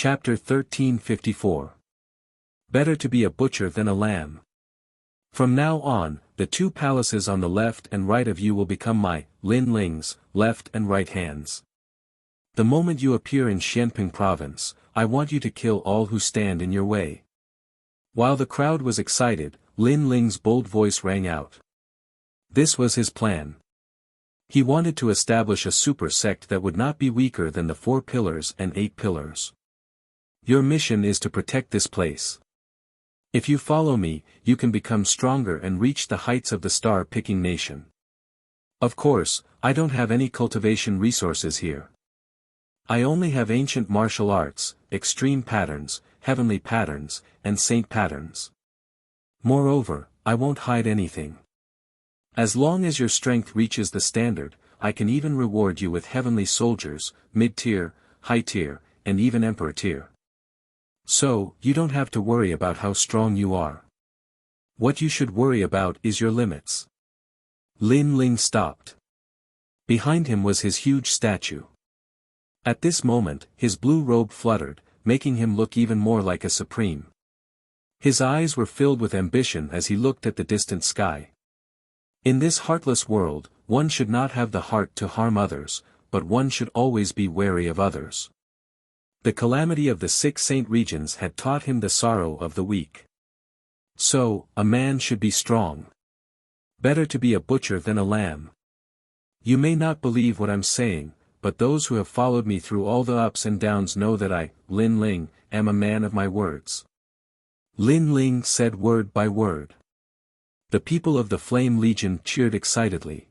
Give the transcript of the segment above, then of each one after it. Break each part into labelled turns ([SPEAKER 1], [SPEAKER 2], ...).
[SPEAKER 1] Chapter 1354. Better to be a butcher than a lamb. From now on, the two palaces on the left and right of you will become my, Lin Ling's, left and right hands. The moment you appear in Xianping province, I want you to kill all who stand in your way. While the crowd was excited, Lin Ling's bold voice rang out. This was his plan. He wanted to establish a super sect that would not be weaker than the 4 pillars and 8 pillars. Your mission is to protect this place. If you follow me, you can become stronger and reach the heights of the star-picking nation. Of course, I don't have any cultivation resources here. I only have ancient martial arts, extreme patterns, heavenly patterns, and saint patterns. Moreover, I won't hide anything. As long as your strength reaches the standard, I can even reward you with heavenly soldiers, mid-tier, high-tier, and even emperor tier. So, you don't have to worry about how strong you are. What you should worry about is your limits. Lin Ling stopped. Behind him was his huge statue. At this moment, his blue robe fluttered, making him look even more like a supreme. His eyes were filled with ambition as he looked at the distant sky. In this heartless world, one should not have the heart to harm others, but one should always be wary of others. The calamity of the 6 saint regions had taught him the sorrow of the weak. So, a man should be strong. Better to be a butcher than a lamb. You may not believe what I'm saying, but those who have followed me through all the ups and downs know that I, Lin Ling, am a man of my words. Lin Ling said word by word. The people of the Flame Legion cheered excitedly.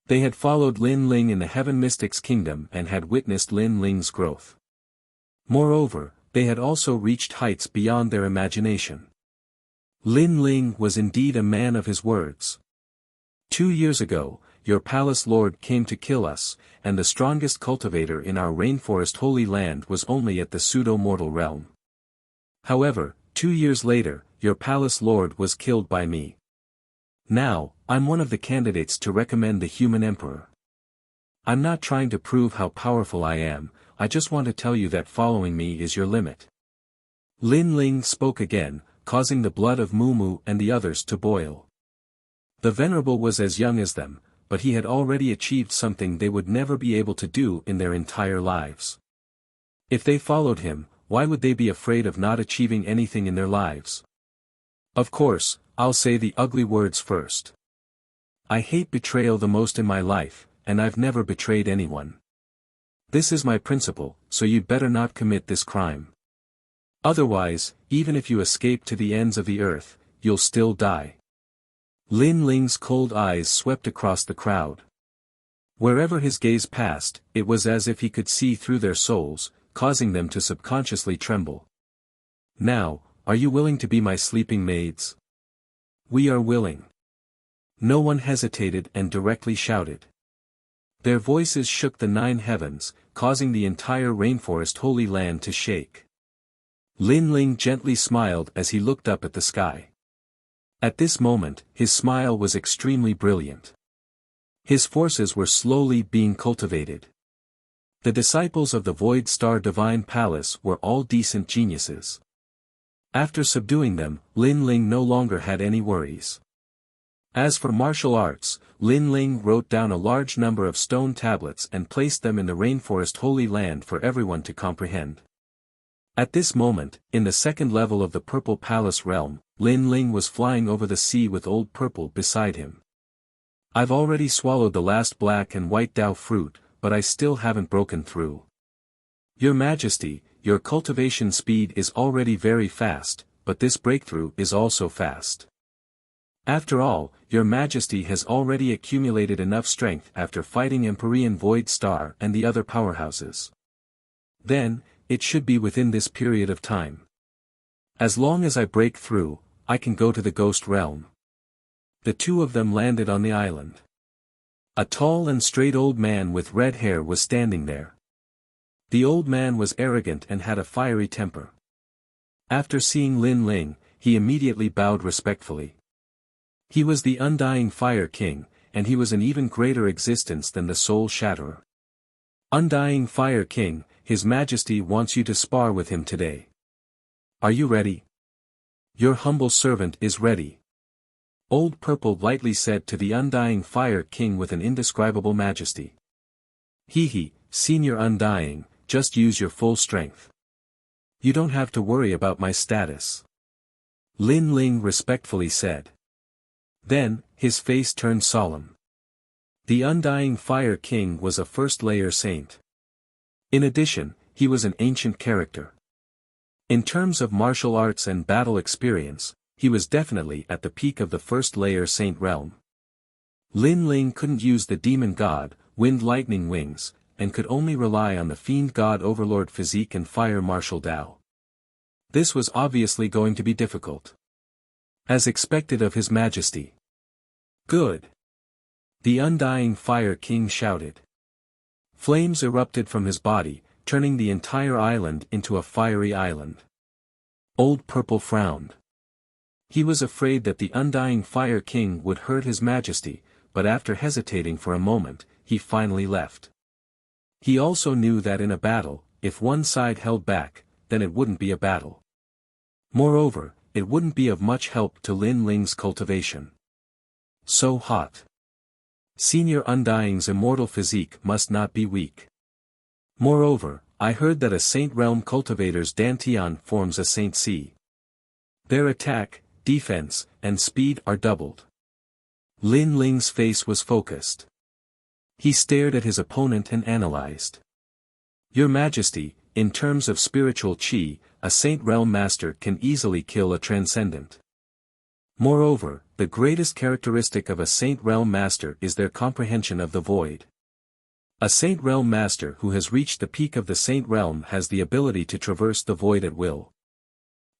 [SPEAKER 1] They had followed Lin Ling in the Heaven Mystics Kingdom and had witnessed Lin Ling's growth. Moreover, they had also reached heights beyond their imagination. Lin Ling was indeed a man of his words. 2 years ago, your palace lord came to kill us, and the strongest cultivator in our rainforest holy land was only at the pseudo-mortal realm. However, 2 years later, your palace lord was killed by me. Now, I'm one of the candidates to recommend the human emperor. I'm not trying to prove how powerful I am, I just want to tell you that following me is your limit. Lin Ling spoke again, causing the blood of Mumu and the others to boil. The Venerable was as young as them, but he had already achieved something they would never be able to do in their entire lives. If they followed him, why would they be afraid of not achieving anything in their lives? Of course, I'll say the ugly words first. I hate betrayal the most in my life, and I've never betrayed anyone. This is my principle, so you'd better not commit this crime. Otherwise, even if you escape to the ends of the earth, you'll still die. Lin Ling's cold eyes swept across the crowd. Wherever his gaze passed, it was as if he could see through their souls, causing them to subconsciously tremble. Now, are you willing to be my sleeping maids? We are willing. No one hesitated and directly shouted. Their voices shook the 9 heavens, causing the entire rainforest holy land to shake. Lin Ling gently smiled as he looked up at the sky. At this moment, his smile was extremely brilliant. His forces were slowly being cultivated. The disciples of the Void Star Divine Palace were all decent geniuses. After subduing them, Lin Ling no longer had any worries. As for martial arts, Lin Ling wrote down a large number of stone tablets and placed them in the rainforest holy land for everyone to comprehend. At this moment, in the 2nd level of the Purple Palace realm, Lin Ling was flying over the sea with Old Purple beside him. I've already swallowed the last black and white Dao fruit, but I still haven't broken through. Your Majesty, your cultivation speed is already very fast, but this breakthrough is also fast. After all, your Majesty has already accumulated enough strength after fighting Empyrean Void Star and the other powerhouses. Then, it should be within this period of time. As long as I break through, I can go to the Ghost Realm. The two of them landed on the island. A tall and straight old man with red hair was standing there. The old man was arrogant and had a fiery temper. After seeing Lin Ling, he immediately bowed respectfully. He was the Undying Fire King, and he was an even greater existence than the Soul Shatterer. Undying Fire King, His Majesty wants you to spar with him today. Are you ready? Your humble servant is ready. Old Purple lightly said to the Undying Fire King with an indescribable majesty. Hee, Senior Undying, just use your full strength. You don't have to worry about my status. Lin Ling respectfully said. Then, his face turned solemn. The Undying Fire King was a first-layer saint. In addition, he was an ancient character. In terms of martial arts and battle experience, he was definitely at the peak of the first-layer saint realm. Lin Ling couldn't use the demon god, wind lightning wings, and could only rely on the fiend god overlord physique and fire martial Dao. This was obviously going to be difficult. As expected of His Majesty. Good. The Undying Fire King shouted. Flames erupted from his body, turning the entire island into a fiery island. Old Purple frowned. He was afraid that the Undying Fire King would hurt His Majesty, but after hesitating for a moment, he finally left. He also knew that in a battle, if one side held back, then it wouldn't be a battle. Moreover, it wouldn't be of much help to Lin Ling's cultivation. So hot. Senior Undying's immortal physique must not be weak. Moreover, I heard that a Saint Realm cultivator's Dantian forms a Saint C. Their attack, defense, and speed are doubled. Lin Ling's face was focused. He stared at his opponent and analyzed. Your Majesty, in terms of spiritual chi, a Saint Realm Master can easily kill a Transcendent. Moreover, the greatest characteristic of a Saint Realm Master is their comprehension of the void. A Saint Realm Master who has reached the peak of the Saint Realm has the ability to traverse the void at will.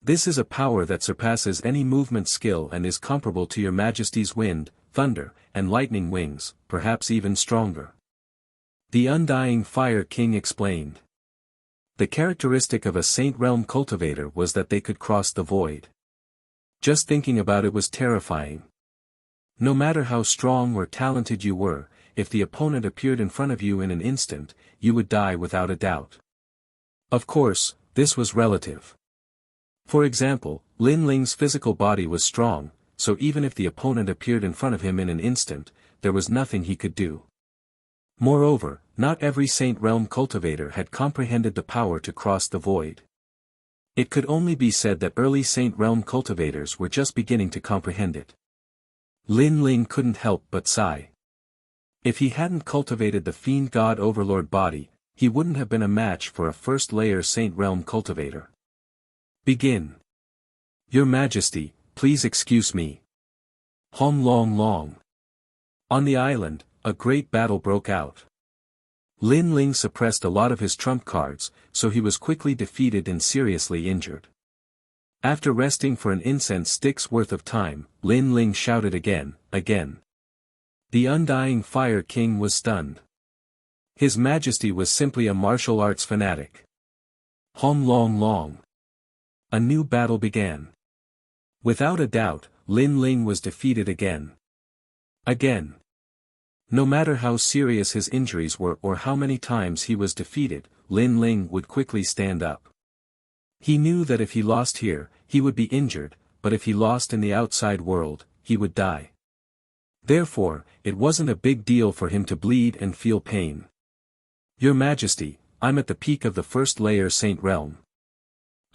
[SPEAKER 1] This is a power that surpasses any movement skill and is comparable to Your Majesty's wind, thunder, and lightning wings, perhaps even stronger. The Undying Fire King explained. The characteristic of a Saint Realm cultivator was that they could cross the void. Just thinking about it was terrifying. No matter how strong or talented you were, if the opponent appeared in front of you in an instant, you would die without a doubt. Of course, this was relative. For example, Lin Ling's physical body was strong, so even if the opponent appeared in front of him in an instant, there was nothing he could do. Moreover, not every Saint Realm cultivator had comprehended the power to cross the void. It could only be said that early Saint Realm cultivators were just beginning to comprehend it. Lin Ling couldn't help but sigh. If he hadn't cultivated the Fiend God Overlord body, he wouldn't have been a match for a first-layer Saint Realm cultivator. Begin. Your Majesty, please excuse me. Hom Long Long. On the island, a great battle broke out. Lin Ling suppressed a lot of his trump cards, so he was quickly defeated and seriously injured. After resting for an incense stick's worth of time, Lin Ling shouted again. The Undying Fire King was stunned. His Majesty was simply a martial arts fanatic. Hom Long Long. A new battle began. Without a doubt, Lin Ling was defeated again. No matter how serious his injuries were or how many times he was defeated, Lin Ling would quickly stand up. He knew that if he lost here, he would be injured, but if he lost in the outside world, he would die. Therefore, it wasn't a big deal for him to bleed and feel pain. Your Majesty, I'm at the peak of the first-layer Saint Realm.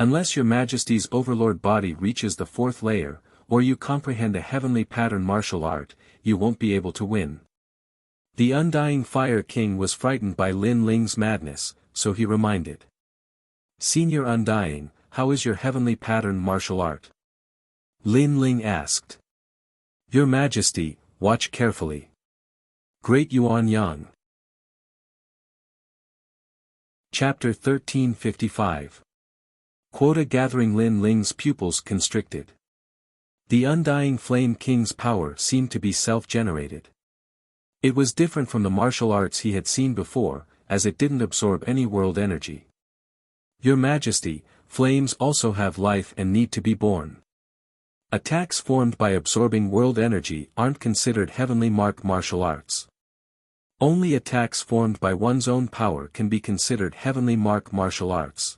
[SPEAKER 1] Unless Your Majesty's Overlord body reaches the fourth layer, or you comprehend a heavenly pattern martial art, you won't be able to win. The Undying Fire King was frightened by Lin Ling's madness, so he reminded. Senior Undying, how is your heavenly pattern martial art? Lin Ling asked. Your Majesty, watch carefully. Great Yuan Yang. Chapter 1355. Quota gathering. Lin Ling's pupils constricted. The Undying Flame King's power seemed to be self-generated. It was different from the martial arts he had seen before, as it didn't absorb any world energy. Your Majesty, flames also have life and need to be born. Attacks formed by absorbing world energy aren't considered heavenly marked martial arts. Only attacks formed by one's own power can be considered heavenly martial arts.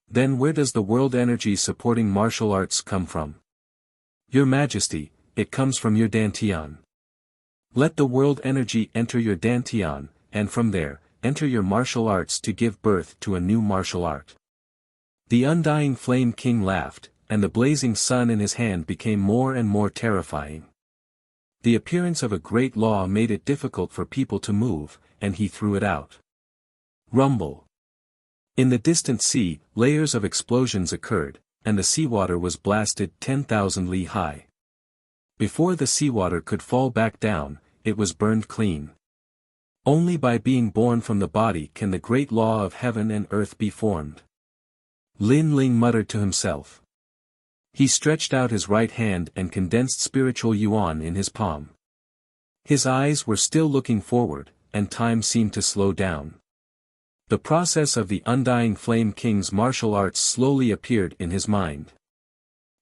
[SPEAKER 1] Then where does the world energy supporting martial arts come from? Your Majesty, it comes from your Dantian. Let the world energy enter your Dantian, and from there, enter your martial arts to give birth to a new martial art. The undying Flame King laughed, and the blazing sun in his hand became more and more terrifying. The appearance of a great law made it difficult for people to move, and he threw it out. Rumble. In the distant sea, layers of explosions occurred, and the seawater was blasted 10,000 li high. Before the seawater could fall back down, it was burned clean. Only by being born from the body can the great law of heaven and earth be formed. Lin Ling muttered to himself. He stretched out his right hand and condensed spiritual yuan in his palm. His eyes were still looking forward, and time seemed to slow down. The process of the undying Flame King's martial arts slowly appeared in his mind.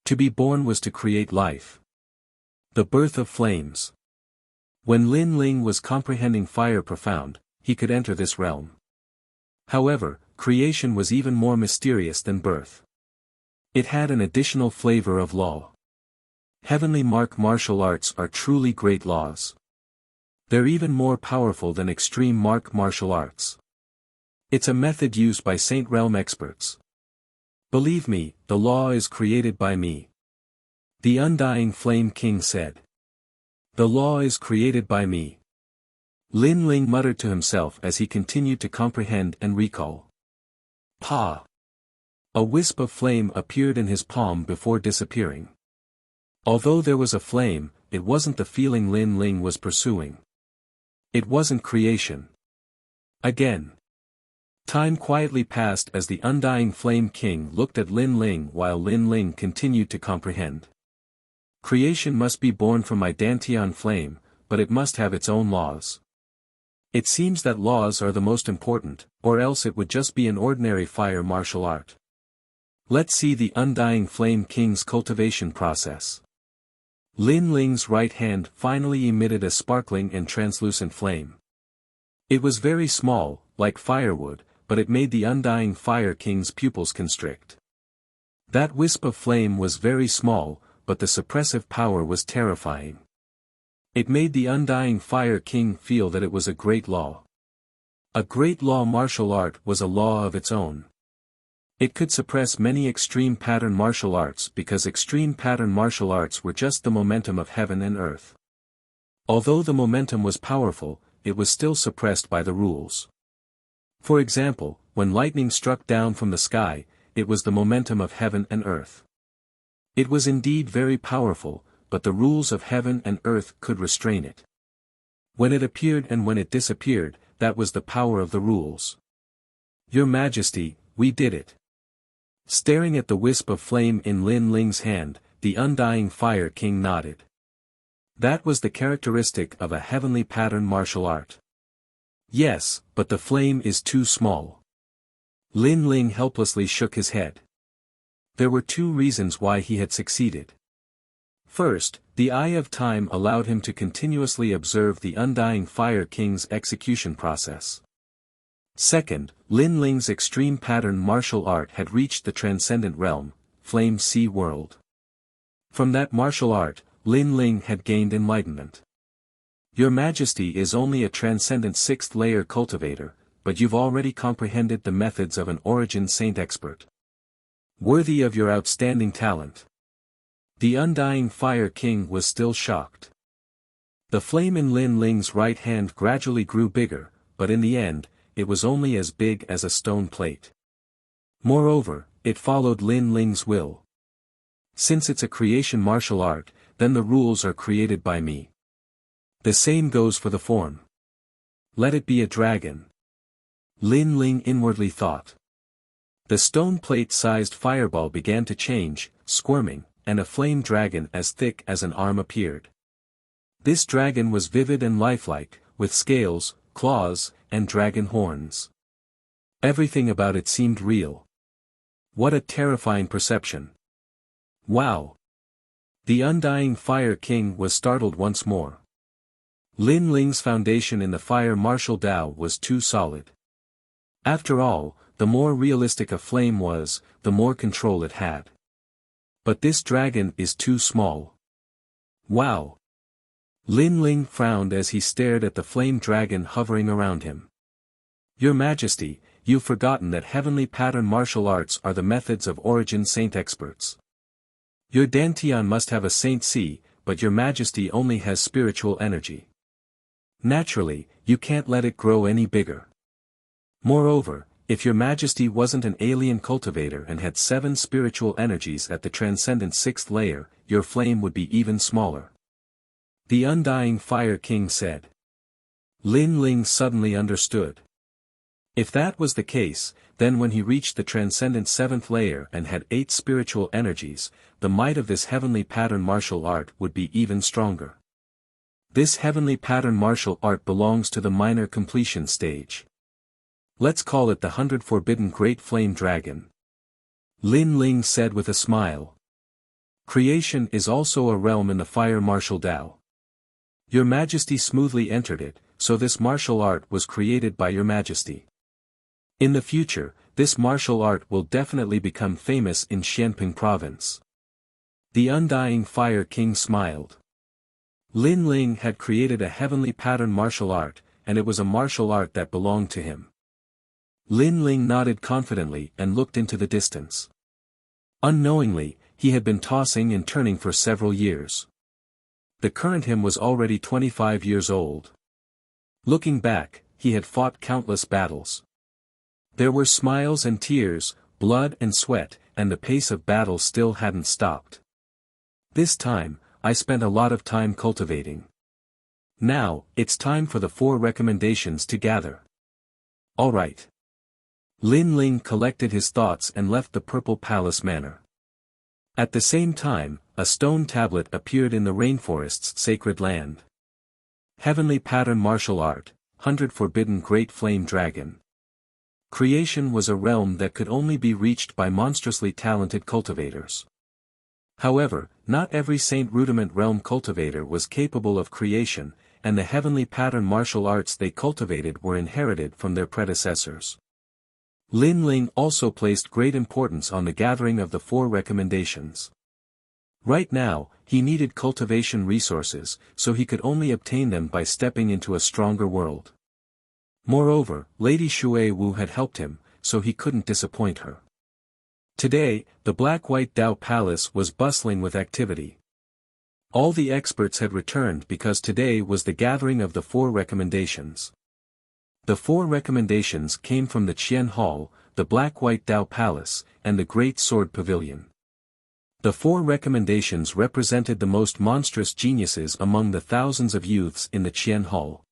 [SPEAKER 1] To be born was to create life. The birth of flames. When Lin Ling was comprehending fire profound, he could enter this realm. However, creation was even more mysterious than birth. It had an additional flavor of law. Heavenly martial arts are truly great laws. They're even more powerful than extreme martial arts. It's a method used by Saint Realm experts. Believe me, the law is created by me. The undying Flame King said. The law is created by me. Lin Ling muttered to himself as he continued to comprehend and recall. Pa! A wisp of flame appeared in his palm before disappearing. Although there was a flame, it wasn't the feeling Lin Ling was pursuing. It wasn't creation. Again. Time quietly passed as the undying Flame King looked at Lin Ling while Lin Ling continued to comprehend. Creation must be born from my Dantian flame, but it must have its own laws. It seems that laws are the most important, or else it would just be an ordinary fire martial art. Let's see the undying Flame King's cultivation process. Lin Ling's right hand finally emitted a sparkling and translucent flame. It was very small, like firewood, but it made the undying Fire King's pupils constrict. That wisp of flame was very small, but the suppressive power was terrifying. It made the undying Fire King feel that it was a great law. A great law martial art was a law of its own. It could suppress many extreme pattern martial arts because extreme pattern martial arts were just the momentum of heaven and earth. Although the momentum was powerful, it was still suppressed by the rules. For example, when lightning struck down from the sky, it was the momentum of heaven and earth. It was indeed very powerful, but the rules of heaven and earth could restrain it. When it appeared and when it disappeared, that was the power of the rules. Your Majesty, we did it. Staring at the wisp of flame in Lin Ling's hand, the undying Fire King nodded. That was the characteristic of a heavenly pattern martial art. Yes, but the flame is too small. Lin Ling helplessly shook his head. There were two reasons why he had succeeded. First, the Eye of Time allowed him to continuously observe the undying Fire King's execution process. Second, Lin Ling's extreme pattern martial art had reached the transcendent realm, Flame Sea World. From that martial art, Lin Ling had gained enlightenment. Your Majesty is only a transcendent sixth-layer cultivator, but you've already comprehended the methods of an origin saint expert. Worthy of your outstanding talent. The undying Fire King was still shocked. The flame in Lin Ling's right hand gradually grew bigger, but in the end, it was only as big as a stone plate. Moreover, it followed Lin Ling's will. Since it's a creation martial art, then the rules are created by me. The same goes for the form. Let it be a dragon. Lin Ling inwardly thought. The stone plate-sized fireball began to change, squirming, and a flame dragon as thick as an arm appeared. This dragon was vivid and lifelike, with scales, claws, and dragon horns. Everything about it seemed real. What a terrifying perception. Wow! The undying Fire King was startled once more. Lin Ling's foundation in the fire martial Dao was too solid. After all, the more realistic a flame was, the more control it had. But this dragon is too small. Wow! Lin Ling frowned as he stared at the flame dragon hovering around him. Your Majesty, you've forgotten that heavenly pattern martial arts are the methods of origin saint experts. Your Dantian must have a saint C, but your Majesty only has spiritual energy. Naturally, you can't let it grow any bigger. Moreover, if your Majesty wasn't an alien cultivator and had 7 spiritual energies at the transcendent 6th layer, your flame would be even smaller. The Undying Fire King said. Lin Ling suddenly understood. If that was the case, then when he reached the transcendent 7th layer and had 8 spiritual energies, the might of this heavenly pattern martial art would be even stronger. This heavenly pattern martial art belongs to the minor completion stage. Let's call it the 100 Forbidden Great Flame Dragon. Lin Ling said with a smile. Creation is also a realm in the fire martial Dao. Your Majesty smoothly entered it, so this martial art was created by your Majesty. In the future, this martial art will definitely become famous in Xianping province. The Undying Fire King smiled. Lin Ling had created a heavenly pattern martial art, and it was a martial art that belonged to him. Lin Ling nodded confidently and looked into the distance. Unknowingly, he had been tossing and turning for several years. The current him was already 25 years old. Looking back, he had fought countless battles. There were smiles and tears, blood and sweat, and the pace of battle still hadn't stopped. This time, I spent a lot of time cultivating. Now, it's time for the 4 recommendations to gather. Alright. Lin Ling collected his thoughts and left the Purple Palace Manor. At the same time, a stone tablet appeared in the rainforest's sacred land. Heavenly Pattern Martial Art, 100 Forbidden Great Flame Dragon. Creation was a realm that could only be reached by monstrously talented cultivators. However, not every Saint Rudiment Realm cultivator was capable of creation, and the heavenly pattern martial arts they cultivated were inherited from their predecessors. Lin Ling also placed great importance on the gathering of the 4 recommendations. Right now, he needed cultivation resources, so he could only obtain them by stepping into a stronger world. Moreover, Lady Shui Wu had helped him, so he couldn't disappoint her. Today, the Black-White Dao Palace was bustling with activity. All the experts had returned because today was the gathering of the 4 recommendations. The 4 recommendations came from the Qian Hall, the Black-White Dao Palace, and the Great Sword Pavilion. The 4 recommendations represented the most monstrous geniuses among the thousands of youths in the Qian Hall.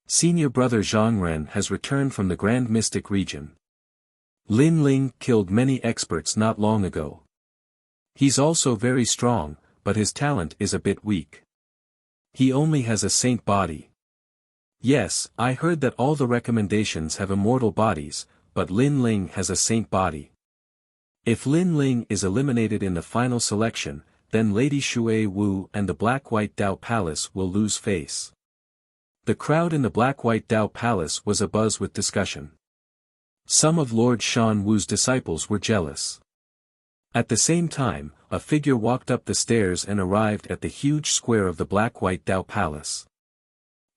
[SPEAKER 1] Senior brother Zhang Ren has returned from the Grand Mystic region. Lin Ling killed many experts not long ago. He's also very strong, but his talent is a bit weak. He only has a saint body. Yes, I heard that all the recommendations have immortal bodies, but Lin Ling has a saint body. If Lin Ling is eliminated in the final selection, then Lady Shui Wu and the Black-White Dao Palace will lose face. The crowd in the Black-White Dao Palace was abuzz with discussion. Some of Lord Shan Wu's disciples were jealous. At the same time, a figure walked up the stairs and arrived at the huge square of the Black-White Dao Palace.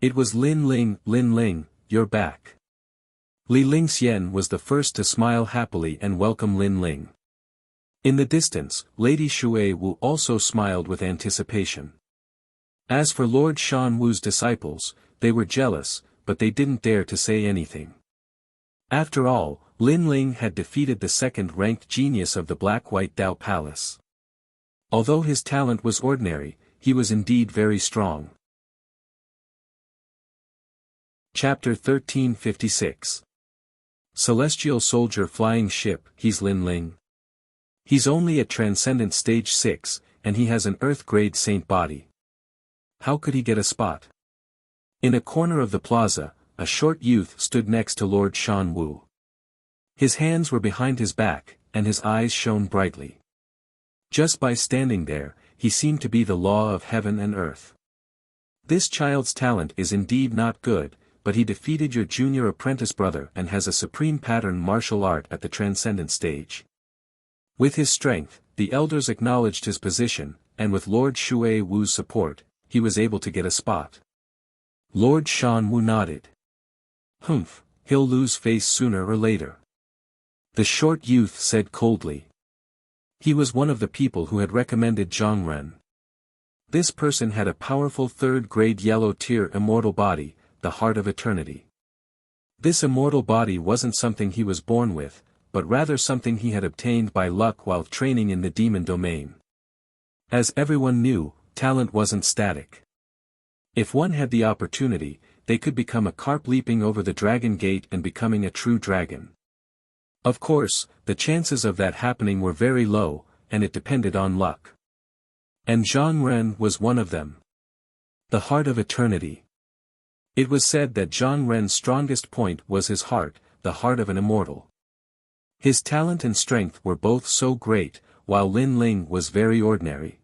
[SPEAKER 1] It was Lin Ling, you're back. Li Lingxian was the first to smile happily and welcome Lin Ling. In the distance, Lady Shui Wu also smiled with anticipation. As for Lord Shan Wu's disciples, they were jealous, but they didn't dare to say anything. After all, Lin Ling had defeated the second-ranked genius of the Black-White Dao Palace. Although his talent was ordinary, he was indeed very strong. Chapter 1356. Celestial Soldier Flying Ship. He's Lin Ling. He's only at Transcendent Stage 6, and he has an Earth-grade saint body. How could he get a spot? In a corner of the plaza, a short youth stood next to Lord Shan Wu. His hands were behind his back, and his eyes shone brightly. Just by standing there, he seemed to be the law of heaven and earth. This child's talent is indeed not good, but he defeated your junior apprentice brother and has a supreme pattern martial art at the transcendent stage. With his strength, the elders acknowledged his position, and with Lord Shui Wu's support, he was able to get a spot. Lord Shan Wu nodded. Humph, he'll lose face sooner or later. The short youth said coldly. He was one of the people who had recommended Zhang Ren. This person had a powerful third-grade yellow-tier immortal body, the heart of eternity. This immortal body wasn't something he was born with, but rather something he had obtained by luck while training in the demon domain. As everyone knew, talent wasn't static. If one had the opportunity, they could become a carp leaping over the dragon gate and becoming a true dragon. Of course, the chances of that happening were very low, and it depended on luck. And Zhang Ren was one of them. The heart of eternity. It was said that Zhang Ren's strongest point was his heart, the heart of an immortal. His talent and strength were both so great, while Lin Ling was very ordinary.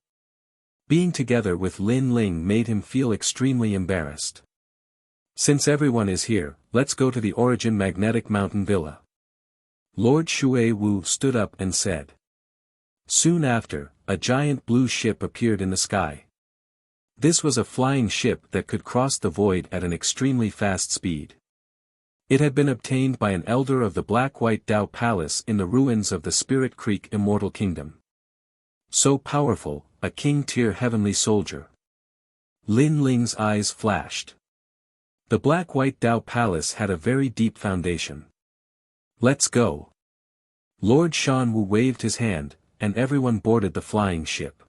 [SPEAKER 1] Being together with Lin Ling made him feel extremely embarrassed. Since everyone is here, let's go to the Origin Magnetic Mountain Villa. Lord Shui Wu stood up and said. Soon after, a giant blue ship appeared in the sky. This was a flying ship that could cross the void at an extremely fast speed. It had been obtained by an elder of the Black-White Dao Palace in the ruins of the Spirit Creek Immortal Kingdom. So powerful, a king-tier heavenly soldier. Lin Ling's eyes flashed. The Black-White Dao Palace had a very deep foundation. Let's go. Lord Shan Wu waved his hand, and everyone boarded the flying ship.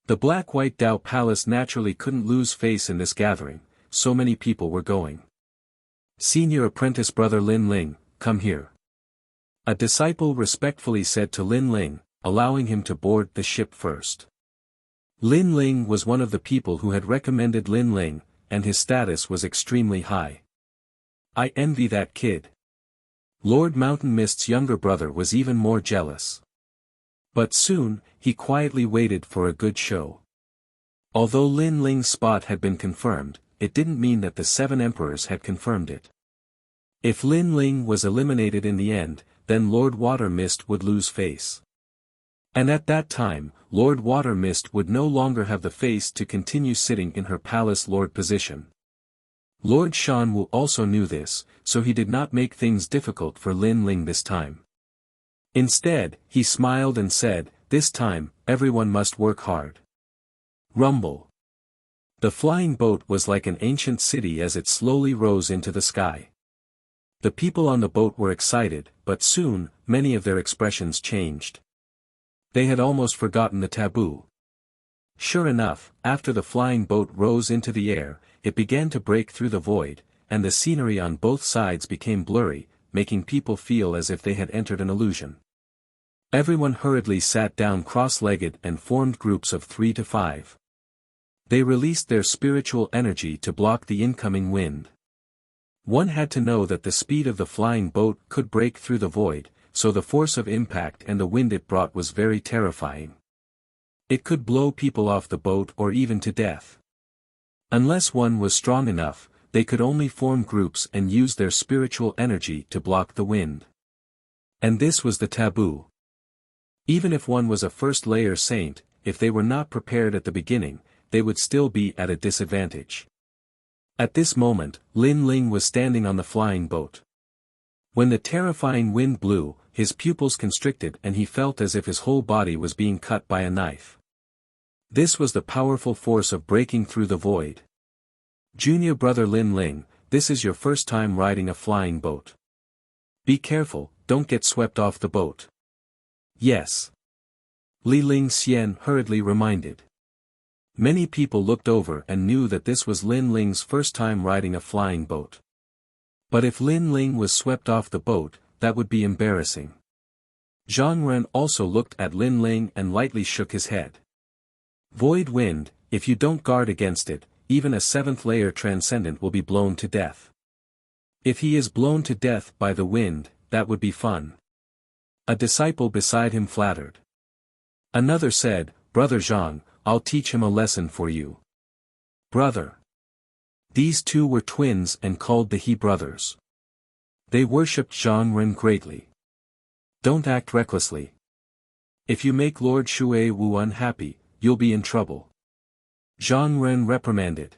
[SPEAKER 1] The Black-White Dao Palace naturally couldn't lose face in this gathering, so many people were going. Senior apprentice brother Lin Ling, come here. A disciple respectfully said to Lin Ling, allowing him to board the ship first. Lin Ling was one of the people who had recommended Lin Ling, and his status was extremely high. I envy that kid. Lord Mountain Mist's younger brother was even more jealous. But soon, he quietly waited for a good show. Although Lin Ling's spot had been confirmed, it didn't mean that the 7 emperors had confirmed it. If Lin Ling was eliminated in the end, then Lord Water Mist would lose face. And at that time, Lord Water Mist would no longer have the face to continue sitting in her palace lord position. Lord Shan Wu also knew this, so he did not make things difficult for Lin Ling this time. Instead, he smiled and said, this time, everyone must work hard. Rumble. The flying boat was like an ancient city as it slowly rose into the sky. The people on the boat were excited, but soon, many of their expressions changed. They had almost forgotten the taboo. Sure enough, after the flying boat rose into the air, it began to break through the void, and the scenery on both sides became blurry, making people feel as if they had entered an illusion. Everyone hurriedly sat down cross-legged and formed groups of 3 to 5. They released their spiritual energy to block the incoming wind. One had to know that the speed of the flying boat could break through the void, so the force of impact and the wind it brought was very terrifying. It could blow people off the boat or even to death. Unless one was strong enough, they could only form groups and use their spiritual energy to block the wind. And this was the taboo. Even if one was a first-layer saint, if they were not prepared at the beginning, they would still be at a disadvantage. At this moment, Lin Ling was standing on the flying boat. When the terrifying wind blew, his pupils constricted and he felt as if his whole body was being cut by a knife. This was the powerful force of breaking through the void. Junior brother Lin Ling, this is your first time riding a flying boat. Be careful, don't get swept off the boat. Yes. Li Ling Xian hurriedly reminded. Many people looked over and knew that this was Lin Ling's first time riding a flying boat. But if Lin Ling was swept off the boat, that would be embarrassing. Zhang Ren also looked at Lin Ling and lightly shook his head. Void wind, if you don't guard against it, even a 7th-layer transcendent will be blown to death. If he is blown to death by the wind, that would be fun. A disciple beside him flattered. Another said, Brother Zhang, I'll teach him a lesson for you. Brother. These two were twins and called the He brothers. They worshipped Zhang Ren greatly. Don't act recklessly. If you make Lord Shui Wu unhappy, you'll be in trouble. Zhang Ren reprimanded.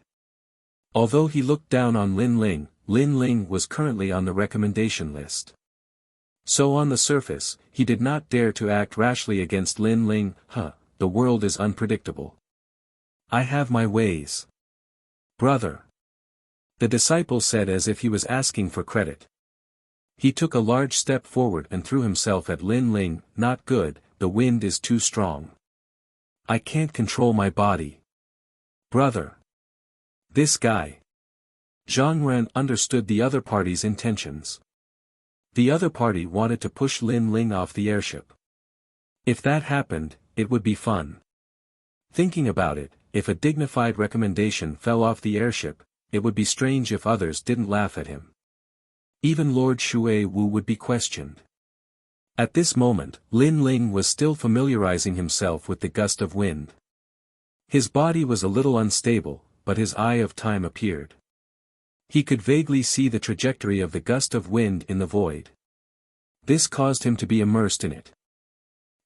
[SPEAKER 1] Although he looked down on Lin Ling was currently on the recommendation list. So on the surface, he did not dare to act rashly against Lin Ling. The world is unpredictable. I have my ways. Brother. The disciple said as if he was asking for credit. He took a large step forward and threw himself at Lin Ling. Not good, the wind is too strong. I can't control my body. Brother. This guy. Zhang Ren understood the other party's intentions. The other party wanted to push Lin Ling off the airship. If that happened, it would be fun. Thinking about it, if a dignified recommendation fell off the airship, it would be strange if others didn't laugh at him. Even Lord Shui Wu would be questioned. At this moment, Lin Ling was still familiarizing himself with the gust of wind. His body was a little unstable, but his eye of time appeared. He could vaguely see the trajectory of the gust of wind in the void. This caused him to be immersed in it.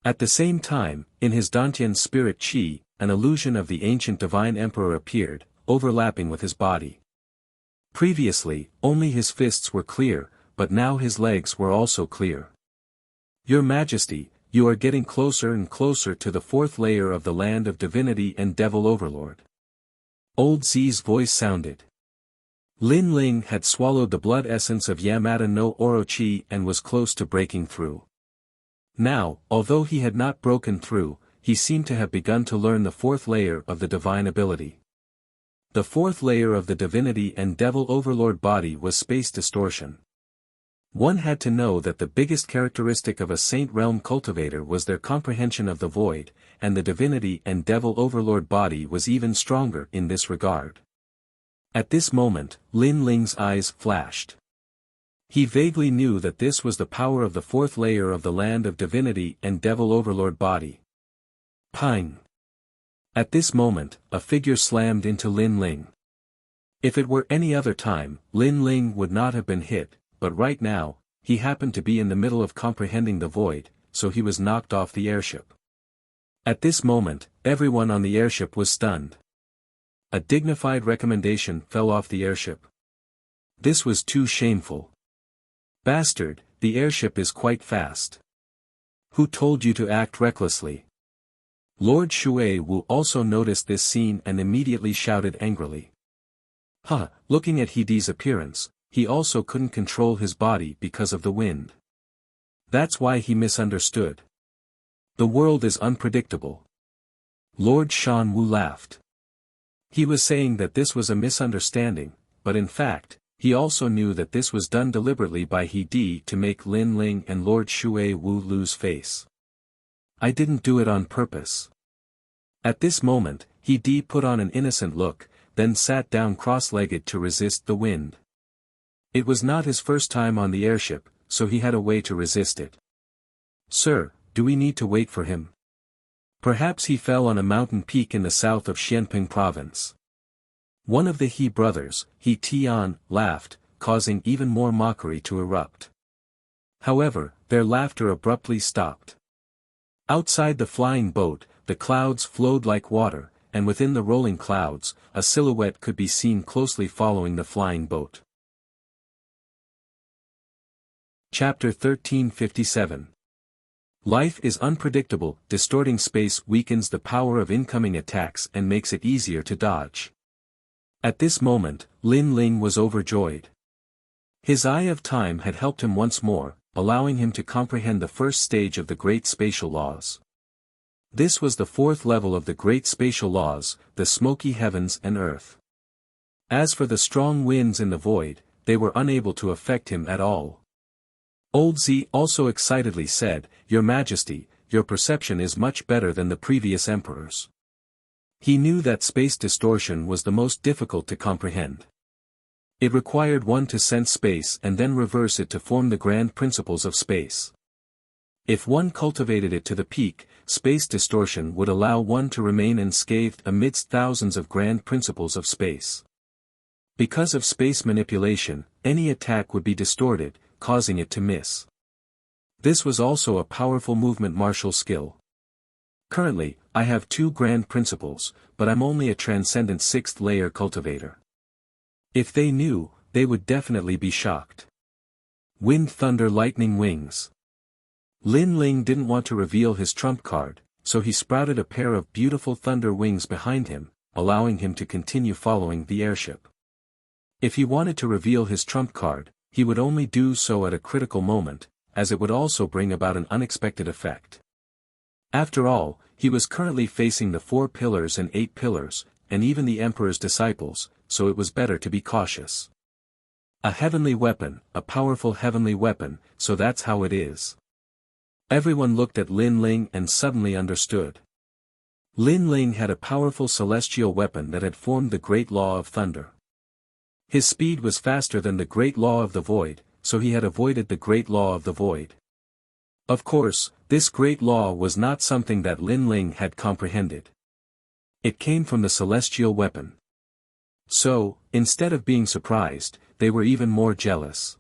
[SPEAKER 1] At the same time, in his Dantian spirit chi, an illusion of the ancient divine emperor appeared, overlapping with his body. Previously, only his fists were clear, but now his legs were also clear. Your Majesty, you are getting closer and closer to the fourth layer of the land of divinity and devil overlord. Old Z's voice sounded. Lin Ling had swallowed the blood essence of Yamada no Orochi and was close to breaking through. Now, although he had not broken through, he seemed to have begun to learn the fourth layer of the divine ability. The fourth layer of the divinity and devil overlord body was space distortion. One had to know that the biggest characteristic of a saint realm cultivator was their comprehension of the void, and the divinity and devil overlord body was even stronger in this regard. At this moment, Lin Ling's eyes flashed. He vaguely knew that this was the power of the fourth layer of the land of divinity and devil overlord body. Pine. At this moment, a figure slammed into Lin Ling. If it were any other time, Lin Ling would not have been hit, but right now, he happened to be in the middle of comprehending the void, so he was knocked off the airship. At this moment, everyone on the airship was stunned. A dignified recommendation fell off the airship. This was too shameful. Bastard, the airship is quite fast. Who told you to act recklessly? Lord Shui Wu also noticed this scene and immediately shouted angrily. Looking at Hede's appearance, he also couldn't control his body because of the wind. That's why he misunderstood. The world is unpredictable. Lord Shan Wu laughed. He was saying that this was a misunderstanding, but in fact, he also knew that this was done deliberately by Hede to make Lin Ling and Lord Shui Wu lose face. I didn't do it on purpose. At this moment, Hede put on an innocent look, then sat down cross-legged to resist the wind. It was not his first time on the airship, so he had a way to resist it. Sir, do we need to wait for him? Perhaps he fell on a mountain peak in the south of Xianping province. One of the He brothers, He Tian, laughed, causing even more mockery to erupt. However, their laughter abruptly stopped. Outside the flying boat, the clouds flowed like water, and within the rolling clouds, a silhouette could be seen closely following the flying boat. Chapter 1357. Life is unpredictable, distorting space weakens the power of incoming attacks and makes it easier to dodge. At this moment, Lin Ling was overjoyed. His eye of time had helped him once more, allowing him to comprehend the first stage of the great spatial laws. This was the fourth level of the great spatial laws, the smoky heavens and earth. As for the strong winds in the void, they were unable to affect him at all. Old Z also excitedly said, Your Majesty, your perception is much better than the previous emperors. He knew that space distortion was the most difficult to comprehend. It required one to sense space and then reverse it to form the grand principles of space. If one cultivated it to the peak, space distortion would allow one to remain unscathed amidst thousands of grand principles of space. Because of space manipulation, any attack would be distorted, causing it to miss. This was also a powerful movement martial skill. Currently, I have 2 grand principles, but I'm only a transcendent 6th layer cultivator. If they knew, they would definitely be shocked. Wind, thunder, lightning, wings. Lin Ling didn't want to reveal his trump card, so he sprouted a pair of beautiful thunder wings behind him, allowing him to continue following the airship. If he wanted to reveal his trump card, he would only do so at a critical moment, as it would also bring about an unexpected effect. After all, he was currently facing the 4 pillars and 8 pillars, and even the Emperor's disciples, so it was better to be cautious. A heavenly weapon, a powerful heavenly weapon, so that's how it is. Everyone looked at Lin Ling and suddenly understood. Lin Ling had a powerful celestial weapon that had formed the Great Law of Thunder. His speed was faster than the Great Law of the Void, so he had avoided the Great Law of the Void. Of course, this Great Law was not something that Lin Ling had comprehended. It came from the celestial weapon. So, instead of being surprised, they were even more jealous.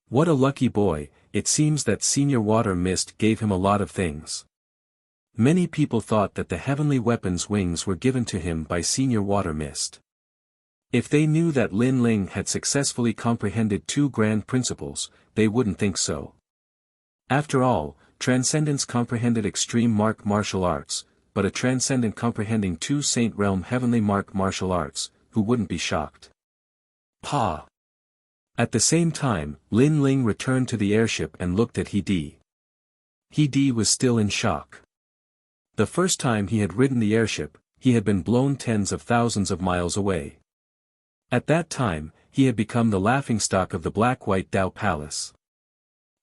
[SPEAKER 1] What a lucky boy, it seems that Senior Water Mist gave him a lot of things. Many people thought that the heavenly weapon's wings were given to him by Senior Water Mist. If they knew that Lin Ling had successfully comprehended 2 grand principles, they wouldn't think so. After all, Transcendence comprehended extreme martial arts, but a Transcendent comprehending 2 Saint Realm heavenly martial arts, who wouldn't be shocked? Pa! At the same time, Lin Ling returned to the airship and looked at He Di. He Di was still in shock. The first time he had ridden the airship, he had been blown tens of thousands of miles away. At that time, he had become the laughingstock of the Black-White Dao Palace.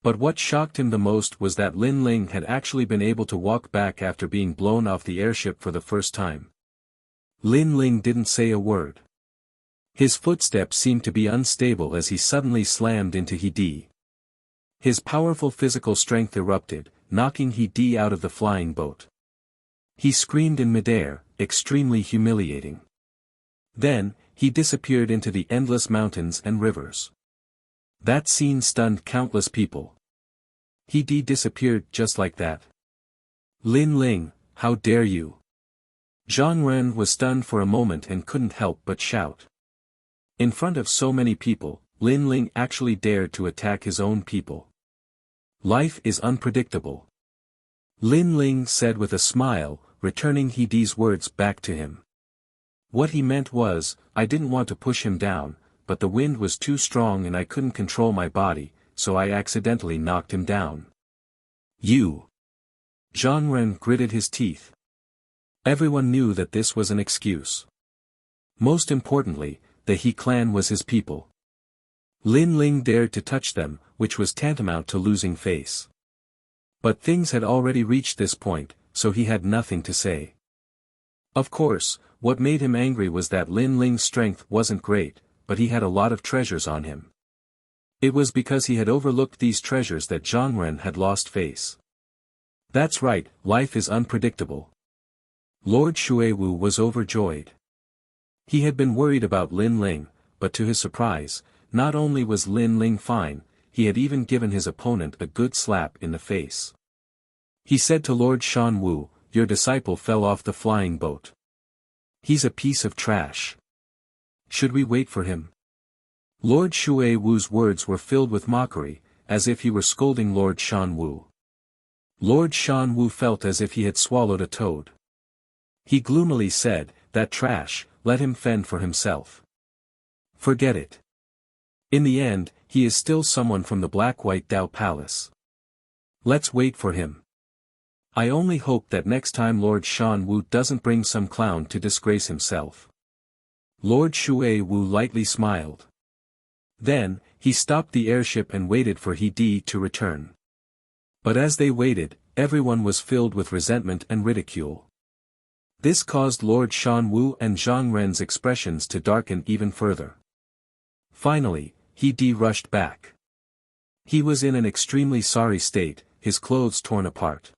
[SPEAKER 1] But what shocked him the most was that Lin Ling had actually been able to walk back after being blown off the airship for the first time. Lin Ling didn't say a word. His footsteps seemed to be unstable as he suddenly slammed into He Di. His powerful physical strength erupted, knocking He Di out of the flying boat. He screamed in midair, extremely humiliating. Then, he disappeared into the endless mountains and rivers. That scene stunned countless people. He Di disappeared just like that. Lin Ling, how dare you? Zhang Ren was stunned for a moment and couldn't help but shout. In front of so many people, Lin Ling actually dared to attack his own people. Life is unpredictable. Lin Ling said with a smile, returning He Di's words back to him. What he meant was, I didn't want to push him down, but the wind was too strong and I couldn't control my body, so I accidentally knocked him down. You! Zhang Ren gritted his teeth. Everyone knew that this was an excuse. Most importantly, the He clan was his people. Lin Ling dared to touch them, which was tantamount to losing face. But things had already reached this point, so he had nothing to say. Of course, what made him angry was that Lin Ling's strength wasn't great, but he had a lot of treasures on him. It was because he had overlooked these treasures that Zhang Ren had lost face. That's right, life is unpredictable. Lord Xuewu was overjoyed. He had been worried about Lin Ling, but to his surprise, not only was Lin Ling fine, he had even given his opponent a good slap in the face. He said to Lord Shan Wu, your disciple fell off the flying boat. He's a piece of trash. Should we wait for him? Lord Shui Wu's words were filled with mockery, as if he were scolding Lord Shan Wu. Lord Shan Wu felt as if he had swallowed a toad. He gloomily said, that trash, let him fend for himself. Forget it. In the end, he is still someone from the Black-White Dao Palace. Let's wait for him. I only hope that next time Lord Shan Wu doesn't bring some clown to disgrace himself. Lord Shui Wu lightly smiled. Then, he stopped the airship and waited for He Di to return. But as they waited, everyone was filled with resentment and ridicule. This caused Lord Shan Wu and Zhang Ren's expressions to darken even further. Finally, He Di rushed back. He was in an extremely sorry state, his clothes torn apart.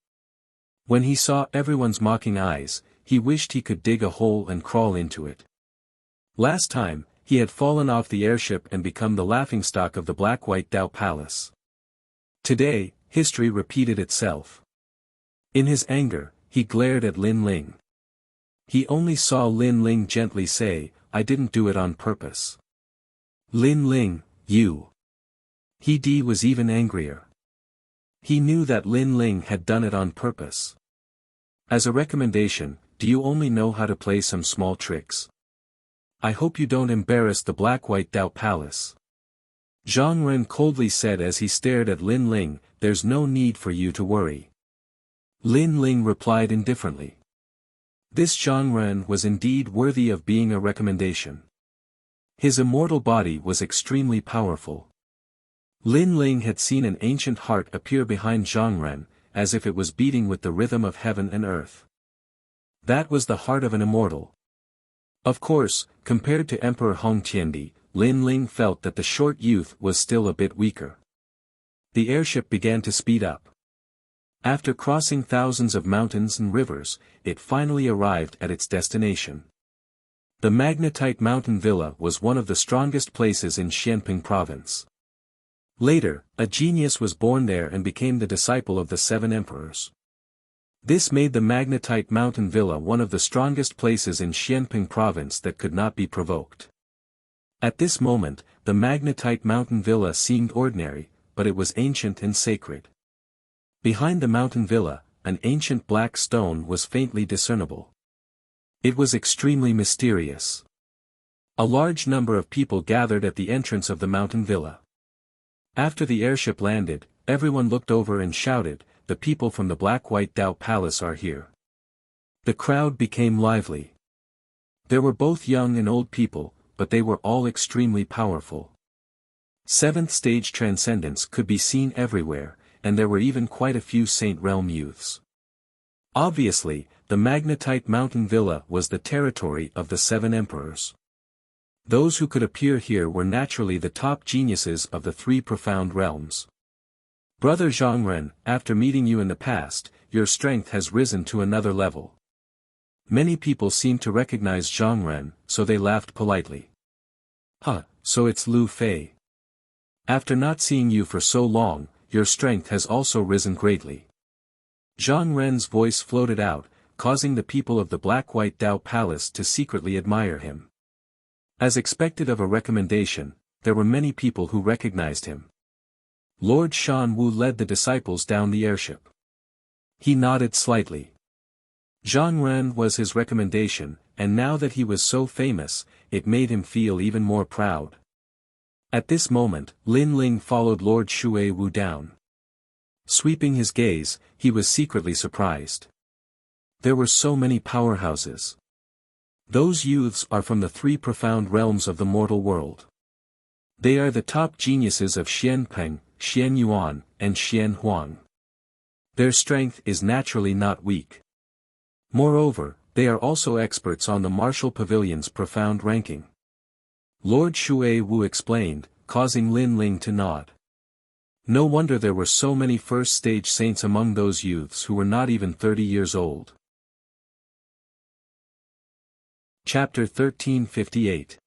[SPEAKER 1] When he saw everyone's mocking eyes, he wished he could dig a hole and crawl into it. Last time, he had fallen off the airship and become the laughingstock of the Black-White Dao Palace. Today, history repeated itself. In his anger, he glared at Lin Ling. He only saw Lin Ling gently say, "I didn't do it on purpose." "Lin Ling, you." He was even angrier. He knew that Lin Ling had done it on purpose. "As a recommendation, do you only know how to play some small tricks? I hope you don't embarrass the Black-White Dao Palace." Zhang Ren coldly said as he stared at Lin Ling, "There's no need for you to worry." Lin Ling replied indifferently. This Zhang Ren was indeed worthy of being a recommendation. His immortal body was extremely powerful. Lin Ling had seen an ancient heart appear behind Zhang Ren, as if it was beating with the rhythm of heaven and earth. That was the heart of an immortal. Of course, compared to Emperor Hong Tiandi, Lin Ling felt that the short youth was still a bit weaker. The airship began to speed up. After crossing thousands of mountains and rivers, it finally arrived at its destination. The Magnetite Mountain Villa was one of the strongest places in Xianping Province. Later, a genius was born there and became the disciple of the 7 emperors. This made the Magnetite Mountain Villa one of the strongest places in Xianping Province that could not be provoked. At this moment, the Magnetite Mountain Villa seemed ordinary, but it was ancient and sacred. Behind the mountain villa, an ancient black stone was faintly discernible. It was extremely mysterious. A large number of people gathered at the entrance of the mountain villa. After the airship landed, everyone looked over and shouted, "The people from the Black-White Dao Palace are here." The crowd became lively. There were both young and old people, but they were all extremely powerful. 7th stage transcendence could be seen everywhere, and there were even quite a few Saint Realm youths. Obviously, the Magnetite Mountain Villa was the territory of the 7 emperors. Those who could appear here were naturally the top geniuses of the 3 profound realms. "Brother Zhangren, after meeting you in the past, your strength has risen to another level." Many people seemed to recognize Zhangren, so they laughed politely. "Huh, so it's Lu Fei. After not seeing you for so long, your strength has also risen greatly." Zhang Ren's voice floated out, causing the people of the Black-White Dao Palace to secretly admire him. As expected of a recommendation, there were many people who recognized him. Lord Shan Wu led the disciples down the airship. He nodded slightly. Zhang Ren was his recommendation, and now that he was so famous, it made him feel even more proud. At this moment, Lin Ling followed Lord Shui Wu down. Sweeping his gaze, he was secretly surprised. There were so many powerhouses. Those youths are from the 3 profound realms of the mortal world. They are the top geniuses of Xianpeng, Xianyuan, and Xianhuang. Their strength is naturally not weak. Moreover, they are also experts on the Martial Pavilion's profound ranking. Lord Shui Wu explained, causing Lin Ling to nod. No wonder there were so many first-stage saints among those youths who were not even 30 years old. Chapter 1358.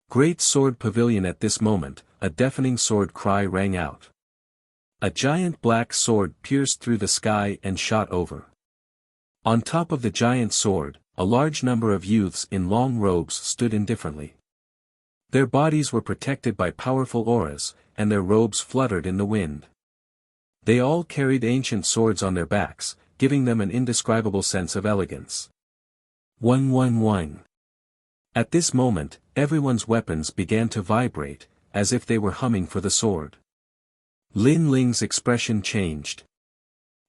[SPEAKER 1] Great Sword Pavilion. At this moment, a deafening sword cry rang out. A giant black sword pierced through the sky and shot over. On top of the giant sword, a large number of youths in long robes stood indifferently. Their bodies were protected by powerful auras, and their robes fluttered in the wind. They all carried ancient swords on their backs, giving them an indescribable sense of elegance. One. At this moment, everyone's weapons began to vibrate, as if they were humming for the sword. Lin Ling's expression changed.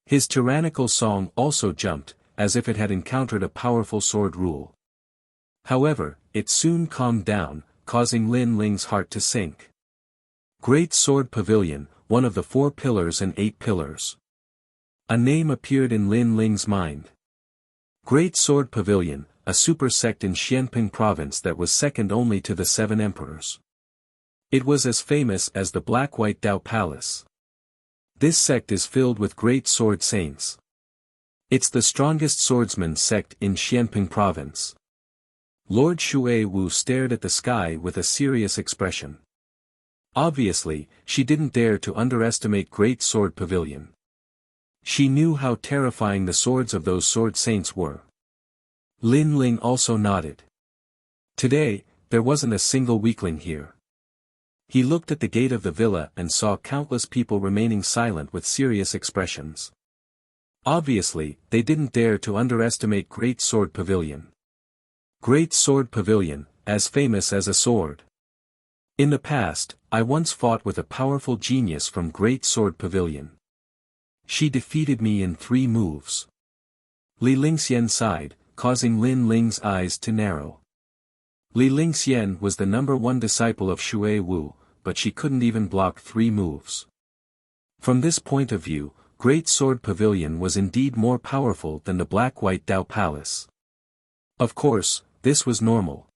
[SPEAKER 1] His tyrannical song also jumped, as if it had encountered a powerful sword rule. However, it soon calmed down, causing Lin Ling's heart to sink. Great Sword Pavilion, one of the 4 pillars and 8 pillars. A name appeared in Lin Ling's mind. Great Sword Pavilion, a super sect in Xianping Province that was second only to the 7 emperors. It was as famous as the Black-White Dao Palace. This sect is filled with great sword saints. It's the strongest swordsman sect in Xianping Province. Lord Shui Wu stared at the sky with a serious expression. Obviously, she didn't dare to underestimate Great Sword Pavilion. She knew how terrifying the swords of those sword saints were. Lin Ling also nodded. Today, there wasn't a single weakling here. He looked at the gate of the villa and saw countless people remaining silent with serious expressions. Obviously, they didn't dare to underestimate Great Sword Pavilion. Great Sword Pavilion, as famous as a sword. In the past, I once fought with a powerful genius from Great Sword Pavilion. She defeated me in 3 moves. Li Lingxian sighed, causing Lin Ling's eyes to narrow. Li Lingxian was the #1 disciple of Shui Wu, but she couldn't even block 3 moves. From this point of view, Great Sword Pavilion was indeed more powerful than the Black-White Dao Palace. Of course, this was normal.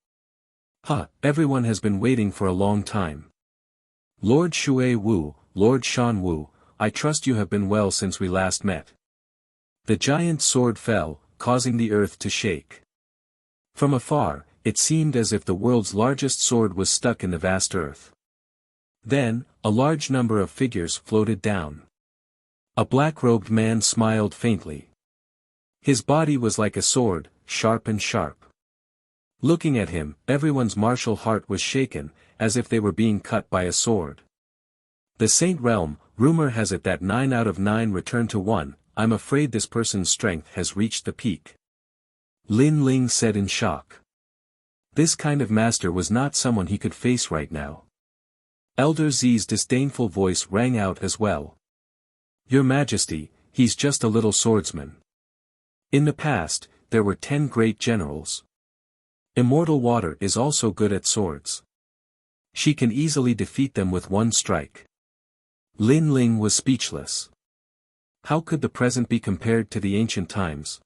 [SPEAKER 1] Everyone has been waiting for a long time. Lord Shui Wu, Lord Shan Wu, I trust you have been well since we last met. The giant sword fell, causing the earth to shake. From afar, it seemed as if the world's largest sword was stuck in the vast earth. Then, a large number of figures floated down. A black-robed man smiled faintly. His body was like a sword, sharp and sharp. Looking at him, everyone's martial heart was shaken, as if they were being cut by a sword. The Saint Realm, rumor has it that 9 out of 9 return to 1, I'm afraid this person's strength has reached the peak. Lin Ling said in shock. This kind of master was not someone he could face right now. Elder Zi's disdainful voice rang out as well. Your Majesty, he's just a little swordsman. In the past, there were 10 great generals. Immortal Water is also good at swords. She can easily defeat them with 1 strike. Lin Ling was speechless. How could the present be compared to the ancient times?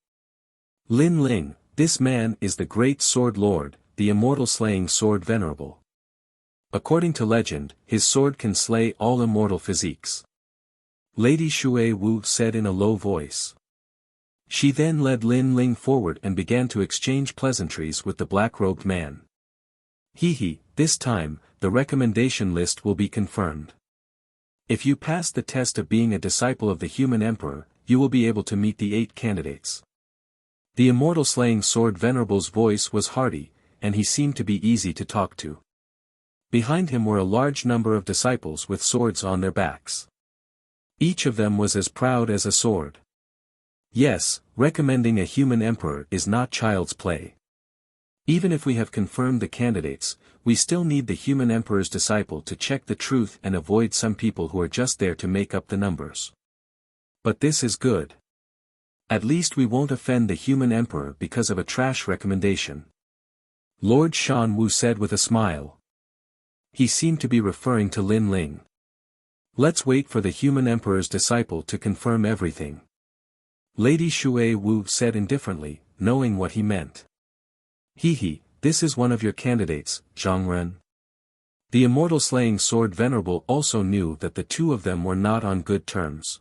[SPEAKER 1] Lin Ling, this man is the great sword lord, the immortal slaying sword venerable. According to legend, his sword can slay all immortal physiques. Lady Shui Wu said in a low voice. She then led Lin Ling forward and began to exchange pleasantries with the black-robed man. This time, the recommendation list will be confirmed. If you pass the test of being a disciple of the human emperor, you will be able to meet the 8 candidates. The immortal slaying sword venerable's voice was hearty, and he seemed to be easy to talk to. Behind him were a large number of disciples with swords on their backs. Each of them was as proud as a sword. Yes, recommending a human emperor is not child's play. Even if we have confirmed the candidates, we still need the human emperor's disciple to check the truth and avoid some people who are just there to make up the numbers. But this is good. At least we won't offend the human emperor because of a trash recommendation. Lord Shan Wu said with a smile. He seemed to be referring to Lin Ling. Let's wait for the human emperor's disciple to confirm everything. Lady Shui Wu said indifferently, knowing what he meant. This is one of your candidates, Zhongren. The immortal slaying sword venerable also knew that the 2 of them were not on good terms.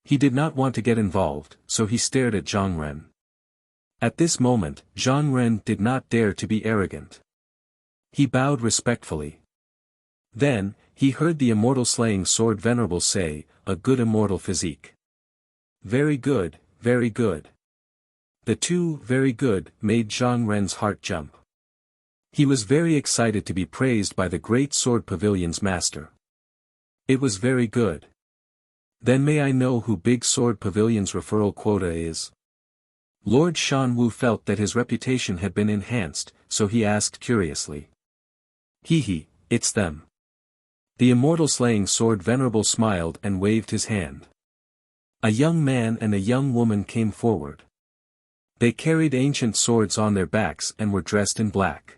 [SPEAKER 1] He did not want to get involved, so he stared at Zhongren. At this moment, Zhongren did not dare to be arrogant. He bowed respectfully. Then, he heard the immortal slaying sword venerable say, a good immortal physique. Very good, very good. The 2 very good made Zhang Ren's heart jump. He was very excited to be praised by the Great Sword Pavilion's master. It was very good. Then may I know who Big Sword Pavilion's referral quota is? Lord Shan Wu felt that his reputation had been enhanced, so he asked curiously. It's them. The immortal slaying sword venerable smiled and waved his hand. A young man and a young woman came forward. They carried ancient swords on their backs and were dressed in black.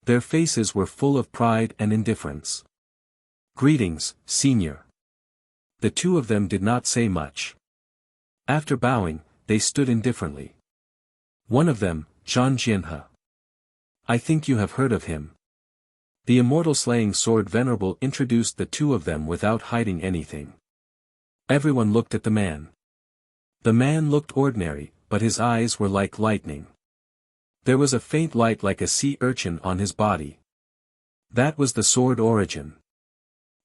[SPEAKER 1] Their faces were full of pride and indifference. Greetings, senior. The 2 of them did not say much. After bowing, they stood indifferently. One of them, Zhang Jianhe. I think you have heard of him. The immortal slaying sword venerable introduced the 2 of them without hiding anything. Everyone looked at the man. The man looked ordinary, but his eyes were like lightning. There was a faint light like a sea urchin on his body. That was the sword origin.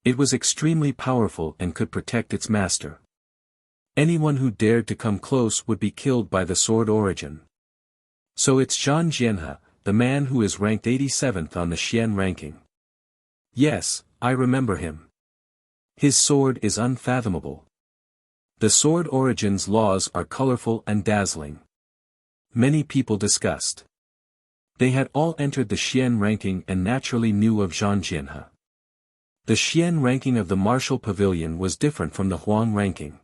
[SPEAKER 1] It was extremely powerful and could protect its master. Anyone who dared to come close would be killed by the sword origin. So it's Zhang Jianhe, the man who is ranked 87th on the Xian ranking. Yes, I remember him. His sword is unfathomable. The sword origin's laws are colorful and dazzling. Many people discussed. They had all entered the Xian ranking and naturally knew of Zhang Jianhe. The Xian ranking of the Martial Pavilion was different from the Huang ranking.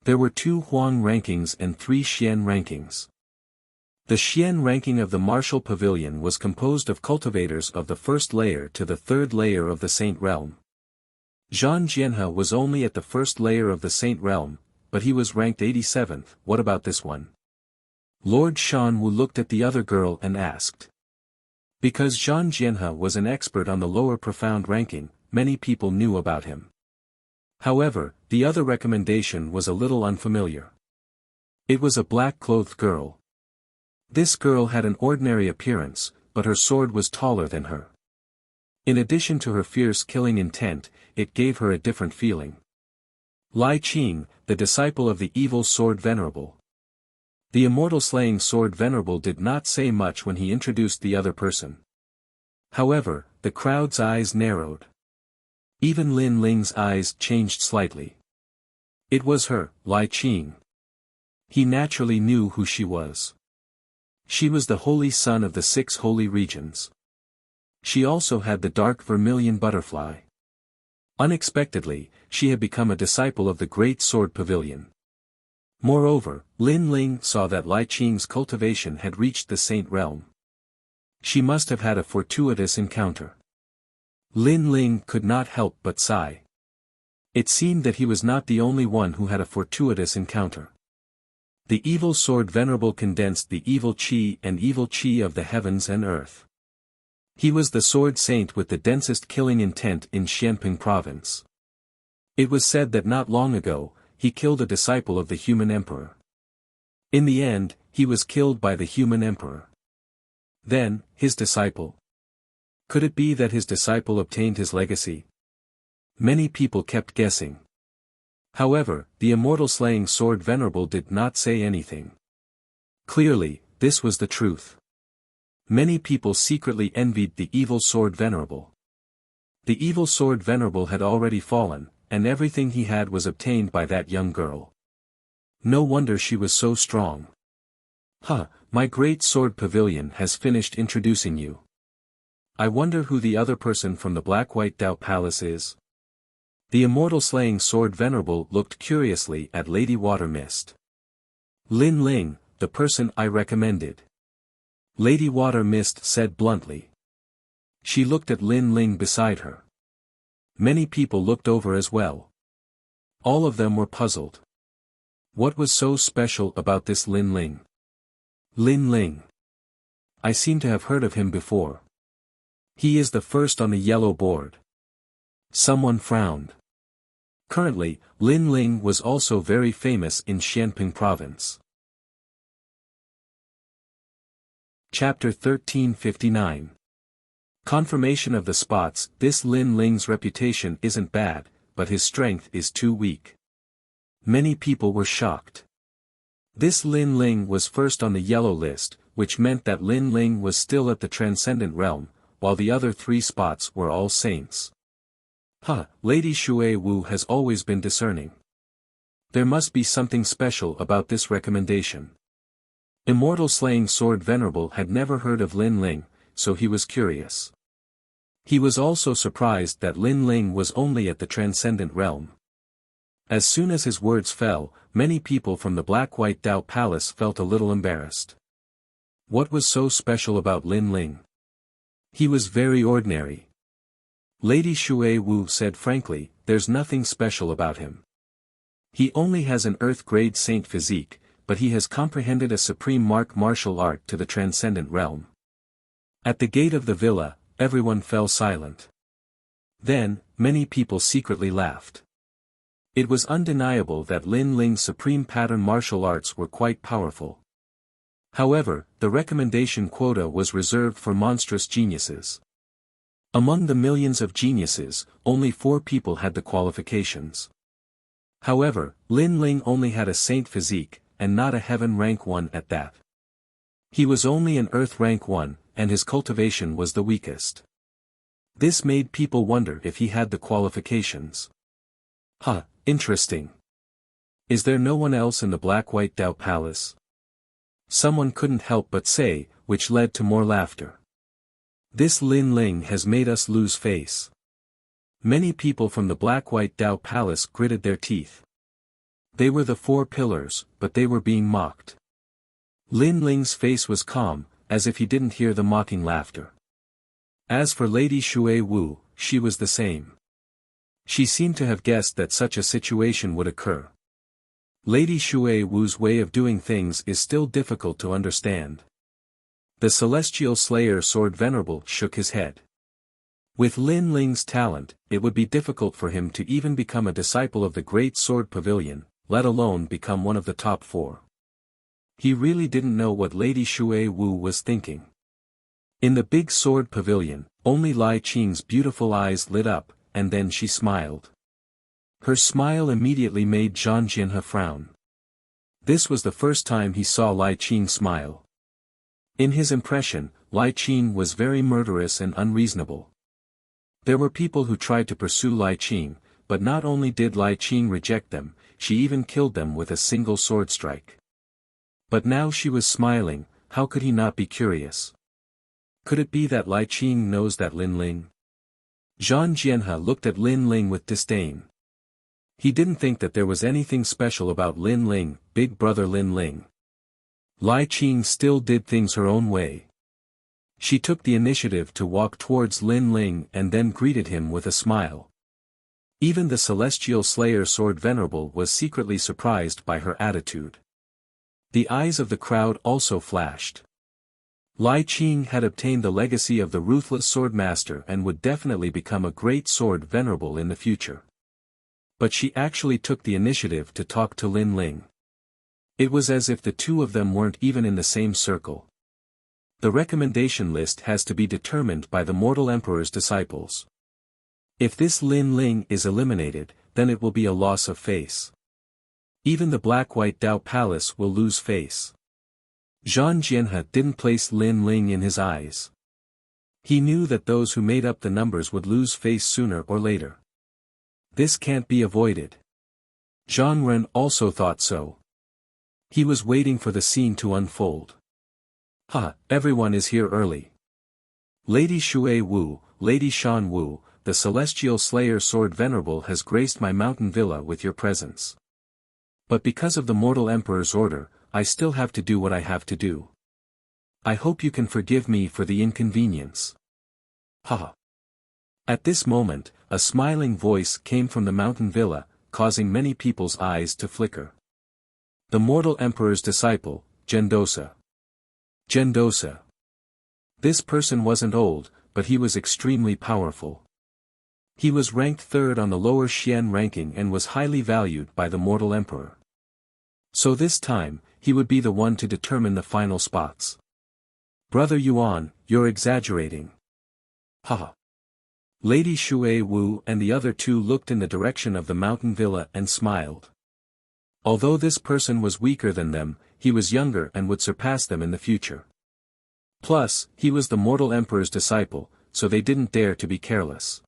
[SPEAKER 1] There were 2 Huang rankings and 3 Xian rankings. The Xian ranking of the Martial Pavilion was composed of cultivators of the first layer to the 3rd layer of the Saint Realm. Zhang Jianhe was only at the 1st layer of the Saint Realm, but he was ranked 87th. What about this one? Lord Shanwu looked at the other girl and asked. Because Zhang Jianhe was an expert on the lower profound ranking, many people knew about him. However, the other recommendation was a little unfamiliar. It was a black-clothed girl. This girl had an ordinary appearance, but her sword was taller than her. In addition to her fierce killing intent, it gave her a different feeling. Lai Qing, the disciple of the evil sword venerable. The immortal slaying sword venerable did not say much when he introduced the other person. However, the crowd's eyes narrowed. Even Lin Ling's eyes changed slightly. It was her, Lai Qing. He naturally knew who she was. She was the holy son of the 6 holy regions. She also had the dark vermilion butterfly. Unexpectedly, she had become a disciple of the Great Sword Pavilion. Moreover, Lin Ling saw that Lai Qing's cultivation had reached the Saint Realm. She must have had a fortuitous encounter. Lin Ling could not help but sigh. It seemed that he was not the only one who had a fortuitous encounter. The evil sword venerable condensed the evil qi and evil qi of the heavens and earth. He was the sword saint with the densest killing intent in Xianping province. It was said that not long ago, he killed a disciple of the human emperor. In the end, he was killed by the human emperor. Then, his disciple. Could it be that his disciple obtained his legacy? Many people kept guessing. However, the immortal slaying sword venerable did not say anything. Clearly, this was the truth. Many people secretly envied the evil sword venerable. The evil sword venerable had already fallen, and everything he had was obtained by that young girl. No wonder she was so strong. My great sword pavilion has finished introducing you. I wonder who the other person from the Black-White Dao Palace is. The immortal slaying sword venerable looked curiously at Lady Water Mist. Lin Ling, the person I recommended. Lady Water Mist said bluntly. She looked at Lin Ling beside her. Many people looked over as well. All of them were puzzled. What was so special about this Lin Ling? Lin Ling. I seem to have heard of him before. He is the first on the yellow board. Someone frowned. Currently, Lin Ling was also very famous in Xianping province. Chapter 1359. Confirmation of the spots. This Lin Ling's reputation isn't bad, but his strength is too weak. Many people were shocked. This Lin Ling was first on the yellow list, which meant that Lin Ling was still at the Transcendent Realm, while the other 3 spots were all saints. Lady Shui Wu has always been discerning. There must be something special about this recommendation. Immortal Slaying Sword Venerable had never heard of Lin Ling, so he was curious. He was also surprised that Lin Ling was only at the Transcendent Realm. As soon as his words fell, many people from the Black-White Dao Palace felt a little embarrassed. What was so special about Lin Ling? He was very ordinary. Lady Shui Wu said frankly, there's nothing special about him. He only has an earth-grade saint physique, but he has comprehended a supreme martial art to the Transcendent Realm. At the gate of the villa, everyone fell silent. Then, many people secretly laughed. It was undeniable that Lin Ling's supreme pattern martial arts were quite powerful. However, the recommendation quota was reserved for monstrous geniuses. Among the millions of geniuses, only 4 people had the qualifications. However, Lin Ling only had a saint physique, and not a heaven rank 1 at that. He was only an earth rank 1, and his cultivation was the weakest. This made people wonder if he had the qualifications. Interesting. Is there no one else in the Black-White Dao Palace? Someone couldn't help but say, which led to more laughter. This Lin Ling has made us lose face. Many people from the Black-White Dao Palace gritted their teeth. They were the 4 pillars, but they were being mocked. Lin Ling's face was calm, as if he didn't hear the mocking laughter. As for Lady Shui Wu, she was the same. She seemed to have guessed that such a situation would occur. Lady Shui Wu's way of doing things is still difficult to understand. The Celestial Slayer Sword Venerable shook his head. With Lin Ling's talent, it would be difficult for him to even become a disciple of the Great Sword Pavilion, let alone become one of the top 4. He really didn't know what Lady Shui Wu was thinking. In the big sword pavilion, only Lai Qing's beautiful eyes lit up, and then she smiled. Her smile immediately made Zhang Jianhe frown. This was the first time he saw Lai Qing smile. In his impression, Lai Qing was very murderous and unreasonable. There were people who tried to pursue Lai Qing, but not only did Lai Qing reject them, she even killed them with a single sword strike. But now she was smiling, how could he not be curious? Could it be that Lai Qing knows that Lin Ling? Zhang Jianhe looked at Lin Ling with disdain. He didn't think that there was anything special about Lin Ling, big brother Lin Ling. Lai Qing still did things her own way. She took the initiative to walk towards Lin Ling and then greeted him with a smile. Even the Celestial Slayer Sword Venerable was secretly surprised by her attitude. The eyes of the crowd also flashed. Lai Qing had obtained the legacy of the ruthless sword master and would definitely become a great sword venerable in the future. But she actually took the initiative to talk to Lin Ling. It was as if the 2 of them weren't even in the same circle. The recommendation list has to be determined by the mortal emperor's disciples. If this Lin Ling is eliminated, then it will be a loss of face. Even the Black-White Dao Palace will lose face. Zhang Jianhe didn't place Lin Ling in his eyes. He knew that those who made up the numbers would lose face sooner or later. This can't be avoided. Zhang Ren also thought so. He was waiting for the scene to unfold. Everyone is here early. Lady Shui Wu, Lady Shan Wu, the Celestial Slayer Sword Venerable has graced my mountain villa with your presence. But because of the mortal emperor's order, I still have to do what I have to do. I hope you can forgive me for the inconvenience. At this moment, a smiling voice came from the mountain villa, causing many people's eyes to flicker. The mortal emperor's disciple, Gendosa. Gendosa. This person wasn't old, but he was extremely powerful. He was ranked 3rd on the lower Xian ranking and was highly valued by the mortal emperor. So this time, he would be the one to determine the final spots. Brother Yuan, you're exaggerating. Lady Shui Wu and the other 2 looked in the direction of the mountain villa and smiled. Although this person was weaker than them, he was younger and would surpass them in the future. Plus, he was the mortal emperor's disciple, so they didn't dare to be careless.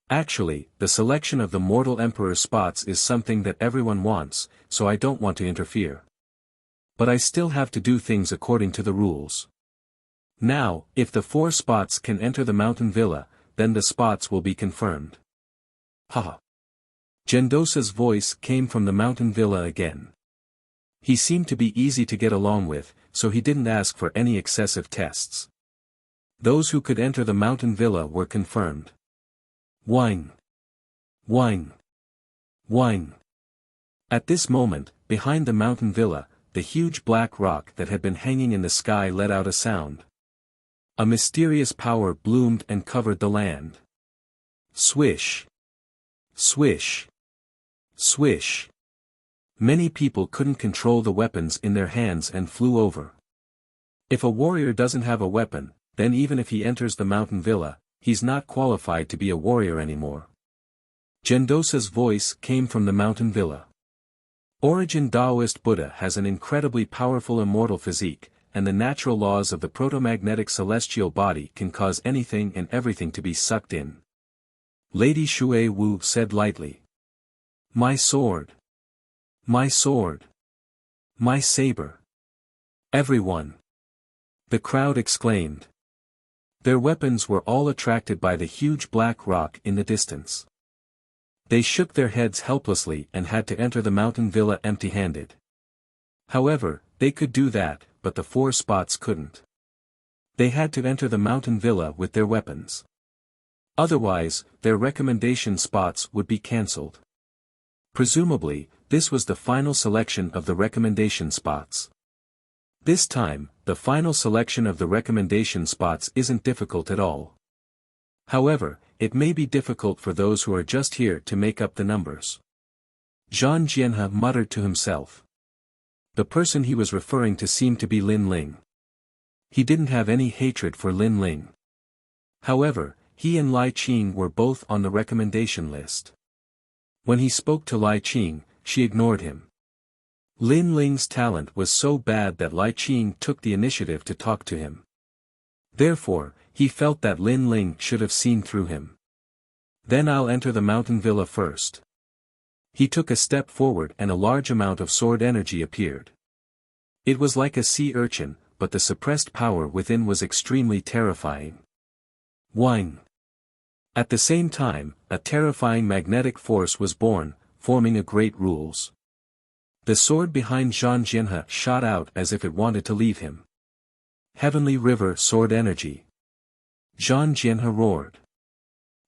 [SPEAKER 1] Actually, the selection of the mortal emperor's spots is something that everyone wants, so I don't want to interfere. But I still have to do things according to the rules. Now, if the 4 spots can enter the mountain villa, then the spots will be confirmed. Gendosa's voice came from the mountain villa again. He seemed to be easy to get along with, so he didn't ask for any excessive tests. Those who could enter the mountain villa were confirmed. Whine. Whine. Whine. At this moment, behind the mountain villa, the huge black rock that had been hanging in the sky let out a sound. A mysterious power bloomed and covered the land. Swish. Swish. Swish. Many people couldn't control the weapons in their hands and flew over. If a warrior doesn't have a weapon, then even if he enters the mountain villa, he's not qualified to be a warrior anymore. Gendosa's voice came from the mountain villa. Origin Taoist Buddha has an incredibly powerful immortal physique, and the natural laws of the proto-magnetic celestial body can cause anything and everything to be sucked in. Lady Shui Wu said lightly. My sword. My sword. My saber. Everyone. The crowd exclaimed. Their weapons were all attracted by the huge black rock in the distance. They shook their heads helplessly and had to enter the mountain villa empty-handed. However, they could do that, but the 4 spots couldn't. They had to enter the mountain villa with their weapons. Otherwise, their recommendation spots would be cancelled. Presumably, this was the final selection of the recommendation spots. This time, the final selection of the recommendation spots isn't difficult at all. However, it may be difficult for those who are just here to make up the numbers. Zhang Jianhe muttered to himself. The person he was referring to seemed to be Lin Ling. He didn't have any hatred for Lin Ling. However, he and Lai Qing were both on the recommendation list. When he spoke to Lai Qing, she ignored him. Lin Ling's talent was so bad that Lai Qing took the initiative to talk to him. Therefore, he felt that Lin Ling should have seen through him. Then I'll enter the mountain villa first. He took a step forward and a large amount of sword energy appeared. It was like a sea urchin, but the suppressed power within was extremely terrifying. Whine. At the same time, a terrifying magnetic force was born, forming a great rules. The sword behind Zhang Jianhe shot out as if it wanted to leave him. Heavenly River Sword Energy. Zhang Jianhe roared.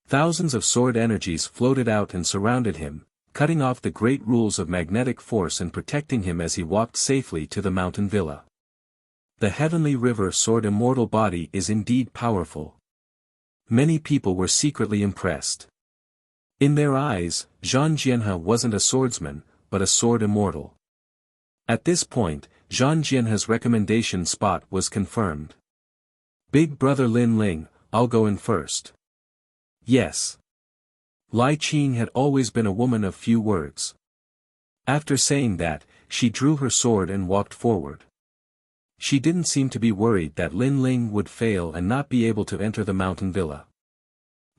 [SPEAKER 1] Thousands of sword energies floated out and surrounded him, cutting off the great rules of magnetic force and protecting him as he walked safely to the mountain villa. The Heavenly River Sword immortal body is indeed powerful. Many people were secretly impressed. In their eyes, Zhang Jianhe wasn't a swordsman, but a sword immortal. At this point, Zhang Jianhe's recommendation spot was confirmed. Big brother Lin Ling, I'll go in first. Yes. Lai Qing had always been a woman of few words. After saying that, she drew her sword and walked forward. She didn't seem to be worried that Lin Ling would fail and not be able to enter the mountain villa.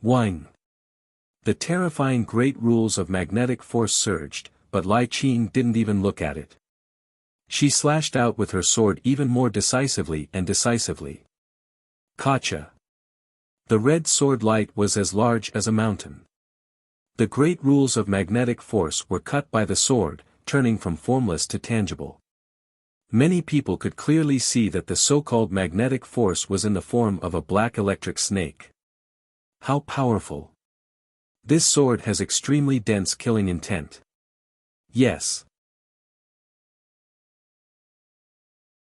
[SPEAKER 1] Whine. The terrifying great rules of magnetic force surged, but Lai Qing didn't even look at it. She slashed out with her sword even more decisively and decisively. Gotcha. The red sword light was as large as a mountain. The great rules of magnetic force were cut by the sword, turning from formless to tangible. Many people could clearly see that the so-called magnetic force was in the form of a black electric snake. How powerful! This sword has extremely dense killing intent. Yes.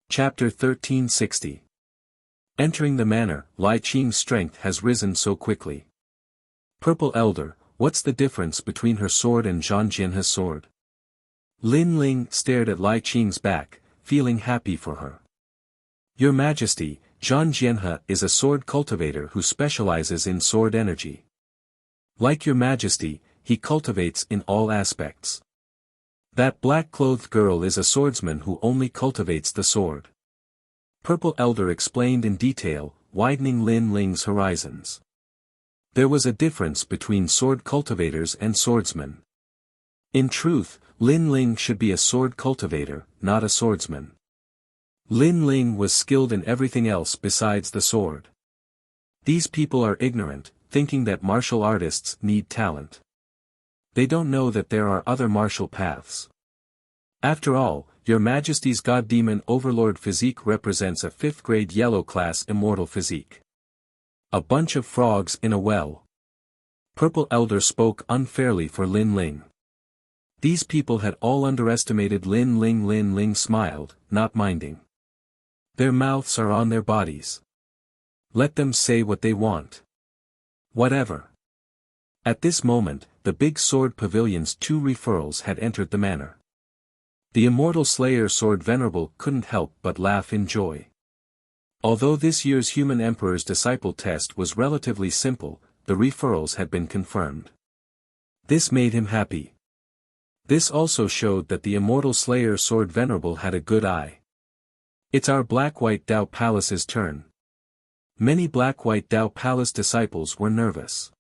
[SPEAKER 1] Chapter 1360. Entering the manor, Lai Qing's strength has risen so quickly. Purple Elder, what's the difference between her sword and Zhang Jianhe's sword? Lin Ling stared at Lai Qing's back, feeling happy for her. Your Majesty, Zhang Jianhe is a sword cultivator who specializes in sword energy. Like your Majesty, he cultivates in all aspects. That black-clothed girl is a swordsman who only cultivates the sword. Purple Elder explained in detail, widening Lin Ling's horizons. There was a difference between sword cultivators and swordsmen. In truth, Lin Ling should be a sword cultivator, not a swordsman. Lin Ling was skilled in everything else besides the sword. These people are ignorant, thinking that martial artists need talent. They don't know that there are other martial paths. After all, your Majesty's God Demon Overlord physique represents a 5th grade yellow class immortal physique. A bunch of frogs in a well. Purple Elder spoke unfairly for Lin Ling. These people had all underestimated Lin Ling. Lin Ling smiled, not minding. Their mouths are on their bodies. Let them say what they want. Whatever. At this moment, the big sword pavilion's 2 referrals had entered the manor. The immortal slayer sword venerable couldn't help but laugh in joy. Although this year's human emperor's disciple test was relatively simple, the referrals had been confirmed. This made him happy. This also showed that the immortal Slayer Sword Venerable had a good eye. It's our Black-White Dao Palace's turn. Many Black-White Dao Palace disciples were nervous.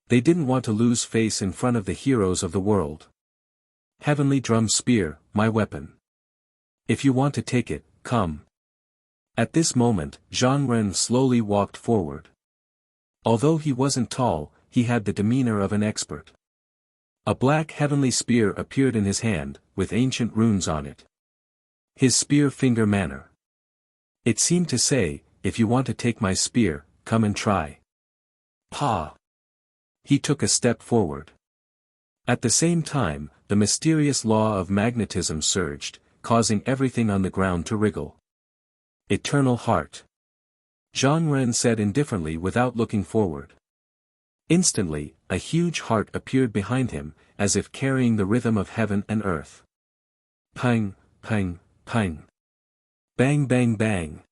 [SPEAKER 1] They didn't want to lose face in front of the heroes of the world. Heavenly Drum Spear, my weapon. If you want to take it, come. At this moment, Zhang Ren slowly walked forward. Although he wasn't tall, he had the demeanor of an expert. A black heavenly spear appeared in his hand, with ancient runes on it. His spear finger manner. It seemed to say, if you want to take my spear, come and try. Pa! He took a step forward. At the same time, the mysterious law of magnetism surged, causing everything on the ground to wriggle. Eternal Heart. Zhang Ren said indifferently without looking forward. Instantly, a huge heart appeared behind him, as if carrying the rhythm of heaven and earth. Pang, pang, pang. Bang bang bang.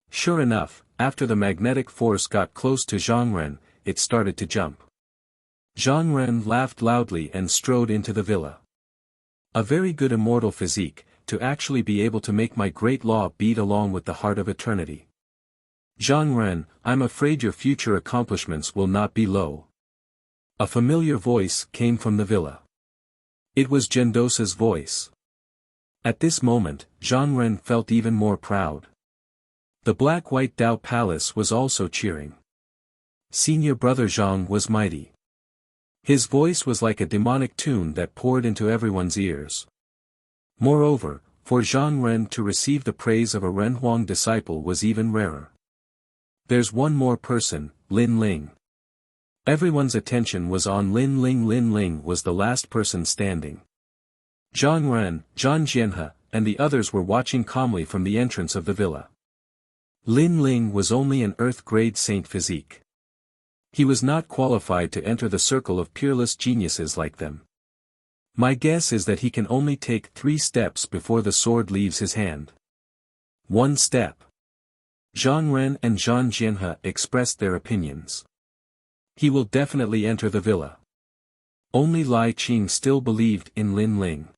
[SPEAKER 1] Sure enough, after the magnetic force got close to Zhang Ren, it started to jump. Zhang Ren laughed loudly and strode into the villa. A very good immortal physique, to actually be able to make my great law beat along with the heart of eternity. Zhang Ren, I'm afraid your future accomplishments will not be low. A familiar voice came from the villa. It was Gendosa's voice. At this moment, Zhang Ren felt even more proud. The Black-White Dao Palace was also cheering. Senior brother Zhang was mighty. His voice was like a demonic tune that poured into everyone's ears. Moreover, for Zhang Ren to receive the praise of a Renhuang disciple was even rarer. There's one more person, Lin Ling. Everyone's attention was on Lin Ling. Lin Ling was the last person standing. Zhang Ren, Zhang Jianhe, and the others were watching calmly from the entrance of the villa. Lin Ling was only an earth-grade saint physique. He was not qualified to enter the circle of peerless geniuses like them. My guess is that he can only take 3 steps before the sword leaves his hand. 1 step. Zhang Ren and Zhang Jianhe expressed their opinions. He will definitely enter the villa. Only Lai Qing still believed in Lin Ling.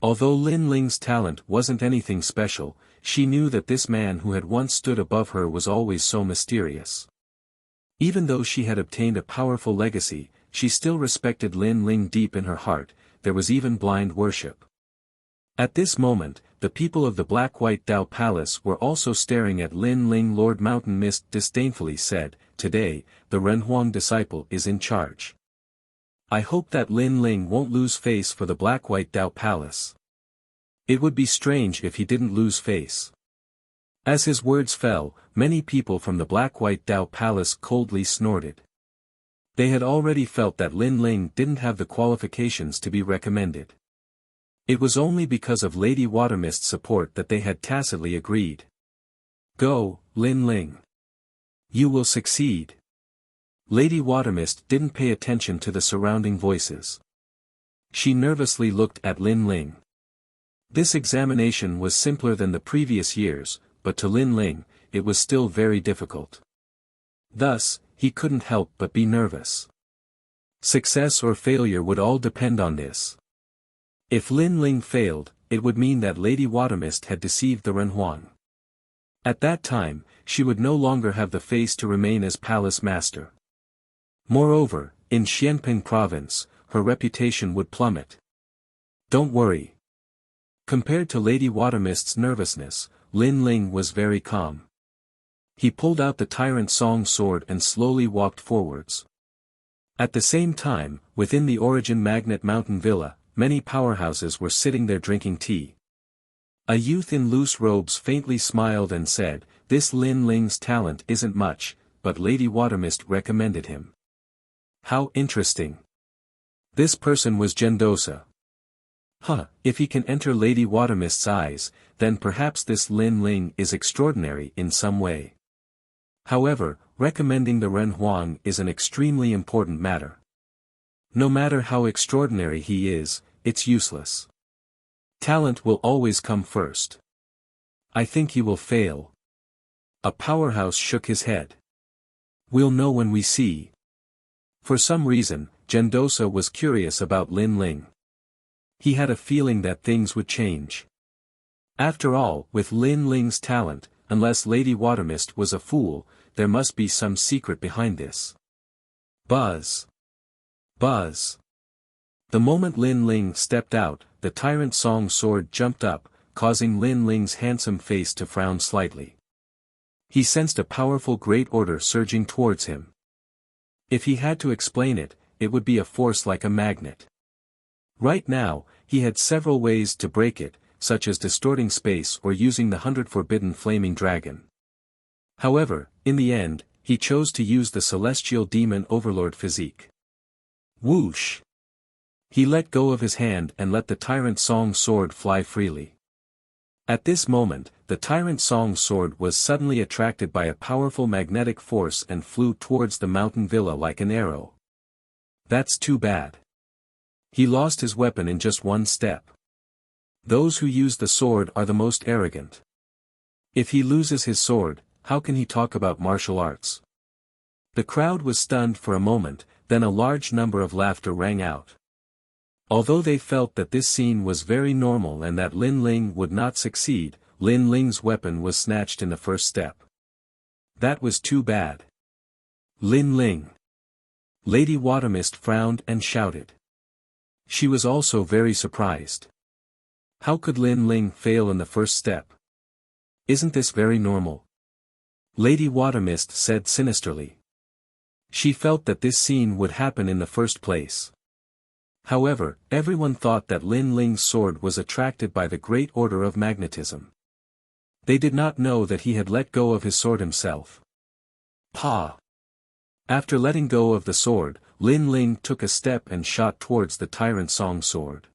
[SPEAKER 1] Although Lin Ling's talent wasn't anything special, she knew that this man who had once stood above her was always so mysterious. Even though she had obtained a powerful legacy, she still respected Lin Ling deep in her heart. There was even blind worship. At this moment, the people of the Black-White Dao Palace were also staring at Lin Ling. Lord Mountain Mist disdainfully said, "Today, the Renhuang disciple is in charge. I hope that Lin Ling won't lose face for the Black-White Dao Palace. It would be strange if he didn't lose face." As his words fell, many people from the Black-White Dao Palace coldly snorted. They had already felt that Lin Ling didn't have the qualifications to be recommended. It was only because of Lady Watermist's support that they had tacitly agreed. Go, Lin Ling. You will succeed. Lady Watermist didn't pay attention to the surrounding voices. She nervously looked at Lin Ling. This examination was simpler than the previous years, but to Lin Ling, it was still very difficult. Thus, he couldn't help but be nervous. Success or failure would all depend on this. If Lin Ling failed, it would mean that Lady Watermist had deceived the Renhuang. At that time, she would no longer have the face to remain as palace master. Moreover, in Xianping province, her reputation would plummet. Don't worry. Compared to Lady Watermist's nervousness, Lin Ling was very calm. He pulled out the Tyrant Song sword and slowly walked forwards. At the same time, within the Origin Magnet Mountain Villa, many powerhouses were sitting there drinking tea. A youth in loose robes faintly smiled and said, "This Lin Ling's talent isn't much, but Lady Watermist recommended him." How interesting. This person was Gendosa. If he can enter Lady Watermist's eyes, then perhaps this Lin Ling is extraordinary in some way. However, recommending the Renhuang is an extremely important matter. No matter how extraordinary he is, it's useless. Talent will always come first. I think he will fail. A powerhouse shook his head. We'll know when we see. For some reason, Gendosa was curious about Lin Ling. He had a feeling that things would change. After all, with Lin Ling's talent, unless Lady Watermist was a fool, there must be some secret behind this. Buzz. Buzz. The moment Lin Ling stepped out, the Tyrant Song sword jumped up, causing Lin Ling's handsome face to frown slightly. He sensed a powerful great order surging towards him. If he had to explain it, it would be a force like a magnet. Right now, he had several ways to break it, such as distorting space or using the 100 forbidden flaming dragon. However, in the end, he chose to use the celestial demon overlord physique. Whoosh! He let go of his hand and let the Tyrant Song sword fly freely. At this moment, the Tyrant Song sword was suddenly attracted by a powerful magnetic force and flew towards the mountain villa like an arrow. That's too bad. He lost his weapon in just one step. Those who use the sword are the most arrogant. If he loses his sword, how can he talk about martial arts? The crowd was stunned for a moment, then a large number of laughter rang out. Although they felt that this scene was very normal and that Lin Ling would not succeed, Lin Ling's weapon was snatched in the first step. That was too bad. Lin Ling. Lady Watermist frowned and shouted. She was also very surprised. How could Lin Ling fail in the first step? Isn't this very normal? Lady Watermist said sinisterly. She felt that this scene would happen in the first place. However, everyone thought that Lin Ling's sword was attracted by the great order of magnetism. They did not know that he had let go of his sword himself. Pa! After letting go of the sword, Lin Ling took a step and shot towards the Tyrant Song sword.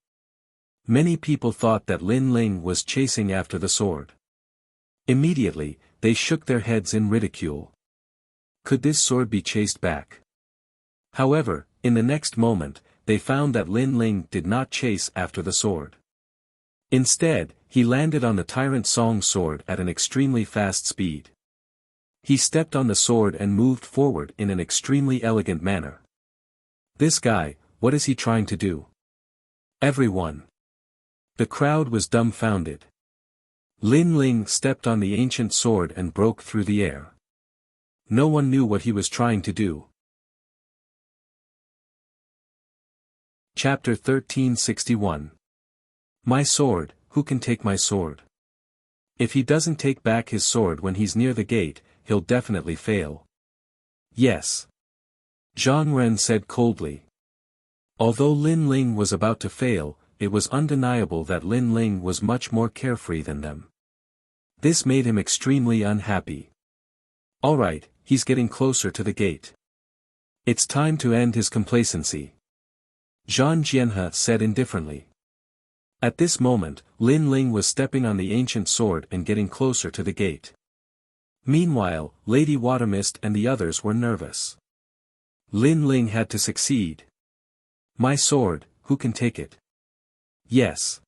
[SPEAKER 1] Many people thought that Lin Ling was chasing after the sword. Immediately, they shook their heads in ridicule. Could this sword be chased back? However, in the next moment, they found that Lin Ling did not chase after the sword. Instead, he landed on the Tyrant Song sword at an extremely fast speed. He stepped on the sword and moved forward in an extremely elegant manner. This guy, what is he trying to do? Everyone. The crowd was dumbfounded. Lin Ling stepped on the ancient sword and broke through the air. No one knew what he was trying to do. Chapter 1361. My sword, who can take my sword? If he doesn't take back his sword when he's near the gate, he'll definitely fail. Yes. Zhang Ren said coldly. Although Lin Ling was about to fail, it was undeniable that Lin Ling was much more carefree than them. This made him extremely unhappy. Alright, he's getting closer to the gate. It's time to end his complacency. Zhang Jianhe said indifferently. At this moment, Lin Ling was stepping on the ancient sword and getting closer to the gate. Meanwhile, Lady Watermist and the others were nervous. Lin Ling had to succeed. My sword, who can take it? Yes.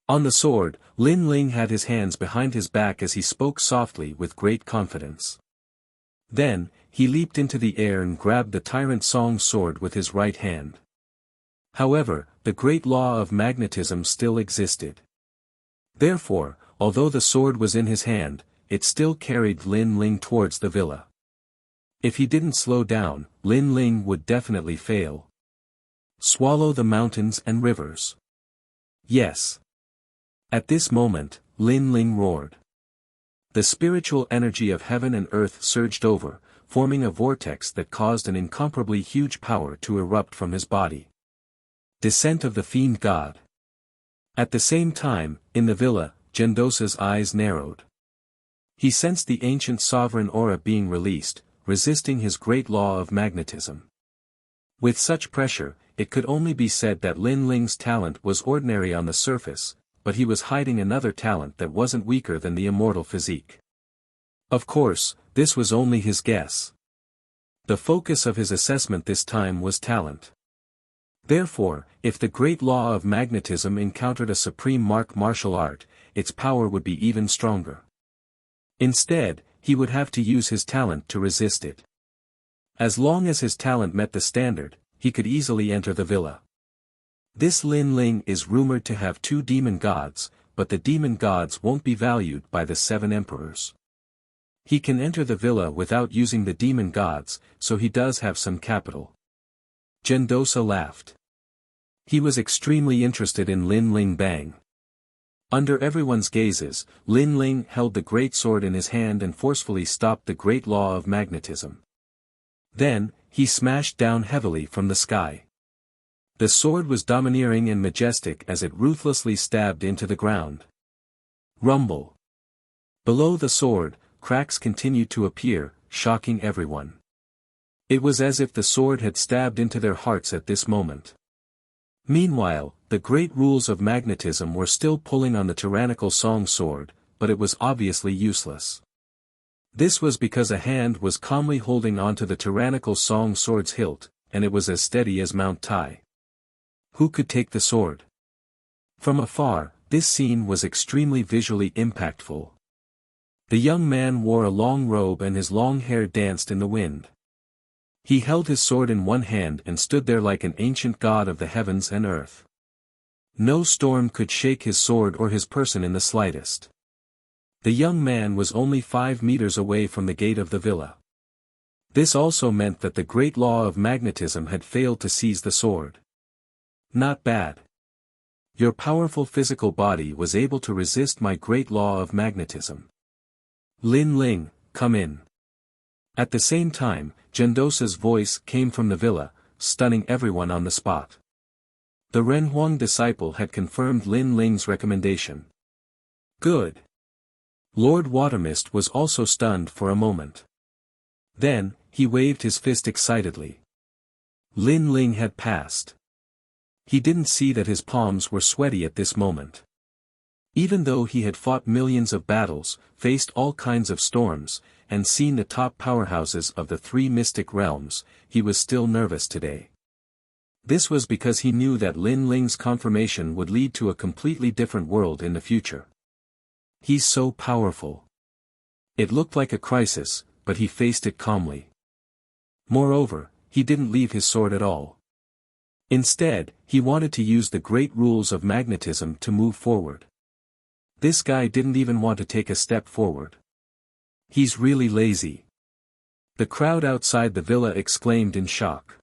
[SPEAKER 1] On the sword, Lin Ling had his hands behind his back as he spoke softly with great confidence. Then, he leaped into the air and grabbed the Tyrant Song sword with his right hand. However, the great law of magnetism still existed. Therefore, although the sword was in his hand, it still carried Lin Ling towards the villa. If he didn't slow down, Lin Ling would definitely fail. Swallow the mountains and rivers. Yes. At this moment, Lin Ling roared. The spiritual energy of heaven and earth surged over, forming a vortex that caused an incomparably huge power to erupt from his body. Descent of the Fiend God. At the same time, in the villa, Gendosa's eyes narrowed. He sensed the ancient sovereign aura being released, resisting his great law of magnetism. With such pressure, it could only be said that Lin Ling's talent was ordinary on the surface, but he was hiding another talent that wasn't weaker than the immortal physique. Of course, this was only his guess. The focus of his assessment this time was talent. Therefore, if the great law of magnetism encountered a supreme martial art, its power would be even stronger. Instead, he would have to use his talent to resist it. As long as his talent met the standard, he could easily enter the villa. This Lin Ling is rumored to have 2 demon gods, but the demon gods won't be valued by the 7 emperors. He can enter the villa without using the demon gods, so he does have some capital. Gendosa laughed. He was extremely interested in Lin Ling Bang. Under everyone's gazes, Lin Ling held the great sword in his hand and forcefully stopped the great law of magnetism. Then, he smashed down heavily from the sky. The sword was domineering and majestic as it ruthlessly stabbed into the ground. Rumble. Below the sword, cracks continued to appear, shocking everyone. It was as if the sword had stabbed into their hearts at this moment. Meanwhile, the great rules of magnetism were still pulling on the tyrannical song sword, but it was obviously useless. This was because a hand was calmly holding onto the tyrannical song sword's hilt, and it was as steady as Mount Tai. Who could take the sword? From afar, this scene was extremely visually impactful. The young man wore a long robe and his long hair danced in the wind. He held his sword in one hand and stood there like an ancient god of the heavens and earth. No storm could shake his sword or his person in the slightest. The young man was only 5 meters away from the gate of the villa. This also meant that the great law of magnetism had failed to seize the sword. Not bad. Your powerful physical body was able to resist my great law of magnetism. Lin Ling, come in. At the same time, Gendosa's voice came from the villa, stunning everyone on the spot. The Renhuang disciple had confirmed Lin Ling's recommendation. Good. Lord Watermist was also stunned for a moment. Then, he waved his fist excitedly. Lin Ling had passed. He didn't see that his palms were sweaty at this moment. Even though he had fought millions of battles, faced all kinds of storms, and seen the top powerhouses of the 3 mystic realms, he was still nervous today. This was because he knew that Lin Ling's confirmation would lead to a completely different world in the future. He's so powerful. It looked like a crisis, but he faced it calmly. Moreover, he didn't leave his sword at all. Instead, he wanted to use the great rules of magnetism to move forward. This guy didn't even want to take a step forward. He's really lazy. The crowd outside the villa exclaimed in shock.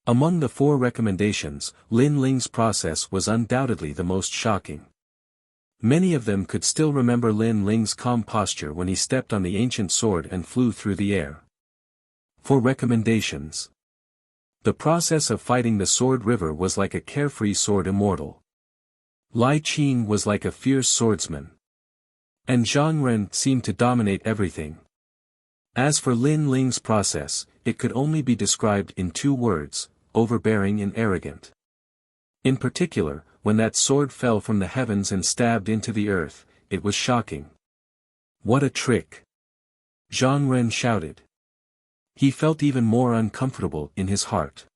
[SPEAKER 1] Among the 4 recommendations, Lin Ling's process was undoubtedly the most shocking. Many of them could still remember Lin Ling's calm posture when he stepped on the ancient sword and flew through the air. 4 recommendations. The process of fighting the sword river was like a carefree sword immortal. Lai Qin was like a fierce swordsman. And Zhang Ren seemed to dominate everything. As for Lin Ling's process, it could only be described in 2 words, overbearing and arrogant. In particular, when that sword fell from the heavens and stabbed into the earth, it was shocking. What a trick! Zhang Ren shouted. He felt even more uncomfortable in his heart.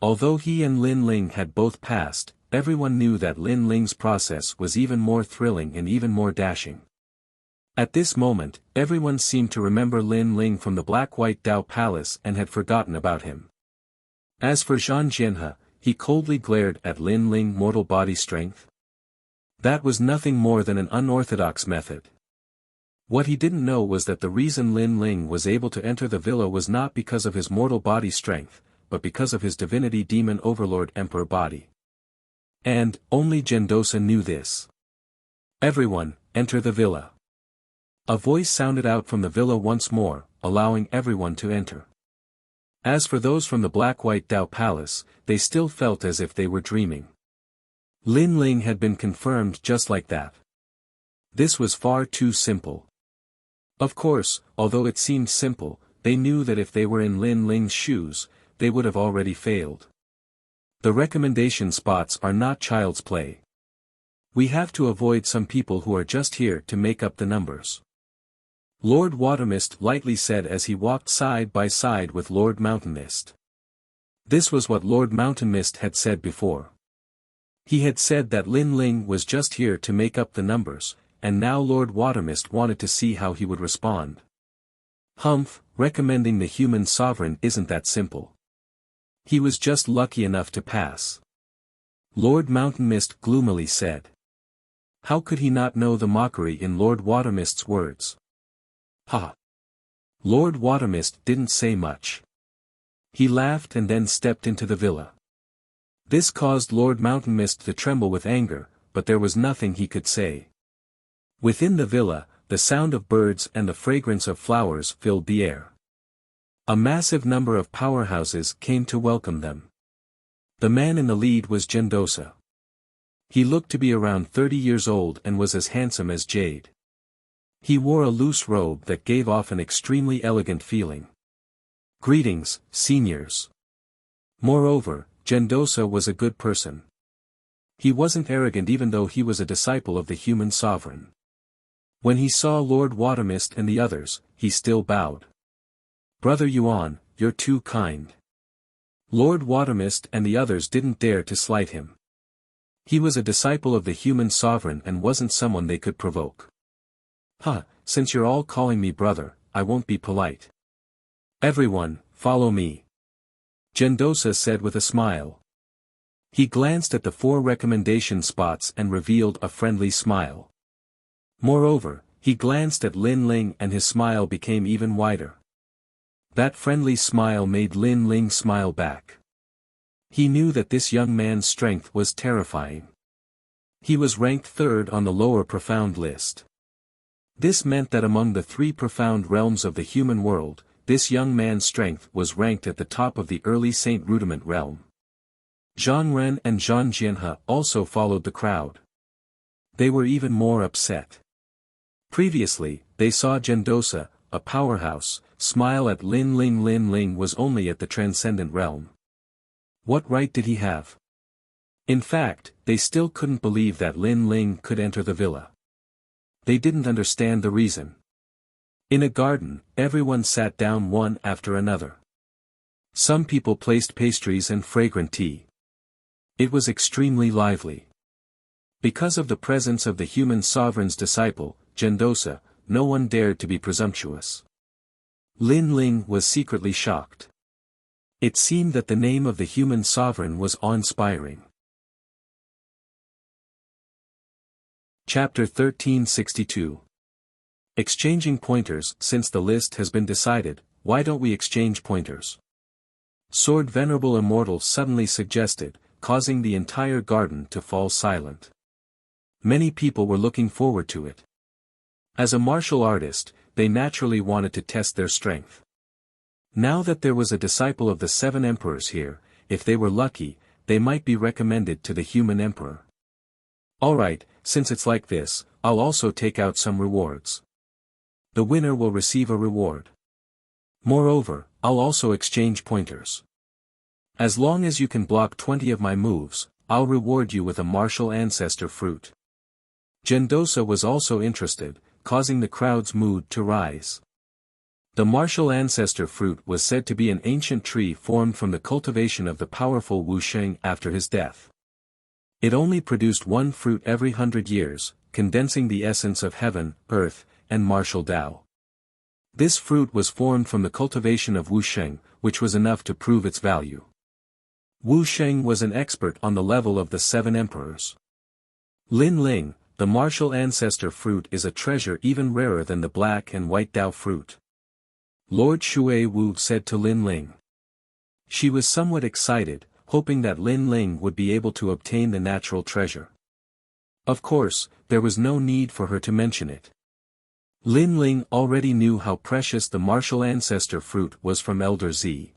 [SPEAKER 1] Although he and Lin Ling had both passed, everyone knew that Lin Ling's process was even more thrilling and even more dashing. At this moment, everyone seemed to remember Lin Ling from the Black-White Dao Palace and had forgotten about him. As for Zhang Jianhe, he coldly glared at Lin Ling's mortal body strength. That was nothing more than an unorthodox method. What he didn't know was that the reason Lin Ling was able to enter the villa was not because of his mortal body strength, but because of his divinity demon overlord emperor body. And, only Gendosa knew this. Everyone, enter the villa. A voice sounded out from the villa once more, allowing everyone to enter. As for those from the Black-White Dao Palace, they still felt as if they were dreaming. Lin Ling had been confirmed just like that. This was far too simple. Of course, although it seemed simple, they knew that if they were in Lin Ling's shoes, they would have already failed. The recommendation spots are not child's play. We have to avoid some people who are just here to make up the numbers. Lord Watermist lightly said as he walked side by side with Lord Mountainmist. This was what Lord Mountainmist had said before. He had said that Lin Ling was just here to make up the numbers, and now Lord Watermist wanted to see how he would respond. Humph, recommending the human sovereign isn't that simple. He was just lucky enough to pass. Lord Mountain Mist gloomily said. How could he not know the mockery in Lord Watermist's words? Ha! Lord Watermist didn't say much. He laughed and then stepped into the villa. This caused Lord Mountain Mist to tremble with anger, but there was nothing he could say. Within the villa, the sound of birds and the fragrance of flowers filled the air. A massive number of powerhouses came to welcome them. The man in the lead was Gendosa. He looked to be around 30 years old and was as handsome as jade. He wore a loose robe that gave off an extremely elegant feeling. Greetings, seniors. Moreover, Gendosa was a good person. He wasn't arrogant even though he was a disciple of the human sovereign. When he saw Lord Watermist and the others, he still bowed. Brother Yuan, you're too kind. Lord Watermist and the others didn't dare to slight him. He was a disciple of the human sovereign and wasn't someone they could provoke. Since you're all calling me brother, I won't be polite. Everyone, follow me. Gendosa said with a smile. He glanced at the 4 recommendation spots and revealed a friendly smile. Moreover, he glanced at Lin Ling and his smile became even wider. That friendly smile made Lin Ling smile back. He knew that this young man's strength was terrifying. He was ranked 3rd on the lower profound list. This meant that among the 3 profound realms of the human world, this young man's strength was ranked at the top of the early Saint Rudiment realm. Zhang Ren and Zhang Jianhe also followed the crowd. They were even more upset. Previously, they saw Gendosa, a powerhouse, smile at Lin Ling. Lin Ling was only at the transcendent realm. What right did he have? In fact, they still couldn't believe that Lin Ling could enter the villa. They didn't understand the reason. In a garden, everyone sat down one after another. Some people placed pastries and fragrant tea. It was extremely lively. Because of the presence of the human sovereign's disciple, Gendosa, no one dared to be presumptuous. Lin Ling was secretly shocked. It seemed that the name of the human sovereign was awe-inspiring. Chapter 1362. Exchanging pointers. Since the list has been decided, why don't we exchange pointers? Sword Venerable Immortal suddenly suggested, causing the entire garden to fall silent. Many people were looking forward to it. As a martial artist, they naturally wanted to test their strength. Now that there was a disciple of the 7 emperors here, if they were lucky, they might be recommended to the human emperor. Alright, since it's like this, I'll also take out some rewards. The winner will receive a reward. Moreover, I'll also exchange pointers. As long as you can block 20 of my moves, I'll reward you with a martial ancestor fruit. Gendosa was also interested, causing the crowd's mood to rise. The martial ancestor fruit was said to be an ancient tree formed from the cultivation of the powerful Wuxia after his death. It only produced 1 fruit every 100 years, condensing the essence of heaven, earth, and martial Tao. This fruit was formed from the cultivation of Wuxia, which was enough to prove its value. Wuxia was an expert on the level of the 7 emperors. Lin Ling, the martial ancestor fruit, is a treasure even rarer than the black and white Tao fruit. Lord Shui Wu said to Lin Ling. She was somewhat excited, hoping that Lin Ling would be able to obtain the natural treasure. Of course, there was no need for her to mention it. Lin Ling already knew how precious the martial ancestor fruit was from Elder Z.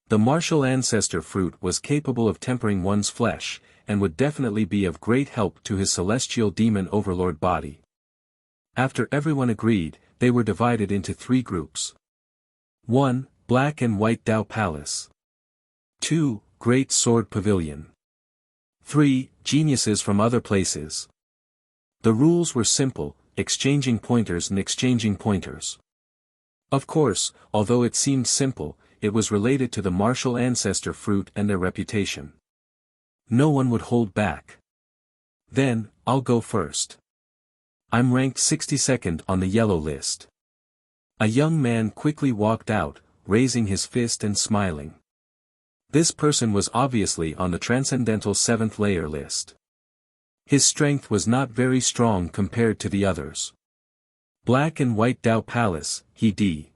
[SPEAKER 1] The martial ancestor fruit was capable of tempering one's flesh, and would definitely be of great help to his celestial demon overlord body. After everyone agreed, they were divided into 3 groups. 1. Black and White Tao Palace. 2. Great Sword Pavilion. 3. Geniuses from other places. The rules were simple, exchanging pointers and exchanging pointers. Of course, although it seemed simple, it was related to the martial ancestor fruit and their reputation. No one would hold back. Then, I'll go first. I'm ranked 62nd on the yellow list. A young man quickly walked out, raising his fist and smiling. This person was obviously on the transcendental 7th layer list. His strength was not very strong compared to the others. Black and White Tao Palace, He D.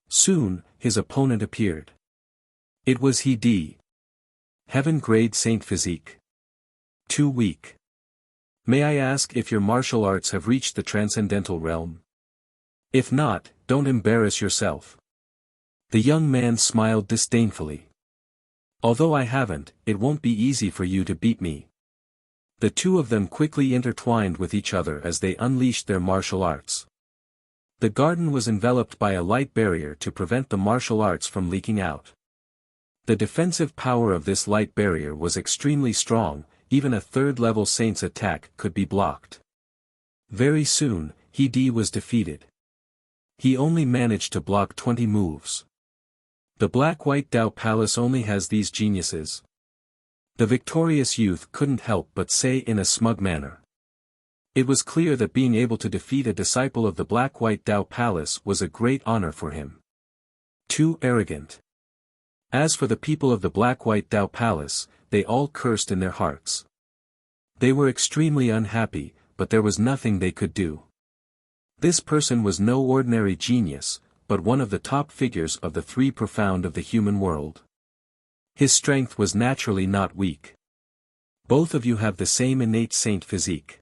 [SPEAKER 1] Soon, his opponent appeared. It was He D. Heaven Grade Saint Physique. Too weak. May I ask if your martial arts have reached the transcendental realm? If not, don't embarrass yourself. The young man smiled disdainfully. Although I haven't, it won't be easy for you to beat me. The two of them quickly intertwined with each other as they unleashed their martial arts. The garden was enveloped by a light barrier to prevent the martial arts from leaking out. The defensive power of this light barrier was extremely strong, even a third-level saint's attack could be blocked. Very soon, He D was defeated. He only managed to block 20 moves. The Black-White Tao Palace only has these geniuses. The victorious youth couldn't help but say in a smug manner. It was clear that being able to defeat a disciple of the Black-White Tao Palace was a great honor for him. Too arrogant. As for the people of the Black-White Tao Palace, they all cursed in their hearts. They were extremely unhappy, but there was nothing they could do. This person was no ordinary genius, but one of the top figures of the three profound of the human world. His strength was naturally not weak. Both of you have the same innate saint physique.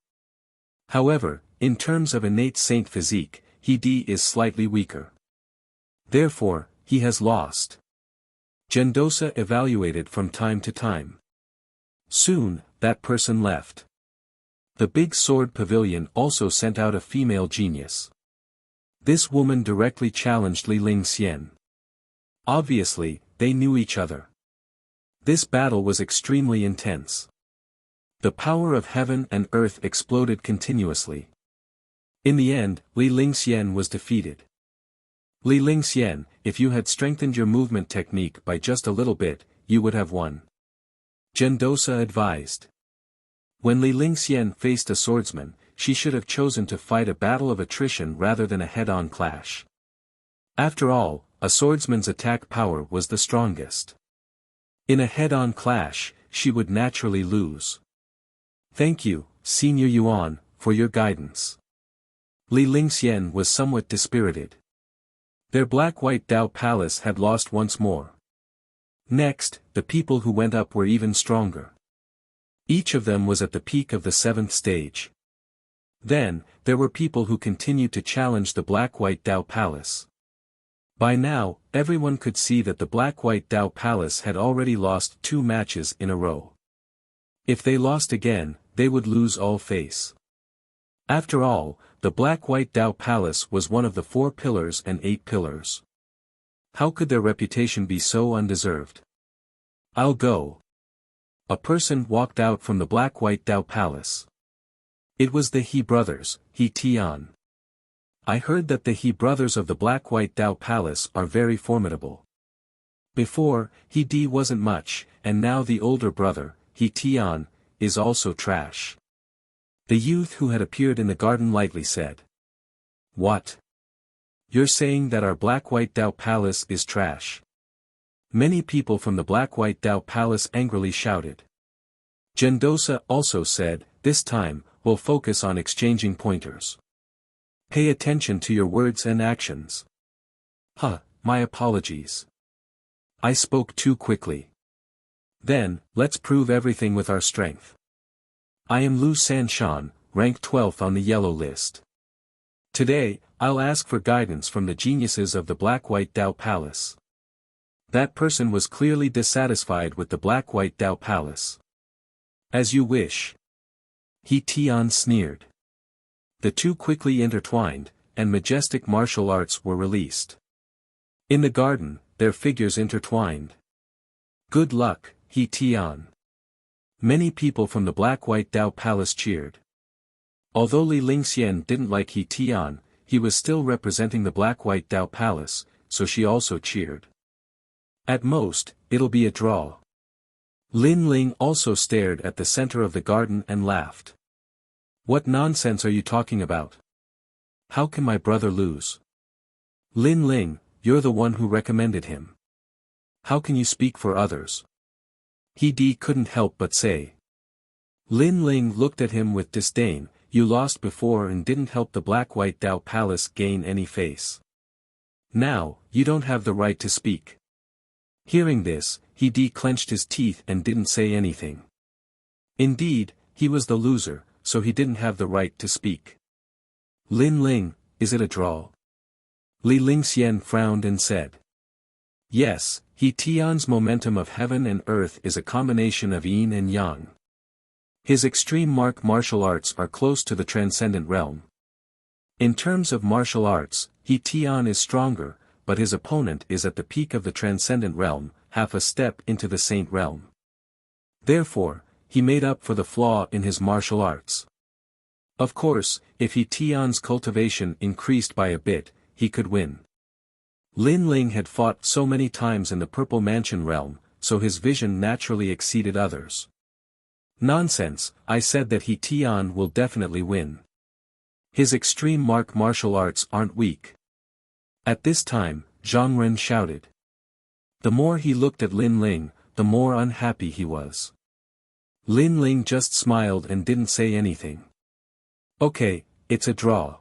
[SPEAKER 1] However, in terms of innate saint physique, He D is slightly weaker. Therefore, he has lost. Gendosa evaluated from time to time. Soon, that person left. The big sword pavilion also sent out a female genius. This woman directly challenged Li Lingxian. Obviously, they knew each other. This battle was extremely intense. The power of heaven and earth exploded continuously. In the end, Li Lingxian was defeated. Li Lingxian, if you had strengthened your movement technique by just a little bit, you would have won. Gendosa advised. When Li Lingxian faced a swordsman, she should have chosen to fight a battle of attrition rather than a head-on clash. After all, a swordsman's attack power was the strongest. In a head-on clash, she would naturally lose. Thank you, Senior Yuan, for your guidance. Li Lingxian was somewhat dispirited. Their Black-White Tao Palace had lost once more. Next, the people who went up were even stronger. Each of them was at the peak of the 7th stage. Then, there were people who continued to challenge the Black-White Tao Palace. By now, everyone could see that the Black-White Tao Palace had already lost 2 matches in a row. If they lost again, they would lose all face. After all, the Black-White Tao Palace was one of the 4 pillars and 8 pillars. How could their reputation be so undeserved? I'll go. A person walked out from the Black-White Tao Palace. It was the He brothers, He Tian. I heard that the He brothers of the Black-White Tao Palace are very formidable. Before, He D wasn't much, and now the older brother, He Tian, is also trash. The youth who had appeared in the garden lightly said. What? You're saying that our Black-White Tao Palace is trash? Many people from the Black-White Tao Palace angrily shouted. Gendosa also said, this time, we'll focus on exchanging pointers. Pay attention to your words and actions. My apologies. I spoke too quickly. Then, let's prove everything with our strength. I am Lu Sanshan, ranked 12th on the yellow list. Today, I'll ask for guidance from the geniuses of the Black-White Tao Palace. That person was clearly dissatisfied with the Black-White Tao Palace. As you wish. He Tian sneered. The two quickly intertwined, and majestic martial arts were released. In the garden, their figures intertwined. Good luck, He Tian. Many people from the Black-White Tao Palace cheered. Although Li Lingxian didn't like He Tian, he was still representing the Black-White Tao Palace, so she also cheered. At most, it'll be a draw. Lin Ling also stared at the center of the garden and laughed. What nonsense are you talking about? How can my brother lose? Lin Ling, you're the one who recommended him. How can you speak for others? He couldn't help but say. Lin Ling looked at him with disdain. You lost before and didn't help the Black-White Dao Palace gain any face. Now, you don't have the right to speak. Hearing this, he clenched his teeth and didn't say anything. Indeed, he was the loser, so he didn't have the right to speak. Lin Ling, is it a draw? Li Lingxian frowned and said. Yes, He Tian's momentum of heaven and earth is a combination of yin and yang. His extreme martial arts are close to the transcendent realm. In terms of martial arts, He Tian is stronger, but his opponent is at the peak of the transcendent realm, half a step into the saint realm. Therefore, he made up for the flaw in his martial arts. Of course, if He Tian's cultivation increased by a bit, he could win. Lin Ling had fought so many times in the Purple Mansion realm, so his vision naturally exceeded others. Nonsense, I said that He Tian will definitely win. His extreme martial arts aren't weak. At this time, Zhang Ren shouted. The more he looked at Lin Ling, the more unhappy he was. Lin Ling just smiled and didn't say anything. Okay, it's a draw.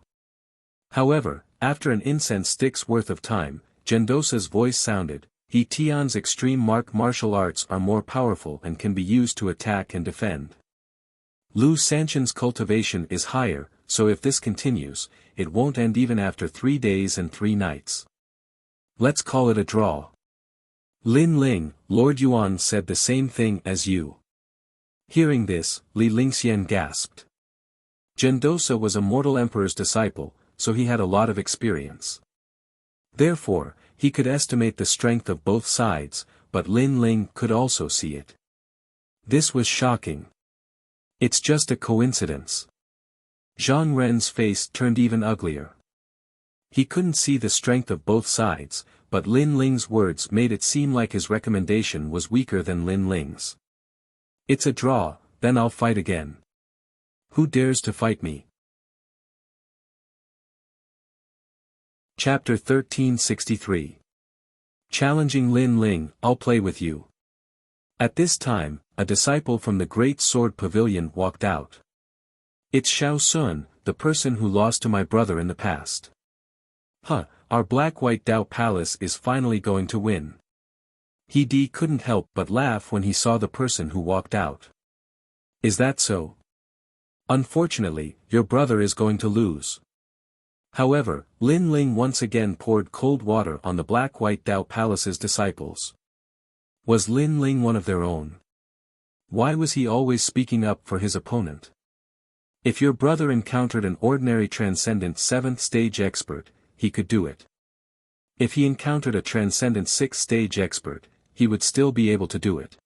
[SPEAKER 1] However, after an incense stick's worth of time, Gendosa's voice sounded. He Tian's extreme martial arts are more powerful and can be used to attack and defend. Lu Sanchen's cultivation is higher, so if this continues, it won't end even after 3 days and 3 nights. Let's call it a draw. Lin Ling, Lord Yuan said the same thing as you. Hearing this, Li Lingxian gasped. Gendosa was a mortal emperor's disciple, so he had a lot of experience. Therefore, he could estimate the strength of both sides, but Lin Ling could also see it. This was shocking. It's just a coincidence. Zhang Ren's face turned even uglier. He couldn't see the strength of both sides, but Lin Ling's words made it seem like his recommendation was weaker than Lin Ling's. It's a draw, then I'll fight again. Who dares to fight me? Chapter 1363. Challenging Lin Ling, I'll play with you. At this time, a disciple from the Great Sword Pavilion walked out. It's Xiao Sun, the person who lost to my brother in the past. Our Black-White Dao Palace is finally going to win. He couldn't help but laugh when he saw the person who walked out. Is that so? Unfortunately, your brother is going to lose. However, Lin Ling once again poured cold water on the Black-White Dao Palace's disciples. Was Lin Ling one of their own? Why was he always speaking up for his opponent? If your brother encountered an ordinary transcendent 7th stage expert, he could do it. If he encountered a transcendent 6th stage expert, he would still be able to do it.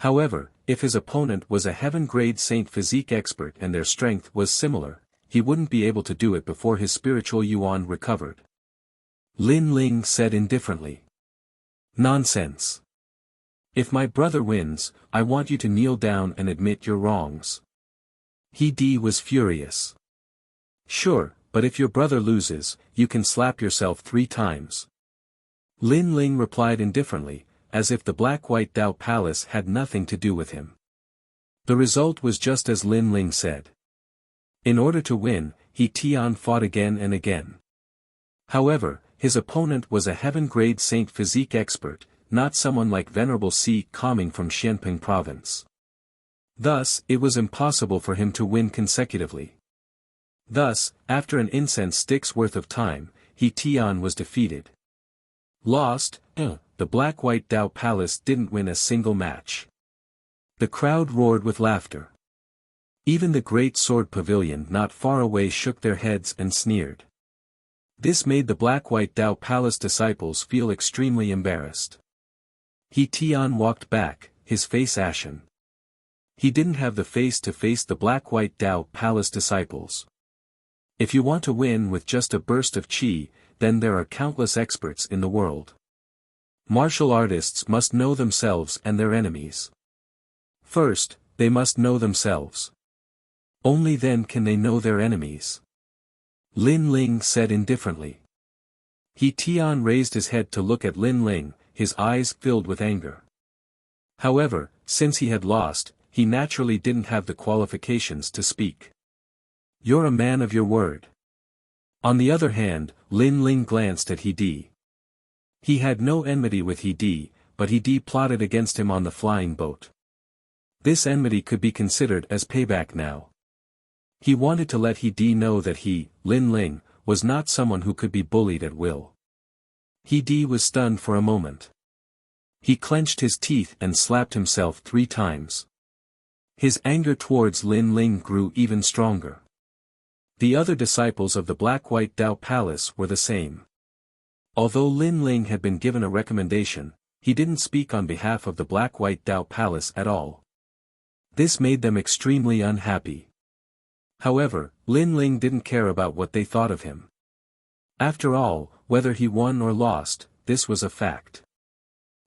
[SPEAKER 1] However, if his opponent was a heaven-grade Saint Physique expert and their strength was similar, he wouldn't be able to do it before his spiritual yuan recovered. Lin Ling said indifferently. Nonsense. If my brother wins, I want you to kneel down and admit your wrongs. He was furious. Sure, but if your brother loses, you can slap yourself 3 times. Lin Ling replied indifferently, as if the Black-White Dao Palace had nothing to do with him. The result was just as Lin Ling said. In order to win, He Tian fought again and again. However, his opponent was a heaven-grade Saint Physique expert, not someone like Venerable Si coming from Xianping province. Thus, it was impossible for him to win consecutively. Thus, after an incense stick's worth of time, He Tian was defeated. Lost, the Black-White Dao Palace didn't win a single match. The crowd roared with laughter. Even the Great Sword Pavilion not far away shook their heads and sneered. This made the Black-White Dao Palace disciples feel extremely embarrassed. He Tian walked back, his face ashen. He didn't have the face to face the Black-White Dao Palace disciples. If you want to win with just a burst of qi, then there are countless experts in the world. Martial artists must know themselves and their enemies. First, they must know themselves. Only then can they know their enemies. Lin Ling said indifferently. He Tian raised his head to look at Lin Ling, his eyes filled with anger. However, since he had lost, he naturally didn't have the qualifications to speak. You're a man of your word. On the other hand, Lin Ling glanced at He Di. He had no enmity with He Di, but He Di plotted against him on the flying boat. This enmity could be considered as payback now. He wanted to let He Di know that he, Lin Ling, was not someone who could be bullied at will. He Di was stunned for a moment. He clenched his teeth and slapped himself 3 times. His anger towards Lin Ling grew even stronger. The other disciples of the Black-White Dao Palace were the same. Although Lin Ling had been given a recommendation, he didn't speak on behalf of the Black-White Dao Palace at all. This made them extremely unhappy. However, Lin Ling didn't care about what they thought of him. After all, whether he won or lost, this was a fact.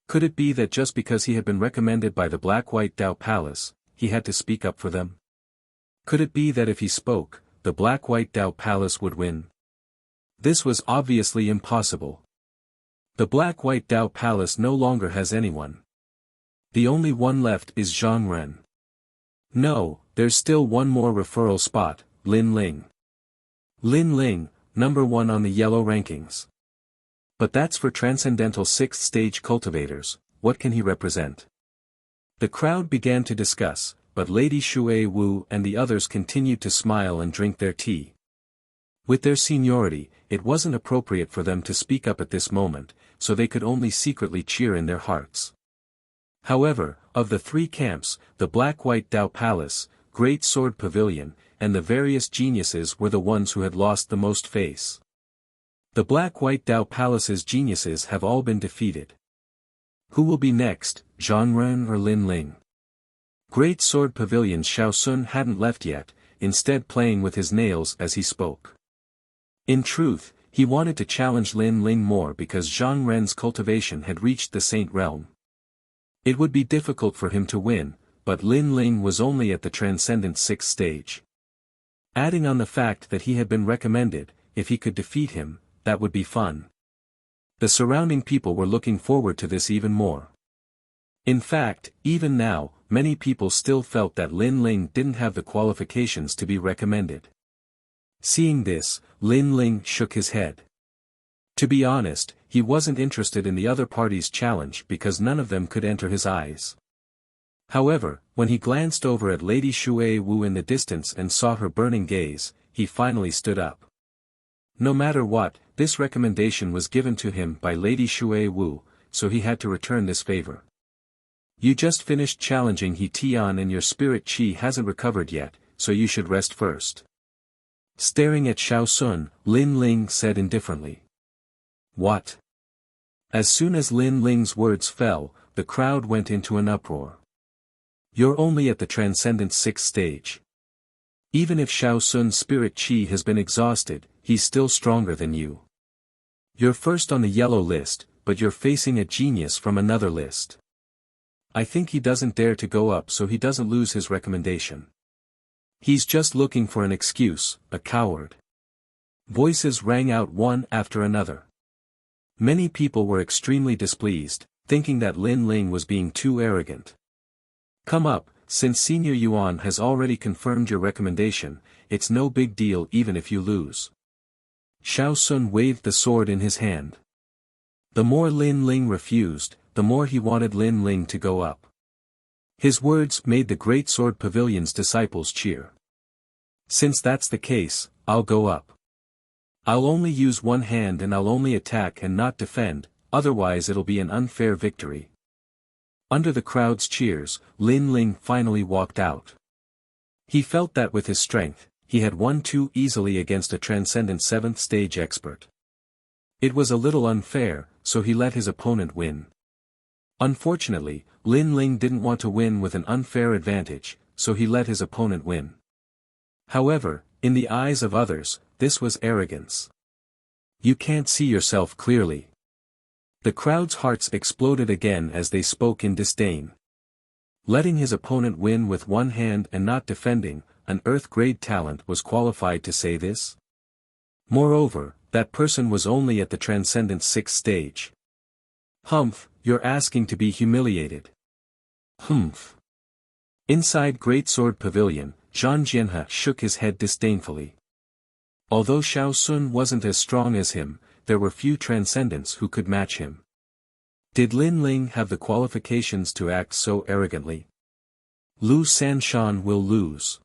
[SPEAKER 1] Could it be that just because he had been recommended by the Black-White Dao Palace, he had to speak up for them? Could it be that if he spoke, the Black-White Dao Palace would win? This was obviously impossible. The Black-White Dao Palace no longer has anyone. The only one left is Zhang Ren. No, there's still one more referral spot, Lin Ling. Lin Ling, number 1 on the yellow rankings. But that's for Transcendental 6th Stage cultivators. What can he represent? The crowd began to discuss, but Lady Shui Wu and the others continued to smile and drink their tea. With their seniority, it wasn't appropriate for them to speak up at this moment, so they could only secretly cheer in their hearts. However, of the 3 camps, the Black-White Dao Palace, Great Sword Pavilion, and the various geniuses were the ones who had lost the most face. The Black-White Dao Palace's geniuses have all been defeated. Who will be next, Zhang Ren or Lin Ling? Great Sword Pavilion's Xiao Sun hadn't left yet, instead playing with his nails as he spoke. In truth, he wanted to challenge Lin Ling more because Zhang Ren's cultivation had reached the Saint Realm. It would be difficult for him to win, but Lin Ling was only at the Transcendent 6th stage. Adding on the fact that he had been recommended, if he could defeat him, that would be fun. The surrounding people were looking forward to this even more. In fact, even now, many people still felt that Lin Ling didn't have the qualifications to be recommended. Seeing this, Lin Ling shook his head. To be honest, he wasn't interested in the other party's challenge because none of them could enter his eyes. However, when he glanced over at Lady Shui Wu in the distance and saw her burning gaze, he finally stood up. No matter what, this recommendation was given to him by Lady Shui Wu, so he had to return this favor. You just finished challenging He Tian and your spirit chi hasn't recovered yet, so you should rest first. Staring at Xiao Sun, Lin Ling said indifferently. What? As soon as Lin Ling's words fell, the crowd went into an uproar. You're only at the Transcendent 6th stage. Even if Xiao Sun's spirit chi has been exhausted, he's still stronger than you. You're first on the yellow list, but you're facing a genius from another list. I think he doesn't dare to go up so he doesn't lose his recommendation. He's just looking for an excuse, a coward. Voices rang out one after another. Many people were extremely displeased, thinking that Lin Ling was being too arrogant. Come up, since Senior Yuan has already confirmed your recommendation, it's no big deal even if you lose. Xiao Sun waved the sword in his hand. The more Lin Ling refused, the more he wanted Lin Ling to go up. His words made the Great Sword Pavilion's disciples cheer. Since that's the case, I'll go up. I'll only use one hand and I'll only attack and not defend, otherwise it'll be an unfair victory. Under the crowd's cheers, Lin Ling finally walked out. He felt that with his strength, he had won too easily against a Transcendent 7th stage expert. It was a little unfair, so he let his opponent win. Unfortunately, Lin Ling didn't want to win with an unfair advantage, so he let his opponent win. However, in the eyes of others, this was arrogance. You can't see yourself clearly. The crowd's hearts exploded again as they spoke in disdain. Letting his opponent win with one hand and not defending, an Earth-grade talent was qualified to say this? Moreover, that person was only at the Transcendent 6th stage. Humph, you're asking to be humiliated. Humph. Inside Great Sword Pavilion, Zhang Jianhe shook his head disdainfully. Although Xiao Sun wasn't as strong as him, there were few Transcendents who could match him. Did Lin Ling have the qualifications to act so arrogantly? Lu Sanshan will lose.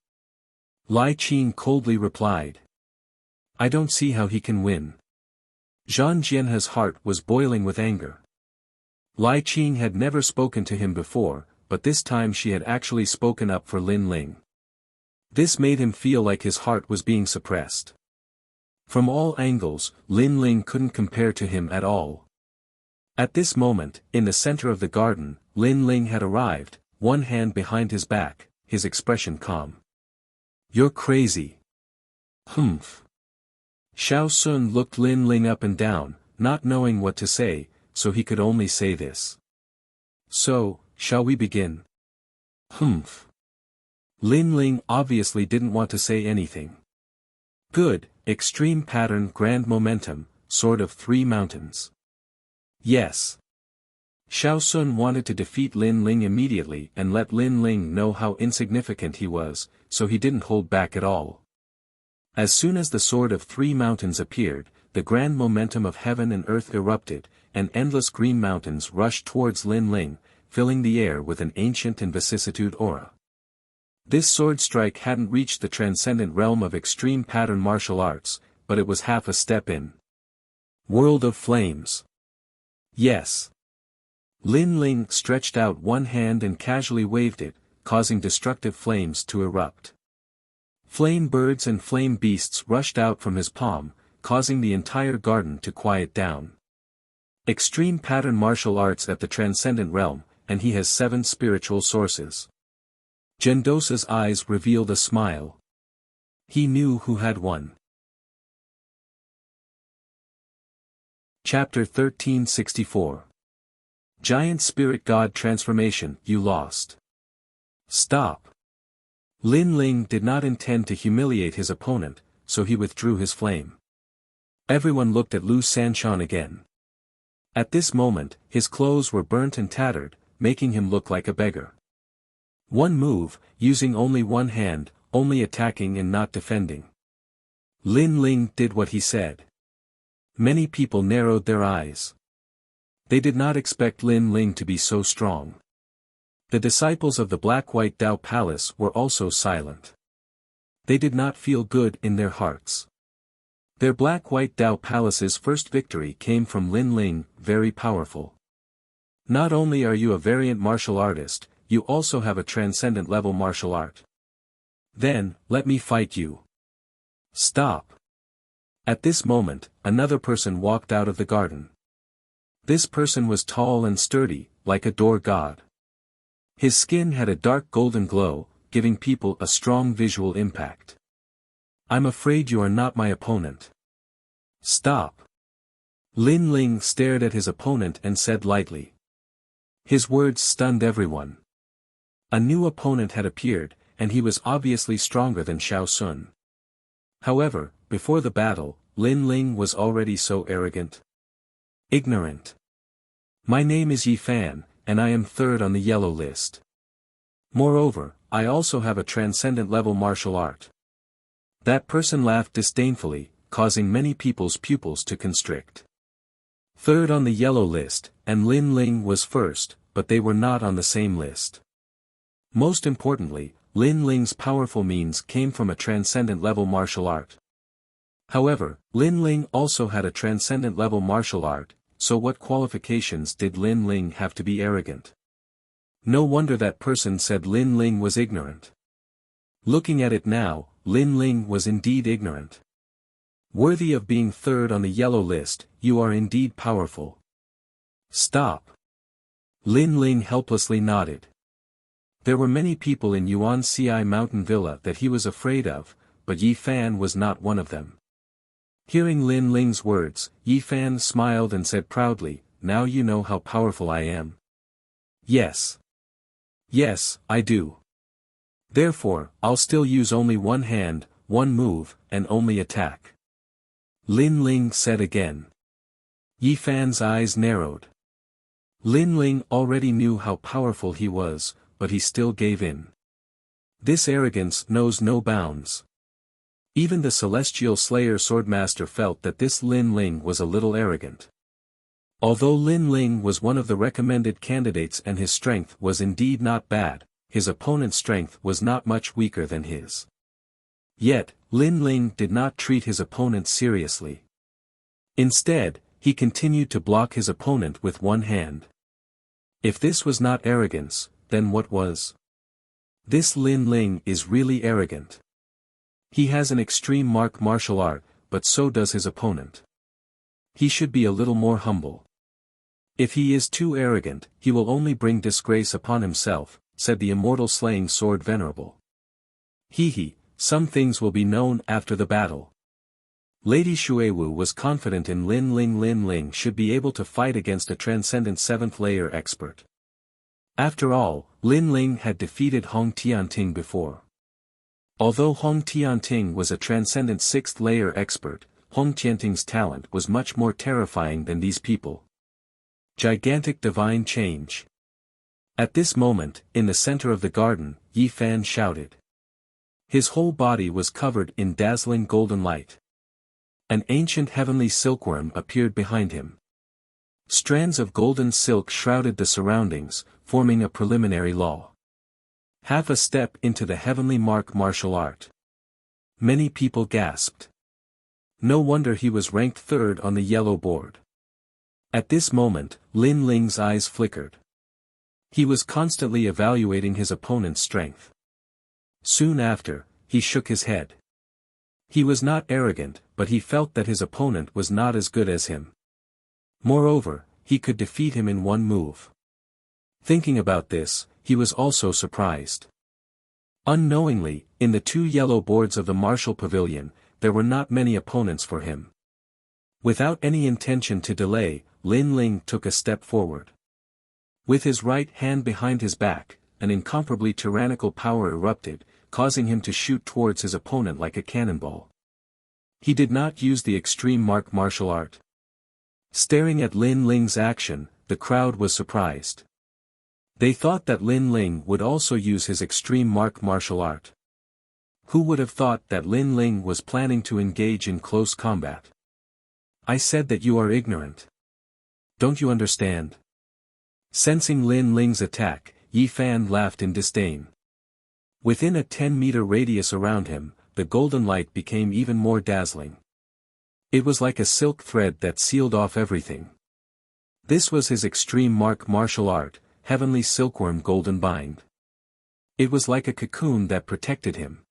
[SPEAKER 1] Lai Qin coldly replied. I don't see how he can win. Zhang Jianhe's heart was boiling with anger. Lai Qin had never spoken to him before, but this time she had actually spoken up for Lin Ling. This made him feel like his heart was being suppressed. From all angles, Lin Ling couldn't compare to him at all. At this moment, in the center of the garden, Lin Ling had arrived, one hand behind his back, his expression calm. You're crazy. Humph. Xiao Sun looked Lin Ling up and down, not knowing what to say, so he could only say this. So, shall we begin? Humph. Lin Ling obviously didn't want to say anything. Good, extreme pattern grand momentum, sword of 3 mountains. Yes. Xiao Sun wanted to defeat Lin Ling immediately and let Lin Ling know how insignificant he was, so he didn't hold back at all. As soon as the sword of 3 mountains appeared, the grand momentum of heaven and earth erupted, and endless green mountains rushed towards Lin Ling, filling the air with an ancient and vicissitude aura. This sword strike hadn't reached the transcendent realm of extreme pattern martial arts, but it was half a step in. World of flames. Yes. Lin Ling stretched out one hand and casually waved it, causing destructive flames to erupt. Flame birds and flame beasts rushed out from his palm, causing the entire garden to quiet down. Extreme pattern martial arts at the transcendent realm, and he has 7 spiritual sources. Gendosa's eyes revealed a smile. He knew who had won. Chapter 1364. Giant Spirit God Transformation. You lost. Stop. Lin Ling did not intend to humiliate his opponent, so he withdrew his flame. Everyone looked at Lu Sanshan again. At this moment, his clothes were burnt and tattered, making him look like a beggar. One move, using only one hand, only attacking and not defending. Lin Ling did what he said. Many people narrowed their eyes. They did not expect Lin Ling to be so strong. The disciples of the Black-White Dao Palace were also silent. They did not feel good in their hearts. Their Black-White Dao Palace's first victory came from Lin Ling, very powerful. Not only are you a variant martial artist, you also have a transcendent level martial art. Then, let me fight you. Stop. At this moment, another person walked out of the garden. This person was tall and sturdy, like a door god. His skin had a dark golden glow, giving people a strong visual impact. I'm afraid you are not my opponent. Stop. Lin Ling stared at his opponent and said lightly. His words stunned everyone. A new opponent had appeared, and he was obviously stronger than Xiao Sun. However, before the battle, Lin Ling was already so arrogant. Ignorant. My name is Yi Fan, and I am 3rd on the yellow list. Moreover, I also have a transcendent level martial art. That person laughed disdainfully, causing many people's pupils to constrict. 3rd on the yellow list, and Lin Ling was 1st, but they were not on the same list. Most importantly, Lin Ling's powerful means came from a transcendent level martial art. However, Lin Ling also had a transcendent level martial art, so what qualifications did Lin Ling have to be arrogant? No wonder that person said Lin Ling was ignorant. Looking at it now, Lin Ling was indeed ignorant. Worthy of being 3rd on the yellow list, you are indeed powerful. Stop. Lin Ling helplessly nodded. There were many people in Yuan Ci Mountain Villa that he was afraid of, but Yi Fan was not one of them. Hearing Lin Ling's words, Yi Fan smiled and said proudly, now you know how powerful I am. Yes. Yes, I do. Therefore, I'll still use only one hand, one move, and only attack. Lin Ling said again. Yi Fan's eyes narrowed. Lin Ling already knew how powerful he was, but he still gave in. This arrogance knows no bounds. Even the Celestial Slayer Swordmaster felt that this Lin Ling was a little arrogant. Although Lin Ling was one of the recommended candidates and his strength was indeed not bad, his opponent's strength was not much weaker than his. Yet, Lin Ling did not treat his opponent seriously. Instead, he continued to block his opponent with one hand. If this was not arrogance, then what was? This Lin Ling is really arrogant. He has an extreme martial art, but so does his opponent. He should be a little more humble. If he is too arrogant, he will only bring disgrace upon himself, said the immortal slaying sword venerable. Some things will be known after the battle. Lady Xuewu was confident in Lin Ling. Lin Ling should be able to fight against a transcendent 7th layer expert. After all, Lin Ling had defeated Hong Tianting before. Although Hong Tianting was a transcendent 6th layer expert, Hong Tianting's talent was much more terrifying than these people. Gigantic divine change. At this moment, in the center of the garden, Yi Fan shouted. His whole body was covered in dazzling golden light. An ancient heavenly silkworm appeared behind him. Strands of golden silk shrouded the surroundings, forming a preliminary law. Half a step into the heavenly martial art. Many people gasped. No wonder he was ranked 3rd on the yellow board. At this moment, Lin Ling's eyes flickered. He was constantly evaluating his opponent's strength. Soon after, he shook his head. He was not arrogant, but he felt that his opponent was not as good as him. Moreover, he could defeat him in one move. Thinking about this, he was also surprised. Unknowingly, in the 2 yellow boards of the martial pavilion, there were not many opponents for him. Without any intention to delay, Lin Ling took a step forward. With his right hand behind his back, an incomparably tyrannical power erupted, causing him to shoot towards his opponent like a cannonball. He did not use the extreme martial art. Staring at Lin Ling's action, the crowd was surprised. They thought that Lin Ling would also use his extreme martial art. Who would have thought that Lin Ling was planning to engage in close combat? I said that you are ignorant. Don't you understand? Sensing Lin Ling's attack, Yi Fan laughed in disdain. Within a 10-meter radius around him, the golden light became even more dazzling. It was like a silk thread that sealed off everything. This was his extreme martial art, heavenly silkworm golden bind. It was like a cocoon that protected him.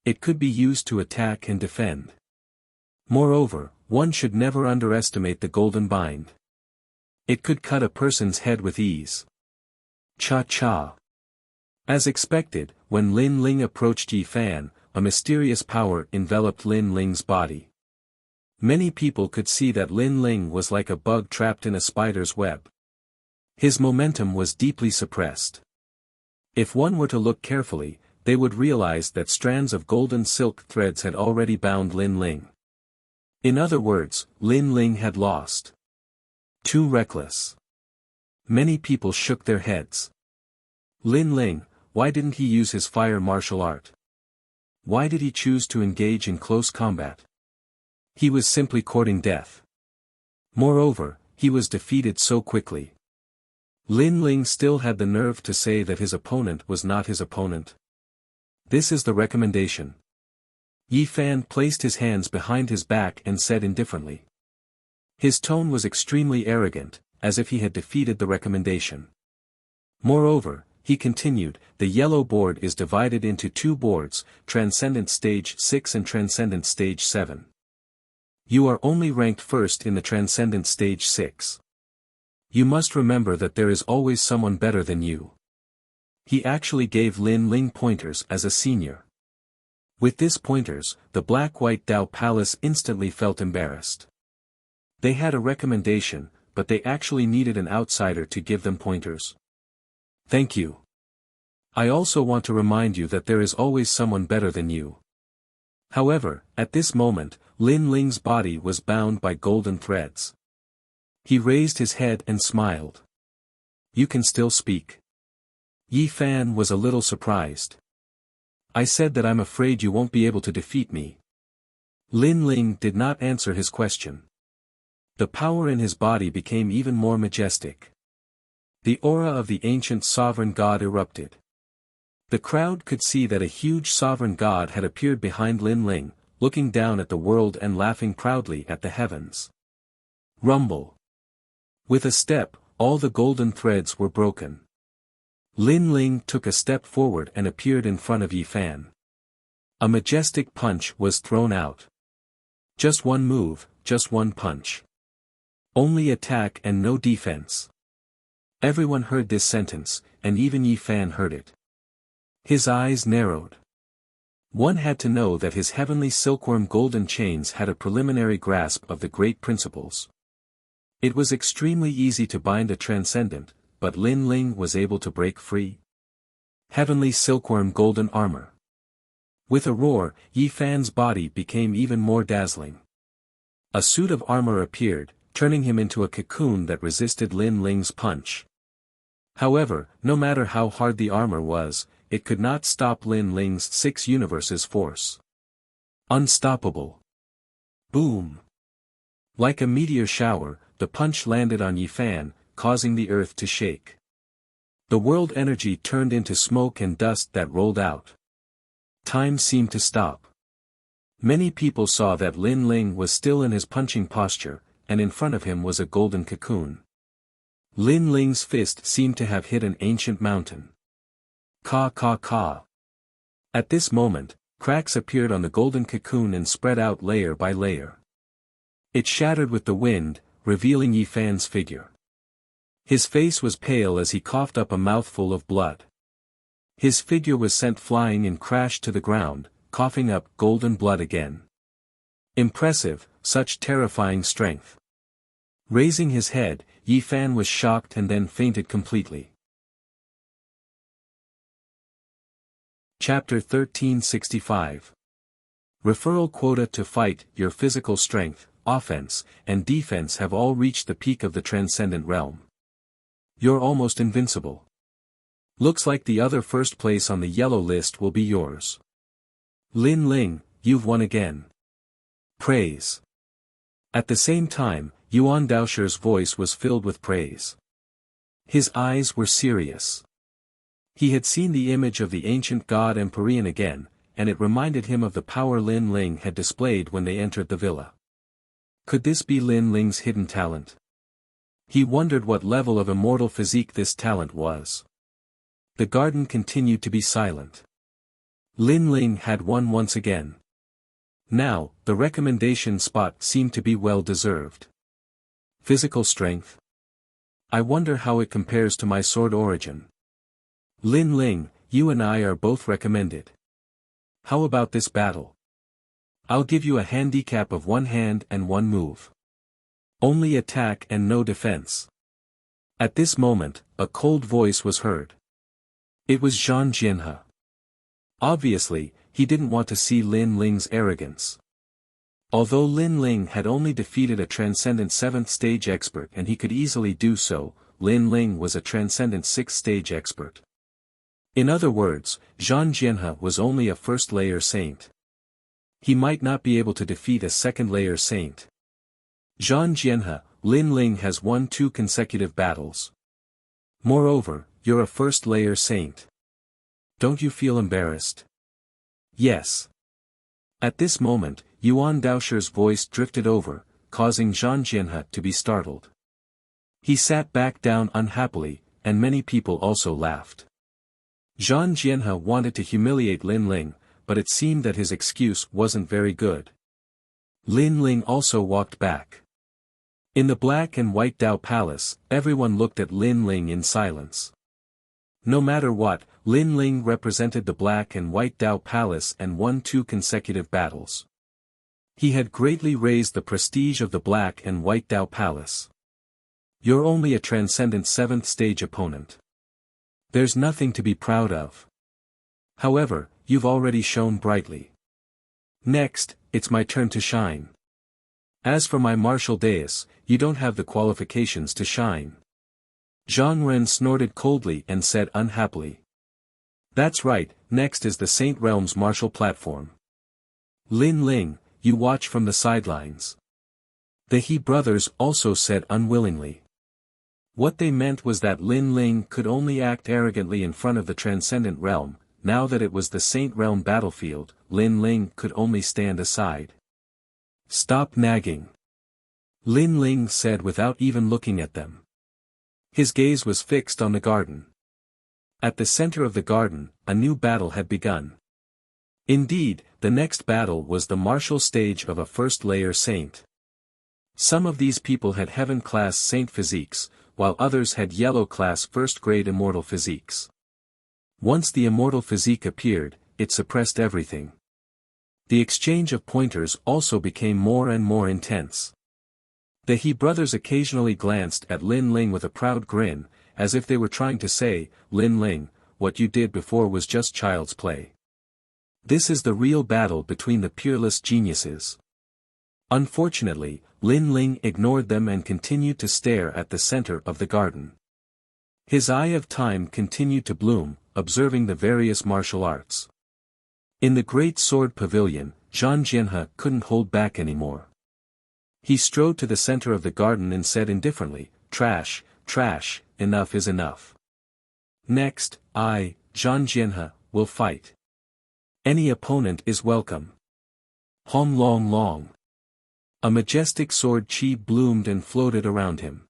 [SPEAKER 1] It could be used to attack and defend. Moreover, one should never underestimate the golden bind. It could cut a person's head with ease. Cha-cha. As expected, when Lin Ling approached Yi Fan, a mysterious power enveloped Lin Ling's body. Many people could see that Lin Ling was like a bug trapped in a spider's web. His momentum was deeply suppressed. If one were to look carefully, they would realize that strands of golden silk threads had already bound Lin Ling. In other words, Lin Ling had lost. Too reckless. Many people shook their heads. Lin Ling, why didn't he use his fire martial art? Why did he choose to engage in close combat? He was simply courting death. Moreover, he was defeated so quickly. Lin Ling still had the nerve to say that his opponent was not his opponent. This is the recommendation. Yi Fan placed his hands behind his back and said indifferently. His tone was extremely arrogant, as if he had defeated the recommendation. Moreover, he continued, the yellow board is divided into 2 boards, Transcendent Stage 6 and Transcendent Stage 7. You are only ranked 1st in the Transcendent Stage 6. You must remember that there is always someone better than you. He actually gave Lin Ling pointers as a senior. With these pointers, the Black-White Dao Palace instantly felt embarrassed. They had a recommendation, but they actually needed an outsider to give them pointers. Thank you. I also want to remind you that there is always someone better than you. However, at this moment, Lin Ling's body was bound by golden threads. He raised his head and smiled. You can still speak. Yi Fan was a little surprised. I said that I'm afraid you won't be able to defeat me. Lin Ling did not answer his question. The power in his body became even more majestic. The aura of the ancient sovereign god erupted. The crowd could see that a huge sovereign god had appeared behind Lin Ling, looking down at the world and laughing proudly at the heavens. Rumble. With a step, all the golden threads were broken. Lin Ling took a step forward and appeared in front of Yi Fan. A majestic punch was thrown out. Just one move, just one punch. Only attack and no defense. Everyone heard this sentence, and even Yi Fan heard it. His eyes narrowed. One had to know that his heavenly silkworm golden chains had a preliminary grasp of the great principles. It was extremely easy to bind a transcendent, but Lin Ling was able to break free. Heavenly silkworm golden armor. With a roar, Yi Fan's body became even more dazzling. A suit of armor appeared, turning him into a cocoon that resisted Lin Ling's punch. However, no matter how hard the armor was, it could not stop Lin Ling's 6 universes force. Unstoppable. Boom. Like a meteor shower, the punch landed on Yi Fan, causing the earth to shake. The world energy turned into smoke and dust that rolled out. Time seemed to stop. Many people saw that Lin Ling was still in his punching posture, and in front of him was a golden cocoon. Lin Ling's fist seemed to have hit an ancient mountain. Ka ka ka. At this moment, cracks appeared on the golden cocoon and spread out layer by layer. It shattered with the wind, revealing Yi Fan's figure. His face was pale as he coughed up a mouthful of blood. His figure was sent flying and crashed to the ground, coughing up golden blood again. Impressive, such terrifying strength. Raising his head, Yi Fan was shocked and then fainted completely. Chapter 1365. Referral quota to fight. Your physical strength, offense, and defense have all reached the peak of the transcendent realm. You're almost invincible. Looks like the other first place on the yellow list will be yours. Lin Ling, you've won again. Praise. At the same time, Yuan Daoshi's voice was filled with praise. His eyes were serious. He had seen the image of the ancient god Empyrean again, and it reminded him of the power Lin Ling had displayed when they entered the villa. Could this be Lin Ling's hidden talent? He wondered what level of immortal physique this talent was. The garden continued to be silent. Lin Ling had won once again. Now, the recommendation spot seemed to be well deserved. Physical strength. I wonder how it compares to my sword origin. Lin Ling, you and I are both recommended. How about this battle? I'll give you a handicap of 1 hand and 1 move. Only attack and no defense. At this moment, a cold voice was heard. It was Zhang Jianhe. Obviously, he didn't want to see Lin Ling's arrogance. Although Lin Ling had only defeated a transcendent 7th stage expert and he could easily do so, Lin Ling was a transcendent 6th stage expert. In other words, Zhang Jianhe was only a first-layer saint. He might not be able to defeat a second-layer saint. Zhang Jianhe, Lin Ling has won 2 consecutive battles. Moreover, you're a first-layer saint. Don't you feel embarrassed? Yes. At this moment, Yuan Daoshi's voice drifted over, causing Zhang Jianhe to be startled. He sat back down unhappily, and many people also laughed. Zhang Jianhe wanted to humiliate Lin Ling, but it seemed that his excuse wasn't very good. Lin Ling also walked back. In the Black and White Dao Palace, everyone looked at Lin Ling in silence. No matter what, Lin Ling represented the Black and White Dao Palace and won 2 consecutive battles. He had greatly raised the prestige of the Black and White Dao Palace. You're only a transcendent 7th stage opponent. There's nothing to be proud of. However, you've already shone brightly. Next, it's my turn to shine. As for my martial dais, you don't have the qualifications to shine. Zhang Ren snorted coldly and said unhappily. That's right, next is the Saint Realm's martial platform. Lin Ling, you watch from the sidelines. The He brothers also said unwillingly. What they meant was that Lin Ling could only act arrogantly in front of the Transcendent Realm. Now that it was the Saint Realm battlefield, Lin Ling could only stand aside. Stop nagging. Lin Ling said without even looking at them. His gaze was fixed on the garden. At the center of the garden, a new battle had begun. Indeed, the next battle was the martial stage of a first-layer saint. Some of these people had heaven-class saint physiques, while others had yellow-class first-grade immortal physiques. Once the immortal physique appeared, it suppressed everything. The exchange of pointers also became more and more intense. The He brothers occasionally glanced at Lin Ling with a proud grin, as if they were trying to say, Lin Ling, what you did before was just child's play. This is the real battle between the peerless geniuses. Unfortunately, Lin Ling ignored them and continued to stare at the center of the garden. His eye of time continued to bloom, observing the various martial arts. In the great sword pavilion, Zhang Jianhe couldn't hold back anymore. He strode to the center of the garden and said indifferently, Trash, trash, enough is enough. Next, I, Zhang Jianhe, will fight. Any opponent is welcome. Hom Long Long. A majestic sword chi bloomed and floated around him.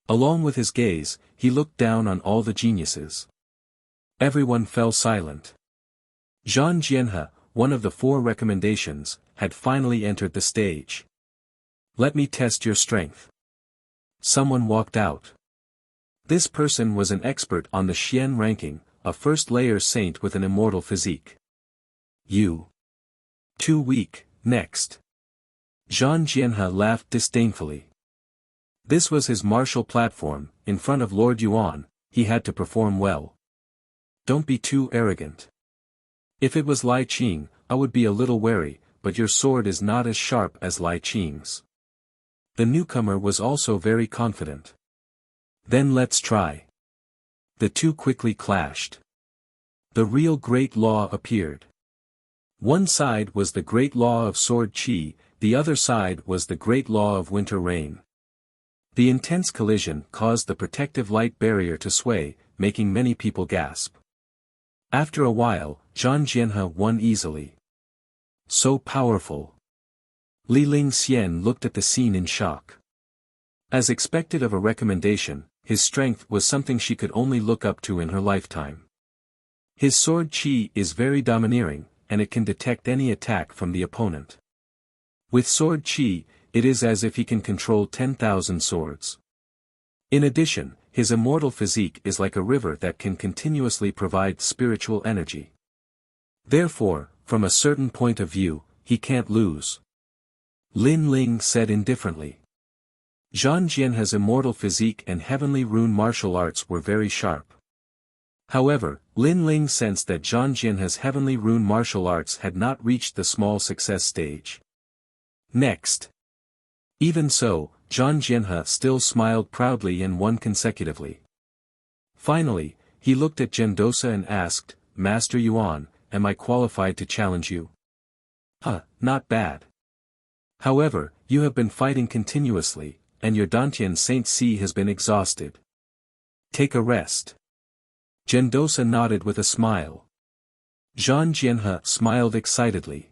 [SPEAKER 1] Along with his gaze, he looked down on all the geniuses. Everyone fell silent. Zhang Jianhe, one of the 4 recommendations, had finally entered the stage. Let me test your strength. Someone walked out. This person was an expert on the Xian ranking, a first-layer saint with an immortal physique. You. Too weak, next. Zhang Jianhe laughed disdainfully. This was his martial platform, in front of Lord Yuan, he had to perform well. Don't be too arrogant. If it was Lai Qing, I would be a little wary, but your sword is not as sharp as Lai Qing's. The newcomer was also very confident. Then let's try. The two quickly clashed. The real Great Law appeared. One side was the Great Law of Sword Qi, the other side was the Great Law of Winter Rain. The intense collision caused the protective light barrier to sway, making many people gasp. After a while, Zhang Jianhe won easily. So powerful. Li Ling Xian looked at the scene in shock. As expected of a recommendation, his strength was something she could only look up to in her lifetime. His sword qi is very domineering, and it can detect any attack from the opponent. With sword qi, it is as if he can control 10,000 swords. In addition, his immortal physique is like a river that can continuously provide spiritual energy. Therefore, from a certain point of view, he can't lose. Lin Ling said indifferently. Zhang Jianhe's immortal physique and heavenly rune martial arts were very sharp. However, Lin Ling sensed that Zhang Jianhe's heavenly rune martial arts had not reached the small success stage. Next. Even so, Zhang Jianhe still smiled proudly and won consecutively. Finally, he looked at Gendosa and asked, Master Yuan, am I qualified to challenge you? Not bad. However, you have been fighting continuously, and your Dantian Saint Si has been exhausted. Take a rest. Gendosa nodded with a smile. Zhang Jianhe smiled excitedly.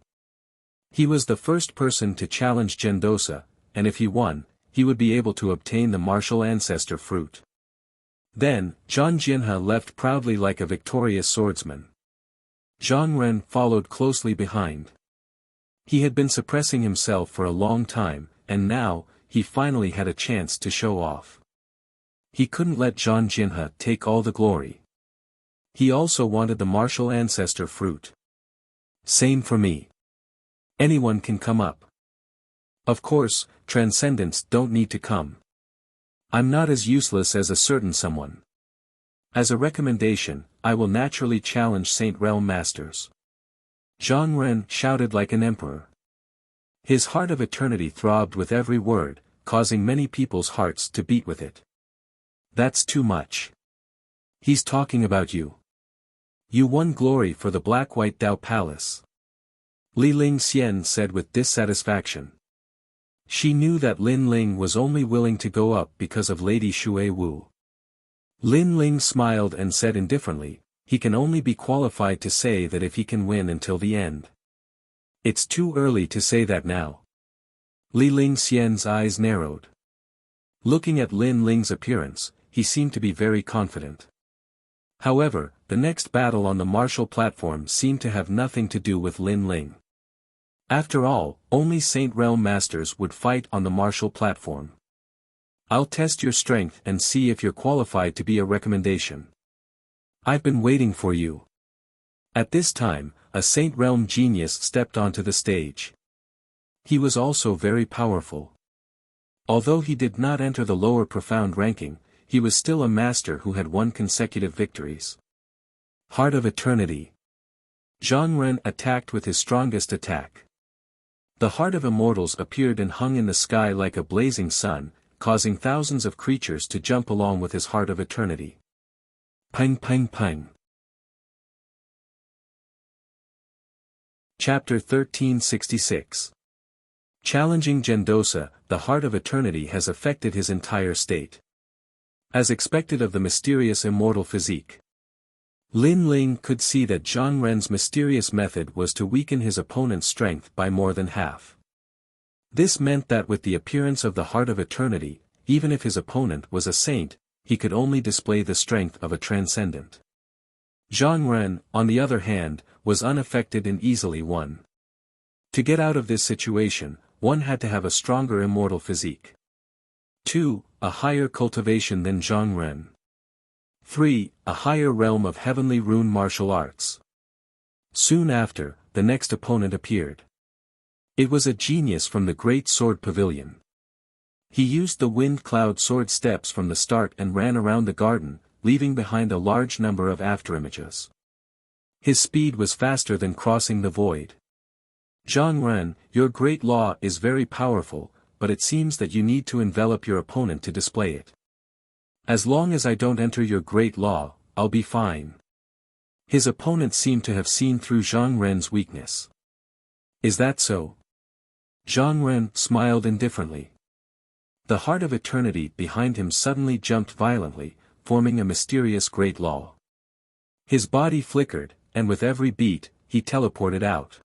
[SPEAKER 1] He was the first person to challenge Gendosa, and if he won, he would be able to obtain the martial ancestor fruit. Then, Zhang Jianhe left proudly like a victorious swordsman. Zhang Ren followed closely behind. He had been suppressing himself for a long time, and now, he finally had a chance to show off. He couldn't let Zhang Jianhe take all the glory. He also wanted the martial ancestor fruit. Same for me. Anyone can come up. Of course, transcendents don't need to come. I'm not as useless as a certain someone. As a recommendation, I will naturally challenge Saint Realm Masters. Zhang Ren shouted like an emperor. His heart of eternity throbbed with every word, causing many people's hearts to beat with it. That's too much. He's talking about you. You won glory for the Black-White Dao Palace. Li Ling Xian said with dissatisfaction. She knew that Lin Ling was only willing to go up because of Lady Shui Wu. Lin Ling smiled and said indifferently, he can only be qualified to say that if he can win until the end. It's too early to say that now. Li Ling Xian's eyes narrowed. Looking at Lin Ling's appearance, he seemed to be very confident. However, the next battle on the martial platform seemed to have nothing to do with Lin Ling. After all, only Saint Realm Masters would fight on the martial platform. I'll test your strength and see if you're qualified to be a recommendation. I've been waiting for you. At this time, a Saint Realm genius stepped onto the stage. He was also very powerful. Although he did not enter the lower profound ranking, he was still a master who had won consecutive victories. Heart of Eternity. Zhang Ren attacked with his strongest attack. The Heart of Immortals appeared and hung in the sky like a blazing sun, causing thousands of creatures to jump along with his Heart of Eternity. Pang pang pang. Chapter 1366. Challenging Gendosa, the Heart of Eternity has affected his entire state. As expected of the mysterious immortal physique. Lin Ling could see that Zhang Ren's mysterious method was to weaken his opponent's strength by more than half. This meant that with the appearance of the Heart of Eternity, even if his opponent was a saint, he could only display the strength of a transcendent. Zhang Ren, on the other hand, was unaffected and easily won. To get out of this situation, one had to have a stronger immortal physique. 2. A higher cultivation than Zhang Ren. 3. A higher realm of heavenly rune martial arts. Soon after, the next opponent appeared. It was a genius from the Great Sword Pavilion. He used the wind cloud sword steps from the start and ran around the garden, leaving behind a large number of afterimages. His speed was faster than crossing the void. Zhang Ren, your great law is very powerful, but it seems that you need to envelop your opponent to display it. As long as I don't enter your great law, I'll be fine. His opponent seemed to have seen through Zhang Ren's weakness. Is that so? Zhang Ren smiled indifferently. The Heart of Eternity behind him suddenly jumped violently, forming a mysterious great law. His body flickered, and with every beat, he teleported out.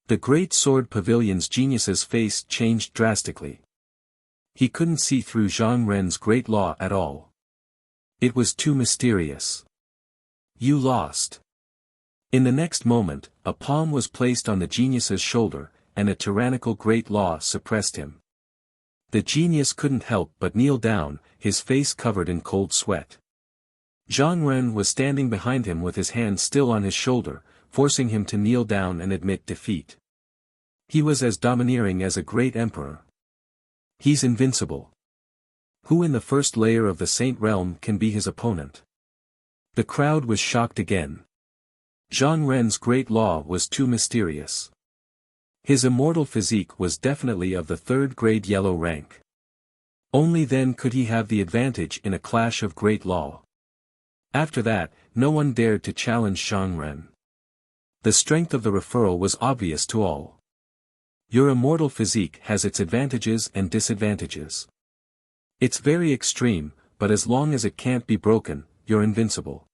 [SPEAKER 1] The Great Sword Pavilion's genius's face changed drastically. He couldn't see through Zhang Ren's great law at all. It was too mysterious. You lost. In the next moment, a palm was placed on the genius's shoulder, and a tyrannical great law suppressed him. The genius couldn't help but kneel down, his face covered in cold sweat. Zhang Ren was standing behind him with his hand still on his shoulder, forcing him to kneel down and admit defeat. He was as domineering as a great emperor. He's invincible. Who in the first layer of the Saint Realm can be his opponent? The crowd was shocked again. Zhang Ren's great law was too mysterious. His immortal physique was definitely of the third-grade yellow rank. Only then could he have the advantage in a clash of great law. After that, no one dared to challenge Zhang Ren. The strength of the referral was obvious to all. Your immortal physique has its advantages and disadvantages. It's very extreme, but as long as it can't be broken, you're invincible.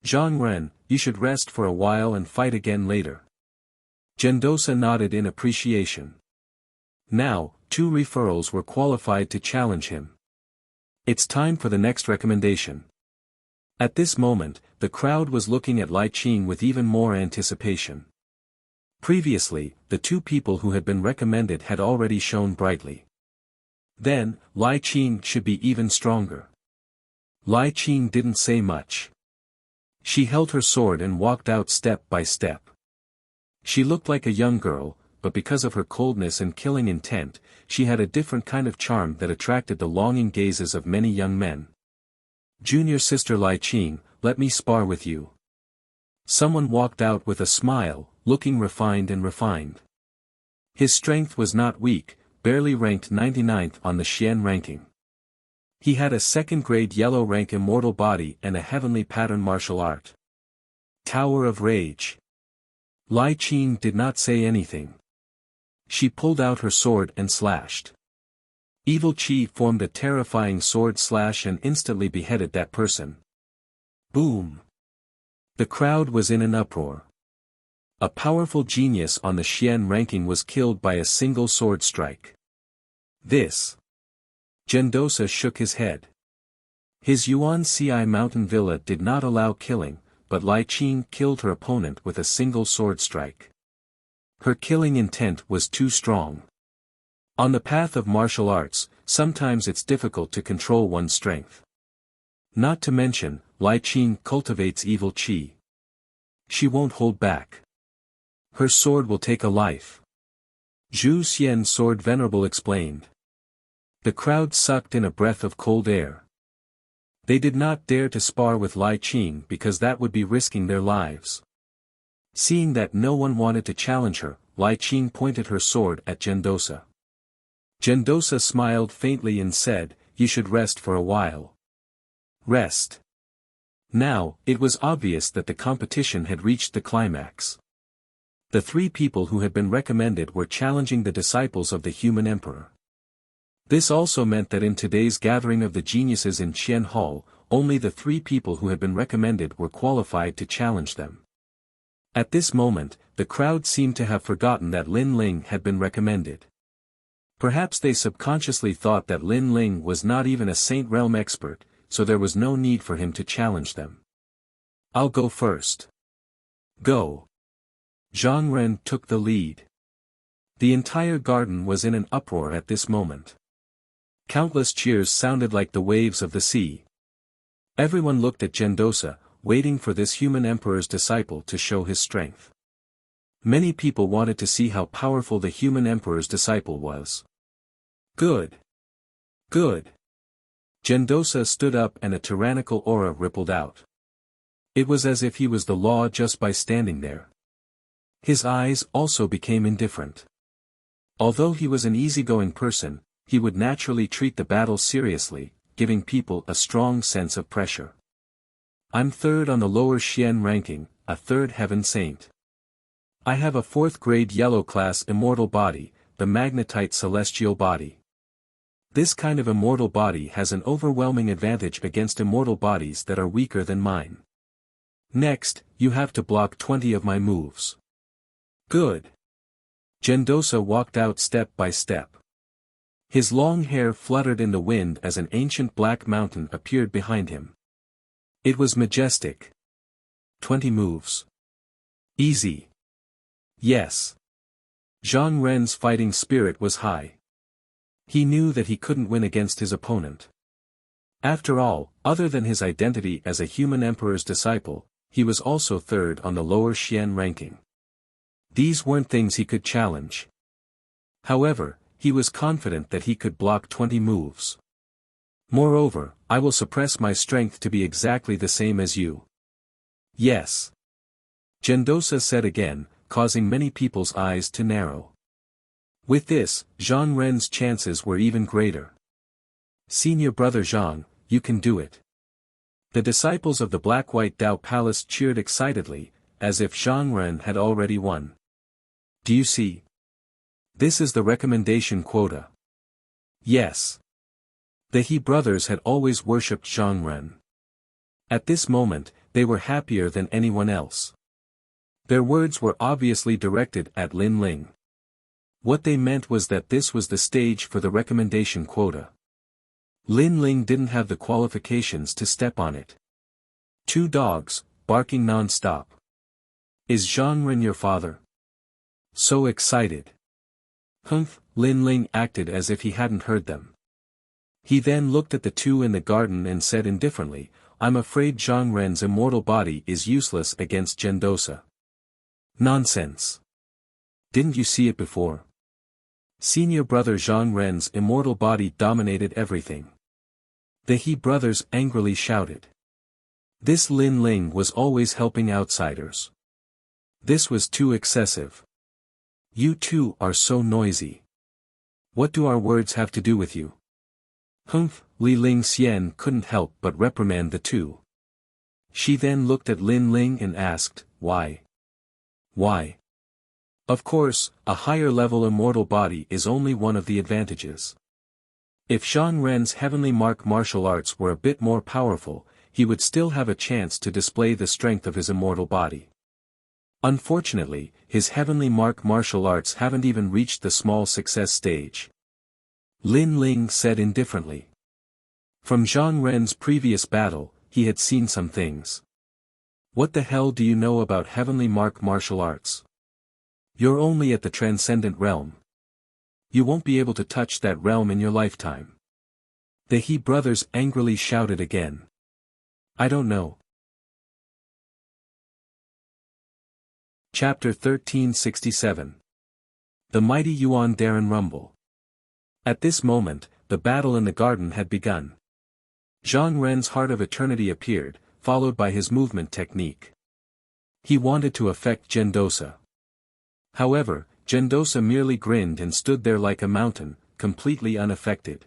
[SPEAKER 1] Zhang Ren, you should rest for a while and fight again later. Gendosa nodded in appreciation. Now, 2 referrals were qualified to challenge him. It's time for the next recommendation. At this moment, the crowd was looking at Lai Qing with even more anticipation. Previously, the 2 people who had been recommended had already shone brightly. Then, Lai Qing should be even stronger. Lai Qing didn't say much. She held her sword and walked out step by step. She looked like a young girl, but because of her coldness and killing intent, she had a different kind of charm that attracted the longing gazes of many young men. Junior sister Lai Qing, let me spar with you. Someone walked out with a smile, looking refined and refined. His strength was not weak, barely ranked 99th on the Xian ranking. He had a second-grade yellow rank immortal body and a heavenly pattern martial art. Tower of Rage. Lai Qing did not say anything. She pulled out her sword and slashed. Evil Qi formed a terrifying sword slash and instantly beheaded that person. Boom! The crowd was in an uproar. A powerful genius on the Xian ranking was killed by a single sword strike. This. Gendosa shook his head. His Yuan Ci mountain villa did not allow killing, but Lai Qing killed her opponent with a single sword strike. Her killing intent was too strong. On the path of martial arts, sometimes it's difficult to control one's strength. Not to mention, Lai Qing cultivates evil qi. She won't hold back. Her sword will take a life. Zhu Xian's sword venerable explained. The crowd sucked in a breath of cold air. They did not dare to spar with Lai Qing because that would be risking their lives. Seeing that no one wanted to challenge her, Lai Qing pointed her sword at Gendosa. Gendosa smiled faintly and said, "You should rest for a while." Rest. Now, it was obvious that the competition had reached the climax. The three people who had been recommended were challenging the disciples of the human emperor. This also meant that in today's gathering of the geniuses in Qian Hall, only the three people who had been recommended were qualified to challenge them. At this moment, the crowd seemed to have forgotten that Lin Ling had been recommended. Perhaps they subconsciously thought that Lin Ling was not even a Saint Realm expert, so there was no need for him to challenge them. "I'll go first." "Go." Zhang Ren took the lead. The entire garden was in an uproar at this moment. Countless cheers sounded like the waves of the sea. Everyone looked at Gendosa, waiting for this human emperor's disciple to show his strength. Many people wanted to see how powerful the human emperor's disciple was. Good. Good. Gendosa stood up and a tyrannical aura rippled out. It was as if he was the law just by standing there. His eyes also became indifferent. Although he was an easygoing person, he would naturally treat the battle seriously, giving people a strong sense of pressure. "I'm third on the lower Xian ranking, a third heaven saint. I have a fourth-grade yellow class immortal body, the magnetite celestial body. This kind of immortal body has an overwhelming advantage against immortal bodies that are weaker than mine. Next, you have to block 20 of my moves." "Good." Gendosa walked out step by step. His long hair fluttered in the wind as an ancient black mountain appeared behind him. It was majestic. 20 moves. Easy. Yes. Zhang Ren's fighting spirit was high. He knew that he couldn't win against his opponent. After all, other than his identity as a human emperor's disciple, he was also third on the lower Xian ranking. These weren't things he could challenge. However, he was confident that he could block 20 moves. "Moreover, I will suppress my strength to be exactly the same as you." "Yes." Gendosa said again, causing many people's eyes to narrow. With this, Zhang Ren's chances were even greater. "Senior brother Zhang, you can do it." The disciples of the Black-White Dao Palace cheered excitedly, as if Zhang Ren had already won. "Do you see? This is the recommendation quota." Yes. The He brothers had always worshipped Zhang Ren. At this moment, they were happier than anyone else. Their words were obviously directed at Lin Ling. What they meant was that this was the stage for the recommendation quota. Lin Ling didn't have the qualifications to step on it. Two dogs, barking non-stop. "Is Zhang Ren your father?" So excited. Humph, Lin Ling acted as if he hadn't heard them. He then looked at the two in the garden and said indifferently, "I'm afraid Zhang Ren's immortal body is useless against Gendosa." "Nonsense. Didn't you see it before? Senior brother Zhang Ren's immortal body dominated everything. The He brothers angrily shouted. This Lin Ling was always helping outsiders. This was too excessive. You two are so noisy. What do our words have to do with you? Humph, Li Ling Xian couldn't help but reprimand the two. She then looked at Lin Ling and asked, why? Why? Of course, a higher-level immortal body is only one of the advantages. If Zhang Ren's heavenly mark martial arts were a bit more powerful, he would still have a chance to display the strength of his immortal body. Unfortunately, his heavenly mark martial arts haven't even reached the small success stage. Lin Ling said indifferently. From Zhang Ren's previous battle, he had seen some things. What the hell do you know about heavenly mark martial arts? You're only at the transcendent realm. You won't be able to touch that realm in your lifetime. The He brothers angrily shouted again. I don't know. Chapter 1367. The Mighty Yuan Darren Rumble. At this moment, the battle in the garden had begun. Zhang Ren's Heart of Eternity appeared, followed by his movement technique. He wanted to affect Gendosa. However, Gendosa merely grinned and stood there like a mountain, completely unaffected.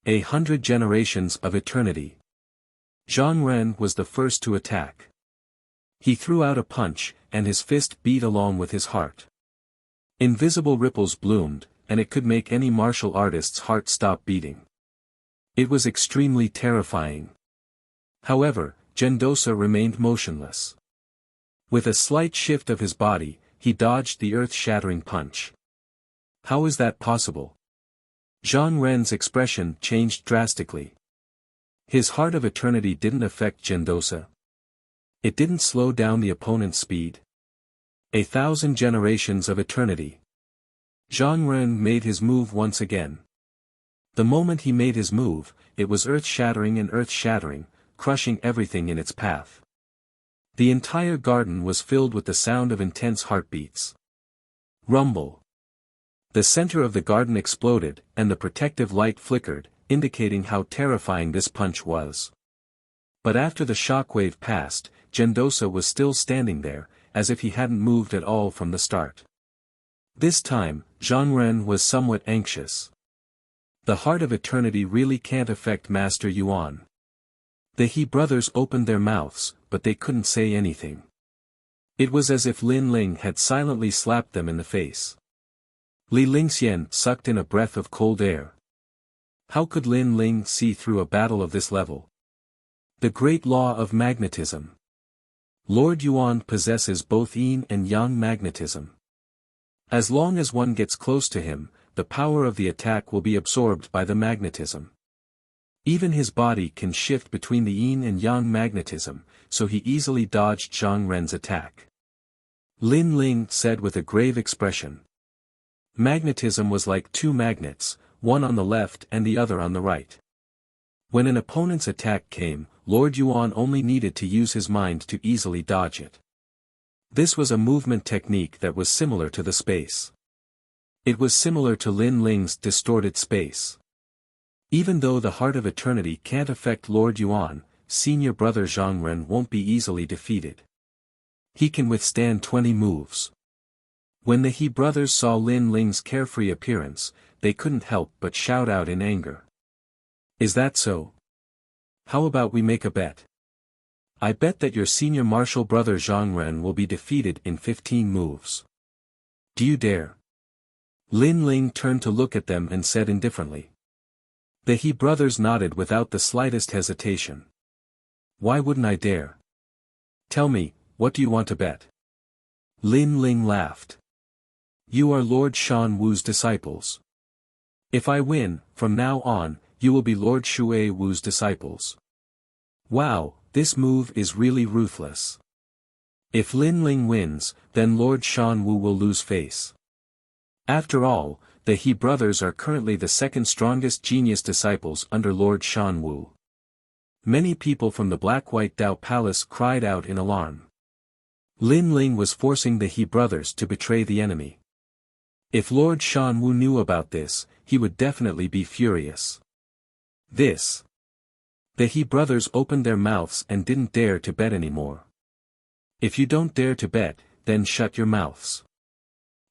[SPEAKER 1] 100 generations of eternity. Zhang Ren was the first to attack. He threw out a punch, and his fist beat along with his heart. Invisible ripples bloomed, and it could make any martial artist's heart stop beating. It was extremely terrifying. However, Gendosa remained motionless. With a slight shift of his body, he dodged the earth-shattering punch. How is that possible? Zhang Ren's expression changed drastically. His Heart of Eternity didn't affect Gendosa. It didn't slow down the opponent's speed. 1,000 generations of eternity. Zhang Ren made his move once again. The moment he made his move, it was earth-shattering and earth-shattering, crushing everything in its path. The entire garden was filled with the sound of intense heartbeats. Rumble. The center of the garden exploded, and the protective light flickered, indicating how terrifying this punch was. But after the shockwave passed, Gendosa was still standing there, as if he hadn't moved at all from the start. This time, Zhang Ren was somewhat anxious. The Heart of Eternity really can't affect Master Yuan. The He brothers opened their mouths, but they couldn't say anything. It was as if Lin Ling had silently slapped them in the face. Li Lingxian sucked in a breath of cold air. How could Lin Ling see through a battle of this level? The great law of magnetism. Lord Yuan possesses both yin and yang magnetism. As long as one gets close to him, the power of the attack will be absorbed by the magnetism. Even his body can shift between the yin and yang magnetism, so he easily dodged Zhang Ren's attack. Lin Ling said with a grave expression. Magnetism was like two magnets, one on the left and the other on the right. When an opponent's attack came, Lord Yuan only needed to use his mind to easily dodge it. This was a movement technique that was similar to the space. It was similar to Lin Ling's distorted space. Even though the Heart of Eternity can't affect Lord Yuan, senior brother Zhang Ren won't be easily defeated. He can withstand 20 moves. When the He brothers saw Lin Ling's carefree appearance, they couldn't help but shout out in anger. Is that so? How about we make a bet? I bet that your senior martial brother Zhang Ren will be defeated in 15 moves. Do you dare? Lin Ling turned to look at them and said indifferently. The He brothers nodded without the slightest hesitation. Why wouldn't I dare? Tell me, what do you want to bet? Lin Ling laughed. You are Lord Shan Wu's disciples. If I win, from now on, you will be Lord Shui Wu's disciples. Wow, this move is really ruthless. If Lin Ling wins, then Lord Shan Wu will lose face. After all, the He brothers are currently the second strongest genius disciples under Lord Shan Wu. Many people from the Black-White Dao Palace cried out in alarm. Lin Ling was forcing the He brothers to betray the enemy. If Lord Shan Wu knew about this, he would definitely be furious. This. The He brothers opened their mouths and didn't dare to bet anymore. If you don't dare to bet, then shut your mouths.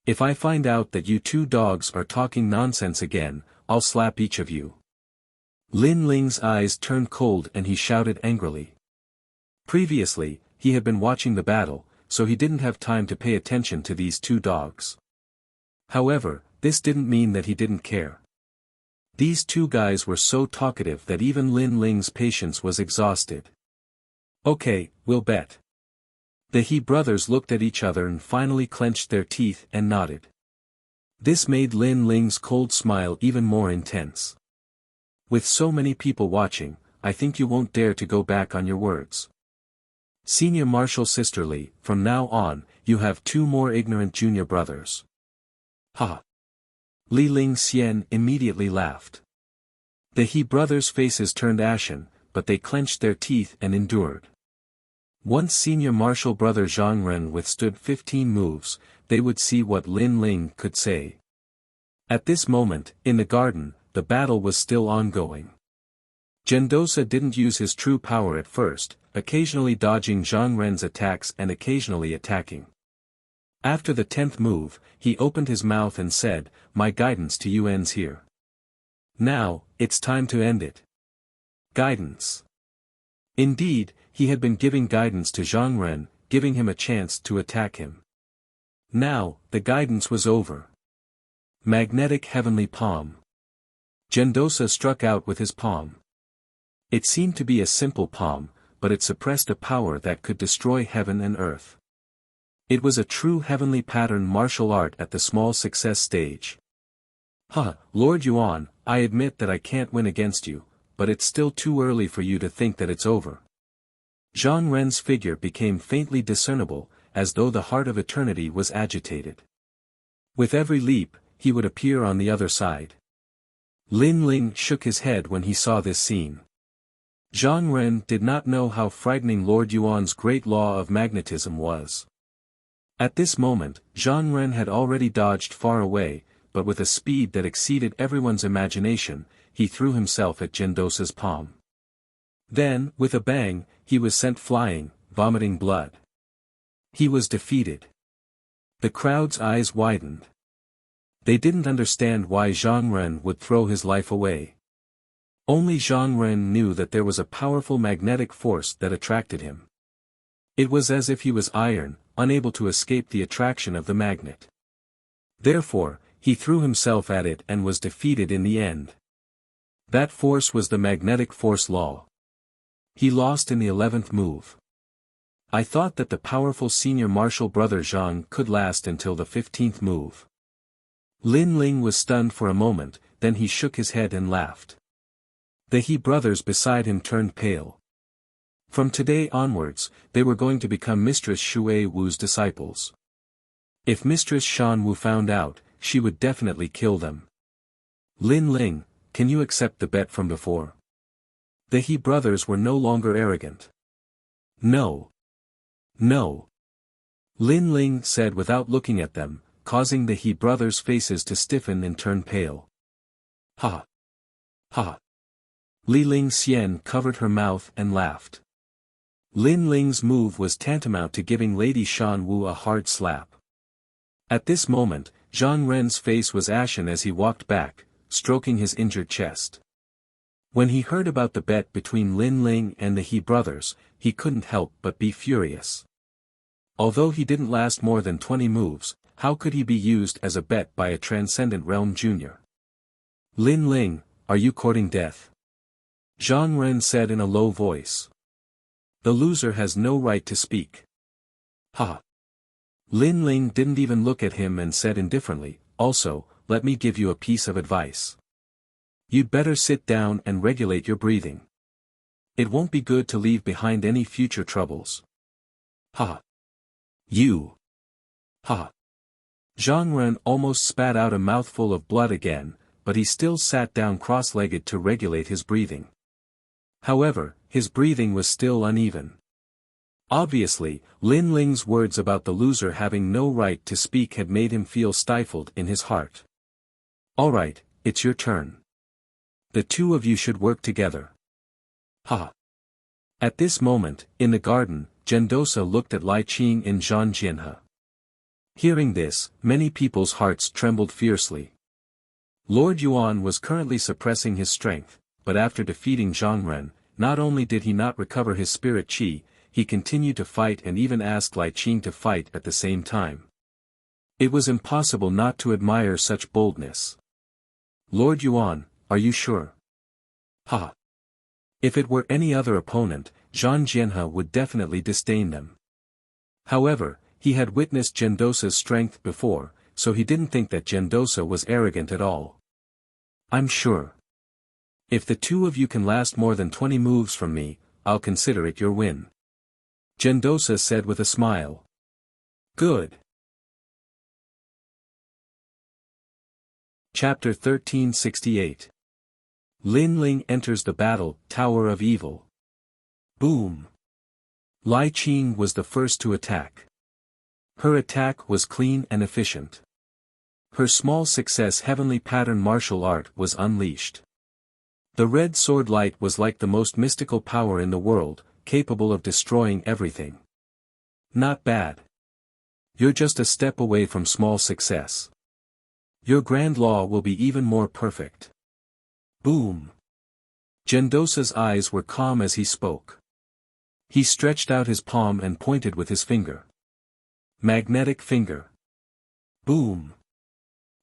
[SPEAKER 1] If I find out that you two dogs are talking nonsense again, I'll slap each of you. Lin Ling's eyes turned cold and he shouted angrily. Previously, he had been watching the battle, so he didn't have time to pay attention to these two dogs. However, this didn't mean that he didn't care. These two guys were so talkative that even Lin Ling's patience was exhausted. Okay, we'll bet. The He brothers looked at each other and finally clenched their teeth and nodded. This made Lin Ling's cold smile even more intense. With so many people watching, I think you won't dare to go back on your words. Senior Marshal Sisterly, from now on, you have two more ignorant junior brothers. Ha! Li Ling Xian immediately laughed. The He brothers' faces turned ashen, but they clenched their teeth and endured. Once Senior Marshal Brother Zhang Ren withstood 15 moves, they would see what Lin Ling could say. At this moment, in the garden, the battle was still ongoing. Gendosa didn't use his true power at first, occasionally dodging Zhang Ren's attacks and occasionally attacking. After the 10th move, he opened his mouth and said, "My guidance to you ends here. Now, it's time to end it." Guidance. Indeed, he had been giving guidance to Zhang Ren, giving him a chance to attack him. Now, the guidance was over. Magnetic Heavenly Palm. Gendosa struck out with his palm. It seemed to be a simple palm, but it suppressed a power that could destroy heaven and earth. It was a true heavenly pattern martial art at the small success stage. Lord Yuan, I admit that I can't win against you, but it's still too early for you to think that it's over. Zhang Ren's figure became faintly discernible, as though the heart of eternity was agitated. With every leap, he would appear on the other side. Lin Ling shook his head when he saw this scene. Zhang Ren did not know how frightening Lord Yuan's great law of magnetism was. At this moment, Zhang Ren had already dodged far away, but with a speed that exceeded everyone's imagination, he threw himself at Gendosa's palm. Then, with a bang, he was sent flying, vomiting blood. He was defeated. The crowd's eyes widened. They didn't understand why Zhang Ren would throw his life away. Only Zhang Ren knew that there was a powerful magnetic force that attracted him. It was as if he was iron, unable to escape the attraction of the magnet. Therefore, he threw himself at it and was defeated in the end. That force was the magnetic force law. He lost in the 11th move. I thought that the powerful senior martial brother Zhang could last until the 15th move. Lin Ling was stunned for a moment, then he shook his head and laughed. The He brothers beside him turned pale. From today onwards, they were going to become Mistress Shui Wu's disciples. If Mistress Shan Wu found out, she would definitely kill them. Lin Ling, can you accept the bet from before? The He brothers were no longer arrogant. No. No. Lin Ling said without looking at them, causing the He brothers' faces to stiffen and turn pale. Ha! Ha! Li Ling Xian covered her mouth and laughed. Lin Ling's move was tantamount to giving Lady Shan Wu a hard slap. At this moment, Zhang Ren's face was ashen as he walked back, stroking his injured chest. When he heard about the bet between Lin Ling and the He brothers, he couldn't help but be furious. Although he didn't last more than 20 moves, how could he be used as a bet by a Transcendent Realm Junior? Lin Ling, are you courting death? Zhang Ren said in a low voice. The loser has no right to speak. Ha! Lin Ling didn't even look at him and said indifferently, also, let me give you a piece of advice. You'd better sit down and regulate your breathing. It won't be good to leave behind any future troubles. Ha! You! Ha! Zhang Ren almost spat out a mouthful of blood again, but he still sat down cross-legged to regulate his breathing. However, his breathing was still uneven. Obviously, Lin Ling's words about the loser having no right to speak had made him feel stifled in his heart. Alright, it's your turn. The two of you should work together. Ha! At this moment, in the garden, Gendosa looked at Lai Qing and Zhang Jianhe. Hearing this, many people's hearts trembled fiercely. Lord Yuan was currently suppressing his strength, but after defeating Zhang Ren, not only did he not recover his spirit qi, he continued to fight and even asked Lai Qing to fight at the same time. It was impossible not to admire such boldness. Lord Yuan, are you sure? Ha! If it were any other opponent, Zhang Jianhe would definitely disdain them. However, he had witnessed Gendosa's strength before, so he didn't think that Gendosa was arrogant at all. I'm sure. If the two of you can last more than 20 moves from me, I'll consider it your win. Gendosa said with a smile. Good. Chapter 1368. Lin Ling enters the battle, Tower of Evil. Boom. Lai Qing was the first to attack. Her attack was clean and efficient. Her small success heavenly pattern martial art was unleashed. The red sword light was like the most mystical power in the world, capable of destroying everything. Not bad. You're just a step away from small success. Your grand law will be even more perfect. Boom. Gendosa's eyes were calm as he spoke. He stretched out his palm and pointed with his finger. Magnetic finger. Boom.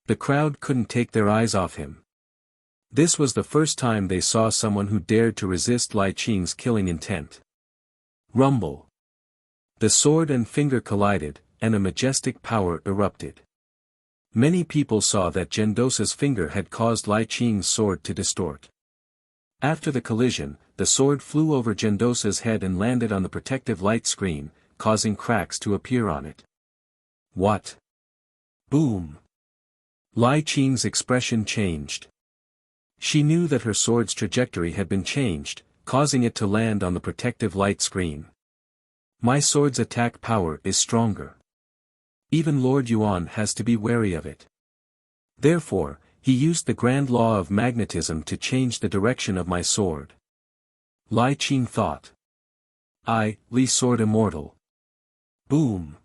[SPEAKER 1] The crowd couldn't take their eyes off him. This was the first time they saw someone who dared to resist Lai Qing's killing intent. Rumble. The sword and finger collided, and a majestic power erupted. Many people saw that Gendosa's finger had caused Lai Qing's sword to distort. After the collision, the sword flew over Gendosa's head and landed on the protective light screen, causing cracks to appear on it. What? Boom. Lai Qing's expression changed. She knew that her sword's trajectory had been changed, causing it to land on the protective light screen. My sword's attack power is stronger. Even Lord Yuan has to be wary of it. Therefore, he used the grand law of magnetism to change the direction of my sword. Lai Qing thought. Li sword immortal. Boom.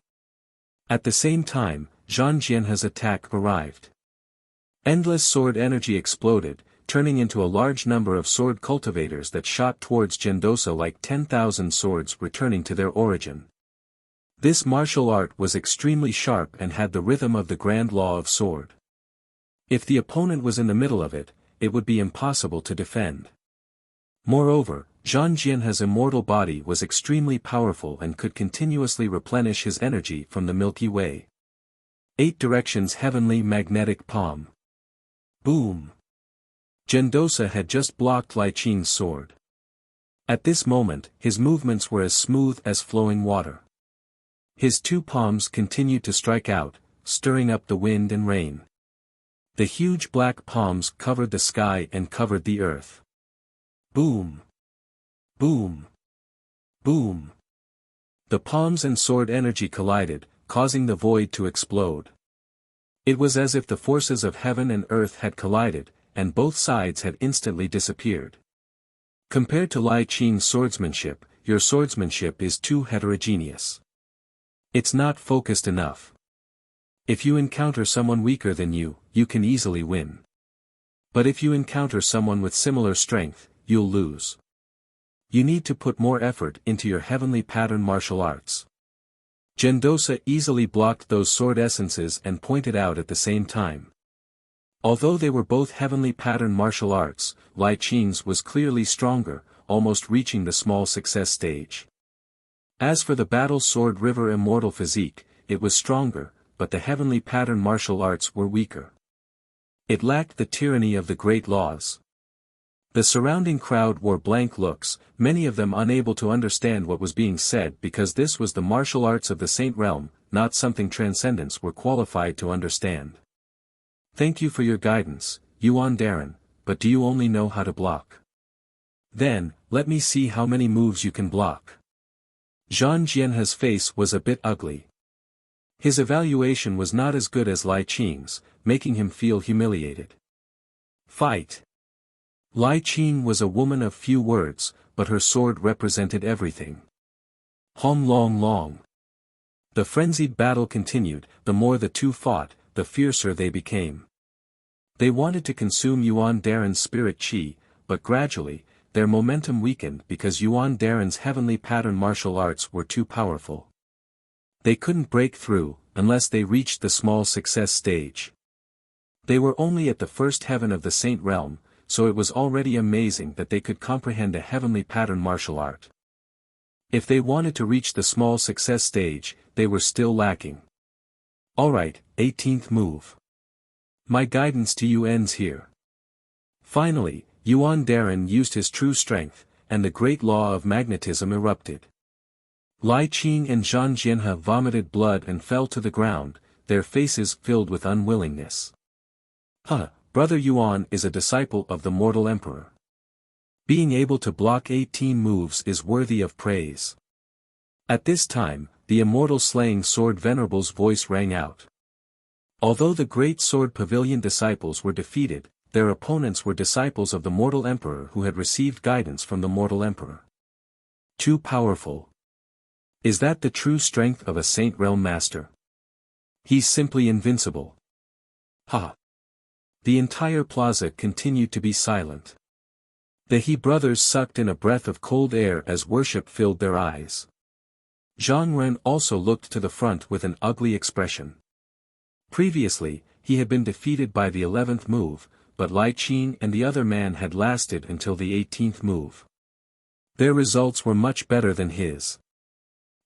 [SPEAKER 1] At the same time, Zhang Jianhe's attack arrived. Endless sword energy exploded, turning into a large number of sword cultivators that shot towards Gendosa like 10,000 swords returning to their origin. This martial art was extremely sharp and had the rhythm of the grand law of sword. If the opponent was in the middle of it, it would be impossible to defend. Moreover, Zhang Jianhe's immortal body was extremely powerful and could continuously replenish his energy from the Milky Way. 8 directions heavenly magnetic palm. Boom. Gendosa had just blocked Lai Qing's sword. At this moment, his movements were as smooth as flowing water. His 2 palms continued to strike out, stirring up the wind and rain. The huge black palms covered the sky and covered the earth. Boom. Boom. Boom. The palms and sword energy collided, causing the void to explode. It was as if the forces of heaven and earth had collided, and both sides had instantly disappeared. Compared to Lai Qing's swordsmanship, your swordsmanship is too heterogeneous. It's not focused enough. If you encounter someone weaker than you, you can easily win. But if you encounter someone with similar strength, you'll lose. You need to put more effort into your heavenly pattern martial arts. Gendosa easily blocked those sword essences and pointed out at the same time. Although they were both heavenly pattern martial arts, Lai Qing's was clearly stronger, almost reaching the small success stage. As for the battle sword river immortal physique, it was stronger, but the heavenly pattern martial arts were weaker. It lacked the tyranny of the great laws. The surrounding crowd wore blank looks, many of them unable to understand what was being said because this was the martial arts of the Saint Realm, not something transcendents were qualified to understand. Thank you for your guidance, Yuan Darren, but do you only know how to block? Then, let me see how many moves you can block. Zhang Jianhe's face was a bit ugly. His evaluation was not as good as Lai Qing's, making him feel humiliated. Fight. Lai Qing was a woman of few words, but her sword represented everything. Hom Long Long. The frenzied battle continued. The more the two fought, the fiercer they became. They wanted to consume Yuan Daren's spirit chi, but gradually, their momentum weakened because Yuan Daren's heavenly pattern martial arts were too powerful. They couldn't break through, unless they reached the small success stage. They were only at the first heaven of the Saint Realm, so it was already amazing that they could comprehend a heavenly pattern martial art. If they wanted to reach the small success stage, they were still lacking. Alright, 18th move. My guidance to you ends here. Finally, Yuan Daren used his true strength, and the great law of magnetism erupted. Lai Qing and Zhang Jianhe vomited blood and fell to the ground, their faces filled with unwillingness. Brother Yuan is a disciple of the mortal emperor. Being able to block 18 moves is worthy of praise. At this time, the immortal slaying sword venerable's voice rang out. Although the great sword pavilion disciples were defeated, their opponents were disciples of the mortal emperor who had received guidance from the mortal emperor. Too powerful. Is that the true strength of a Saint Realm master? He's simply invincible. The entire plaza continued to be silent. The He brothers sucked in a breath of cold air as worship filled their eyes. Zhang Ren also looked to the front with an ugly expression. Previously, he had been defeated by the 11th move, but Lai Qin and the other man had lasted until the 18th move. Their results were much better than his.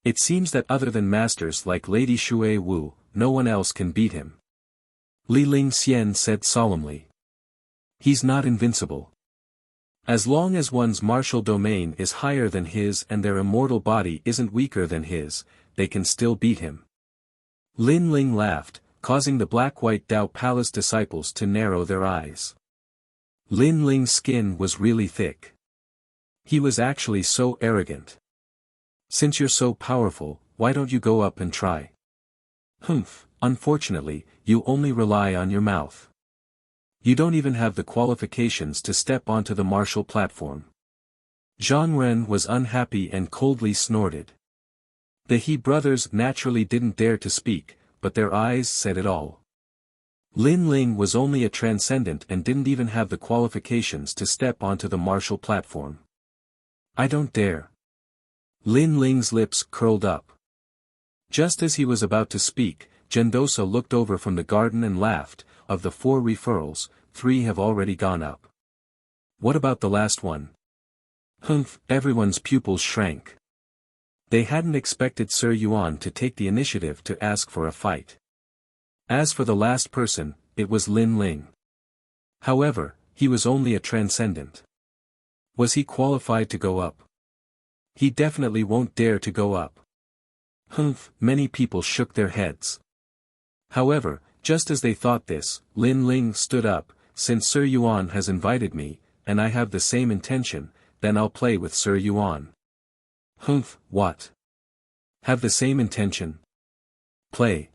[SPEAKER 1] It seems that other than masters like Lady Shui Wu, no one else can beat him. Li Ling Xian said solemnly. He's not invincible. As long as one's martial domain is higher than his and their immortal body isn't weaker than his, they can still beat him. Lin Ling laughed, causing the black-white Dao Palace disciples to narrow their eyes. Lin Ling's skin was really thick. He was actually so arrogant. Since you're so powerful, why don't you go up and try? Unfortunately, you only rely on your mouth. You don't even have the qualifications to step onto the martial platform. Zhang Ren was unhappy and coldly snorted. The He brothers naturally didn't dare to speak, but their eyes said it all. Lin Ling was only a transcendent and didn't even have the qualifications to step onto the martial platform. I don't dare. Lin Ling's lips curled up. Just as he was about to speak, Gendosa looked over from the garden and laughed. Of the 4 referrals, 3 have already gone up. What about the last one? Everyone's pupils shrank. They hadn't expected Sir Yuan to take the initiative to ask for a fight. As for the last person, it was Lin Ling. However, he was only a transcendent. Was he qualified to go up? He definitely won't dare to go up. Many people shook their heads. However, just as they thought this, Lin Ling stood up. Since Sir Yuan has invited me, and I have the same intention, then I'll play with Sir Yuan. What? Have the same intention? Play.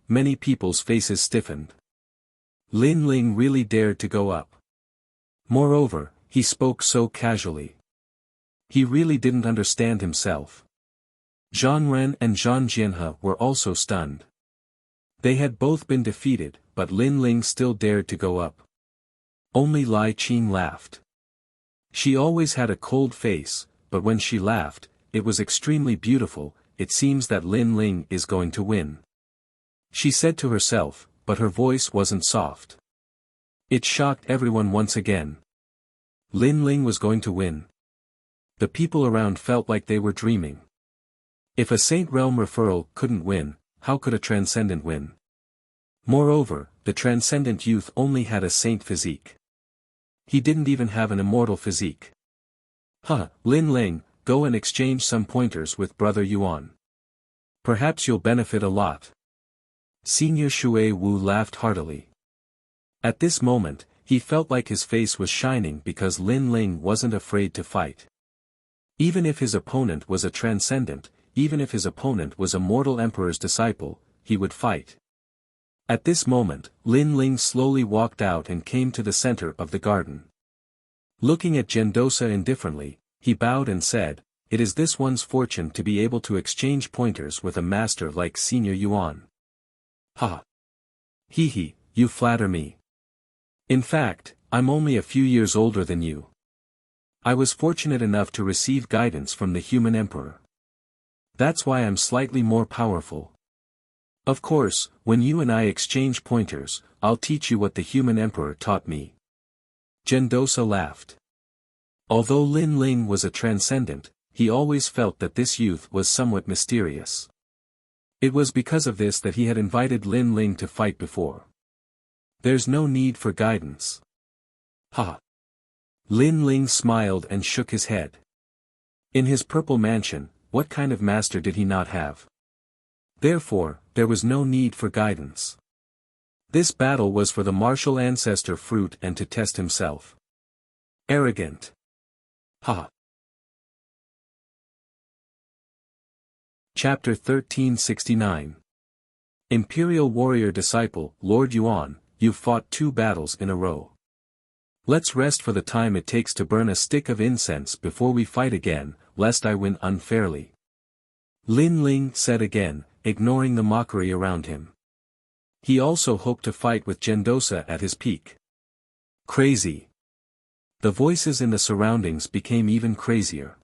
[SPEAKER 1] Many people's faces stiffened. Lin Ling really dared to go up. Moreover, he spoke so casually. He really didn't understand himself. Zhang Ren and Zhang Jianhe were also stunned. They had both been defeated, but Lin Ling still dared to go up. Only Lai Qing laughed. She always had a cold face, but when she laughed, it was extremely beautiful. It seems that Lin Ling is going to win. She said to herself, but her voice wasn't soft. It shocked everyone once again. Lin Ling was going to win. The people around felt like they were dreaming. If a Saint Realm referral couldn't win, how could a transcendent win? Moreover, the transcendent youth only had a saint physique. He didn't even have an immortal physique. Lin Ling, go and exchange some pointers with Brother Yuan. Perhaps you'll benefit a lot. Senior Shui Wu laughed heartily. At this moment, he felt like his face was shining because Lin Ling wasn't afraid to fight. Even if his opponent was a transcendent, even if his opponent was a mortal emperor's disciple, he would fight. At this moment, Lin Ling slowly walked out and came to the center of the garden. Looking at Gendosa indifferently, he bowed and said, "It is this one's fortune to be able to exchange pointers with a master like Senior Yuan." "Ha! Hee, you flatter me. In fact, I'm only a few years older than you. I was fortunate enough to receive guidance from the human emperor. That's why I'm slightly more powerful. Of course, when you and I exchange pointers, I'll teach you what the human emperor taught me." Gendosa laughed. Although Lin Ling was a transcendent, he always felt that this youth was somewhat mysterious. It was because of this that he had invited Lin Ling to fight before. "There's no need for guidance." "Ha!" Lin Ling smiled and shook his head. In his purple mansion, what kind of master did he not have? Therefore, there was no need for guidance. This battle was for the martial ancestor fruit and to test himself. Arrogant. Ha! Chapter 1369. Imperial Warrior Disciple, Lord Yuan, you've fought 2 battles in a row. Let's rest for the time it takes to burn a stick of incense before we fight again, lest I win unfairly. Lin Ling said again, ignoring the mockery around him. He also hoped to fight with Gendosa at his peak. Crazy. The voices in the surroundings became even crazier.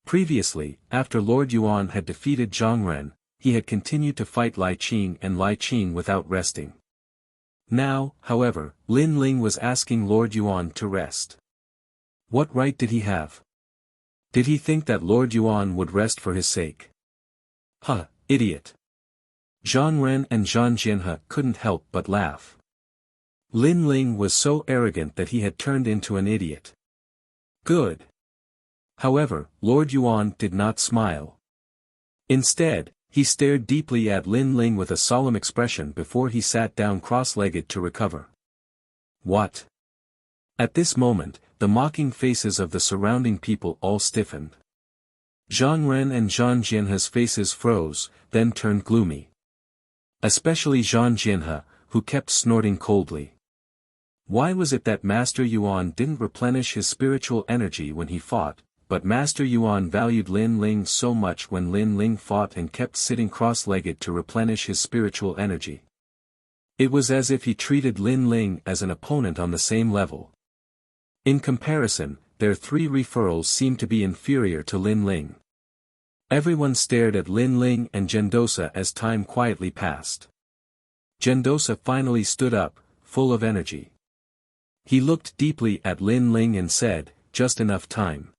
[SPEAKER 1] Previously, after Lord Yuan had defeated Zhang Ren, he had continued to fight Lai Qing and Lai Qing without resting. Now, however, Lin Ling was asking Lord Yuan to rest. What right did he have? Did he think that Lord Yuan would rest for his sake? Huh, idiot. Zhang Ren and Zhang Jianhe couldn't help but laugh. Lin Ling was so arrogant that he had turned into an idiot. Good. However, Lord Yuan did not smile. Instead, he stared deeply at Lin Ling with a solemn expression before he sat down cross-legged to recover. What? At this moment, the mocking faces of the surrounding people all stiffened. Zhang Ren and Zhang Jianhe's faces froze, then turned gloomy. Especially Zhang Jianhe, who kept snorting coldly. Why was it that Master Yuan didn't replenish his spiritual energy when he fought, but Master Yuan valued Lin Ling so much when Lin Ling fought and kept sitting cross-legged to replenish his spiritual energy? It was as if he treated Lin Ling as an opponent on the same level. In comparison, their 3 referrals seemed to be inferior to Lin Ling. Everyone stared at Lin Ling and Gendosa as time quietly passed. Gendosa finally stood up, full of energy. He looked deeply at Lin Ling and said, "Just enough time."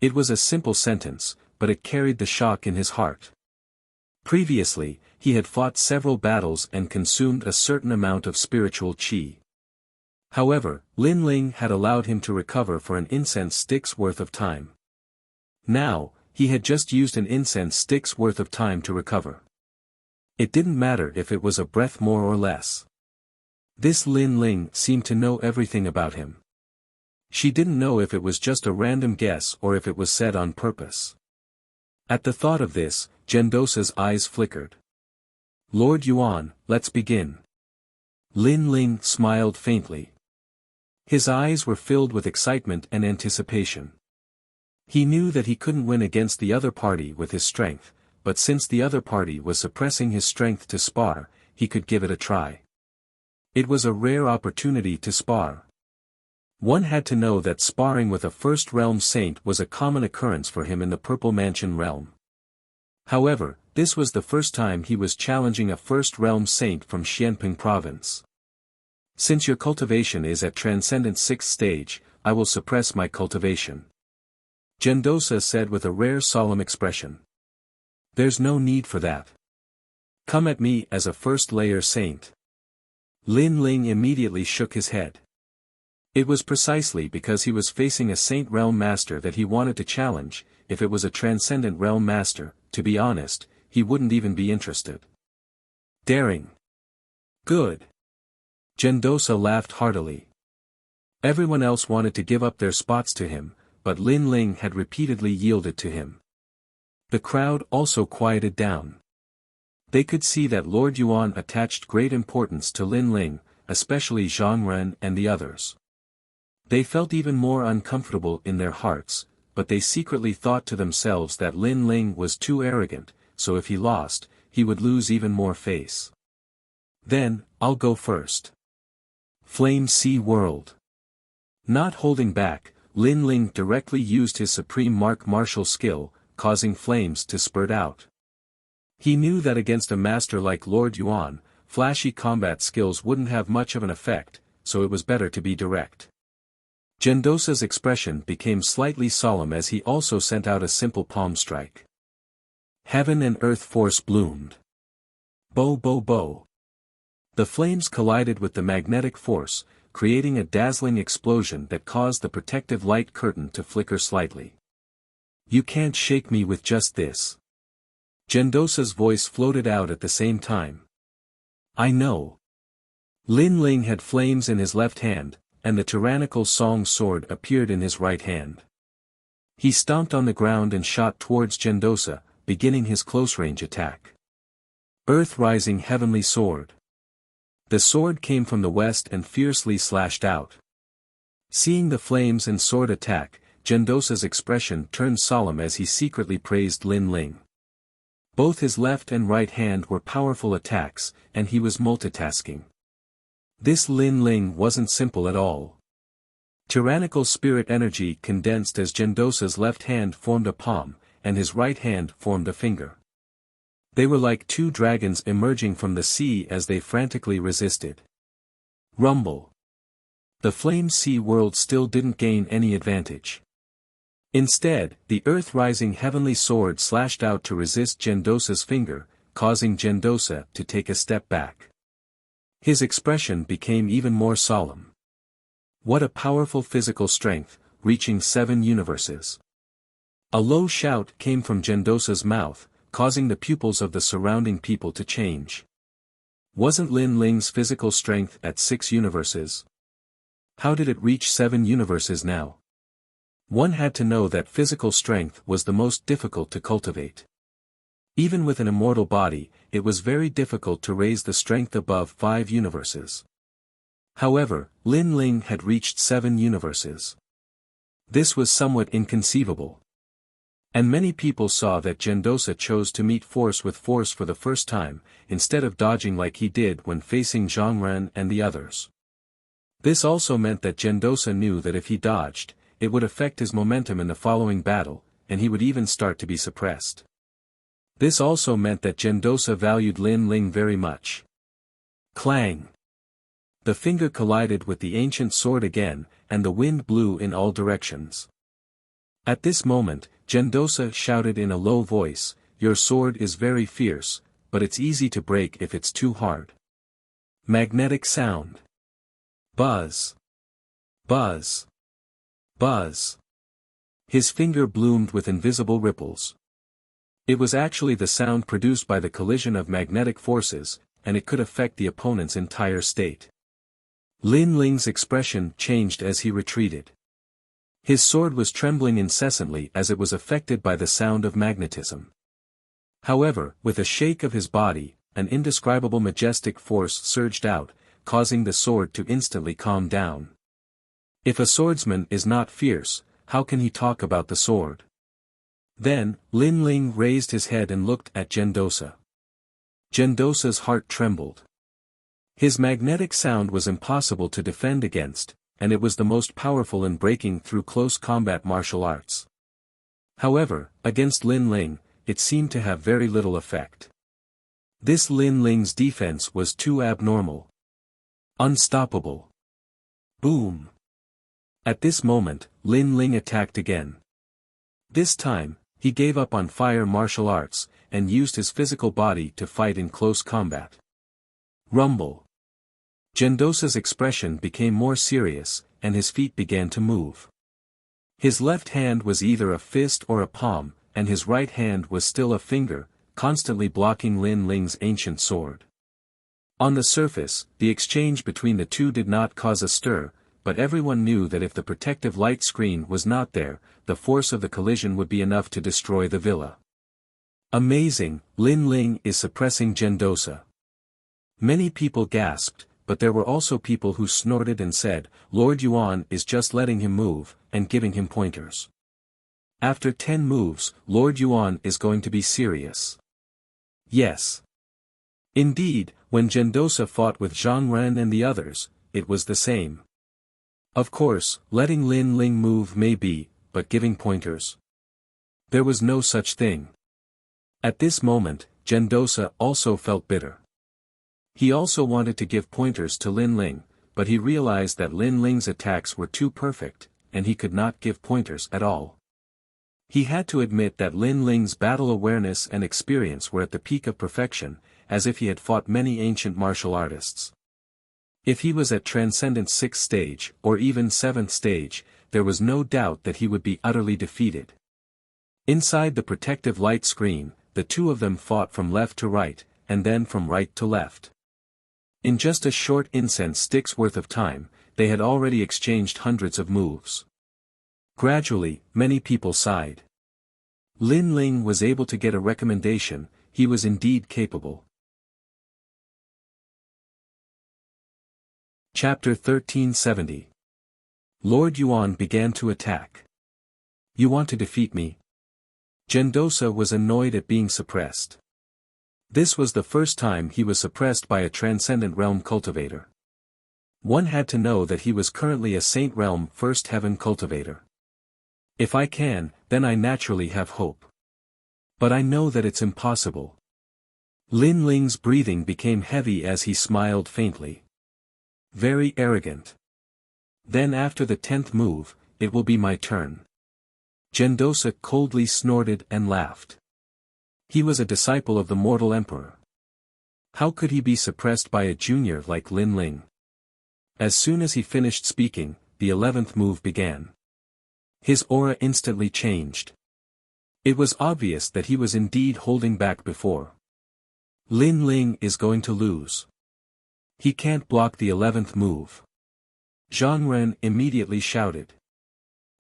[SPEAKER 1] It was a simple sentence, but it carried the shock in his heart. Previously, he had fought several battles and consumed a certain amount of spiritual qi. However, Lin Ling had allowed him to recover for an incense stick's worth of time. Now, he had just used an incense stick's worth of time to recover. It didn't matter if it was a breath more or less. This Lin Ling seemed to know everything about him. She didn't know if it was just a random guess or if it was said on purpose. At the thought of this, Gendosa's eyes flickered. "Lord Yuan, let's begin." Lin Ling smiled faintly. His eyes were filled with excitement and anticipation. He knew that he couldn't win against the other party with his strength, but since the other party was suppressing his strength to spar, he could give it a try. It was a rare opportunity to spar. One had to know that sparring with a First Realm Saint was a common occurrence for him in the Purple Mansion realm. However, this was the first time he was challenging a First Realm Saint from Xianping Province. "Since your cultivation is at Transcendent 6th stage, I will suppress my cultivation," Gendosa said with a rare solemn expression. "There's no need for that. Come at me as a first-layer saint." Lin Ling immediately shook his head. It was precisely because he was facing a Saint Realm Master that he wanted to challenge. If it was a Transcendent Realm Master, to be honest, he wouldn't even be interested. Daring. Good. Gendosa laughed heartily. Everyone else wanted to give up their spots to him, but Lin Ling had repeatedly yielded to him. The crowd also quieted down. They could see that Lord Yuan attached great importance to Lin Ling, especially Zhang Ren and the others. They felt even more uncomfortable in their hearts, but they secretly thought to themselves that Lin Ling was too arrogant, so if he lost, he would lose even more face. Then, I'll go first. Flame Sea World. Not holding back, Lin Ling directly used his supreme martial skill, causing flames to spurt out. He knew that against a master like Lord Yuan, flashy combat skills wouldn't have much of an effect, so it was better to be direct. Gendosa's expression became slightly solemn as he also sent out a simple palm strike. Heaven and earth force bloomed. Bo bo bo. The flames collided with the magnetic force, creating a dazzling explosion that caused the protective light curtain to flicker slightly. You can't shake me with just this. Gendosa's voice floated out at the same time. I know. Lin Ling had flames in his left hand, and the tyrannical song sword appeared in his right hand. He stomped on the ground and shot towards Gendosa, beginning his close-range attack. Earth-rising heavenly sword. The sword came from the west and fiercely slashed out. Seeing the flames and sword attack, Gendosa's expression turned solemn as he secretly praised Lin Ling. Both his left and right hand were powerful attacks, and he was multitasking. This Lin Ling wasn't simple at all. Tyrannical spirit energy condensed as Gendosa's left hand formed a palm, and his right hand formed a finger. They were like two dragons emerging from the sea as they frantically resisted. Rumble. The Flame Sea World still didn't gain any advantage. Instead, the earth-rising heavenly sword slashed out to resist Gendosa's finger, causing Gendosa to take a step back. His expression became even more solemn. What a powerful physical strength, reaching 7 universes. A low shout came from Gendosa's mouth, causing the pupils of the surrounding people to change. Wasn't Lin Ling's physical strength at 6 universes? How did it reach 7 universes now? One had to know that physical strength was the most difficult to cultivate. Even with an immortal body, it was very difficult to raise the strength above 5 universes. However, Lin Ling had reached 7 universes. This was somewhat inconceivable. And many people saw that Gendosa chose to meet force with force for the first time, instead of dodging like he did when facing Zhongren and the others. This also meant that Gendosa knew that if he dodged, it would affect his momentum in the following battle, and he would even start to be suppressed. This also meant that Gendosa valued Lin Ling very much. Clang! The finger collided with the ancient sword again, and the wind blew in all directions. At this moment, Gendosa shouted in a low voice, "Your sword is very fierce, but it's easy to break if it's too hard." Magnetic sound. Buzz. Buzz. Buzz. His finger bloomed with invisible ripples. It was actually the sound produced by the collision of magnetic forces, and it could affect the opponent's entire state. Lin Ling's expression changed as he retreated. His sword was trembling incessantly as it was affected by the sound of magnetism. However, with a shake of his body, an indescribable majestic force surged out, causing the sword to instantly calm down. If a swordsman is not fierce, how can he talk about the sword? Then, Lin Ling raised his head and looked at Gendosa. Gendosa's heart trembled. His magnetic sound was impossible to defend against, and it was the most powerful in breaking through close combat martial arts. However, against Lin Ling, it seemed to have very little effect. This Lin Ling's defense was too abnormal. Unstoppable. Boom. At this moment, Lin Ling attacked again. This time, he gave up on fire martial arts, and used his physical body to fight in close combat. Rumble. Gendosa's expression became more serious, and his feet began to move. His left hand was either a fist or a palm, and his right hand was still a finger, constantly blocking Lin Ling's ancient sword. On the surface, the exchange between the two did not cause a stir, but everyone knew that if the protective light screen was not there, the force of the collision would be enough to destroy the villa. Amazing, Lin Ling is suppressing Gendosa. Many people gasped, but there were also people who snorted and said, Lord Yuan is just letting him move, and giving him pointers. After 10 moves, Lord Yuan is going to be serious. Yes. Indeed, when Gendosa fought with Zhang Ren and the others, it was the same. Of course, letting Lin Ling move may be, but giving pointers? There was no such thing. At this moment, Gendosa also felt bitter. He also wanted to give pointers to Lin Ling, but he realized that Lin Ling's attacks were too perfect, and he could not give pointers at all. He had to admit that Lin Ling's battle awareness and experience were at the peak of perfection, as if he had fought many ancient martial artists. If he was at Transcendent 6th stage, or even 7th stage, there was no doubt that he would be utterly defeated. Inside the protective light screen, the two of them fought from left to right, and then from right to left. In just a short incense stick's worth of time, they had already exchanged hundreds of moves. Gradually, many people sighed. Lin Ling was able to get a recommendation, he was indeed capable. Chapter 1370. Lord Yuan began to attack. You want to defeat me? Gendosa was annoyed at being suppressed. This was the first time he was suppressed by a Transcendent Realm cultivator. One had to know that he was currently a Saint Realm First Heaven cultivator. If I can, then I naturally have hope. But I know that it's impossible. Lin Ling's breathing became heavy as he smiled faintly. Very arrogant. Then after the 10th move, it will be my turn. Gendosa coldly snorted and laughed. He was a disciple of the mortal emperor. How could he be suppressed by a junior like Lin Ling? As soon as he finished speaking, the 11th move began. His aura instantly changed. It was obvious that he was indeed holding back before. Lin Ling is going to lose. He can't block the 11th move. Zhang Ren immediately shouted.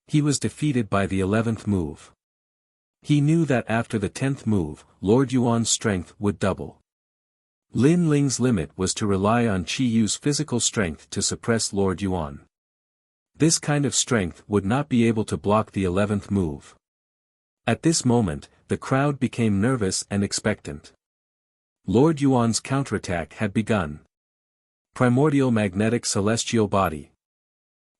[SPEAKER 1] He was defeated by the 11th move. He knew that after the 10th move, Lord Yuan's strength would double. Lin Ling's limit was to rely on Qi Yu's physical strength to suppress Lord Yuan. This kind of strength would not be able to block the 11th move. At this moment, the crowd became nervous and expectant. Lord Yuan's counterattack had begun. Primordial magnetic celestial body.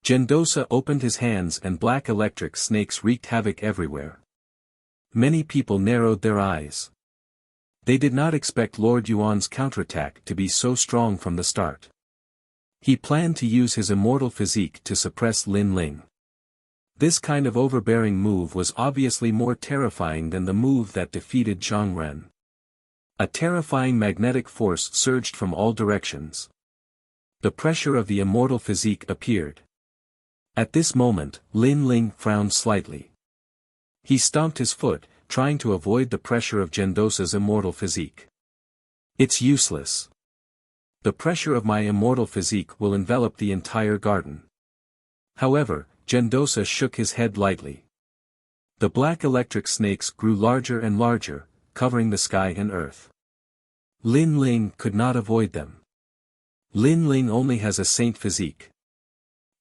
[SPEAKER 1] Gendosa opened his hands and black electric snakes wreaked havoc everywhere. Many people narrowed their eyes. They did not expect Lord Yuan's counterattack to be so strong from the start. He planned to use his immortal physique to suppress Lin Ling. This kind of overbearing move was obviously more terrifying than the move that defeated Zhang Ren. A terrifying magnetic force surged from all directions. The pressure of the immortal physique appeared. At this moment, Lin Ling frowned slightly. He stomped his foot, trying to avoid the pressure of Gendosa's immortal physique. It's useless. The pressure of my immortal physique will envelop the entire garden. However, Gendosa shook his head lightly. The black electric snakes grew larger and larger, covering the sky and earth. Lin Ling could not avoid them. Lin Ling only has a saint physique.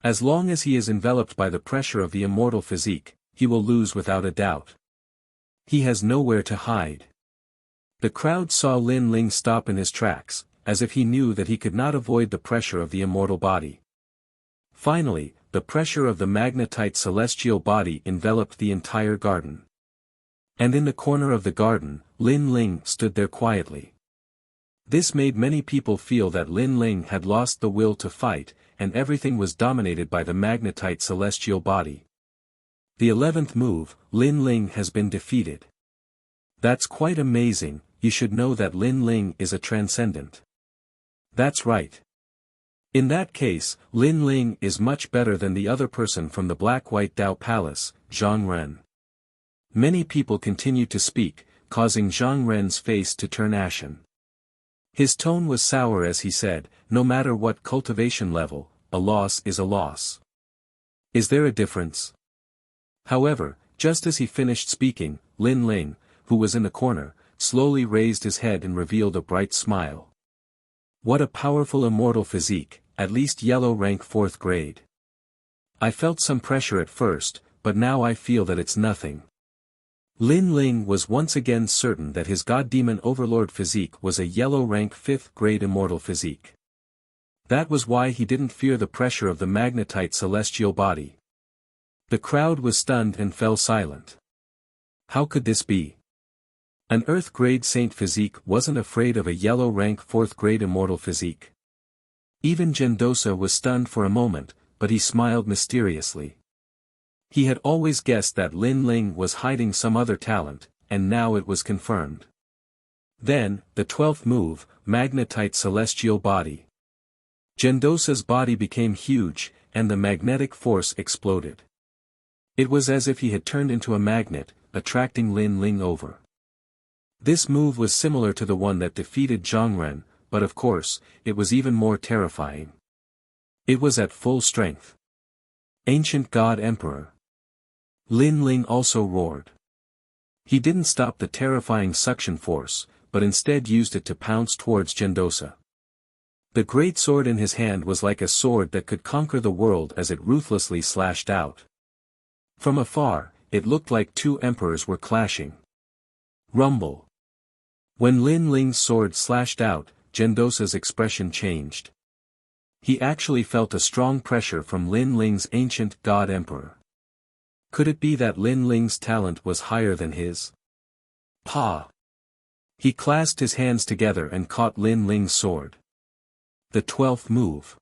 [SPEAKER 1] As long as he is enveloped by the pressure of the immortal physique, he will lose without a doubt. He has nowhere to hide. The crowd saw Lin Ling stop in his tracks, as if he knew that he could not avoid the pressure of the immortal body. Finally, the pressure of the magnetite celestial body enveloped the entire garden. And in the corner of the garden, Lin Ling stood there quietly. This made many people feel that Lin Ling had lost the will to fight, and everything was dominated by the magnetite celestial body. The 11th move, Lin Ling has been defeated. That's quite amazing. You should know that Lin Ling is a transcendent. That's right. In that case, Lin Ling is much better than the other person from the Black-White Dao Palace, Zhang Ren. Many people continued to speak, causing Zhang Ren's face to turn ashen. His tone was sour as he said, no matter what cultivation level, a loss is a loss. Is there a difference? However, just as he finished speaking, Lin Ling, who was in the corner, slowly raised his head and revealed a bright smile. What a powerful immortal physique, at least yellow rank 4th grade. I felt some pressure at first, but now I feel that it's nothing. Lin Ling was once again certain that his god demon overlord physique was a yellow rank 5th grade immortal physique. That was why he didn't fear the pressure of the magnetite celestial body. The crowd was stunned and fell silent. How could this be? An earth grade saint physique wasn't afraid of a yellow rank 4th grade immortal physique. Even Gendosa was stunned for a moment, but he smiled mysteriously. He had always guessed that Lin Ling was hiding some other talent, and now it was confirmed. Then, the 12th move, magnetite celestial body. Gendosa's body became huge, and the magnetic force exploded. It was as if he had turned into a magnet, attracting Lin Ling over. This move was similar to the one that defeated Zhongren, but of course, it was even more terrifying. It was at full strength. Ancient God Emperor. Lin Ling also roared. He didn't stop the terrifying suction force, but instead used it to pounce towards Gendosa. The great sword in his hand was like a sword that could conquer the world as it ruthlessly slashed out. From afar, it looked like two emperors were clashing. Rumble. When Lin Ling's sword slashed out, Gendosa's expression changed. He actually felt a strong pressure from Lin Ling's ancient God Emperor. Could it be that Lin Ling's talent was higher than his? Pa! He clasped his hands together and caught Lin Ling's sword. The 12th move.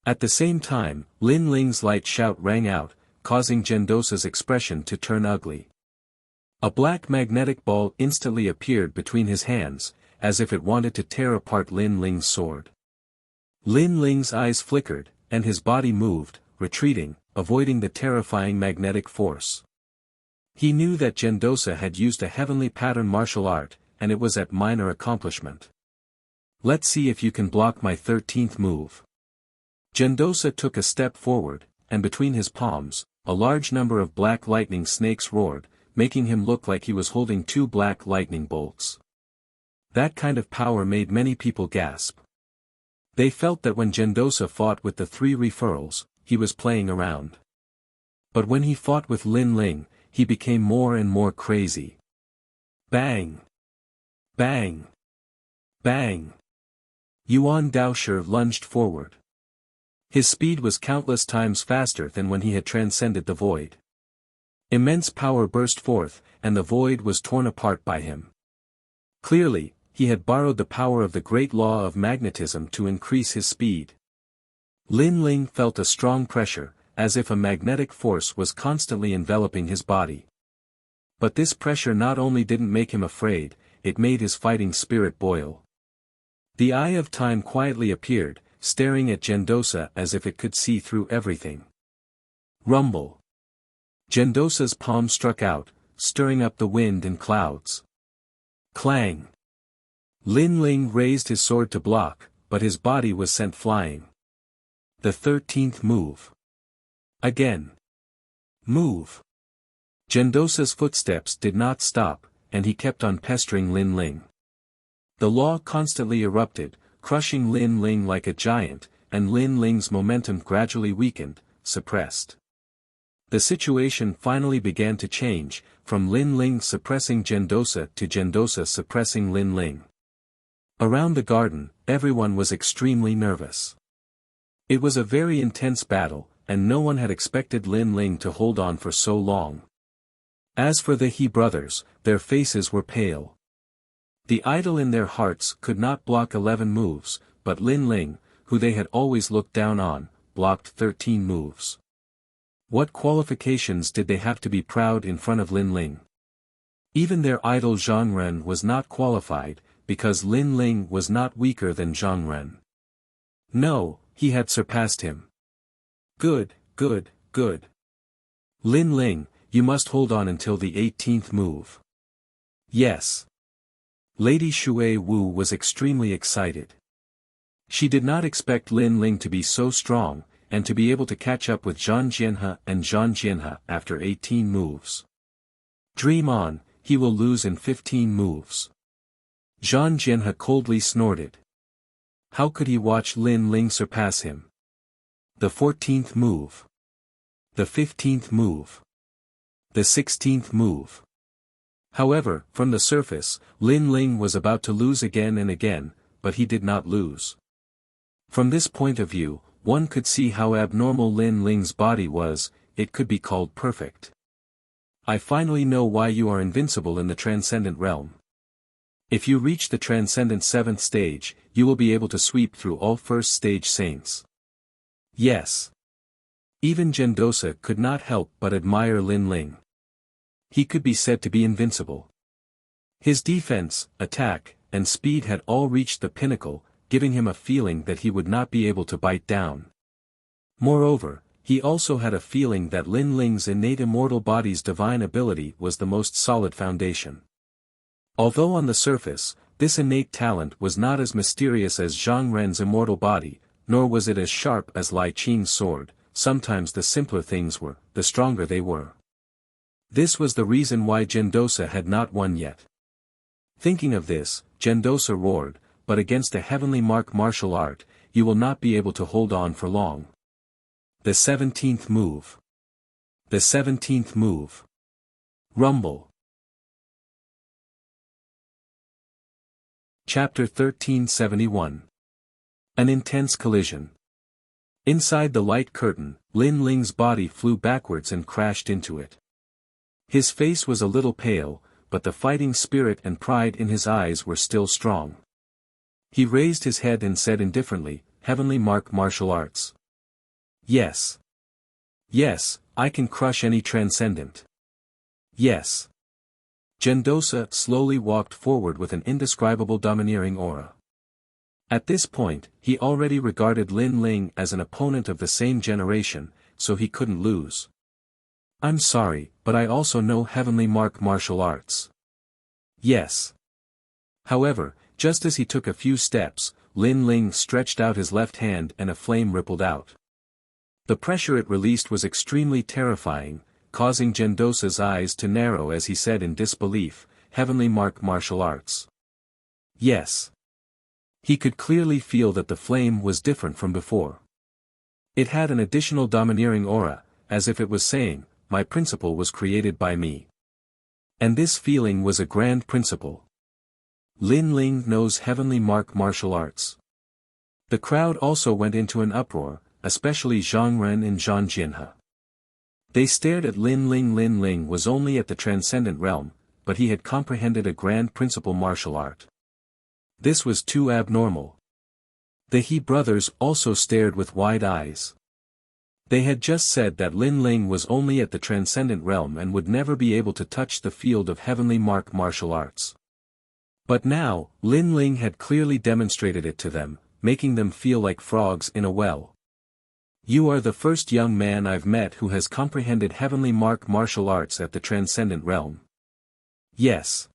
[SPEAKER 1] At the same time, Lin Ling's light shout rang out, causing Gendosa's expression to turn ugly. A black magnetic ball instantly appeared between his hands, as if it wanted to tear apart Lin Ling's sword. Lin Ling's eyes flickered, and his body moved, retreating, avoiding the terrifying magnetic force. He knew that Gendosa had used a heavenly pattern martial art, and it was at minor accomplishment. Let's see if you can block my 13th move. Gendosa took a step forward, and between his palms, a large number of black lightning snakes roared, making him look like he was holding two black lightning bolts. That kind of power made many people gasp. They felt that when Gendosa fought with the 3 referrals, he was playing around. But when he fought with Lin Ling, he became more and more crazy. Bang! Bang! Bang! Yuan Daosher lunged forward. His speed was countless times faster than when he had transcended the void. Immense power burst forth, and the void was torn apart by him. Clearly, he had borrowed the power of the great law of magnetism to increase his speed. Lin Ling felt a strong pressure, as if a magnetic force was constantly enveloping his body. But this pressure not only didn't make him afraid, it made his fighting spirit boil. The Eye of Time quietly appeared, staring at Gendosa as if it could see through everything. Rumble. Gendosa's palm struck out, stirring up the wind and clouds. Clang. Lin Ling raised his sword to block, but his body was sent flying. The 13th move. Again. Move. Gendosa's footsteps did not stop, and he kept on pestering Lin Ling. The law constantly erupted, crushing Lin Ling like a giant, and Lin Ling's momentum gradually weakened, suppressed. The situation finally began to change, from Lin Ling suppressing Gendosa to Gendosa suppressing Lin Ling. Around the garden, everyone was extremely nervous. It was a very intense battle, and no one had expected Lin Ling to hold on for so long. As for the He brothers, their faces were pale. The idol in their hearts could not block 11 moves, but Lin Ling, who they had always looked down on, blocked 13 moves. What qualifications did they have to be proud in front of Lin Ling? Even their idol Zhang Ren was not qualified, because Lin Ling was not weaker than Zhang Ren. No, he had surpassed him. Good, good, good. Lin Ling, you must hold on until the 18th move. Yes. Lady Shui Wu was extremely excited. She did not expect Lin Ling to be so strong, and to be able to catch up with Zhang Jianhe and Zhang Jianhe after 18 moves. Dream on, he will lose in 15 moves. Zhang Jianhe coldly snorted. How could he watch Lin Ling surpass him? The 14th move. The 15th move. The 16th move. However, from the surface, Lin Ling was about to lose again and again, but he did not lose. From this point of view, one could see how abnormal Lin Ling's body was. It could be called perfect. I finally know why you are invincible in the transcendent realm. If you reach the transcendent 7th stage, you will be able to sweep through all first stage saints. Yes. Even Gendosa could not help but admire Lin Ling. He could be said to be invincible. His defense, attack, and speed had all reached the pinnacle, giving him a feeling that he would not be able to bite down. Moreover, he also had a feeling that Lin Ling's innate immortal body's divine ability was the most solid foundation. Although on the surface, this innate talent was not as mysterious as Zhang Ren's immortal body, nor was it as sharp as Lai Qing's sword, sometimes the simpler things were, the stronger they were. This was the reason why Gendosa had not won yet. Thinking of this, Gendosa roared, "But against a heavenly martial art, you will not be able to hold on for long." The 17th move. The 17th move. Rumble. Chapter 1371. An intense collision. Inside the light curtain, Lin Ling's body flew backwards and crashed into it. His face was a little pale, but the fighting spirit and pride in his eyes were still strong. He raised his head and said indifferently, "Heavenly martial arts. Yes. Yes, I can crush any transcendent. Yes." Gendosa slowly walked forward with an indescribable domineering aura. At this point, he already regarded Lin Ling as an opponent of the same generation, so he couldn't lose. "I'm sorry, but I also know heavenly martial arts." Yes. However, just as he took a few steps, Lin Ling stretched out his left hand and a flame rippled out. The pressure it released was extremely terrifying, causing Gendosa's eyes to narrow as he said in disbelief, "Heavenly martial arts." Yes. He could clearly feel that the flame was different from before. It had an additional domineering aura, as if it was saying, "My principle was created by me." And this feeling was a grand principle. Lin Ling knows heavenly martial arts. The crowd also went into an uproar, especially Zhang Ren and Zhang Jinhe. They stared at Lin Ling. Lin Ling was only at the transcendent realm, but he had comprehended a grand principle martial art. This was too abnormal. The He brothers also stared with wide eyes. They had just said that Lin Ling was only at the transcendent realm and would never be able to touch the field of heavenly martial arts. But now, Lin Ling had clearly demonstrated it to them, making them feel like frogs in a well. "You are the first young man I've met who has comprehended heavenly martial arts at the transcendent realm." Yes.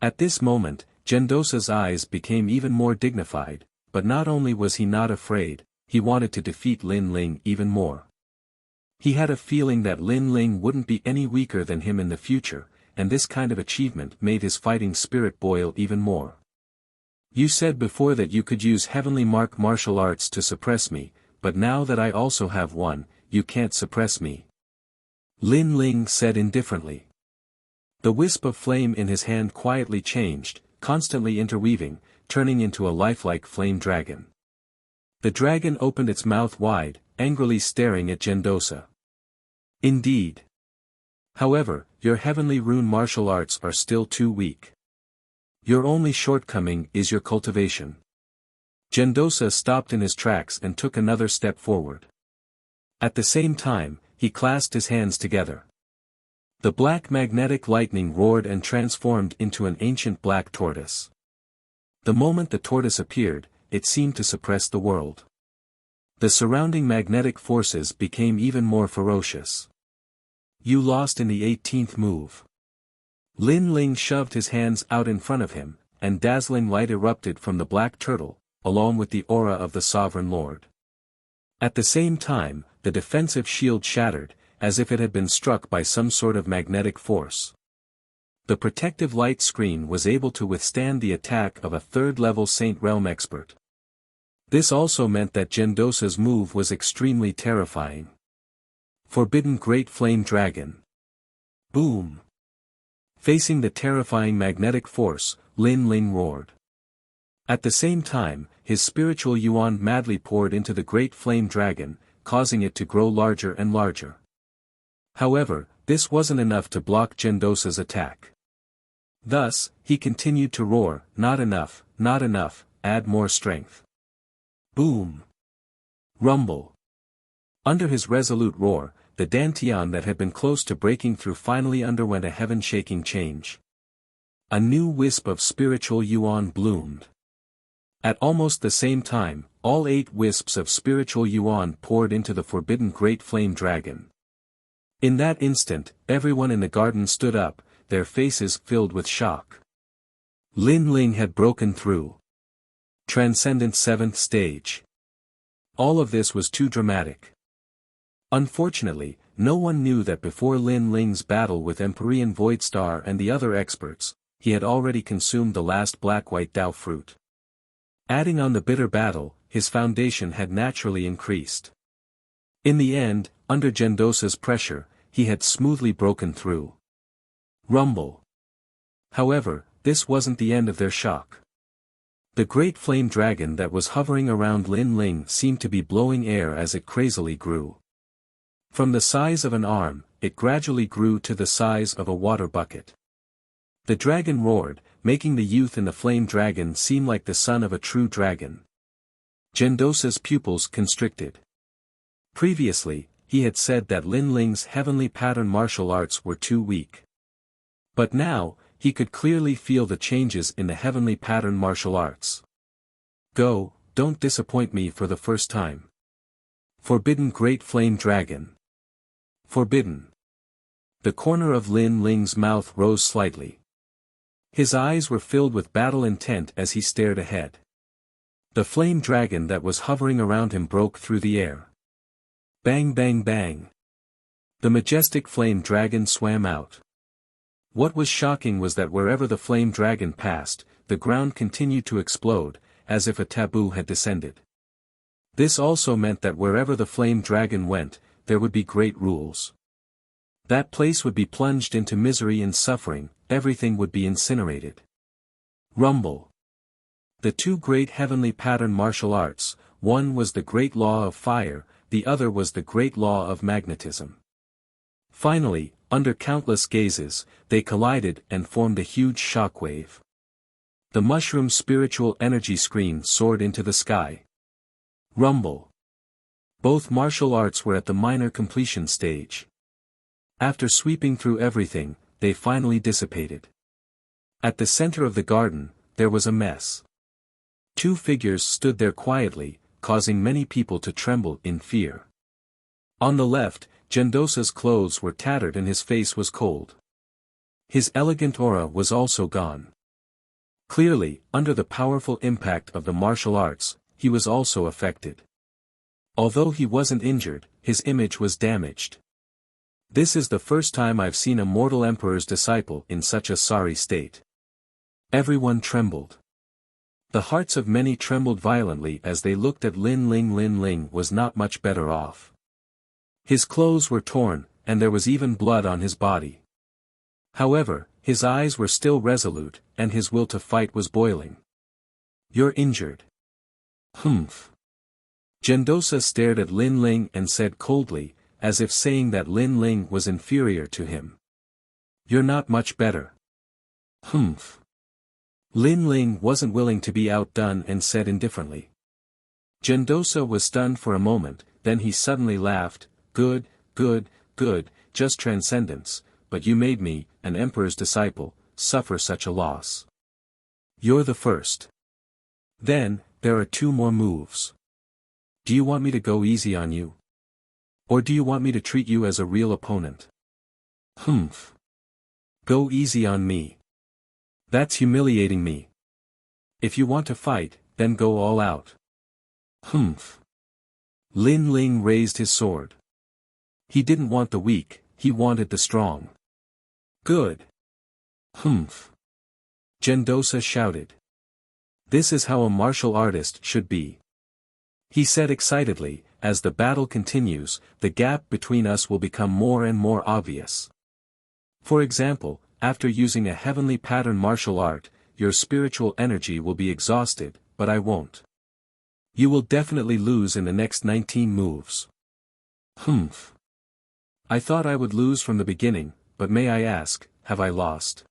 [SPEAKER 1] At this moment, Gendosa's eyes became even more dignified, but not only was he not afraid, he wanted to defeat Lin Ling even more. He had a feeling that Lin Ling wouldn't be any weaker than him in the future, and this kind of achievement made his fighting spirit boil even more. "You said before that you could use heavenly martial arts to suppress me, but now that I also have one, you can't suppress me," Lin Ling said indifferently. The wisp of flame in his hand quietly changed, constantly interweaving, turning into a lifelike flame dragon. The dragon opened its mouth wide, angrily staring at Gendosa. "Indeed. However, your heavenly rune martial arts are still too weak. Your only shortcoming is your cultivation." Gendosa stopped in his tracks and took another step forward. At the same time, he clasped his hands together. The black magnetic lightning roared and transformed into an ancient black tortoise. The moment the tortoise appeared, it seemed to suppress the world. The surrounding magnetic forces became even more ferocious. "You lost in the 18th move." Lin Ling shoved his hands out in front of him, and dazzling light erupted from the black turtle, along with the aura of the Sovereign Lord. At the same time, the defensive shield shattered, as if it had been struck by some sort of magnetic force. The protective light screen was able to withstand the attack of a third-level Saint Realm expert. This also meant that Gendosa's move was extremely terrifying. Forbidden Great Flame Dragon. Boom! Facing the terrifying magnetic force, Lin Ling roared. At the same time, his spiritual yuan madly poured into the Great Flame Dragon, causing it to grow larger and larger. However, this wasn't enough to block Gendosa's attack. Thus, he continued to roar, not enough, add more strength. Boom! Rumble! Under his resolute roar, the dantian that had been close to breaking through finally underwent a heaven-shaking change. A new wisp of spiritual yuan bloomed. At almost the same time, all 8 wisps of spiritual yuan poured into the forbidden Great Flame Dragon. In that instant, everyone in the garden stood up, their faces filled with shock. Lin Ling had broken through. Transcendent 7th stage. All of this was too dramatic. Unfortunately, no one knew that before Lin Ling's battle with Empyrean Void Star and the other experts, he had already consumed the last black-white Dao fruit. Adding on the bitter battle, his foundation had naturally increased. In the end, under Gendosa's pressure, he had smoothly broken through. Rumble. However, this wasn't the end of their shock. The Great Flame Dragon that was hovering around Lin Ling seemed to be blowing air as it crazily grew. From the size of an arm, it gradually grew to the size of a water bucket. The dragon roared, making the youth in the flame dragon seem like the son of a true dragon. Gendosa's pupils constricted. Previously, he had said that Lin Ling's heavenly pattern martial arts were too weak. But now, he could clearly feel the changes in the heavenly pattern martial arts. Go, don't disappoint me for the first time. Forbidden Great Flame Dragon. Forbidden. The corner of Lin Ling's mouth rose slightly. His eyes were filled with battle intent as he stared ahead. The flame dragon that was hovering around him broke through the air. Bang bang bang. The majestic flame dragon swam out. What was shocking was that wherever the flame dragon passed, the ground continued to explode, as if a taboo had descended. This also meant that wherever the flame dragon went, there would be great rules. That place would be plunged into misery and suffering, everything would be incinerated. Rumble. The 2 great heavenly pattern martial arts, one was the great law of fire, the other was the great law of magnetism. Finally, under countless gazes, they collided and formed a huge shockwave. The mushroom spiritual energy screen soared into the sky. Rumble. Both martial arts were at the minor completion stage. After sweeping through everything, they finally dissipated. At the center of the garden, there was a mess. 2 figures stood there quietly, causing many people to tremble in fear. On the left, Gendosa's clothes were tattered and his face was cold. His elegant aura was also gone. Clearly, under the powerful impact of the martial arts, he was also affected. Although he wasn't injured, his image was damaged. This is the first time I've seen a mortal emperor's disciple in such a sorry state. Everyone trembled. The hearts of many trembled violently as they looked at Lin Ling. Lin Ling was not much better off. His clothes were torn, and there was even blood on his body. However, his eyes were still resolute, and his will to fight was boiling. You're injured. Humph. Gendosa stared at Lin Ling and said coldly, as if saying that Lin Ling was inferior to him. You're not much better. Humph. Lin Ling wasn't willing to be outdone and said indifferently. Gendosa was stunned for a moment, then he suddenly laughed. Good, just transcendence, but you made me, an emperor's disciple, suffer such a loss. You're the first. Then, there are 2 more moves. Do you want me to go easy on you? Or do you want me to treat you as a real opponent? Humph. Go easy on me. That's humiliating me. If you want to fight, then go all out. Humph. Lin Ling raised his sword. He didn't want the weak, he wanted the strong. Good. Humph. Gendosa shouted. This is how a martial artist should be. He said excitedly, as the battle continues, the gap between us will become more and more obvious. For example, after using a heavenly pattern martial art, your spiritual energy will be exhausted, but I won't. You will definitely lose in the next 19 moves. Humph. I thought I would lose from the beginning, but may I ask, have I lost?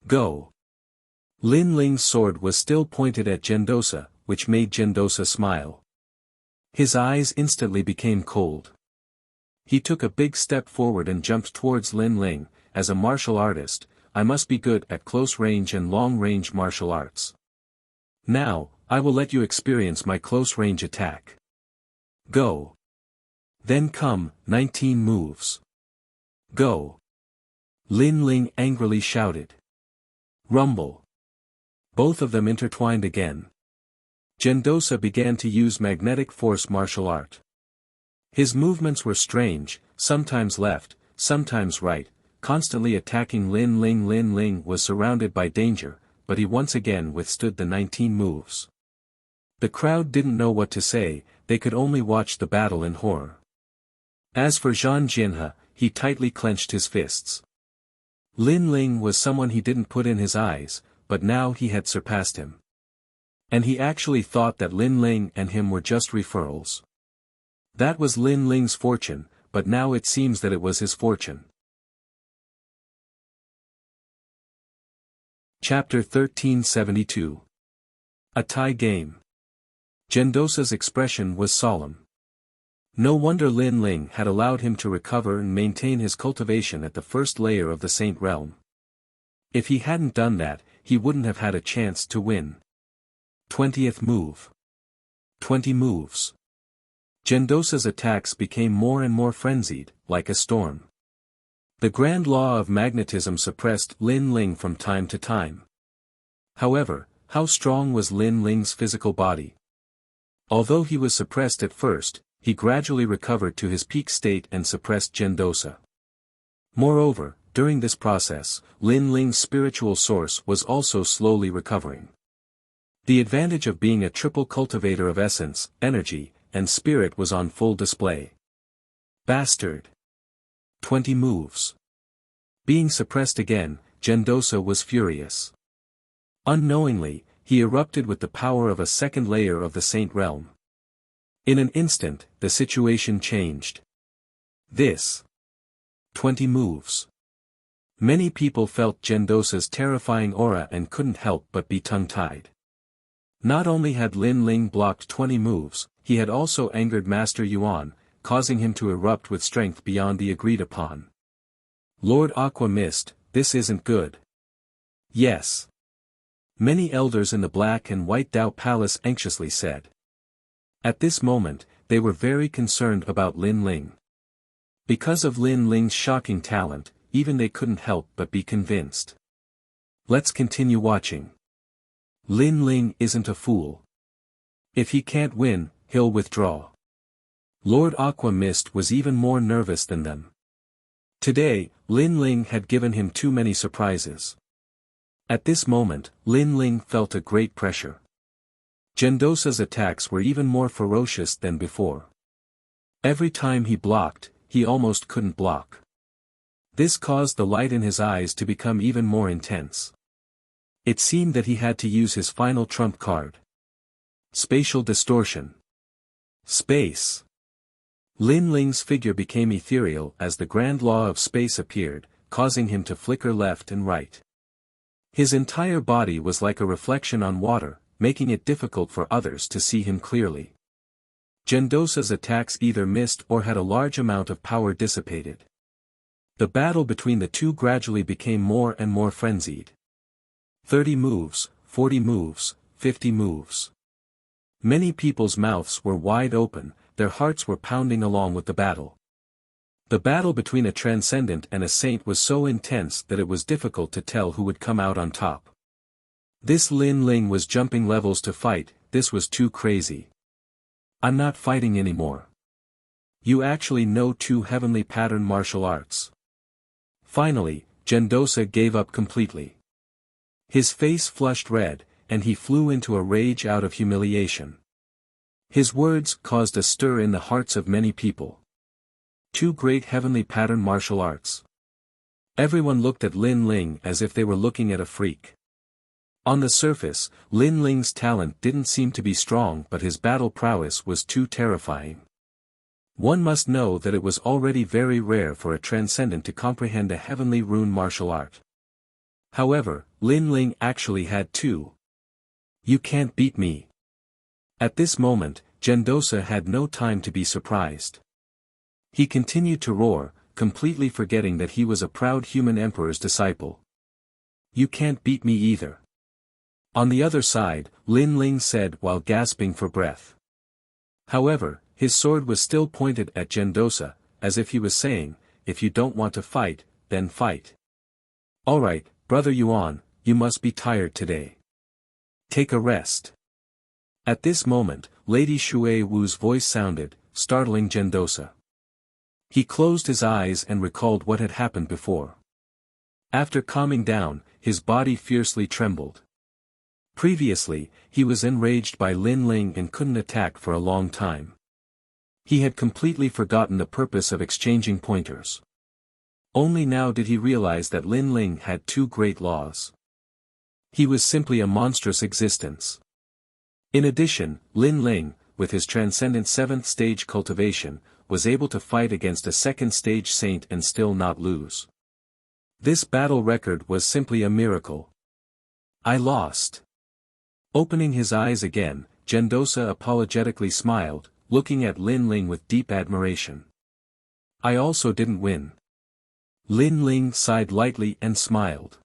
[SPEAKER 1] Go. Lin Ling's sword was still pointed at Gendosa, which made Gendosa smile. His eyes instantly became cold. He took a big step forward and jumped towards Lin Ling. As a martial artist, I must be good at close range and long range martial arts. Now, I will let you experience my close range attack. Go. Then come, 19 moves. Go. Lin Ling angrily shouted. Rumble. Both of them intertwined again. Gendosa began to use magnetic force martial art. His movements were strange, sometimes left, sometimes right, constantly attacking Lin Ling. Lin Ling was surrounded by danger, but he once again withstood the 19 moves. The crowd didn't know what to say, they could only watch the battle in horror. As for Zhang Jianhe, he tightly clenched his fists. Lin Ling was someone he didn't put in his eyes, but now he had surpassed him. And he actually thought that Lin Ling and him were just referrals. That was Lin Ling's fortune, but now it seems that it was his fortune. Chapter 1372. A tie game. Gendosa's expression was solemn. No wonder Lin Ling had allowed him to recover and maintain his cultivation at the first layer of the Saint Realm. If he hadn't done that, he wouldn't have had a chance to win. 20th move. 20 moves. Gendosa's attacks became more and more frenzied, like a storm. The grand law of magnetism suppressed Lin Ling from time to time. However, how strong was Lin Ling's physical body? Although he was suppressed at first, he gradually recovered to his peak state and suppressed Gendosa. Moreover, during this process, Lin Ling's spiritual source was also slowly recovering. The advantage of being a triple cultivator of essence, energy, and spirit was on full display. Bastard. 20 moves. Being suppressed again, Gendosa was furious. Unknowingly, he erupted with the power of a second layer of the Saint Realm. In an instant, the situation changed. This. 20 moves. Many people felt Gendosa's terrifying aura and couldn't help but be tongue-tied. Not only had Lin Ling blocked 20 moves, he had also angered Master Yuan, causing him to erupt with strength beyond the agreed upon. Lord Aqua Mist, this isn't good. Yes. Many elders in the Black and White Dao Palace anxiously said. At this moment, they were very concerned about Lin Ling. Because of Lin Ling's shocking talent, even they couldn't help but be convinced. Let's continue watching. Lin Ling isn't a fool. If he can't win, he'll withdraw. Lord Aqua Mist was even more nervous than them. Today, Lin Ling had given him too many surprises. At this moment, Lin Ling felt a great pressure. Gendosa's attacks were even more ferocious than before. Every time he blocked, he almost couldn't block. This caused the light in his eyes to become even more intense. It seemed that he had to use his final trump card. Spatial distortion. Space. Lin Ling's figure became ethereal as the grand law of space appeared, causing him to flicker left and right. His entire body was like a reflection on water, making it difficult for others to see him clearly. Gendosa's attacks either missed or had a large amount of power dissipated. The battle between the two gradually became more and more frenzied. 30 moves, 40 moves, 50 moves. Many people's mouths were wide open, their hearts were pounding along with the battle. The battle between a transcendent and a saint was so intense that it was difficult to tell who would come out on top. This Lin Ling was jumping levels to fight, this was too crazy. I'm not fighting anymore. You actually know 2 heavenly pattern martial arts. Finally, Gendosa gave up completely. His face flushed red, and he flew into a rage out of humiliation. His words caused a stir in the hearts of many people. Two great heavenly pattern martial arts. Everyone looked at Lin Ling as if they were looking at a freak. On the surface, Lin Ling's talent didn't seem to be strong, but his battle prowess was too terrifying. One must know that it was already very rare for a transcendent to comprehend a heavenly rune martial art. However, Lin Ling actually had two. You can't beat me. At this moment, Gendosa had no time to be surprised. He continued to roar, completely forgetting that he was a proud human emperor's disciple. You can't beat me either. On the other side, Lin Ling said while gasping for breath. However, his sword was still pointed at Gendosa, as if he was saying, if you don't want to fight, then fight. Alright, Brother Yuan, you must be tired today. Take a rest. At this moment, Lady Shui Wu's voice sounded, startling Gendosa. He closed his eyes and recalled what had happened before. After calming down, his body fiercely trembled. Previously, he was enraged by Lin Ling and couldn't attack for a long time. He had completely forgotten the purpose of exchanging pointers. Only now did he realize that Lin Ling had two great laws. He was simply a monstrous existence. In addition, Lin Ling, with his transcendent 7th stage cultivation, was able to fight against a 2nd stage saint and still not lose. This battle record was simply a miracle. I lost. Opening his eyes again, Gendosa apologetically smiled, looking at Lin Ling with deep admiration. I also didn't win. Lin Ling sighed lightly and smiled.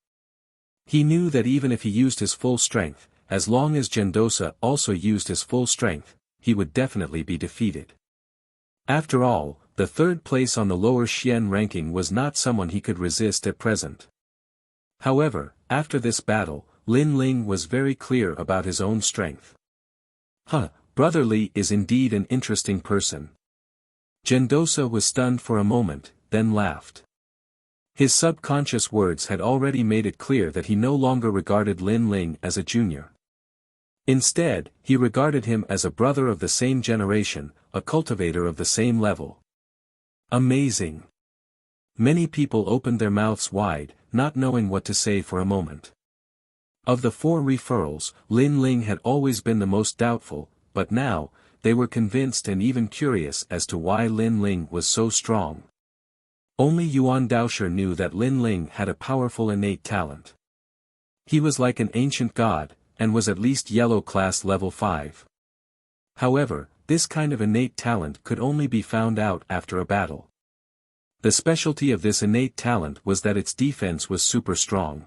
[SPEAKER 1] He knew that even if he used his full strength, as long as Gendosa also used his full strength, he would definitely be defeated. After all, the third place on the lower Xian ranking was not someone he could resist at present. However, after this battle, Lin Ling was very clear about his own strength. Brother Li is indeed an interesting person. Gendosa was stunned for a moment, then laughed. His subconscious words had already made it clear that he no longer regarded Lin Ling as a junior. Instead, he regarded him as a brother of the same generation, a cultivator of the same level. Amazing. Many people opened their mouths wide, not knowing what to say for a moment. Of the 4 referrals, Lin Ling had always been the most doubtful, but now, they were convinced and even curious as to why Lin Ling was so strong. Only Yuan Daosher knew that Lin Ling had a powerful innate talent. He was like an ancient god, and was at least yellow class level 5. However, this kind of innate talent could only be found out after a battle. The specialty of this innate talent was that its defense was super strong.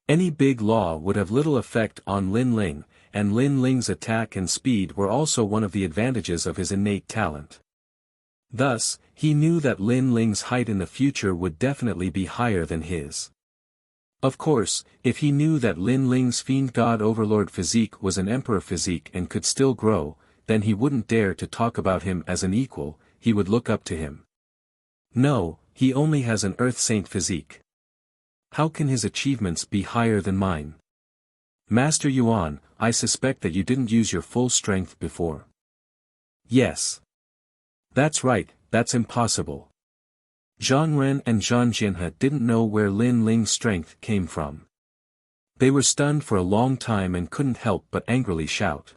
[SPEAKER 1] Any big law would have little effect on Lin Ling, and Lin Ling's attack and speed were also one of the advantages of his innate talent. Thus, he knew that Lin Ling's height in the future would definitely be higher than his. Of course, if he knew that Lin Ling's fiend god overlord physique was an emperor physique and could still grow, then he wouldn't dare to talk about him as an equal, he would look up to him. No, he only has an earth saint physique. How can his achievements be higher than mine? Master Yuan, I suspect that you didn't use your full strength before. Yes. That's right, that's impossible. Zhang Ren and Zhang Jianhe didn't know where Lin Ling's strength came from. They were stunned for a long time and couldn't help but angrily shout.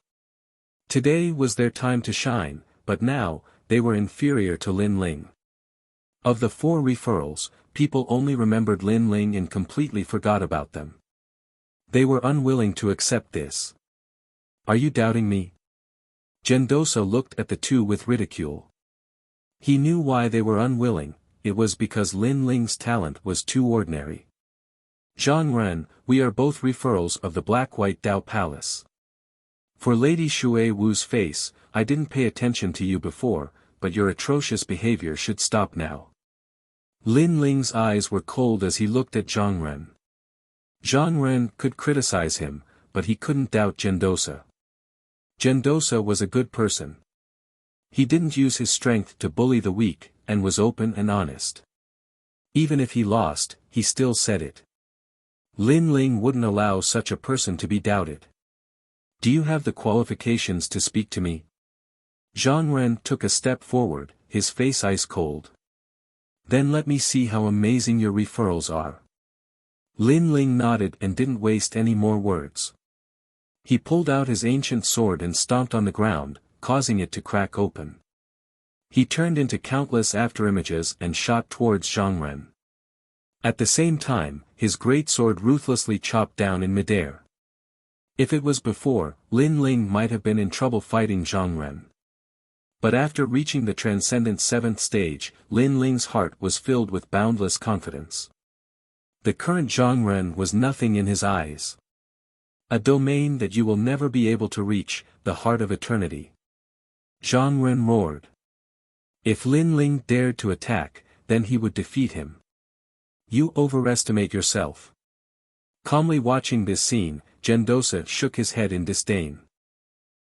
[SPEAKER 1] Today was their time to shine, but now, they were inferior to Lin Ling. Of the 4 referrals, people only remembered Lin Ling and completely forgot about them. They were unwilling to accept this. Are you doubting me? Gendosa looked at the two with ridicule. He knew why they were unwilling, it was because Lin Ling's talent was too ordinary. Zhang Ren, we are both referrals of the Black-White Dao Palace. For Lady Shui Wu's face, I didn't pay attention to you before, but your atrocious behavior should stop now. Lin Ling's eyes were cold as he looked at Zhang Ren. Zhang Ren could criticize him, but he couldn't doubt Gendosa. Gendosa was a good person. He didn't use his strength to bully the weak, and was open and honest. Even if he lost, he still said it. Lin Ling wouldn't allow such a person to be doubted. Do you have the qualifications to speak to me? Zhang Ren took a step forward, his face ice cold. Then let me see how amazing your referrals are. Lin Ling nodded and didn't waste any more words. He pulled out his ancient sword and stomped on the ground, causing it to crack open. He turned into countless afterimages and shot towards Zhang Ren. At the same time, his great sword ruthlessly chopped down in midair. If it was before, Lin Ling might have been in trouble fighting Zhang Ren. But after reaching the transcendent 7th stage, Lin Ling's heart was filled with boundless confidence. The current Zhang Ren was nothing in his eyes. A domain that you will never be able to reach, the heart of eternity. Zhang Ren roared. If Lin Ling dared to attack, then he would defeat him. You overestimate yourself. Calmly watching this scene, Gendosa shook his head in disdain.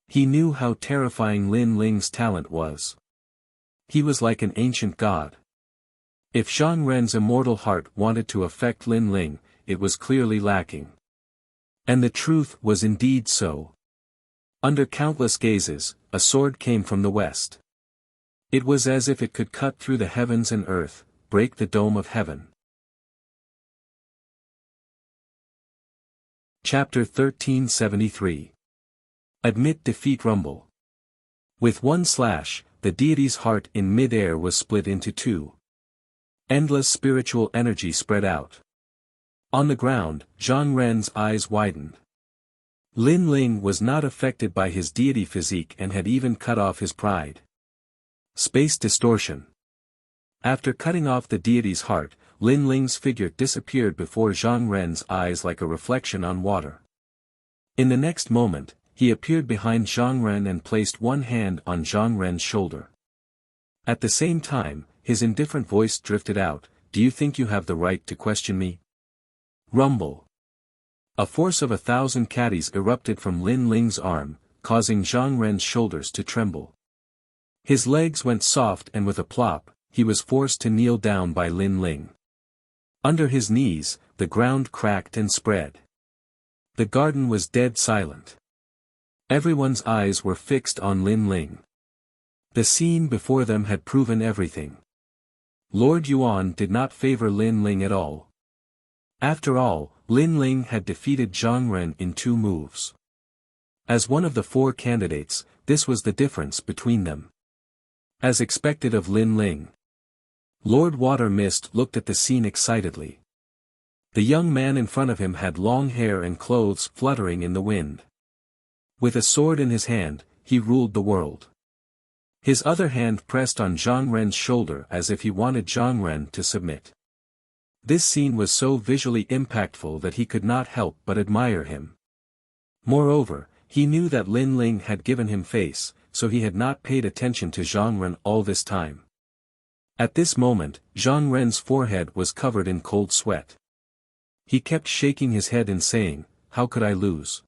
[SPEAKER 1] He knew how terrifying Lin Ling's talent was. He was like an ancient god. If Zhang Ren's immortal heart wanted to affect Lin Ling, it was clearly lacking. And the truth was indeed so. Under countless gazes, a sword came from the west. It was as if it could cut through the heavens and earth, break the dome of heaven. Chapter 1373. Admit defeat. Rumble. With one slash, the deity's heart in mid-air was split into two. Endless spiritual energy spread out. On the ground, Zhang Ren's eyes widened. Lin Ling was not affected by his deity physique and had even cut off his pride. Space distortion. After cutting off the deity's heart, Lin Ling's figure disappeared before Zhang Ren's eyes like a reflection on water. In the next moment, he appeared behind Zhang Ren and placed one hand on Zhang Ren's shoulder. At the same time, his indifferent voice drifted out, "Do you think you have the right to question me?" Rumble. A force of 1,000 caddies erupted from Lin Ling's arm, causing Zhang Ren's shoulders to tremble. His legs went soft and with a plop, he was forced to kneel down by Lin Ling. Under his knees, the ground cracked and spread. The garden was dead silent. Everyone's eyes were fixed on Lin Ling. The scene before them had proven everything. Lord Yuan did not favor Lin Ling at all. After all, Lin Ling had defeated Zhang Ren in 2 moves. As one of the 4 candidates, this was the difference between them. As expected of Lin Ling. Lord Water Mist looked at the scene excitedly. The young man in front of him had long hair and clothes fluttering in the wind. With a sword in his hand, he ruled the world. His other hand pressed on Zhang Ren's shoulder as if he wanted Zhang Ren to submit. This scene was so visually impactful that he could not help but admire him. Moreover, he knew that Lin Ling had given him face, so he had not paid attention to Zhang Ren all this time. At this moment, Zhang Ren's forehead was covered in cold sweat. He kept shaking his head and saying, "How could I lose?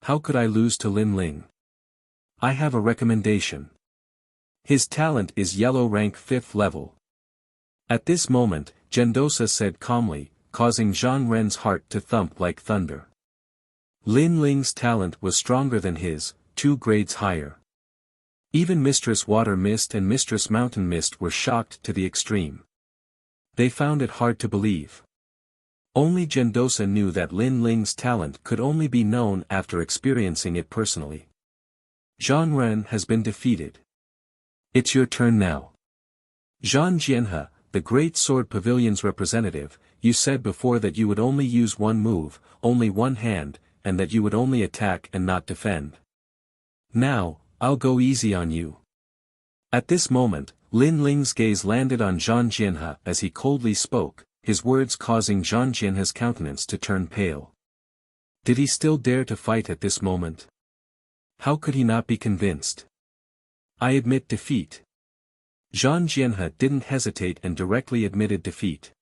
[SPEAKER 1] How could I lose to Lin Ling? I have a recommendation. His talent is yellow rank 5th level." At this moment, Gendosa said calmly, causing Zhang Ren's heart to thump like thunder. Lin Ling's talent was stronger than his, 2 grades higher. Even Mistress Water Mist and Mistress Mountain Mist were shocked to the extreme. They found it hard to believe. Only Gendosa knew that Lin Ling's talent could only be known after experiencing it personally. Zhang Ren has been defeated. It's your turn now. Zhang Jianhe, the Great Sword Pavilion's representative, you said before that you would only use one move, only one hand, and that you would only attack and not defend. Now, I'll go easy on you. At this moment, Lin Ling's gaze landed on Zhang Jianhe as he coldly spoke, his words causing Zhang Jianhe's countenance to turn pale. Did he still dare to fight at this moment? How could he not be convinced? I admit defeat. Zhang Jianhe didn't hesitate and directly admitted defeat.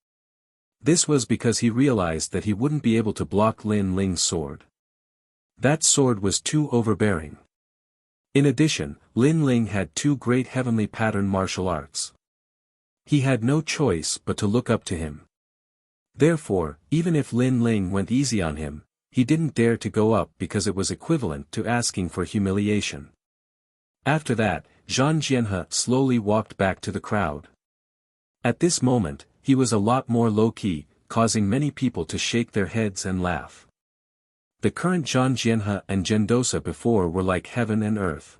[SPEAKER 1] This was because he realized that he wouldn't be able to block Lin Ling's sword. That sword was too overbearing. In addition, Lin Ling had 2 great heavenly pattern martial arts. He had no choice but to look up to him. Therefore, even if Lin Ling went easy on him, he didn't dare to go up because it was equivalent to asking for humiliation. After that, Zhang Jianhe slowly walked back to the crowd. At this moment, he was a lot more low-key, causing many people to shake their heads and laugh. The current Zhang Jianhe and Gendosa before were like heaven and earth.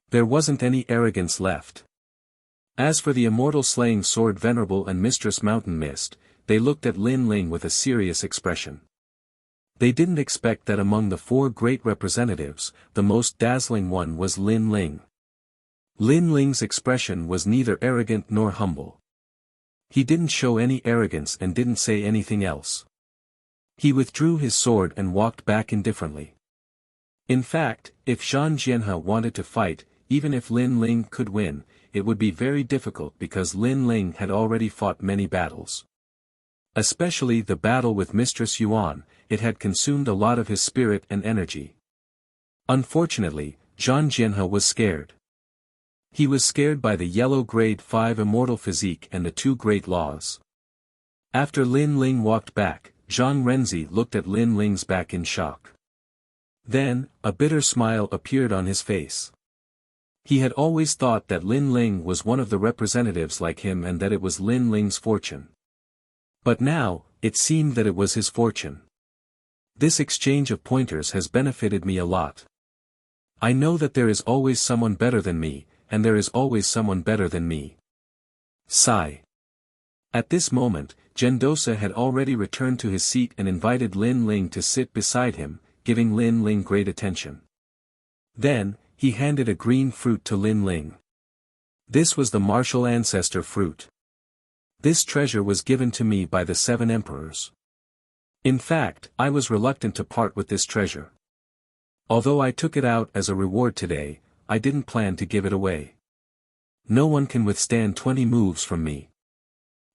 [SPEAKER 1] There wasn't any arrogance left. As for the immortal slaying sword Venerable and Mistress Mountain Mist, they looked at Lin Ling with a serious expression. They didn't expect that among the four great representatives, the most dazzling one was Lin Ling. Lin Ling's expression was neither arrogant nor humble. He didn't show any arrogance and didn't say anything else. He withdrew his sword and walked back indifferently. In fact, if Zhang Jianhe wanted to fight, even if Lin Ling could win, it would be very difficult because Lin Ling had already fought many battles. Especially the battle with Mistress Yuan, it had consumed a lot of his spirit and energy. Unfortunately, Zhang Jianhe was scared. He was scared by the yellow grade 5 immortal physique and the two great laws. After Lin Ling walked back, Zhang Renzi looked at Lin Ling's back in shock. Then, a bitter smile appeared on his face. He had always thought that Lin Ling was one of the representatives like him and that it was Lin Ling's fortune. But now, it seemed that it was his fortune. This exchange of pointers has benefited me a lot. I know that there is always someone better than me, and there is always someone better than me. Sigh. At this moment, Gendosa had already returned to his seat and invited Lin Ling to sit beside him, giving Lin Ling great attention. Then, he handed a green fruit to Lin Ling. This was the martial ancestor fruit. This treasure was given to me by the 7 emperors. In fact, I was reluctant to part with this treasure. Although I took it out as a reward today, I didn't plan to give it away. No one can withstand 20 moves from me.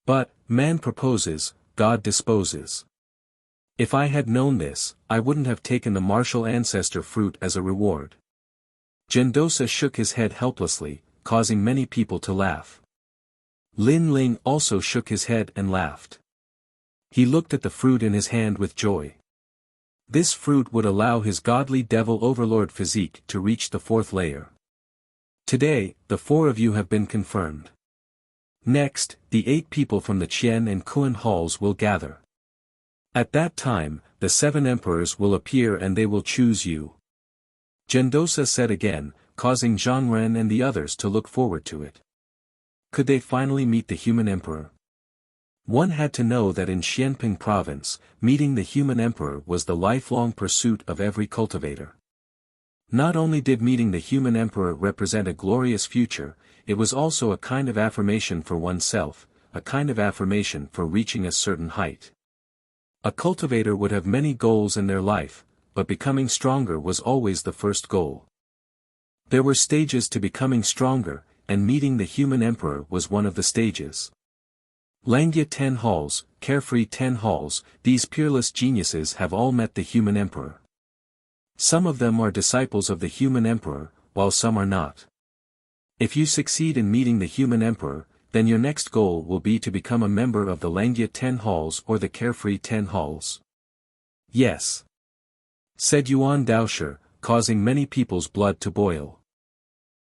[SPEAKER 1] But, man proposes, God disposes. If I had known this, I wouldn't have taken the martial ancestor fruit as a reward. Gendosa shook his head helplessly, causing many people to laugh. Lin Ling also shook his head and laughed. He looked at the fruit in his hand with joy. This fruit would allow his godly devil overlord physique to reach the 4th layer. Today, the 4 of you have been confirmed. Next, the 8 people from the Qian and Kuan halls will gather. At that time, the 7 emperors will appear and they will choose you. Gendosa said again, causing Zhang Ren and the others to look forward to it. Could they finally meet the human emperor? One had to know that in Xianping province, meeting the human emperor was the lifelong pursuit of every cultivator. Not only did meeting the human emperor represent a glorious future, it was also a kind of affirmation for oneself, a kind of affirmation for reaching a certain height. A cultivator would have many goals in their life, but becoming stronger was always the first goal. There were stages to becoming stronger, and meeting the human emperor was one of the stages. Langya 10 halls, Carefree 10 halls, these peerless geniuses have all met the human emperor. Some of them are disciples of the human emperor, while some are not. If you succeed in meeting the human emperor, then your next goal will be to become a member of the Langya 10 halls or the Carefree 10 halls. Yes, said Yuan Daosher, causing many people's blood to boil.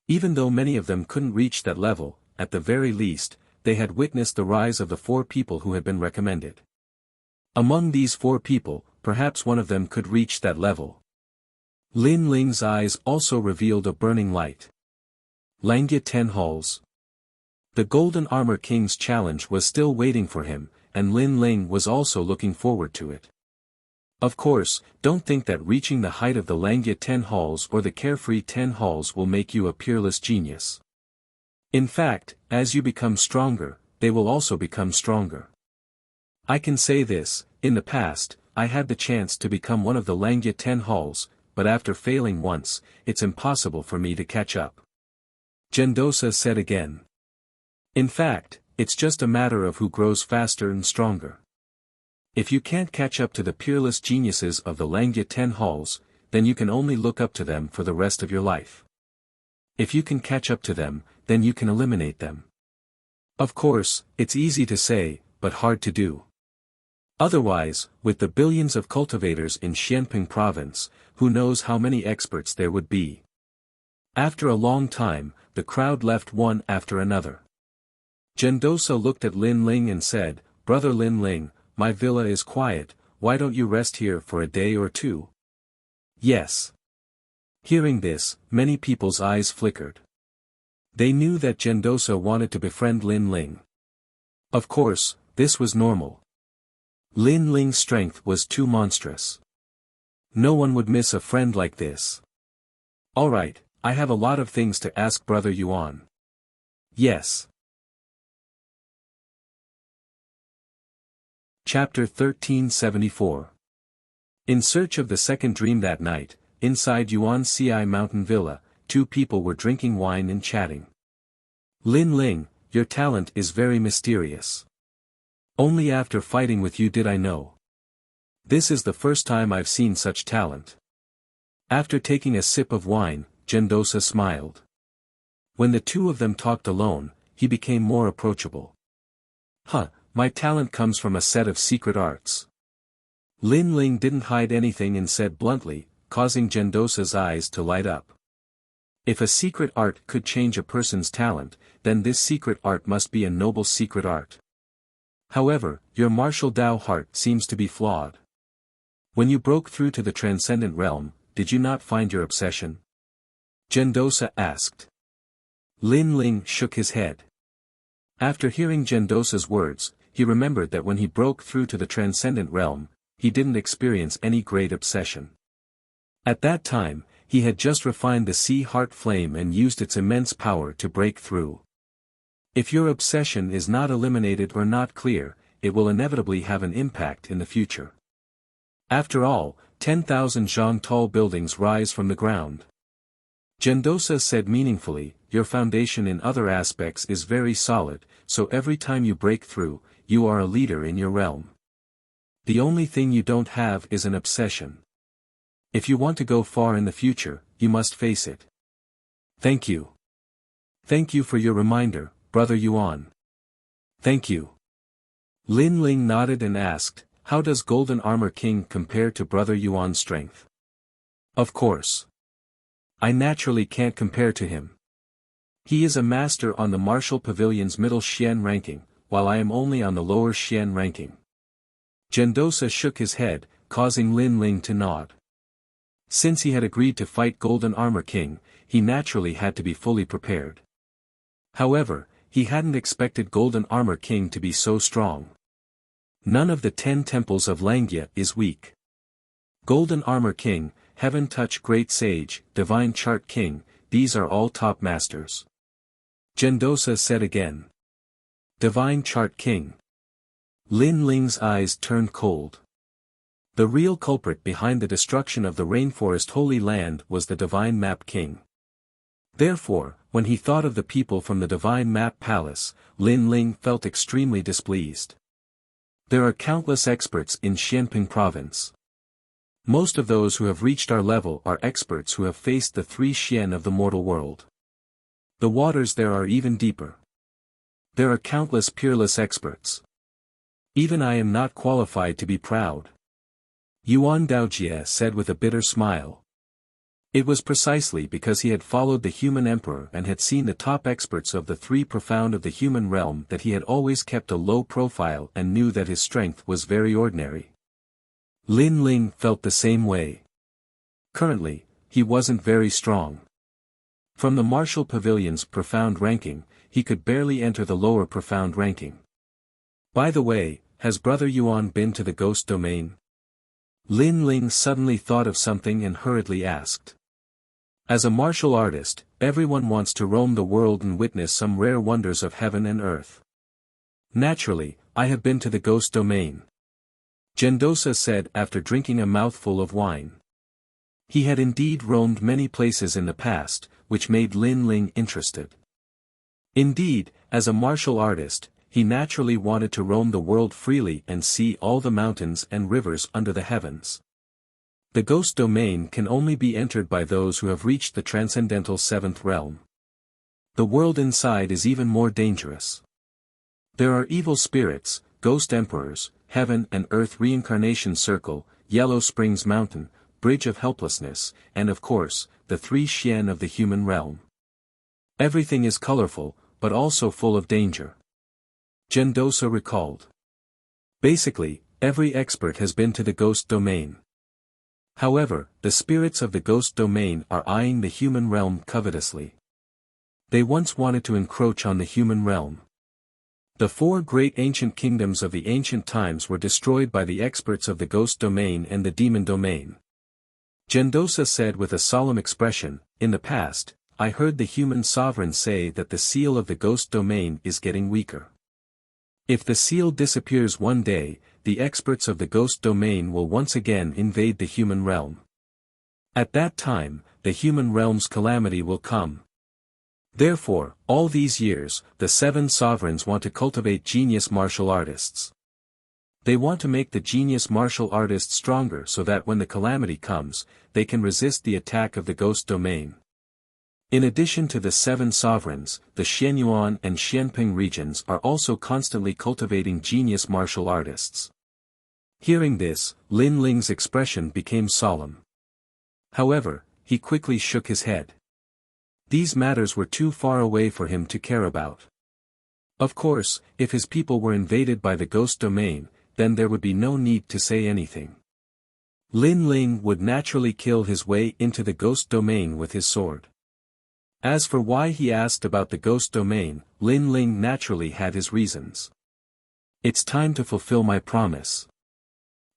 [SPEAKER 1] Even though many of them couldn't reach that level, at the very least, they had witnessed the rise of the 4 people who had been recommended. Among these 4 people, perhaps one of them could reach that level. Lin Ling's eyes also revealed a burning light. Langya 10 halls. The Golden Armor King's challenge was still waiting for him, and Lin Ling was also looking forward to it. Of course, don't think that reaching the height of the Langya 10 halls or the Carefree 10 halls will make you a peerless genius. In fact, as you become stronger, they will also become stronger. I can say this, in the past, I had the chance to become one of the Langya 10 halls, but after failing once, it's impossible for me to catch up. Gendosa said again. In fact, it's just a matter of who grows faster and stronger. If you can't catch up to the peerless geniuses of the Langya 10 halls, then you can only look up to them for the rest of your life. If you can catch up to them, then you can eliminate them. Of course, it's easy to say, but hard to do. Otherwise, with the billions of cultivators in Xianping province, who knows how many experts there would be. After a long time, the crowd left one after another. Gendosa looked at Lin Ling and said, "Brother Lin Ling, my villa is quiet, why don't you rest here for a day or two?" "Yes." Hearing this, many people's eyes flickered. They knew that Gendosa wanted to befriend Lin Ling. Of course, this was normal. Lin Ling's strength was too monstrous. No one would miss a friend like this. "Alright, I have a lot of things to ask Brother Yuan." "Yes." Chapter 1374. In search of the second dream that night, inside Yuan Ci Mountain Villa, two people were drinking wine and chatting. "Lin Ling, your talent is very mysterious. Only after fighting with you did I know. This is the first time I've seen such talent." After taking a sip of wine, Gendosa smiled. When the two of them talked alone, he became more approachable. My talent comes from a set of secret arts." Lin Ling didn't hide anything and said bluntly, causing Gendosa's eyes to light up. If a secret art could change a person's talent, then this secret art must be a noble secret art. However, your martial Dao heart seems to be flawed. When you broke through to the transcendent realm, did you not find your obsession? Gendosa asked. Lin Ling shook his head. After hearing Gendosa's words, he remembered that when he broke through to the transcendent realm, he didn't experience any great obsession. At that time, he had just refined the sea heart flame and used its immense power to break through. If your obsession is not eliminated or not clear, it will inevitably have an impact in the future. After all, 10,000 zhang tall buildings rise from the ground. Gendosa said meaningfully, your foundation in other aspects is very solid, so every time you break through, you are a leader in your realm. The only thing you don't have is an obsession. If you want to go far in the future, you must face it. Thank you. Thank you for your reminder, Brother Yuan. Thank you. Lin Ling nodded and asked, how does Golden Armor King compare to Brother Yuan's strength? Of course. I naturally can't compare to him. He is a master on the Martial Pavilion's middle Xian ranking, while I am only on the lower Xian ranking. Gendosa shook his head, causing Lin Ling to nod. Since he had agreed to fight Golden Armor King, he naturally had to be fully prepared. However, he hadn't expected Golden Armor King to be so strong. None of the 10 temples of Langya is weak. Golden Armor King, Heaven Touch Great Sage, Divine Chart King, these are all top masters. Gendosa said again. Divine Chart King. Lin Ling's eyes turned cold. The real culprit behind the destruction of the rainforest Holy Land was the Divine Map King. Therefore, when he thought of the people from the Divine Map Palace, Lin Ling felt extremely displeased. There are countless experts in Xianping Province. Most of those who have reached our level are experts who have faced the 3 Xian of the mortal world. The waters there are even deeper. There are countless peerless experts. Even I am not qualified to be proud. Yuan Daojie said with a bitter smile. It was precisely because he had followed the human emperor and had seen the top experts of the 3 profound of the human realm that he had always kept a low profile and knew that his strength was very ordinary. Lin Ling felt the same way. Currently, he wasn't very strong. From the Martial Pavilion's profound ranking, he could barely enter the lower profound ranking. By the way, has Brother Yuan been to the Ghost Domain? Lin Ling suddenly thought of something and hurriedly asked. As a martial artist, everyone wants to roam the world and witness some rare wonders of heaven and earth. Naturally, I have been to the Ghost Domain. Gendosa said after drinking a mouthful of wine. He had indeed roamed many places in the past, which made Lin Ling interested. Indeed, as a martial artist, he naturally wanted to roam the world freely and see all the mountains and rivers under the heavens. The Ghost Domain can only be entered by those who have reached the transcendental 7th realm. The world inside is even more dangerous. There are evil spirits, ghost emperors, heaven and earth reincarnation circle, Yellow Springs Mountain, Bridge of Helplessness, and of course, the 3 xian of the human realm. Everything is colorful, but also full of danger. Gendosa recalled. Basically, every expert has been to the ghost domain. However, the spirits of the ghost domain are eyeing the human realm covetously. They once wanted to encroach on the human realm. The 4 great ancient kingdoms of the ancient times were destroyed by the experts of the ghost domain and the demon domain. Gendosa said with a solemn expression, "In the past, I heard the human sovereign say that the seal of the ghost domain is getting weaker. If the seal disappears one day, the experts of the ghost domain will once again invade the human realm. At that time, the human realm's calamity will come. Therefore, all these years, the 7 sovereigns want to cultivate genius martial artists. They want to make the genius martial artists stronger so that when the calamity comes, they can resist the attack of the ghost domain. In addition to the 7 sovereigns, the Xianyuan and Xianping regions are also constantly cultivating genius martial artists." Hearing this, Lin Ling's expression became solemn. However, he quickly shook his head. These matters were too far away for him to care about. Of course, if his people were invaded by the ghost domain, then there would be no need to say anything. Lin Ling would naturally kill his way into the ghost domain with his sword. As for why he asked about the ghost domain, Lin Ling naturally had his reasons. "It's time to fulfill my promise."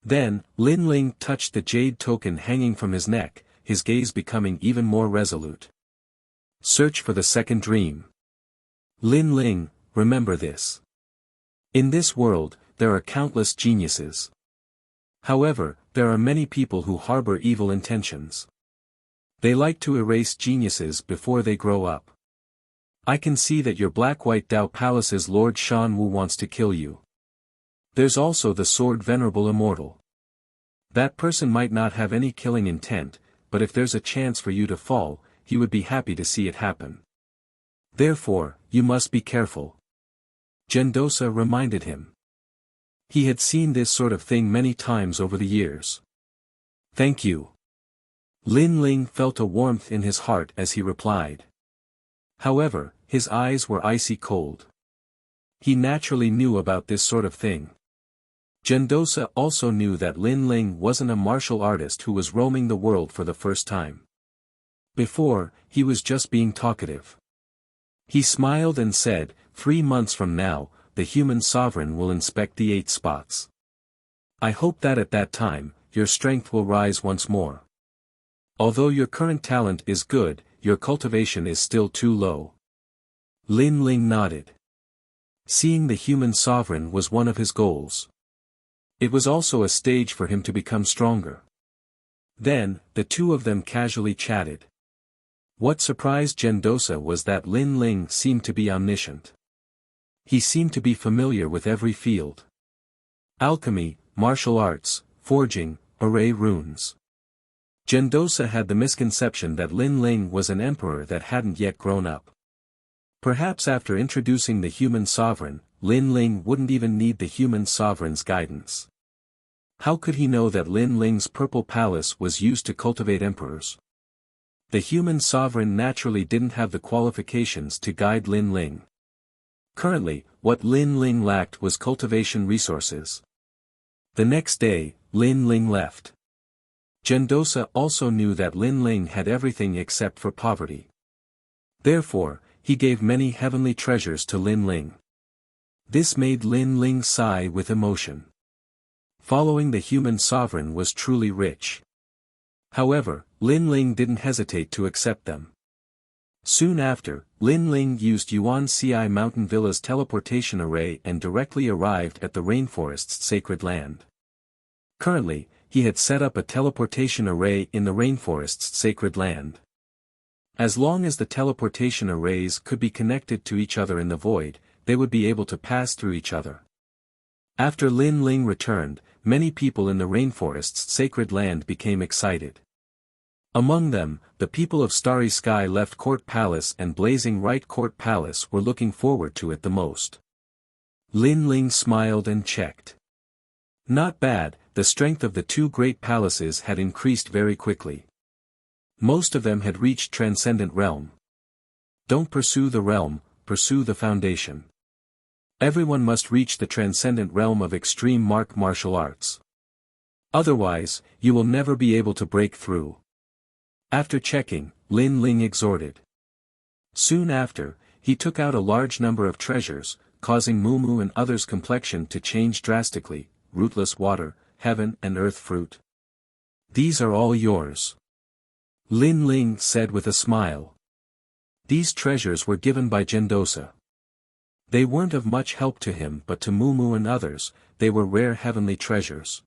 [SPEAKER 1] Then, Lin Ling touched the jade token hanging from his neck, his gaze becoming even more resolute. "Search for the second dream. Lin Ling, remember this. In this world, there are countless geniuses. However, there are many people who harbor evil intentions. They like to erase geniuses before they grow up. I can see that your Black-White Dao Palace's Lord Shan Wu wants to kill you. There's also the Sword Venerable Immortal. That person might not have any killing intent, but if there's a chance for you to fall, he would be happy to see it happen. Therefore, you must be careful." Gendosa reminded him. He had seen this sort of thing many times over the years. "Thank you." Lin Ling felt a warmth in his heart as he replied. However, his eyes were icy cold. He naturally knew about this sort of thing. Gendosa also knew that Lin Ling wasn't a martial artist who was roaming the world for the first time. Before, he was just being talkative. He smiled and said, 3 months from now, the human sovereign will inspect the 8 spots. I hope that at that time, your strength will rise once more. Although your current talent is good, your cultivation is still too low." Lin Ling nodded. Seeing the human sovereign was one of his goals. It was also a stage for him to become stronger. Then, the 2 of them casually chatted. What surprised Gendosa was that Lin Ling seemed to be omniscient. He seemed to be familiar with every field. Alchemy, martial arts, forging, array runes. Gendosa had the misconception that Lin Ling was an emperor that hadn't yet grown up. Perhaps after introducing the human sovereign, Lin Ling wouldn't even need the human sovereign's guidance. How could he know that Lin Ling's purple palace was used to cultivate emperors? The human sovereign naturally didn't have the qualifications to guide Lin Ling. Currently, what Lin Ling lacked was cultivation resources. The next day, Lin Ling left. Gendosa also knew that Lin Ling had everything except for poverty. Therefore, he gave many heavenly treasures to Lin Ling. This made Lin Ling sigh with emotion. Following the human sovereign was truly rich. However, Lin Ling didn't hesitate to accept them. Soon after, Lin Ling used Yuan Ci Mountain Villa's teleportation array and directly arrived at the rainforest's sacred land. Currently, he had set up a teleportation array in the rainforest's sacred land. As long as the teleportation arrays could be connected to each other in the void, they would be able to pass through each other. After Lin Ling returned, many people in the rainforest's sacred land became excited. Among them, the people of Starry Sky Left Court Palace and Blazing Right Court Palace were looking forward to it the most. Lin Ling smiled and checked. Not bad, the strength of the 2 great palaces had increased very quickly. Most of them had reached Transcendent Realm. Don't pursue the realm, pursue the foundation. Everyone must reach the Transcendent Realm of extreme martial arts. Otherwise, you will never be able to break through. After checking, Lin Ling exhorted. Soon after, he took out a large number of treasures, causing Mumu and others' complexion to change drastically: rootless water, heaven and earth fruit. These are all yours. Lin Ling said with a smile. These treasures were given by Gendosa. They weren't of much help to him, but to Mumu and others, they were rare heavenly treasures.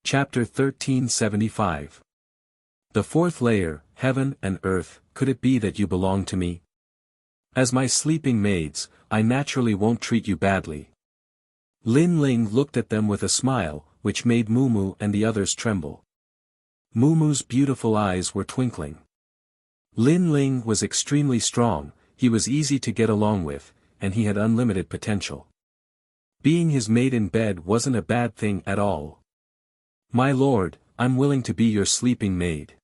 [SPEAKER 1] Chapter 1375. The fourth layer, heaven and earth. Could it be that you belong to me? As my sleeping maids, I naturally won't treat you badly. Lin Ling looked at them with a smile, which made Mumu and the others tremble. Mumu's beautiful eyes were twinkling. Lin Ling was extremely strong, he was easy to get along with, and he had unlimited potential. Being his maid in bed wasn't a bad thing at all. My lord, I'm willing to be your sleeping maid.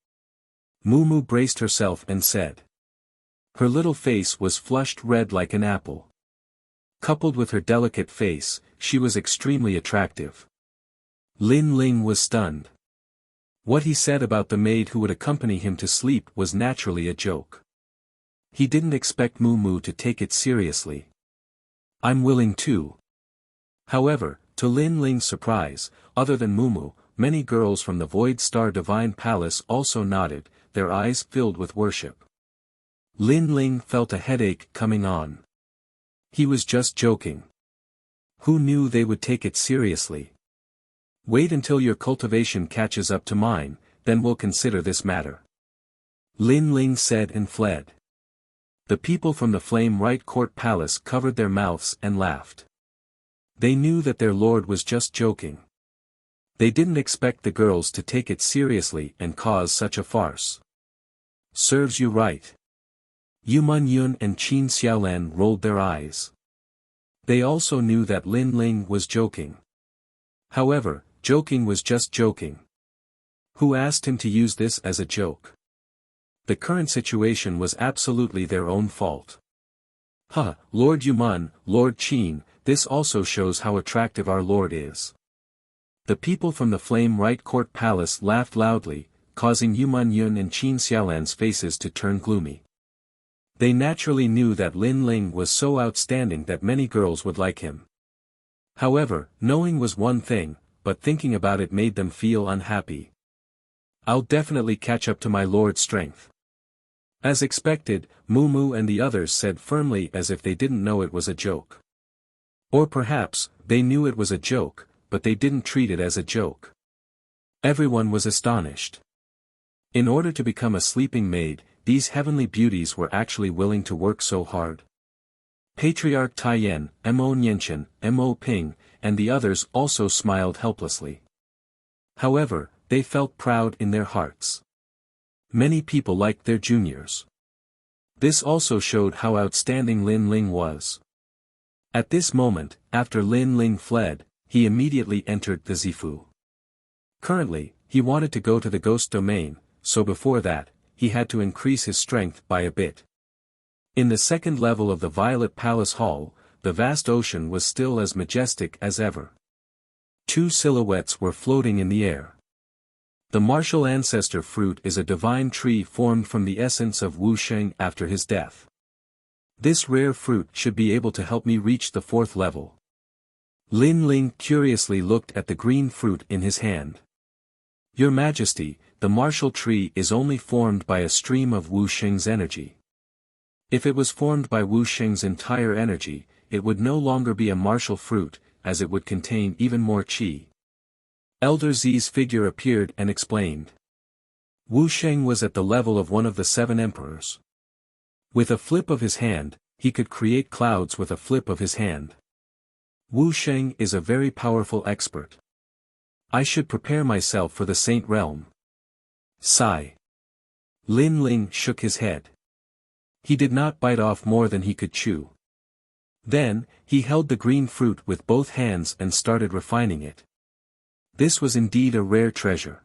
[SPEAKER 1] Mumu braced herself and said. Her little face was flushed red like an apple. Coupled with her delicate face, she was extremely attractive. Lin Ling was stunned. What he said about the maid who would accompany him to sleep was naturally a joke. He didn't expect Mumu to take it seriously. I'm willing too. However, to Lin Ling's surprise, other than Mumu, many girls from the Void Star Divine Palace also nodded, their eyes filled with worship. Lin Ling felt a headache coming on. He was just joking. Who knew they would take it seriously? Wait until your cultivation catches up to mine, then we'll consider this matter. Lin Ling said and fled. The people from the Flame Right Court Palace covered their mouths and laughed. They knew that their lord was just joking. They didn't expect the girls to take it seriously and cause such a farce. Serves you right. Yu Man Yun and Qin Xiaolan rolled their eyes. They also knew that Lin Ling was joking. However, joking was just joking. Who asked him to use this as a joke? The current situation was absolutely their own fault. Lord Yuman, Lord Qin, this also shows how attractive our lord is. The people from the Flame Right Court Palace laughed loudly, causing Yuman Yun and Qin Xiaolan's faces to turn gloomy. They naturally knew that Lin Ling was so outstanding that many girls would like him. However, knowing was one thing, but thinking about it made them feel unhappy. I'll definitely catch up to my lord's strength. As expected, Mumu and the others said firmly as if they didn't know it was a joke. Or perhaps, they knew it was a joke, but they didn't treat it as a joke. Everyone was astonished. In order to become a sleeping maid, these heavenly beauties were actually willing to work so hard. Patriarch Taiyan, Mo Nianchen, Mo Ping, and the others also smiled helplessly. However, they felt proud in their hearts. Many people liked their juniors. This also showed how outstanding Lin Ling was. At this moment, after Lin Ling fled, he immediately entered the Zifu. Currently, he wanted to go to the ghost domain, so before that, he had to increase his strength by a bit. In the second level of the Violet Palace Hall, the vast ocean was still as majestic as ever. Two silhouettes were floating in the air. The martial ancestor fruit is a divine tree formed from the essence of Wu Sheng after his death. This rare fruit should be able to help me reach the fourth level. Lin Ling curiously looked at the green fruit in his hand. Your Majesty, the martial tree is only formed by a stream of Wu Sheng's energy. If it was formed by Wu Sheng's entire energy, it would no longer be a martial fruit, as it would contain even more qi. Elder Zi's figure appeared and explained. Wu Sheng was at the level of one of the 7 emperors. With a flip of his hand, he could create clouds with a flip of his hand. Wu Sheng is a very powerful expert. I should prepare myself for the Saint Realm. Sigh. Lin Ling shook his head. He did not bite off more than he could chew. Then, he held the green fruit with both hands and started refining it. This was indeed a rare treasure.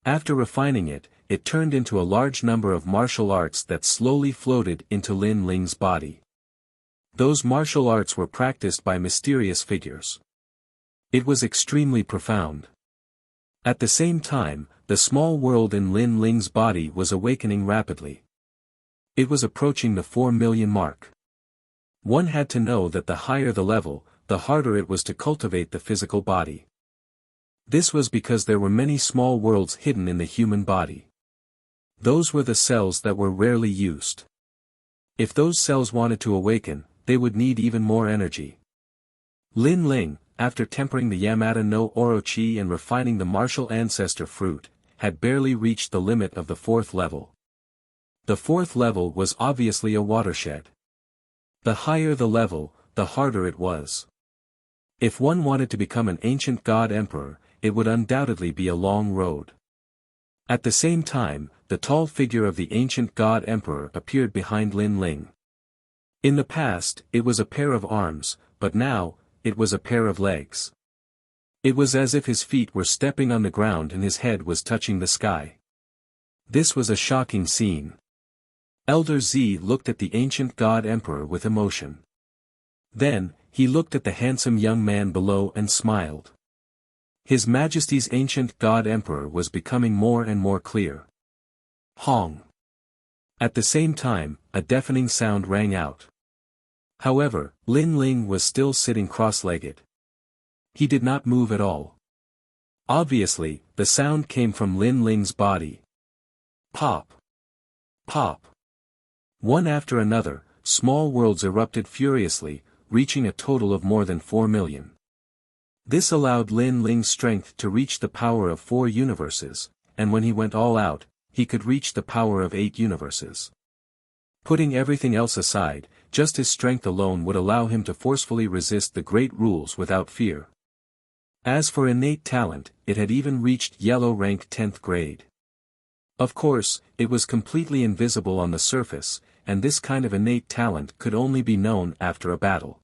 [SPEAKER 1] After refining it, it turned into a large number of martial arts that slowly floated into Lin Ling's body. Those martial arts were practiced by mysterious figures. It was extremely profound. At the same time, the small world in Lin Ling's body was awakening rapidly. It was approaching the 4 million mark. One had to know that the higher the level, the harder it was to cultivate the physical body. This was because there were many small worlds hidden in the human body. Those were the cells that were rarely used. If those cells wanted to awaken, they would need even more energy. Lin Ling, after tempering the Yamata no Orochi and refining the martial ancestor fruit, had barely reached the limit of the 4th level. The 4th level was obviously a watershed. The higher the level, the harder it was. If one wanted to become an ancient god emperor, it would undoubtedly be a long road. At the same time, the tall figure of the ancient god emperor appeared behind Lin Ling. In the past, it was a pair of arms, but now, it was a pair of legs. It was as if his feet were stepping on the ground and his head was touching the sky. This was a shocking scene. Elder Z looked at the ancient god emperor with emotion. Then, he looked at the handsome young man below and smiled. His Majesty's ancient god emperor was becoming more and more clear. Hong. At the same time, a deafening sound rang out. However, Lin Ling was still sitting cross-legged. He did not move at all. Obviously, the sound came from Lin Ling's body. Pop. Pop. One after another, small worlds erupted furiously, reaching a total of more than 4 million. This allowed Lin Ling's strength to reach the power of 4 universes, and when he went all out, he could reach the power of 8 universes. Putting everything else aside, just his strength alone would allow him to forcefully resist the great rules without fear. As for innate talent, it had even reached yellow rank 10th grade. Of course, it was completely invisible on the surface, and this kind of innate talent could only be known after a battle.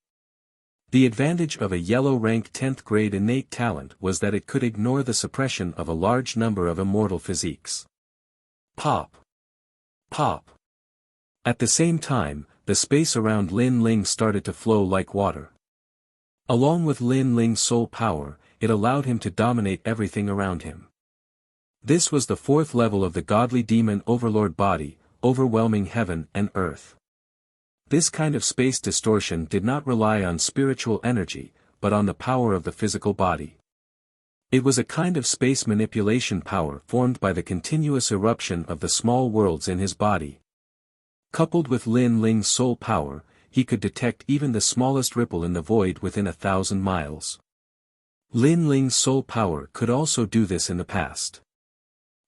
[SPEAKER 1] The advantage of a yellow rank 10th grade innate talent was that it could ignore the suppression of a large number of immortal physiques. Pop. Pop. At the same time, the space around Lin Ling started to flow like water. Along with Lin Ling's soul power, it allowed him to dominate everything around him. This was the 4th level of the godly demon overlord body, overwhelming heaven and earth. This kind of space distortion did not rely on spiritual energy, but on the power of the physical body. It was a kind of space manipulation power formed by the continuous eruption of the small worlds in his body. Coupled with Lin Ling's soul power, he could detect even the smallest ripple in the void within 1,000 miles. Lin Ling's soul power could also do this in the past.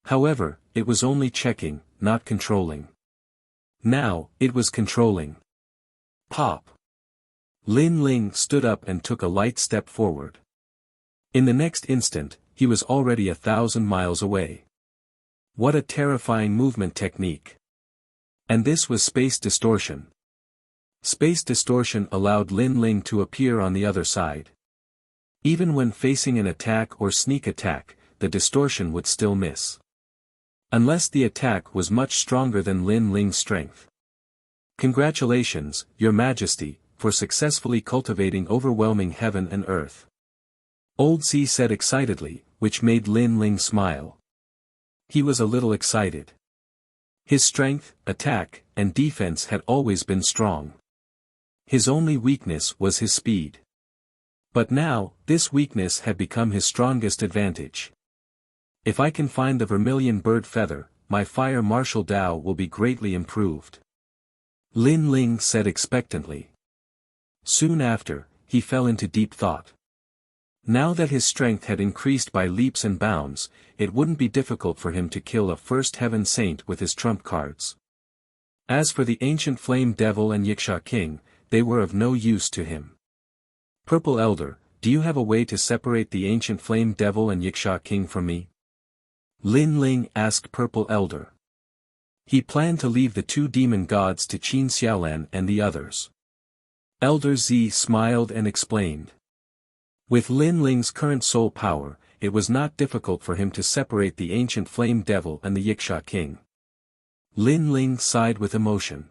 [SPEAKER 1] However, it was only checking, not controlling. Now, it was controlling. Pop. Lin Ling stood up and took a light step forward. In the next instant, he was already 1,000 miles away. What a terrifying movement technique. And this was space distortion. Space distortion allowed Lin Ling to appear on the other side. Even when facing an attack or sneak attack, the distortion would still miss. Unless the attack was much stronger than Lin Ling's strength. Congratulations, Your Majesty, for successfully cultivating overwhelming heaven and earth. Old C said excitedly, which made Lin Ling smile. He was a little excited. His strength, attack, and defense had always been strong. His only weakness was his speed. But now, this weakness had become his strongest advantage. If I can find the vermilion bird feather, my fire martial Dao will be greatly improved. Lin Ling said expectantly. Soon after, he fell into deep thought. Now that his strength had increased by leaps and bounds, it wouldn't be difficult for him to kill a first heaven saint with his trump cards. As for the ancient flame devil and Wuxia king, they were of no use to him. Purple Elder, do you have a way to separate the ancient flame devil and Wuxia king from me? Lin Ling asked Purple Elder. He planned to leave the 2 demon gods to Qin Xiaolan and the others. Elder Z smiled and explained. With Lin Ling's current soul power, it was not difficult for him to separate the ancient flame devil and the Yiksha king. Lin Ling sighed with emotion.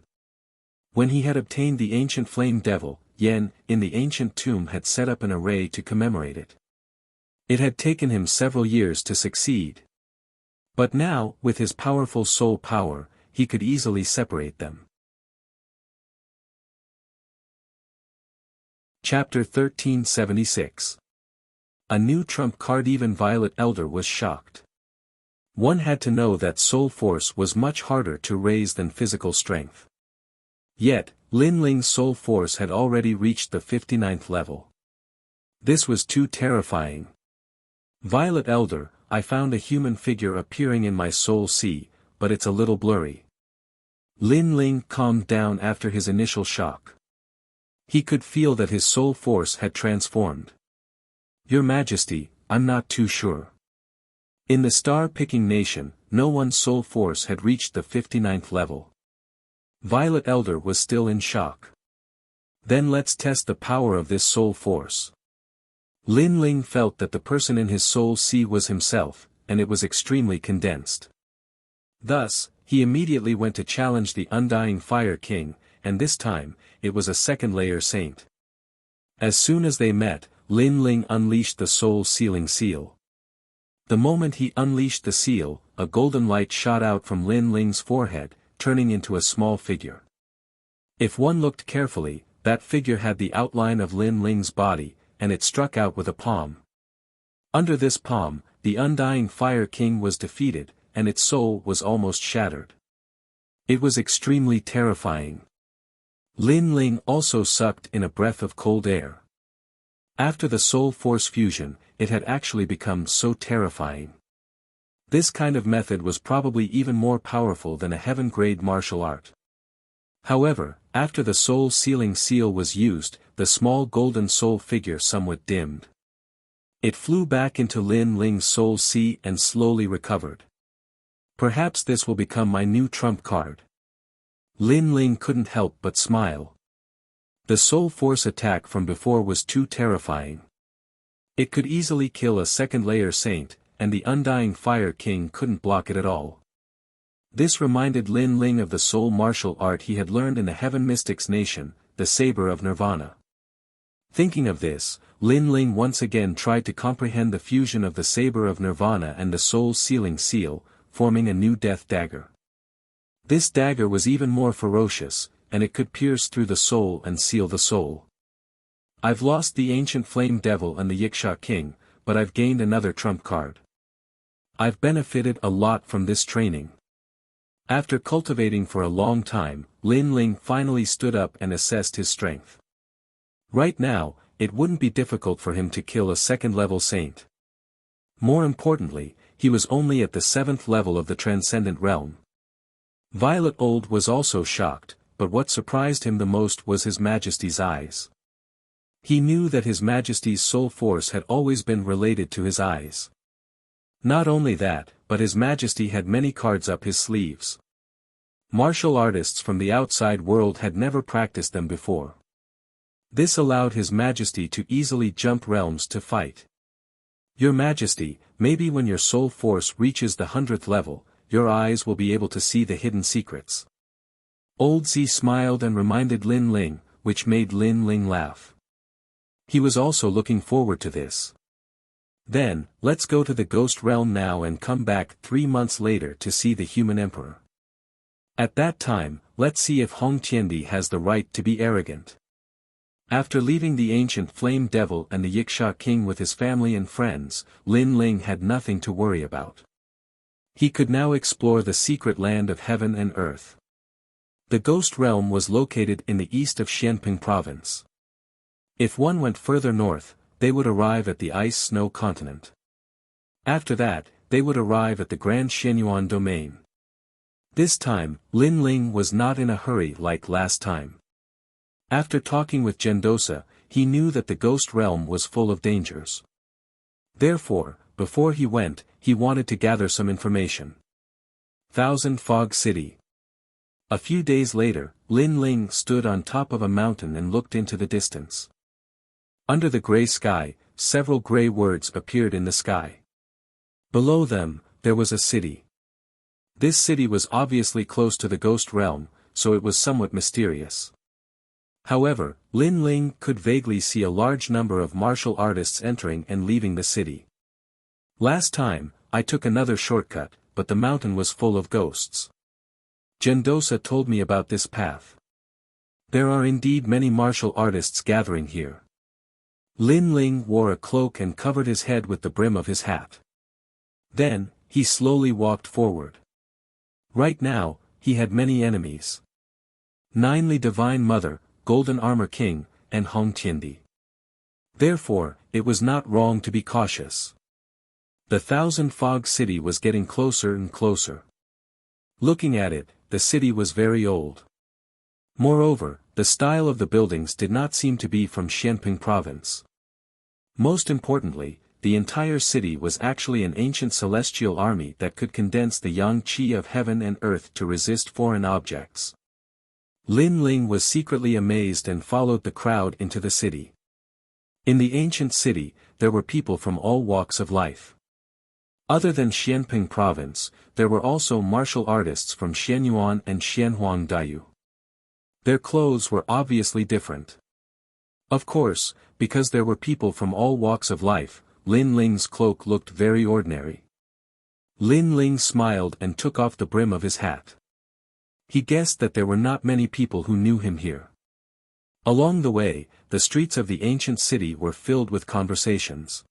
[SPEAKER 1] When he had obtained the ancient flame devil, Yen, in the ancient tomb had set up an array to commemorate it. It had taken him several years to succeed. But now, with his powerful soul power, he could easily separate them. Chapter 1376. A new trump card. Even Violet Elder was shocked. One had to know that soul force was much harder to raise than physical strength. Yet, Lin Ling's soul force had already reached the 59th level. This was too terrifying. Violet Elder, I found a human figure appearing in my soul sea, but it's a little blurry. Lin Ling calmed down after his initial shock. He could feel that his soul force had transformed. Your Majesty, I'm not too sure. In the star-picking nation, no one's soul force had reached the 59th level. Violet Elder was still in shock. Then let's test the power of this soul force. Lin Ling felt that the person in his soul sea was himself, and it was extremely condensed. Thus, he immediately went to challenge the Undying Fire King, and this time, it was a second-layer saint. As soon as they met, Lin Ling unleashed the soul-sealing seal. The moment he unleashed the seal, a golden light shot out from Lin Ling's forehead, turning into a small figure. If one looked carefully, that figure had the outline of Lin Ling's body, and it struck out with a palm. Under this palm, the Undying Fire King was defeated, and its soul was almost shattered. It was extremely terrifying. Lin Ling also sucked in a breath of cold air. After the soul force fusion, it had actually become so terrifying. This kind of method was probably even more powerful than a heaven-grade martial art. However, after the soul-sealing seal was used, the small golden soul figure somewhat dimmed. It flew back into Lin Ling's soul sea and slowly recovered. Perhaps this will become my new trump card. Lin Ling couldn't help but smile. The soul force attack from before was too terrifying. It could easily kill a second-layer saint, and the Undying Fire King couldn't block it at all. This reminded Lin Ling of the soul martial art he had learned in the Heaven Mystics Nation, the Saber of Nirvana. Thinking of this, Lin Ling once again tried to comprehend the fusion of the Saber of Nirvana and the soul-sealing seal, forming a new death dagger. This dagger was even more ferocious, and it could pierce through the soul and seal the soul. I've lost the ancient flame devil and the Yiksha king, but I've gained another trump card. I've benefited a lot from this training. After cultivating for a long time, Lin Ling finally stood up and assessed his strength. Right now, it wouldn't be difficult for him to kill a second-level saint. More importantly, he was only at the 7th level of the Transcendent Realm. Violet Old was also shocked, but what surprised him the most was His Majesty's eyes. He knew that His Majesty's soul force had always been related to his eyes. Not only that, but His Majesty had many cards up his sleeves. Martial artists from the outside world had never practiced them before. This allowed His Majesty to easily jump realms to fight. Your Majesty, maybe when your soul force reaches the 100th level, your eyes will be able to see the hidden secrets. Old Z smiled and reminded Lin Ling, which made Lin Ling laugh. He was also looking forward to this. Then, let's go to the Ghost Realm now and come back 3 months later to see the Human Emperor. At that time, let's see if Hong Tiandi has the right to be arrogant. After leaving the ancient Flame Devil and the Yiksha King with his family and friends, Lin Ling had nothing to worry about. He could now explore the secret land of heaven and earth. The Ghost Realm was located in the east of Xianping Province. If one went further north, they would arrive at the ice-snow continent. After that, they would arrive at the Grand Shenyuan domain. This time, Lin Ling was not in a hurry like last time. After talking with Gendosa, he knew that the Ghost Realm was full of dangers. Therefore, before he went, he wanted to gather some information. Thousand Fog City. A few days later, Lin Ling stood on top of a mountain and looked into the distance. Under the gray sky, several gray words appeared in the sky. Below them, there was a city. This city was obviously close to the ghost realm, so it was somewhat mysterious. However, Lin Ling could vaguely see a large number of martial artists entering and leaving the city. Last time, I took another shortcut, but the mountain was full of ghosts. Gendosa told me about this path. There are indeed many martial artists gathering here. Lin Ling wore a cloak and covered his head with the brim of his hat. Then, he slowly walked forward. Right now, he had many enemies. Ninely Divine Mother, Golden Armor King, and Hong Tiandi. Therefore, it was not wrong to be cautious. The Thousand Fog City was getting closer and closer. Looking at it, the city was very old. Moreover, the style of the buildings did not seem to be from Xianping province. Most importantly, the entire city was actually an ancient celestial army that could condense the yang qi of heaven and earth to resist foreign objects. Lin Ling was secretly amazed and followed the crowd into the city. In the ancient city, there were people from all walks of life. Other than Xianping province, there were also martial artists from Xianyuan and Xianhuang Daiyu. Their clothes were obviously different. Of course, because there were people from all walks of life, Lin Ling's cloak looked very ordinary. Lin Ling smiled and took off the brim of his hat. He guessed that there were not many people who knew him here. Along the way, the streets of the ancient city were filled with conversations.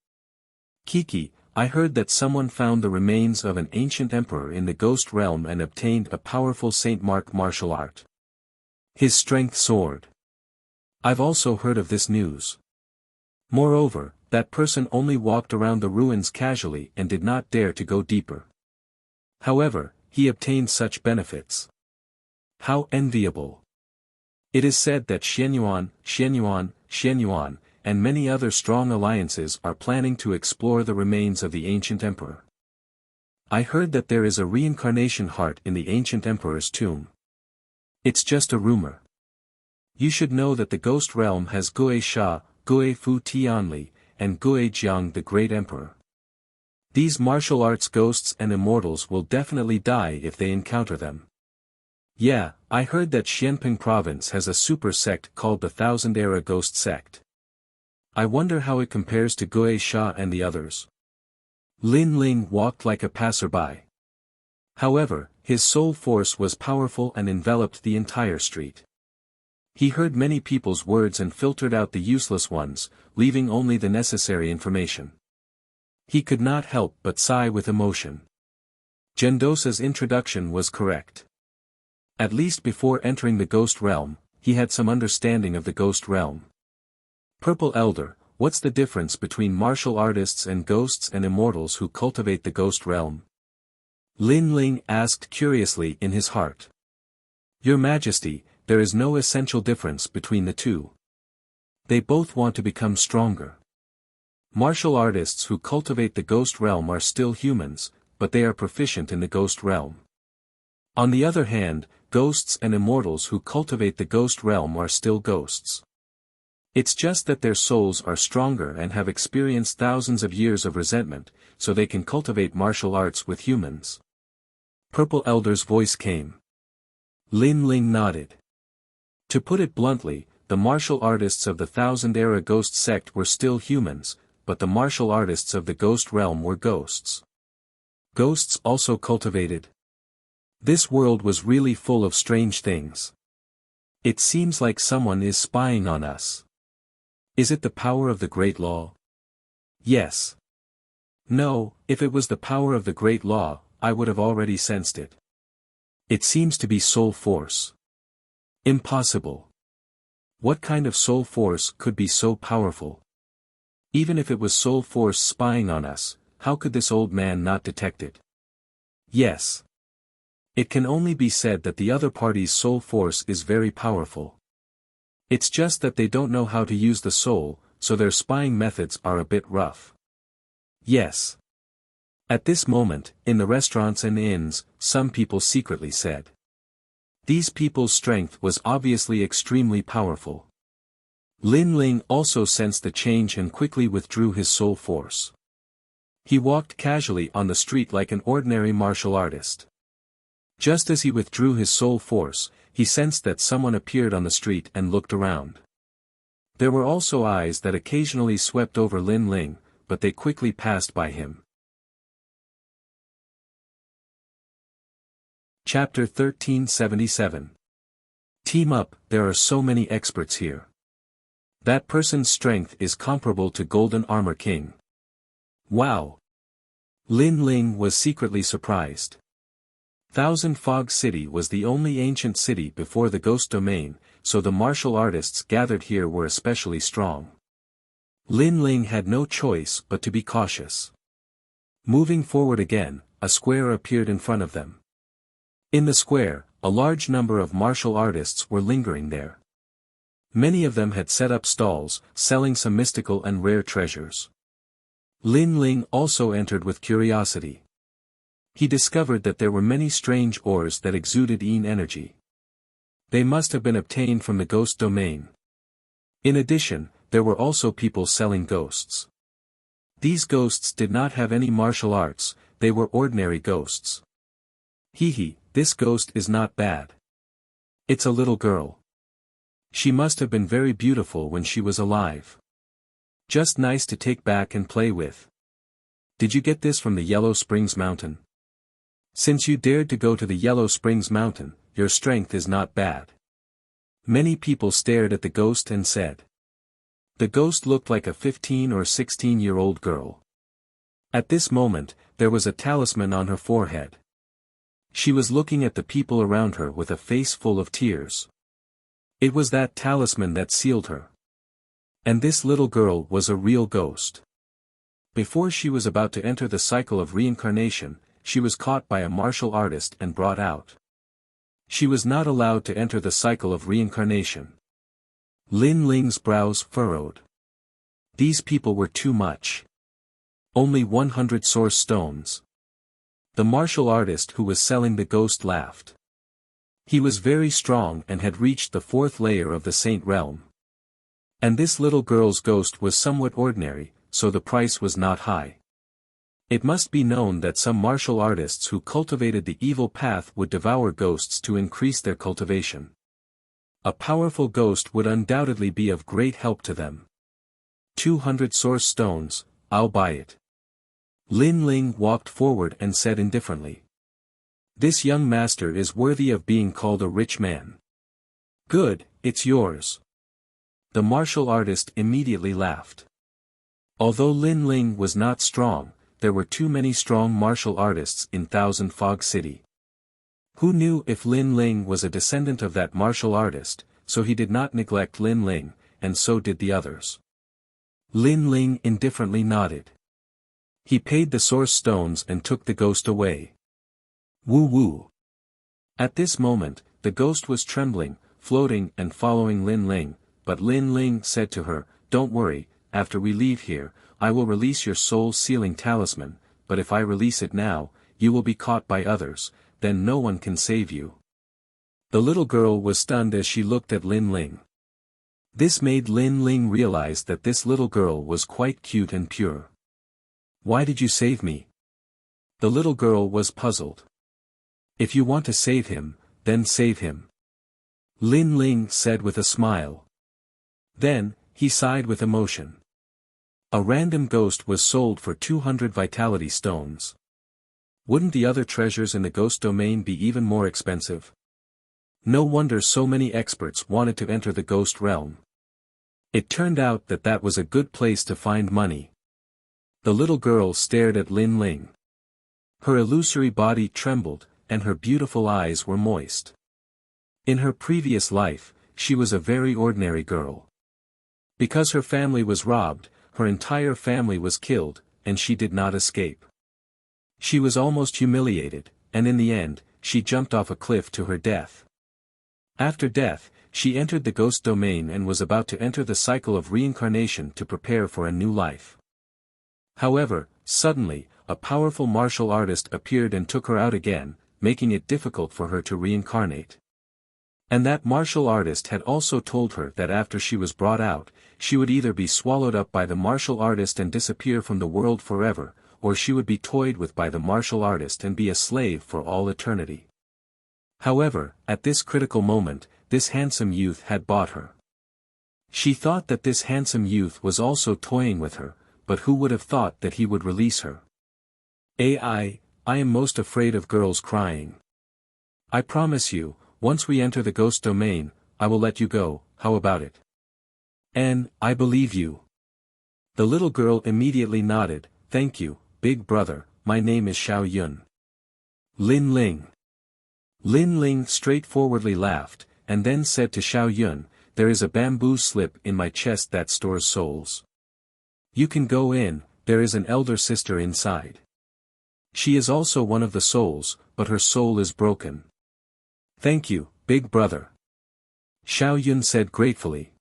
[SPEAKER 1] Kiki, I heard that someone found the remains of an ancient emperor in the ghost realm and obtained a powerful Saint Mark martial art. His strength soared. I've also heard of this news. Moreover, that person only walked around the ruins casually and did not dare to go deeper. However, he obtained such benefits. How enviable. It is said that Xianyuan, and many other strong alliances are planning to explore the remains of the ancient emperor. I heard that there is a reincarnation heart in the ancient emperor's tomb. It's just a rumor. You should know that the ghost realm has Gui Sha, Gui Fu Tianli, and Gui Jiang the great emperor. These martial arts ghosts and immortals will definitely die if they encounter them. Yeah, I heard that Xianping province has a super sect called the Thousand Era Ghost Sect. I wonder how it compares to Gui Sha and the others. Lin Ling walked like a passerby. However, his soul force was powerful and enveloped the entire street. He heard many people's words and filtered out the useless ones, leaving only the necessary information. He could not help but sigh with emotion. Gendosa's introduction was correct. At least before entering the ghost realm, he had some understanding of the ghost realm. Purple Elder, what's the difference between martial artists and ghosts and immortals who cultivate the ghost realm? Lin Ling asked curiously in his heart. Your Majesty, there is no essential difference between the two. They both want to become stronger. Martial artists who cultivate the ghost realm are still humans, but they are proficient in the ghost realm. On the other hand, ghosts and immortals who cultivate the ghost realm are still ghosts. It's just that their souls are stronger and have experienced thousands of years of resentment, so they can cultivate martial arts with humans. Purple Elder's voice came. Lin Ling nodded. To put it bluntly, the martial artists of the Thousand Era Ghost Sect were still humans, but the martial artists of the ghost realm were ghosts. Ghosts also cultivated. This world was really full of strange things. It seems like someone is spying on us. Is it the power of the Great Law? Yes. No, if it was the power of the Great Law, I would have already sensed it. It seems to be soul force. Impossible. What kind of soul force could be so powerful? Even if it was soul force spying on us, how could this old man not detect it? Yes. It can only be said that the other party's soul force is very powerful. It's just that they don't know how to use the soul, so their spying methods are a bit rough. Yes. At this moment, in the restaurants and inns, some people secretly said. These people's strength was obviously extremely powerful. Lin Ling also sensed the change and quickly withdrew his soul force. He walked casually on the street like an ordinary martial artist. Just as he withdrew his soul force, he sensed that someone appeared on the street and looked around. There were also eyes that occasionally swept over Lin Ling, but they quickly passed by him. Chapter 1377. Team up, there are so many experts here. That person's strength is comparable to Golden Armor King. Wow! Lin Ling was secretly surprised. Thousand Fog City was the only ancient city before the Ghost Domain, so the martial artists gathered here were especially strong. Lin Ling had no choice but to be cautious. Moving forward again, a square appeared in front of them. In the square, a large number of martial artists were lingering there. Many of them had set up stalls, selling some mystical and rare treasures. Lin Ling also entered with curiosity. He discovered that there were many strange ores that exuded Yin energy. They must have been obtained from the Ghost Domain. In addition, there were also people selling ghosts. These ghosts did not have any martial arts, they were ordinary ghosts. Hee, this ghost is not bad. It's a little girl. She must have been very beautiful when she was alive. Just nice to take back and play with. Did you get this from the Yellow Springs Mountain? Since you dared to go to the Yellow Springs Mountain, your strength is not bad. Many people stared at the ghost and said. The ghost looked like a 15 or 16-year-old girl. At this moment, there was a talisman on her forehead. She was looking at the people around her with a face full of tears. It was that talisman that sealed her. And this little girl was a real ghost. Before she was about to enter the cycle of reincarnation, she was caught by a martial artist and brought out. She was not allowed to enter the cycle of reincarnation. Lin Ling's brows furrowed. These people were too much. Only 100 source stones. The martial artist who was selling the ghost laughed. He was very strong and had reached the 4th layer of the Saint Realm. And this little girl's ghost was somewhat ordinary, so the price was not high. It must be known that some martial artists who cultivated the evil path would devour ghosts to increase their cultivation. A powerful ghost would undoubtedly be of great help to them. 200 source stones, I'll buy it. Lin Ling walked forward and said indifferently. This young master is worthy of being called a rich man. Good, it's yours. The martial artist immediately laughed. Although Lin Ling was not strong, there were too many strong martial artists in Thousand Fog City. Who knew if Lin Ling was a descendant of that martial artist, so he did not neglect Lin Ling, and so did the others. Lin Ling indifferently nodded. He paid the source stones and took the ghost away. Woo woo. At this moment, the ghost was trembling, floating and following Lin Ling, but Lin Ling said to her, Don't worry, after we leave here, I will release your soul-sealing talisman, but if I release it now, you will be caught by others, then no one can save you. The little girl was stunned as she looked at Lin Ling. This made Lin Ling realize that this little girl was quite cute and pure. Why did you save me? The little girl was puzzled. If you want to save him, then save him. Lin Ling said with a smile. Then, he sighed with emotion. A random ghost was sold for 200 vitality stones. Wouldn't the other treasures in the Ghost Domain be even more expensive? No wonder so many experts wanted to enter the Ghost Realm. It turned out that that was a good place to find money. The little girl stared at Lin Ling. Her illusory body trembled, and her beautiful eyes were moist. In her previous life, she was a very ordinary girl. Because her family was robbed, her entire family was killed, and she did not escape. She was almost humiliated, and in the end, she jumped off a cliff to her death. After death, she entered the Ghost Domain and was about to enter the cycle of reincarnation to prepare for a new life. However, suddenly, a powerful martial artist appeared and took her out again, making it difficult for her to reincarnate. And that martial artist had also told her that after she was brought out, she would either be swallowed up by the martial artist and disappear from the world forever, or she would be toyed with by the martial artist and be a slave for all eternity. However, at this critical moment, this handsome youth had bought her. She thought that this handsome youth was also toying with her, but who would have thought that he would release her? I am most afraid of girls crying. I promise you, once we enter the ghost domain, I will let you go, how about it? And, I believe you. The little girl immediately nodded, thank you, big brother, my name is Xiao Yun. Lin Ling. Lin Ling straightforwardly laughed, and then said to Xiao Yun, there is a bamboo slip in my chest that stores souls. You can go in, there is an elder sister inside. She is also one of the souls, but her soul is broken. Thank you, big brother. Xiao Yun said gratefully.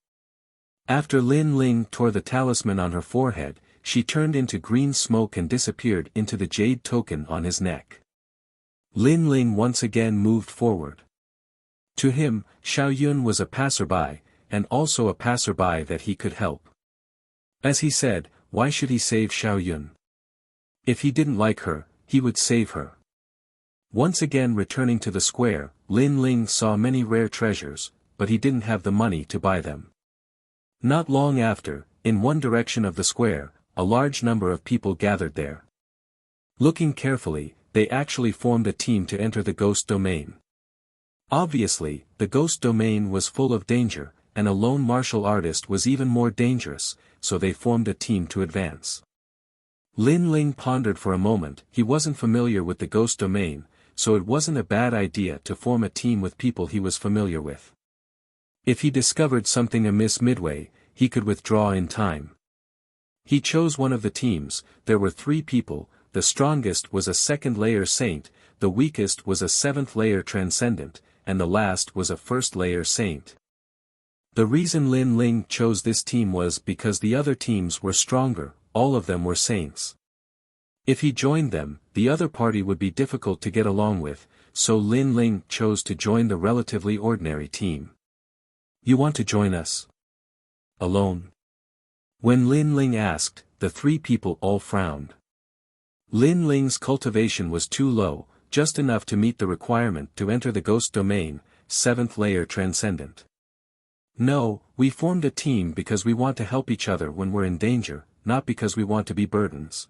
[SPEAKER 1] After Lin Ling tore the talisman on her forehead, she turned into green smoke and disappeared into the jade token on his neck. Lin Ling once again moved forward. To him, Xiao Yun was a passerby, and also a passerby that he could help. As he said, why should he save Xiao Yun? If he didn't like her, he would save her. Once again returning to the square, Lin Ling saw many rare treasures, but he didn't have the money to buy them. Not long after, in one direction of the square, a large number of people gathered there. Looking carefully, they actually formed a team to enter the ghost domain. Obviously, the ghost domain was full of danger, and a lone martial artist was even more dangerous, so they formed a team to advance. Lin Ling pondered for a moment. He wasn't familiar with the ghost domain, so it wasn't a bad idea to form a team with people he was familiar with. If he discovered something amiss midway, he could withdraw in time. He chose one of the teams. There were 3 people, the strongest was a 2nd layer saint, the weakest was a 7th layer transcendent, and the last was a 1st layer saint. The reason Lin Ling chose this team was because the other teams were stronger, all of them were saints. If he joined them, the other party would be difficult to get along with, so Lin Ling chose to join the relatively ordinary team. You want to join us? Alone? When Lin Ling asked, the 3 people all frowned. Lin Ling's cultivation was too low, just enough to meet the requirement to enter the ghost domain, 7th layer transcendent. No, we formed a team because we want to help each other when we're in danger, not because we want to be burdens.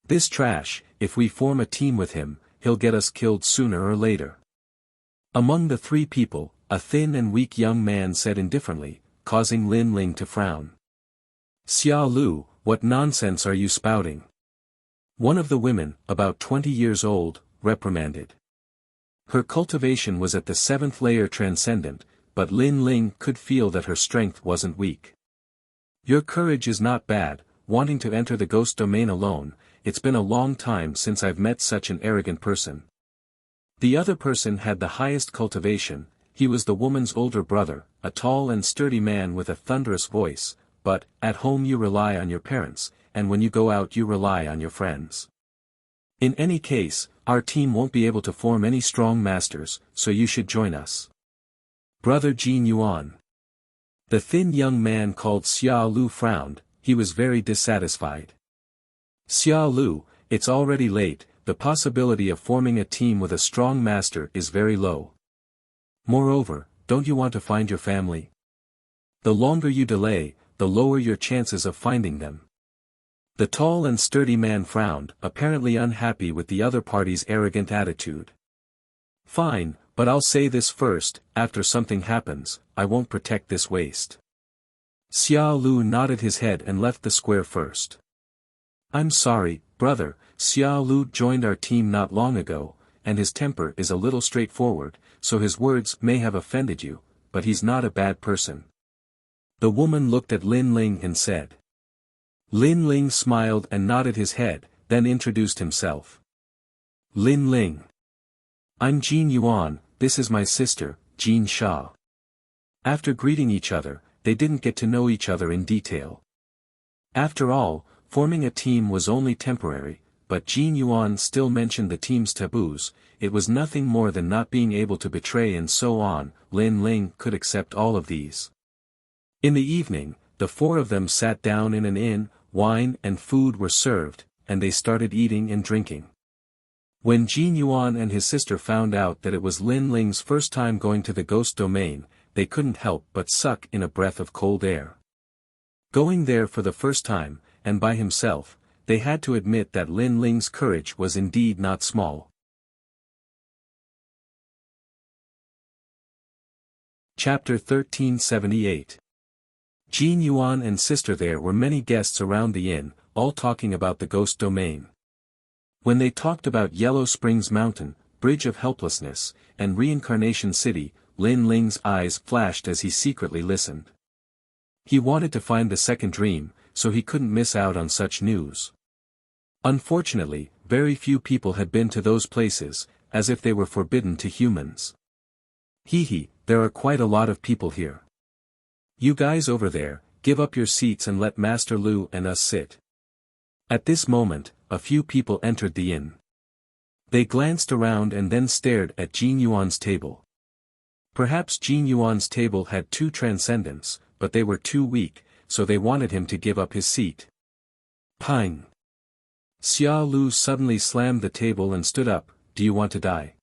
[SPEAKER 1] This trash, if we form a team with him, he'll get us killed sooner or later. Among the 3 people, a thin and weak young man said indifferently, causing Lin Ling to frown. Xia Lu, what nonsense are you spouting? One of the women, about 20 years old, reprimanded. Her cultivation was at the 7th layer transcendent, but Lin Ling could feel that her strength wasn't weak. Your courage is not bad, wanting to enter the ghost domain alone. It's been a long time since I've met such an arrogant person. The other person had the highest cultivation. He was the woman's older brother, a tall and sturdy man with a thunderous voice, but, at home you rely on your parents, and when you go out you rely on your friends. In any case, our team won't be able to form any strong masters, so you should join us. Brother Jin Yuan. The thin young man called Xia Lu frowned. He was very dissatisfied. Xia Lu, it's already late, the possibility of forming a team with a strong master is very low. Moreover, don't you want to find your family? The longer you delay, the lower your chances of finding them. The tall and sturdy man frowned, apparently unhappy with the other party's arrogant attitude. Fine, but I'll say this first, after something happens, I won't protect this waste. Xia Lu nodded his head and left the square first. I'm sorry, brother, Xia Lu joined our team not long ago, and his temper is a little straightforward, so his words may have offended you, but he's not a bad person. The woman looked at Lin Ling and said. Lin Ling smiled and nodded his head, then introduced himself. Lin Ling. I'm Jin Yuan, this is my sister, Jin Sha. After greeting each other, they didn't get to know each other in detail. After all, forming a team was only temporary, but Jin Yuan still mentioned the team's taboos. It was nothing more than not being able to betray and so on. Lin Ling could accept all of these. In the evening, the four of them sat down in an inn, wine and food were served, and they started eating and drinking. When Jin Yuan and his sister found out that it was Lin Ling's first time going to the ghost domain, they couldn't help but suck in a breath of cold air. Going there for the first time, and by himself, they had to admit that Lin Ling's courage was indeed not small. Chapter 1378. Jin Yuan and sister. There were many guests around the inn, all talking about the ghost domain. When they talked about Yellow Springs Mountain, Bridge of Helplessness, and Reincarnation City, Lin Ling's eyes flashed as he secretly listened. He wanted to find the second dream, so he couldn't miss out on such news. Unfortunately, very few people had been to those places, as if they were forbidden to humans. There are quite a lot of people here. You guys over there, give up your seats and let Master Lu and us sit. At this moment, a few people entered the inn. They glanced around and then stared at Jin Yuan's table. Perhaps Jin Yuan's table had 2 transcendents, but they were too weak, so they wanted him to give up his seat. Ping! Xia Lu suddenly slammed the table and stood up. Do you want to die?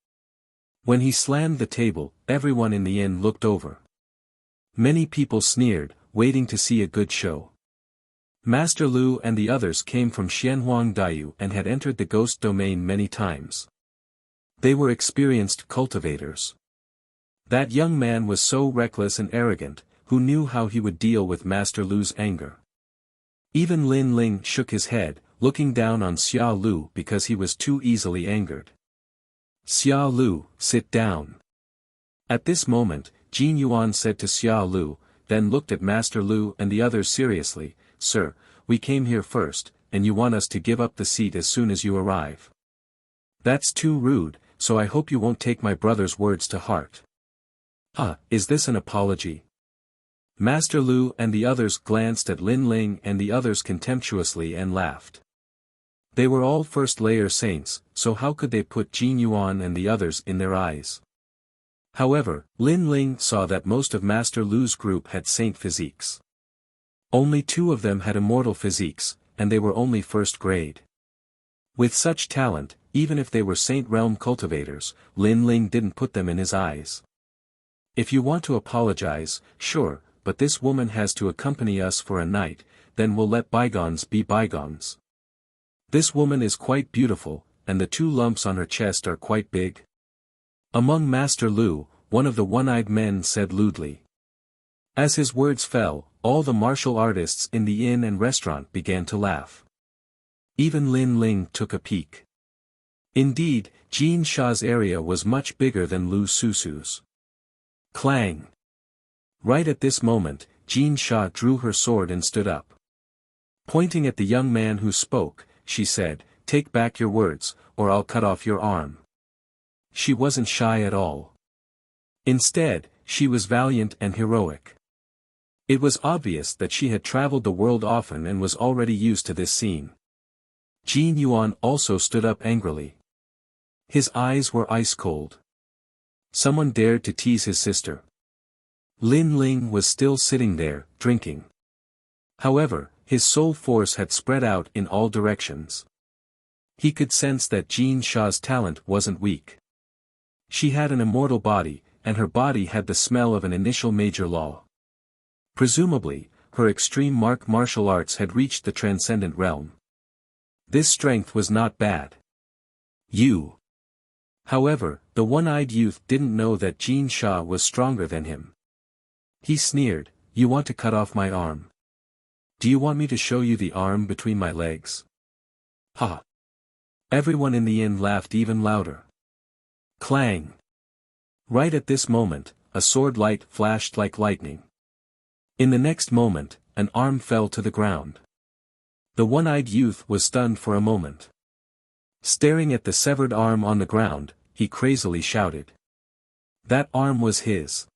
[SPEAKER 1] When he slammed the table, everyone in the inn looked over. Many people sneered, waiting to see a good show. Master Lu and the others came from Xianhuang Daiyu and had entered the ghost domain many times. They were experienced cultivators. That young man was so reckless and arrogant, who knew how he would deal with Master Lu's anger. Even Lin Ling shook his head, looking down on Xia Lu because he was too easily angered. Xia Lu, sit down. At this moment, Jin Yuan said to Xia Lu, then looked at Master Lu and the others seriously, Sir, we came here first, and you want us to give up the seat as soon as you arrive. That's too rude, so I hope you won't take my brother's words to heart. Is this an apology? Master Lu and the others glanced at Lin Ling and the others contemptuously and laughed. They were all first-layer saints, so how could they put Jin Yuan and the others in their eyes? However, Lin Ling saw that most of Master Lu's group had saint physiques. Only 2 of them had immortal physiques, and they were only first grade. With such talent, even if they were saint realm cultivators, Lin Ling didn't put them in his eyes. If you want to apologize, sure, but this woman has to accompany us for a night, then we'll let bygones be bygones. This woman is quite beautiful, and the 2 lumps on her chest are quite big. Among Master Lu, one of the one-eyed men said lewdly. As his words fell, all the martial artists in the inn and restaurant began to laugh. Even Lin Ling took a peek. Indeed, Jin Sha's area was much bigger than Lu Susu's. Clang! Right at this moment, Jin Sha drew her sword and stood up. Pointing at the young man who spoke, she said, Take back your words, or I'll cut off your arm. She wasn't shy at all. Instead, she was valiant and heroic. It was obvious that she had traveled the world often and was already used to this scene. Jin Yuan also stood up angrily. His eyes were ice cold. Someone dared to tease his sister. Lin Ling was still sitting there, drinking. However, his soul force had spread out in all directions. He could sense that Jin Sha's talent wasn't weak. She had an immortal body, and her body had the smell of an initial major law. Presumably, her extreme martial arts had reached the transcendent realm. This strength was not bad. However, the one-eyed youth didn't know that Jin Sha was stronger than him. He sneered, You want to cut off my arm? Do you want me to show you the arm between my legs? Ha! Everyone in the inn laughed even louder. Clang! Right at this moment, a sword light flashed like lightning. In the next moment, an arm fell to the ground. The one-eyed youth was stunned for a moment. Staring at the severed arm on the ground, he crazily shouted. That arm was his.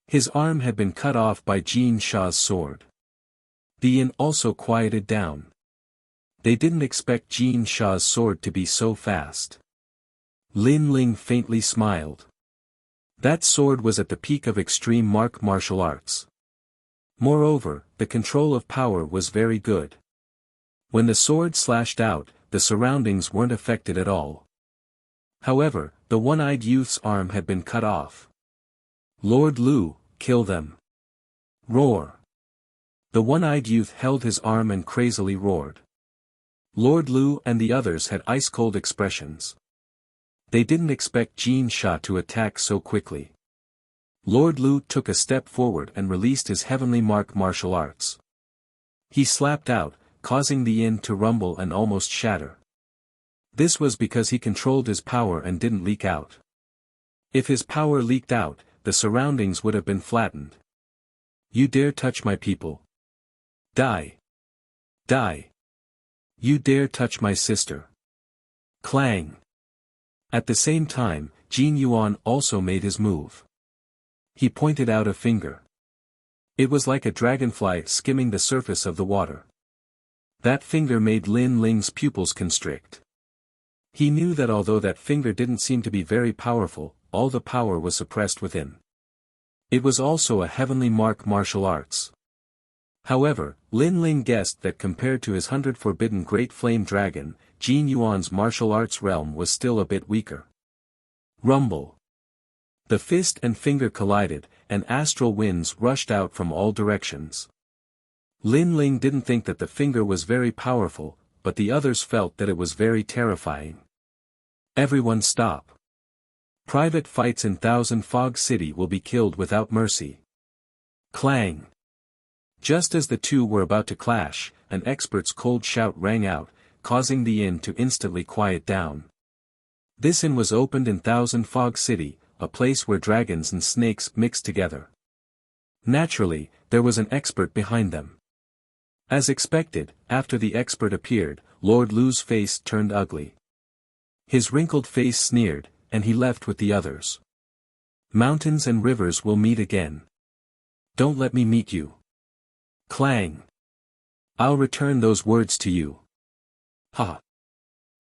[SPEAKER 1] His arm had been cut off by Jin Sha's sword. The inn also quieted down. They didn't expect Jin Sha's sword to be so fast. Lin Ling faintly smiled. That sword was at the peak of extreme martial arts. Moreover, the control of power was very good. When the sword slashed out, the surroundings weren't affected at all. However, the one-eyed youth's arm had been cut off. Lord Lu, kill them. Roar. The one-eyed youth held his arm and crazily roared. Lord Lu and the others had ice-cold expressions. They didn't expect Jin Sha to attack so quickly. Lord Lu took a step forward and released his heavenly martial arts. He slapped out, causing the inn to rumble and almost shatter. This was because he controlled his power and didn't leak out. If his power leaked out, the surroundings would have been flattened. You dare touch my people? Die! Die! You dare touch my sister? Clang! At the same time, Jin Yuan also made his move. He pointed out a finger. It was like a dragonfly skimming the surface of the water. That finger made Lin Ling's pupils constrict. He knew that although that finger didn't seem to be very powerful, all the power was suppressed within. It was also a heavenly martial arts. However, Lin Ling guessed that compared to his 100 forbidden great flame dragon, Jin Yuan's martial arts realm was still a bit weaker. Rumble. The fist and finger collided, and astral winds rushed out from all directions. Lin Ling didn't think that the finger was very powerful, but the others felt that it was very terrifying. Everyone stop. Private fights in Thousand Fog City will be killed without mercy. Clang. Just as the two were about to clash, an expert's cold shout rang out, causing the inn to instantly quiet down. This inn was opened in Thousand Fog City, a place where dragons and snakes mixed together. Naturally, there was an expert behind them. As expected, after the expert appeared, Lord Lu's face turned ugly. His wrinkled face sneered, and he left with the others. Mountains and rivers will meet again. Don't let me meet you. Clang. I'll return those words to you. Ha.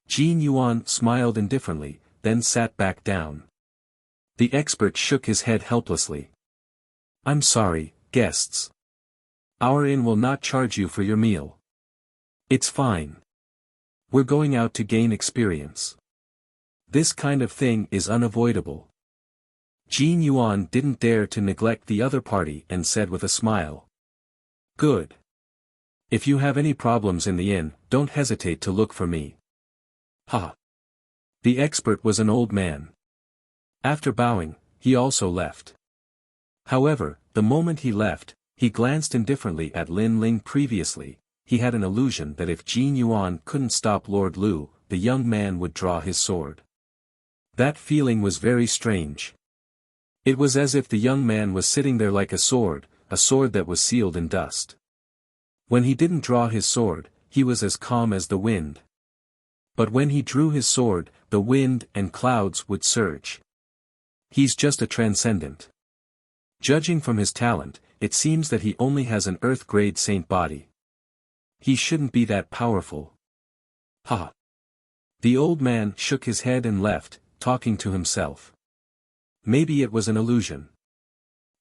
[SPEAKER 1] Jin Yuan smiled indifferently, then sat back down. The expert shook his head helplessly. I'm sorry, guests. Our inn will not charge you for your meal. It's fine. We're going out to gain experience. This kind of thing is unavoidable. Jin Yuan didn't dare to neglect the other party and said with a smile. Good. If you have any problems in the inn, don't hesitate to look for me. Ha. The expert was an old man. After bowing, he also left. However, the moment he left, he glanced indifferently at Lin Ling previously. He had an illusion that if Jin Yuan couldn't stop Lord Lu, the young man would draw his sword. That feeling was very strange. It was as if the young man was sitting there like a sword that was sealed in dust. When he didn't draw his sword, he was as calm as the wind. But when he drew his sword, the wind and clouds would surge. He's just a transcendent. Judging from his talent, it seems that he only has an earth-grade saint body. He shouldn't be that powerful. Ha! The old man shook his head and left, talking to himself. Maybe it was an illusion.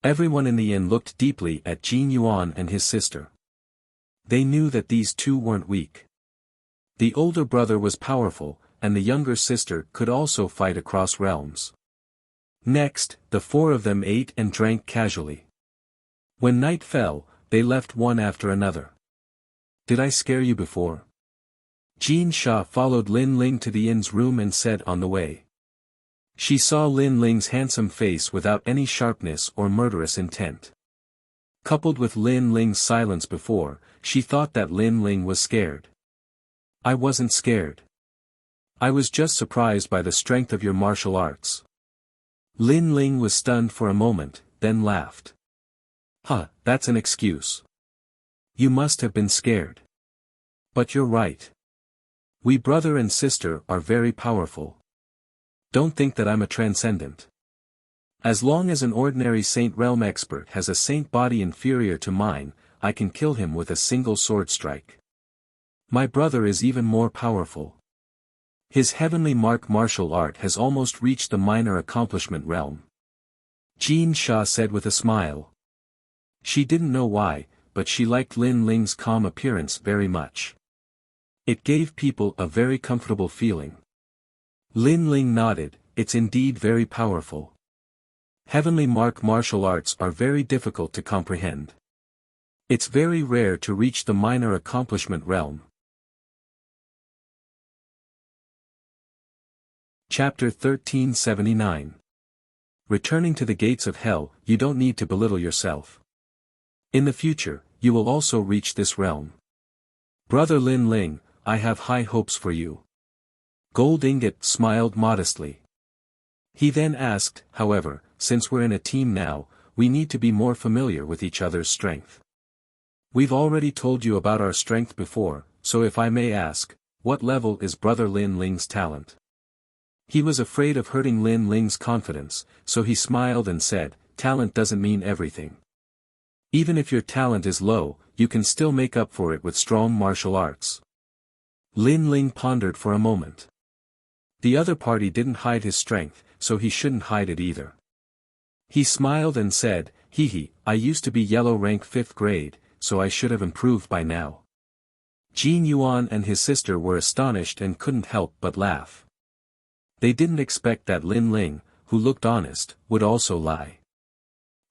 [SPEAKER 1] Everyone in the inn looked deeply at Jin Yuan and his sister. They knew that these two weren't weak. The older brother was powerful, and the younger sister could also fight across realms. Next, the four of them ate and drank casually. When night fell, they left one after another. Did I scare you before? Jin Sha followed Lin Ling to the inn's room and said on the way. She saw Lin Ling's handsome face without any sharpness or murderous intent. Coupled with Lin Ling's silence before, she thought that Lin Ling was scared. I wasn't scared. I was just surprised by the strength of your martial arts. Lin Ling was stunned for a moment, then laughed. Huh, that's an excuse. You must have been scared. But you're right. We brother and sister are very powerful. Don't think that I'm a transcendent. As long as an ordinary saint realm expert has a saint body inferior to mine, I can kill him with a single sword strike. My brother is even more powerful. His heavenly mark martial art has almost reached the minor accomplishment realm. Jin Sha said with a smile. She didn't know why, but she liked Lin Ling's calm appearance very much. It gave people a very comfortable feeling. Lin Ling nodded, it's indeed very powerful. Heavenly mark martial arts are very difficult to comprehend. It's very rare to reach the minor accomplishment realm. Chapter 1379. Returning to the gates of hell, you don't need to belittle yourself. In the future, you will also reach this realm. Brother Lin Ling, I have high hopes for you. Gold Ingot smiled modestly. He then asked, however, since we're in a team now, we need to be more familiar with each other's strength. We've already told you about our strength before, so if I may ask, what level is Brother Lin Ling's talent? He was afraid of hurting Lin Ling's confidence, so he smiled and said, talent doesn't mean everything. Even if your talent is low, you can still make up for it with strong martial arts. Lin Ling pondered for a moment. The other party didn't hide his strength, so he shouldn't hide it either. He smiled and said, hee, I used to be yellow rank 5th grade, so I should have improved by now. Jin Yuan and his sister were astonished and couldn't help but laugh. They didn't expect that Lin Ling, who looked honest, would also lie.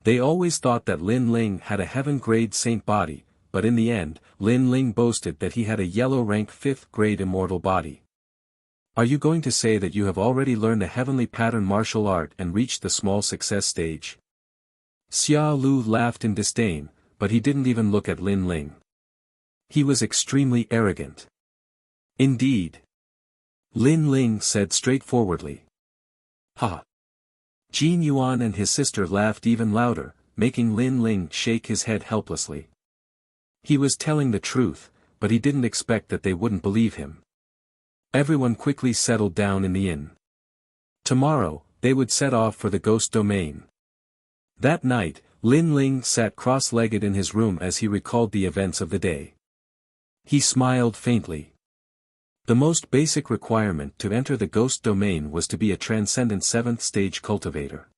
[SPEAKER 1] They always thought that Lin Ling had a heaven-grade saint body, but in the end, Lin Ling boasted that he had a yellow rank 5th grade immortal body. Are you going to say that you have already learned a heavenly pattern martial art and reached the small success stage? Xia Lu laughed in disdain, but he didn't even look at Lin Ling. He was extremely arrogant. Indeed. Lin Ling said straightforwardly. Ha! Jin Yuan and his sister laughed even louder, making Lin Ling shake his head helplessly. He was telling the truth, but he didn't expect that they wouldn't believe him. Everyone quickly settled down in the inn. Tomorrow, they would set off for the ghost domain. That night, Lin Ling sat cross-legged in his room as he recalled the events of the day. He smiled faintly. The most basic requirement to enter the ghost domain was to be a transcendent 7th stage cultivator.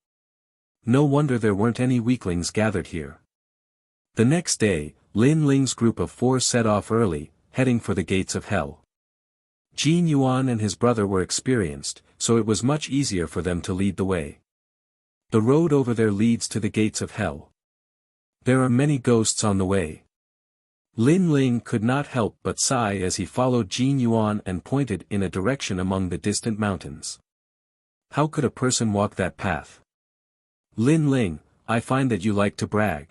[SPEAKER 1] No wonder there weren't any weaklings gathered here. The next day, Lin Ling's group of 4 set off early, heading for the gates of hell. Jin Yuan and his brother were experienced, so it was much easier for them to lead the way. The road over there leads to the gates of hell. There are many ghosts on the way. Lin Ling could not help but sigh as he followed Jin Yuan and pointed in a direction among the distant mountains. How could a person walk that path? Lin Ling, I find that you like to brag.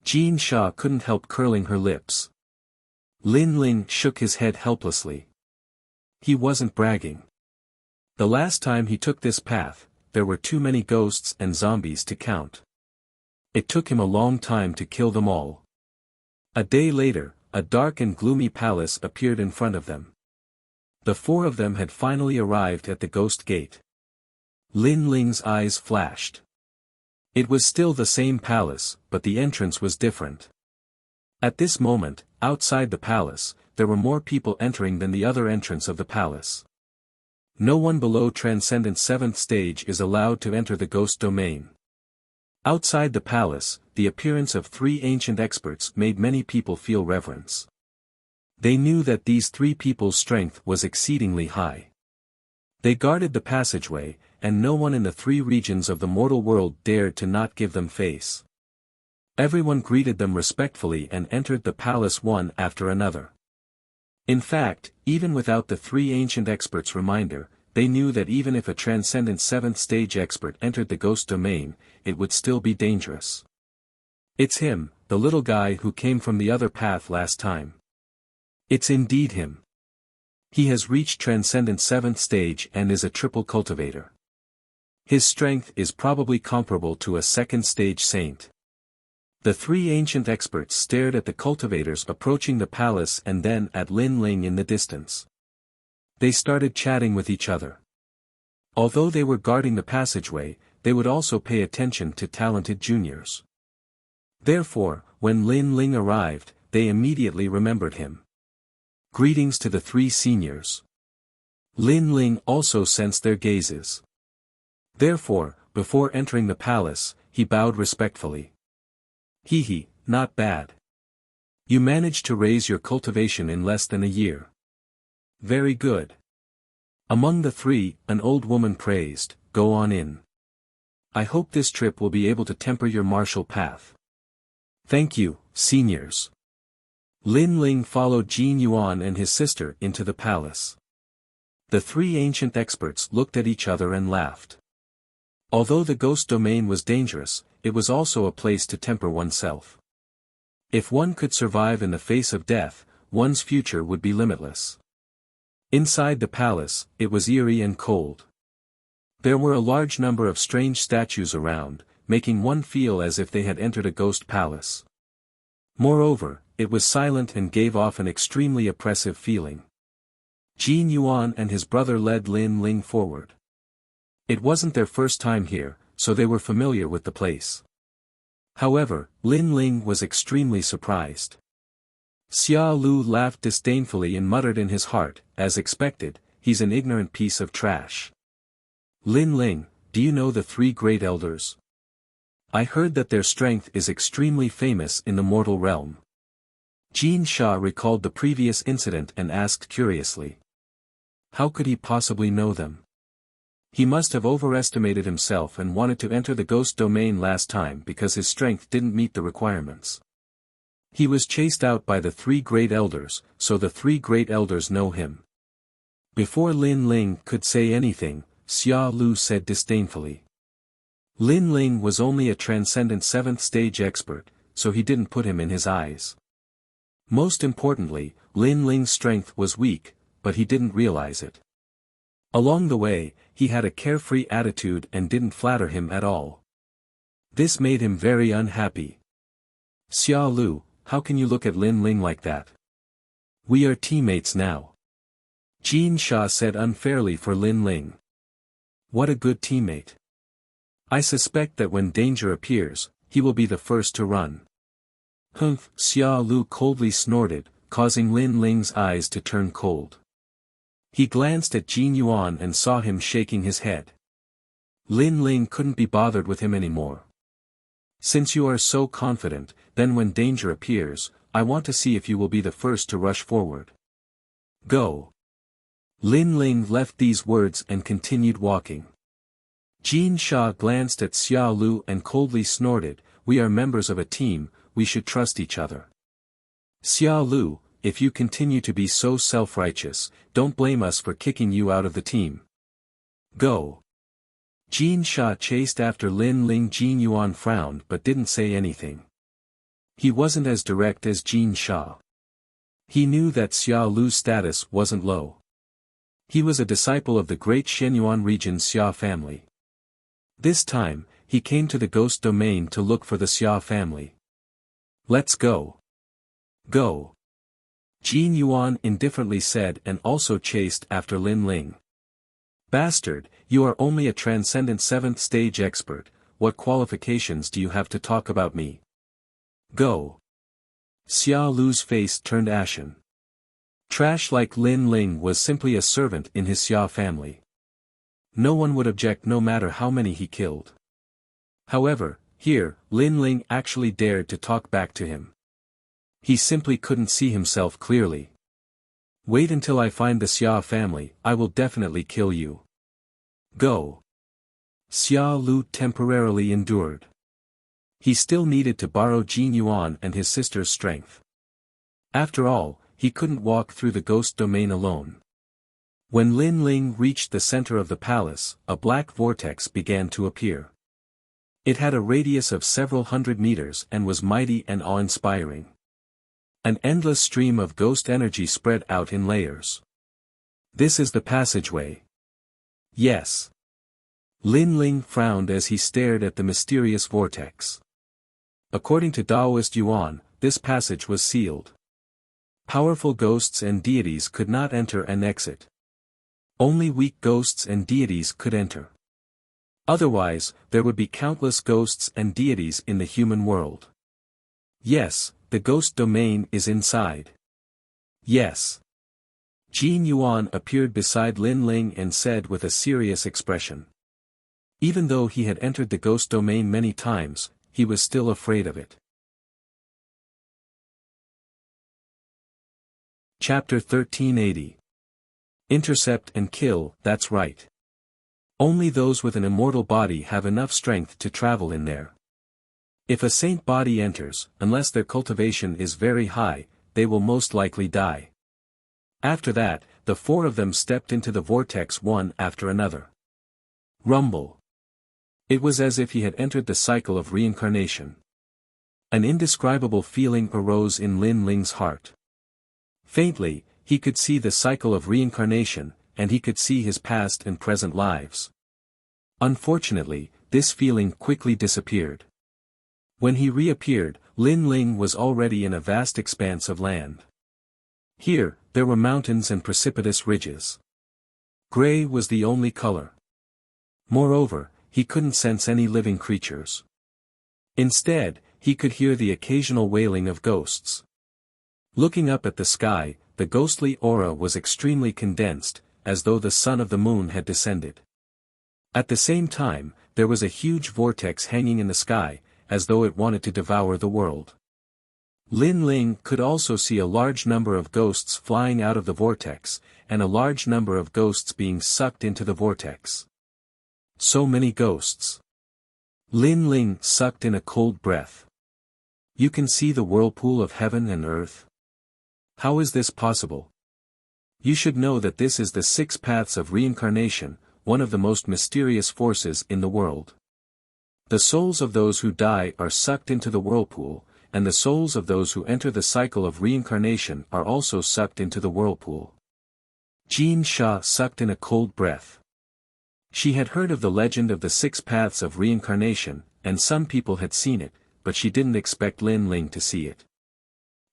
[SPEAKER 1] Jin Sha couldn't help curling her lips. Lin Ling shook his head helplessly. He wasn't bragging. The last time he took this path, there were too many ghosts and zombies to count. It took him a long time to kill them all. A day later, a dark and gloomy palace appeared in front of them. The 4 of them had finally arrived at the ghost gate. Lin Ling's eyes flashed. It was still the same palace, but the entrance was different. At this moment, outside the palace, there were more people entering than the other entrance of the palace. No one below Transcendent 7th stage is allowed to enter the ghost domain. Outside the palace, the appearance of 3 ancient experts made many people feel reverence. They knew that these 3 people's strength was exceedingly high. They guarded the passageway, and no one in the 3 regions of the mortal world dared to not give them face. Everyone greeted them respectfully and entered the palace one after another. In fact, even without the 3 ancient experts' reminder, they knew that even if a transcendent 7th stage expert entered the ghost domain, it would still be dangerous. It's him, the little guy who came from the other path last time. It's indeed him. He has reached transcendent 7th stage and is a triple cultivator. His strength is probably comparable to a 2nd stage saint. The 3 ancient experts stared at the cultivators approaching the palace and then at Lin Ling in the distance. They started chatting with each other. Although they were guarding the passageway, they would also pay attention to talented juniors. Therefore, when Lin Ling arrived, they immediately remembered him. Greetings to the three seniors. Lin Ling also sensed their gazes. Therefore, before entering the palace, he bowed respectfully. Hee, not bad. You managed to raise your cultivation in less than a year. Very good. Among the three, an old woman praised, go on in. I hope this trip will be able to temper your martial path. Thank you, seniors. Lin Ling followed Jin Yuan and his sister into the palace. The three ancient experts looked at each other and laughed. Although the ghost domain was dangerous, it was also a place to temper oneself. If one could survive in the face of death, one's future would be limitless. Inside the palace, it was eerie and cold. There were a large number of strange statues around, making one feel as if they had entered a ghost palace. Moreover, it was silent and gave off an extremely oppressive feeling. Jin Yuan and his brother led Lin Ling forward. It wasn't their first time here, so they were familiar with the place. However, Lin Ling was extremely surprised. Xia Lu laughed disdainfully and muttered in his heart, as expected, he's an ignorant piece of trash. Lin Ling, do you know the three great elders? I heard that their strength is extremely famous in the mortal realm. Jin Sha recalled the previous incident and asked curiously. How could he possibly know them? He must have overestimated himself and wanted to enter the ghost domain last time because his strength didn't meet the requirements. He was chased out by the three great elders, so the three great elders know him. Before Lin Ling could say anything, Xia Lu said disdainfully. Lin Ling was only a transcendent 7th stage expert, so he didn't put him in his eyes. Most importantly, Lin Ling's strength was weak, but he didn't realize it. Along the way, he had a carefree attitude and didn't flatter him at all. This made him very unhappy. Xia Lu, how can you look at Lin Ling like that? We are teammates now. Jin Sha said unfairly for Lin Ling. What a good teammate. I suspect that when danger appears, he will be the first to run. Humph, Xia Lu coldly snorted, causing Lin Ling's eyes to turn cold. He glanced at Jin Yuan and saw him shaking his head. Lin Ling couldn't be bothered with him anymore. Since you are so confident, then when danger appears, I want to see if you will be the first to rush forward. Go. Lin Ling left these words and continued walking. Jin Sha glanced at Xia Lu and coldly snorted, we are members of a team, we should trust each other. Xia Lu, if you continue to be so self-righteous, don't blame us for kicking you out of the team. Go. Jin Sha chased after Lin Ling. Jin Yuan frowned but didn't say anything. He wasn't as direct as Jin Sha. He knew that Xia Lu's status wasn't low. He was a disciple of the great Shenyuan region Xia family. This time, he came to the ghost domain to look for the Xia family. Let's go. Go. Jin Yuan indifferently said and also chased after Lin Ling. Bastard, you are only a transcendent 7th stage expert, what qualifications do you have to talk about me? Go. Xia Lu's face turned ashen. Trash like Lin Ling was simply a servant in his Xia family. No one would object no matter how many he killed. However, here, Lin Ling actually dared to talk back to him. He simply couldn't see himself clearly. Wait until I find the Xia family, I will definitely kill you. Go. Xia Lu temporarily endured. He still needed to borrow Jin Yuan and his sister's strength. After all, he couldn't walk through the ghost domain alone. When Lin Ling reached the center of the palace, a black vortex began to appear. It had a radius of several hundred meters and was mighty and awe-inspiring. An endless stream of ghost energy spread out in layers. This is the passageway. Yes. Lin Ling frowned as he stared at the mysterious vortex. According to Taoist Yuan, this passage was sealed. Powerful ghosts and deities could not enter and exit. Only weak ghosts and deities could enter. Otherwise, there would be countless ghosts and deities in the human world. Yes, the ghost domain is inside. Yes. Jin Yuan appeared beside Lin Ling and said with a serious expression. Even though he had entered the ghost domain many times, he was still afraid of it. Chapter 1380. Intercept and kill, that's right. Only those with an immortal body have enough strength to travel in there. If a saint body enters, unless their cultivation is very high, they will most likely die. After that, the four of them stepped into the vortex one after another. Rumble. It was as if he had entered the cycle of reincarnation. An indescribable feeling arose in Lin Ling's heart. Faintly, he could see the cycle of reincarnation, and he could see his past and present lives. Unfortunately, this feeling quickly disappeared. When he reappeared, Lin Ling was already in a vast expanse of land. Here, there were mountains and precipitous ridges. Gray was the only color. Moreover, he couldn't sense any living creatures. Instead, he could hear the occasional wailing of ghosts. Looking up at the sky, the ghostly aura was extremely condensed, as though the sun of the moon had descended. At the same time, there was a huge vortex hanging in the sky, as though it wanted to devour the world. Lin Ling could also see a large number of ghosts flying out of the vortex, and a large number of ghosts being sucked into the vortex. So many ghosts. Lin Ling sucked in a cold breath. You can see the whirlpool of heaven and earth? How is this possible? You should know that this is the 6 paths of reincarnation, one of the most mysterious forces in the world. The souls of those who die are sucked into the whirlpool, and the souls of those who enter the cycle of reincarnation are also sucked into the whirlpool. Jin Sha sucked in a cold breath. She had heard of the legend of the 6 paths of reincarnation, and some people had seen it, but she didn't expect Lin Ling to see it.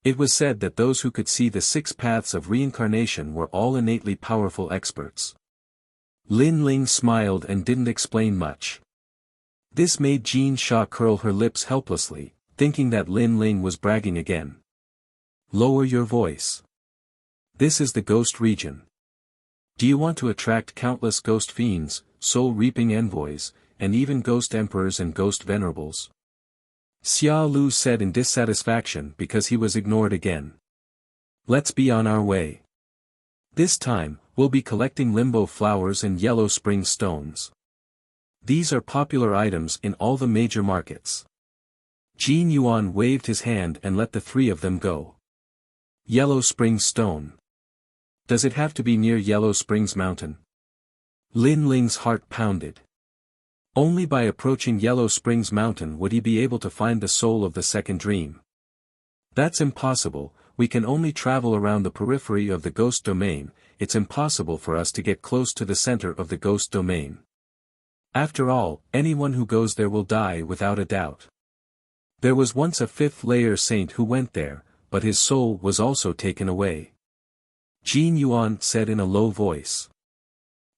[SPEAKER 1] It was said that those who could see the 6 paths of reincarnation were all innately powerful experts. Lin Ling smiled and didn't explain much. This made Jin Sha curl her lips helplessly, thinking that Lin Ling was bragging again. Lower your voice. This is the ghost region. Do you want to attract countless ghost fiends, soul-reaping envoys, and even ghost emperors and ghost venerables? Xia Lu said in dissatisfaction because he was ignored again. Let's be on our way. This time, we'll be collecting limbo flowers and yellow spring stones. These are popular items in all the major markets. Jin Yuan waved his hand and let the 3 of them go. Yellow Spring Stone. Does it have to be near Yellow Springs Mountain? Lin Ling's heart pounded. Only by approaching Yellow Springs Mountain would he be able to find the soul of the second dream. That's impossible, we can only travel around the periphery of the ghost domain, it's impossible for us to get close to the center of the ghost domain. After all, anyone who goes there will die without a doubt. There was once a 5th-layer saint who went there, but his soul was also taken away. Jin Yuan said in a low voice.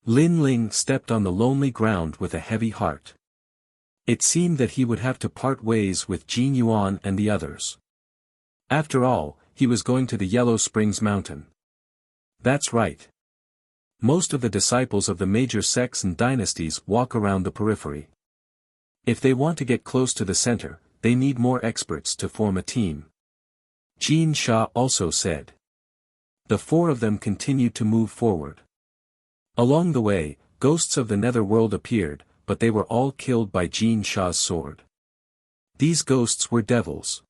[SPEAKER 1] Lin Ling stepped on the lonely ground with a heavy heart. It seemed that he would have to part ways with Jin Yuan and the others. After all, he was going to the Yellow Springs Mountain. That's right. Most of the disciples of the major sects and dynasties walk around the periphery. If they want to get close to the center, they need more experts to form a team. Jin Sha also said. The 4 of them continued to move forward. Along the way, ghosts of the netherworld appeared, but they were all killed by Jin Sha's sword. These ghosts were devils.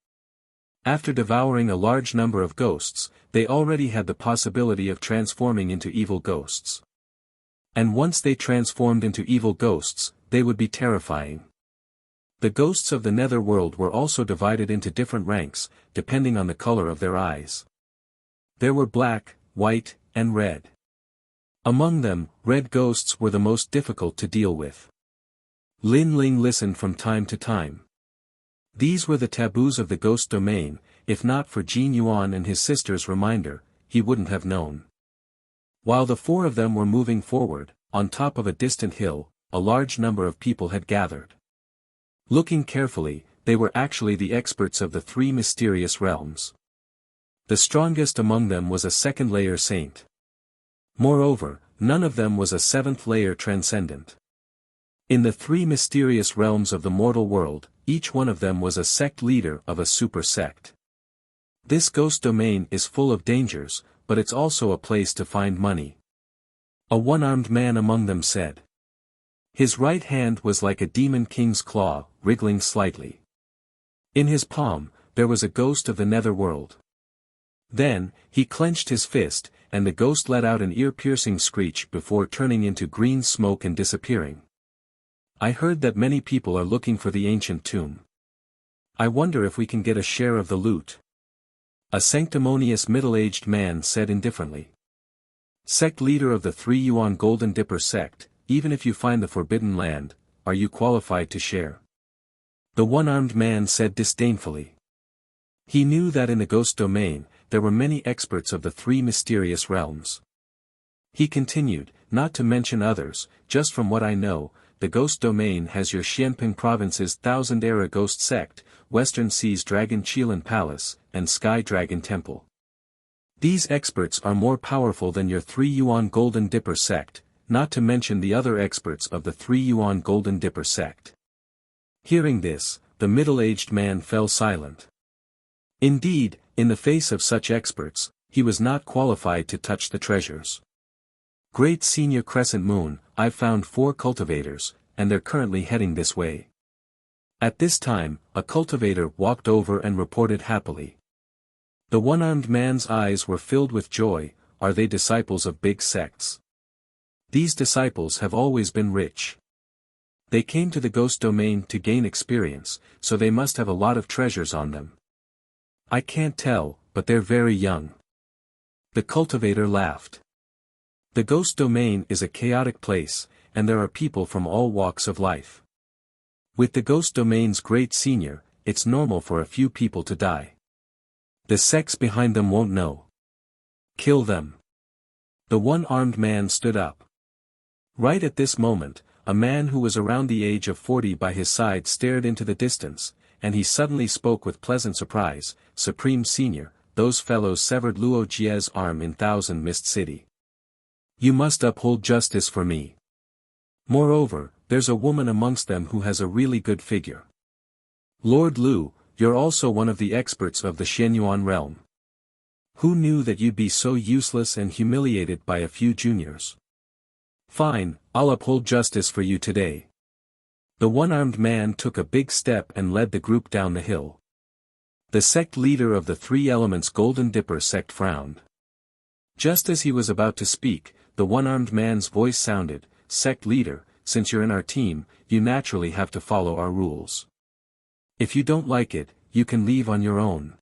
[SPEAKER 1] After devouring a large number of ghosts, they already had the possibility of transforming into evil ghosts. And once they transformed into evil ghosts, they would be terrifying. The ghosts of the netherworld were also divided into different ranks, depending on the color of their eyes. There were black, white, and red. Among them, red ghosts were the most difficult to deal with. Lin Ling listened from time to time. These were the taboos of the ghost domain, if not for Jin Yuan and his sister's reminder, he wouldn't have known. While the 4 of them were moving forward, on top of a distant hill, a large number of people had gathered. Looking carefully, they were actually the experts of the 3 mysterious realms. The strongest among them was a 2nd-layer saint. Moreover, none of them was a seventh-layer transcendent. In the three mysterious realms of the mortal world, each one of them was a sect leader of a super sect. This ghost domain is full of dangers, but it's also a place to find money. A one-armed man among them said. His right hand was like a demon king's claw, wriggling slightly. In his palm, there was a ghost of the netherworld. Then, he clenched his fist, and the ghost let out an ear-piercing screech before turning into green smoke and disappearing. I heard that many people are looking for the ancient tomb. I wonder if we can get a share of the loot. A sanctimonious middle-aged man said indifferently. Sect leader of the 3 Yuan Golden Dipper sect, even if you find the forbidden land, are you qualified to share? The one-armed man said disdainfully. He knew that in the ghost domain, there were many experts of the 3 mysterious realms. He continued, not to mention others, just from what I know, the ghost domain has your Xianping province's Thousand-Era Ghost Sect, Western Sea's Dragon Qilan Palace, and Sky Dragon Temple. These experts are more powerful than your 3 Yuan Golden Dipper sect, not to mention the other experts of the 3 Yuan Golden Dipper sect. Hearing this, the middle-aged man fell silent. Indeed, in the face of such experts, he was not qualified to touch the treasures. Great Senior Crescent Moon, I've found 4 cultivators, and they're currently heading this way. At this time, a cultivator walked over and reported happily. The one-armed man's eyes were filled with joy. Are they disciples of big sects? These disciples have always been rich. They came to the ghost domain to gain experience, so they must have a lot of treasures on them. I can't tell, but they're very young. The cultivator laughed. The ghost domain is a chaotic place, and there are people from all walks of life. With the ghost domain's great senior, it's normal for a few people to die. The sects behind them won't know. Kill them. The one-armed man stood up. Right at this moment, a man who was around the age of 40 by his side stared into the distance, and he suddenly spoke with pleasant surprise, Supreme Senior, those fellows severed Luo Jie's arm in Thousand Mist City. You must uphold justice for me. Moreover, there's a woman amongst them who has a really good figure. Lord Lu, you're also one of the experts of the Shenyuan realm. Who knew that you'd be so useless and humiliated by a few juniors? Fine, I'll uphold justice for you today. The one-armed man took a big step and led the group down the hill. The sect leader of the 3 Elements Golden Dipper sect frowned. Just as he was about to speak, the one-armed man's voice sounded, Sect leader, since you're in our team, you naturally have to follow our rules. If you don't like it, you can leave on your own.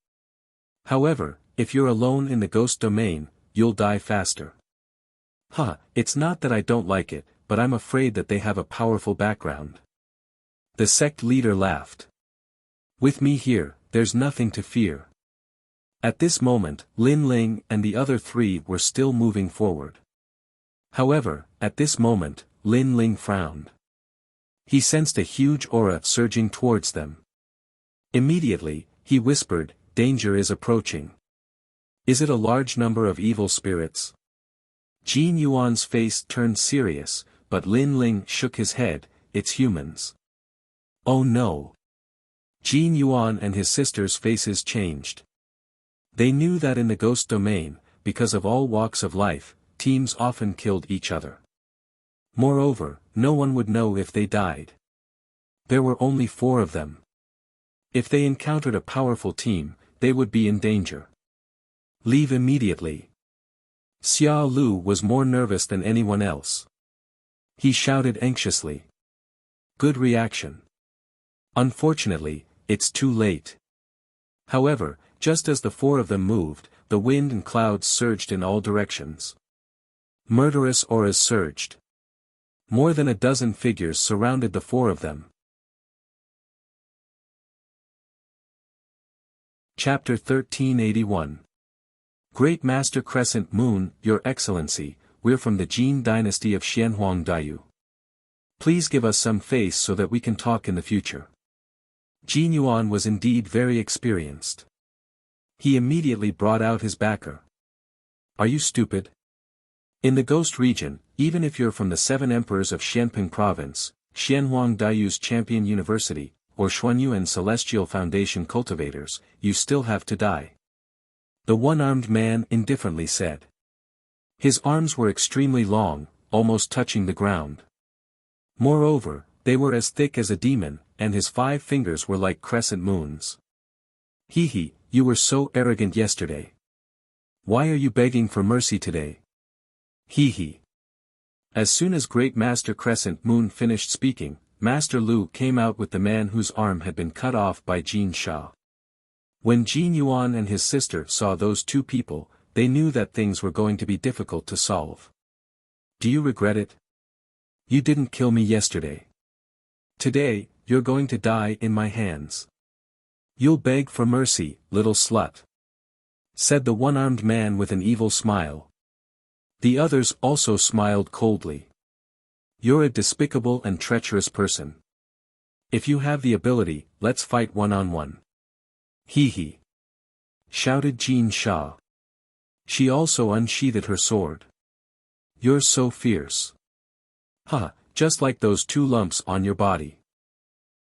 [SPEAKER 1] However, if you're alone in the ghost domain, you'll die faster. It's not that I don't like it, but I'm afraid that they have a powerful background. The sect leader laughed. With me here, there's nothing to fear. At this moment, Lin Ling and the other 3 were still moving forward. However, at this moment, Lin Ling frowned. He sensed a huge aura surging towards them. Immediately, he whispered, danger is approaching. Is it a large number of evil spirits? Jin Yuan's face turned serious, but Lin Ling shook his head, it's humans. Oh no. Jin Yuan and his sister's faces changed. They knew that in the ghost domain, because of all walks of life, teams often killed each other. Moreover, no one would know if they died. There were only 4 of them. If they encountered a powerful team, they would be in danger. Leave immediately. Xiao Lu was more nervous than anyone else. He shouted anxiously. Good reaction. Unfortunately, it's too late. However, just as the 4 of them moved, the wind and clouds surged in all directions. Murderous auras surged. More than a dozen figures surrounded the 4 of them. Chapter 1381. Great Master Crescent Moon, Your Excellency, we're from the Jin dynasty of Xianhuang Daiyu. Please give us some face so that we can talk in the future. Jin Yuan was indeed very experienced. He immediately brought out his backer. Are you stupid? In the Ghost region, even if you're from the 7 emperors of Xianping province, Xianhuang Daiyu's Champion University, or Xuanyuan Celestial Foundation cultivators, you still have to die. The one-armed man indifferently said. His arms were extremely long, almost touching the ground. Moreover, they were as thick as a demon, and his 5 fingers were like crescent moons. Hee, you were so arrogant yesterday. Why are you begging for mercy today? Hee. As soon as Great Master Crescent Moon finished speaking, Master Lu came out with the man whose arm had been cut off by Jin Sha. When Jin Yuan and his sister saw those 2 people, they knew that things were going to be difficult to solve. Do you regret it? You didn't kill me yesterday. Today, you're going to die in my hands. You'll beg for mercy, little slut, said the one-armed man with an evil smile. The others also smiled coldly. You're a despicable and treacherous person. If you have the ability, let's fight one-on-one. Hee, shouted Jin Sha. She also unsheathed her sword. You're so fierce. Just like those 2 lumps on your body.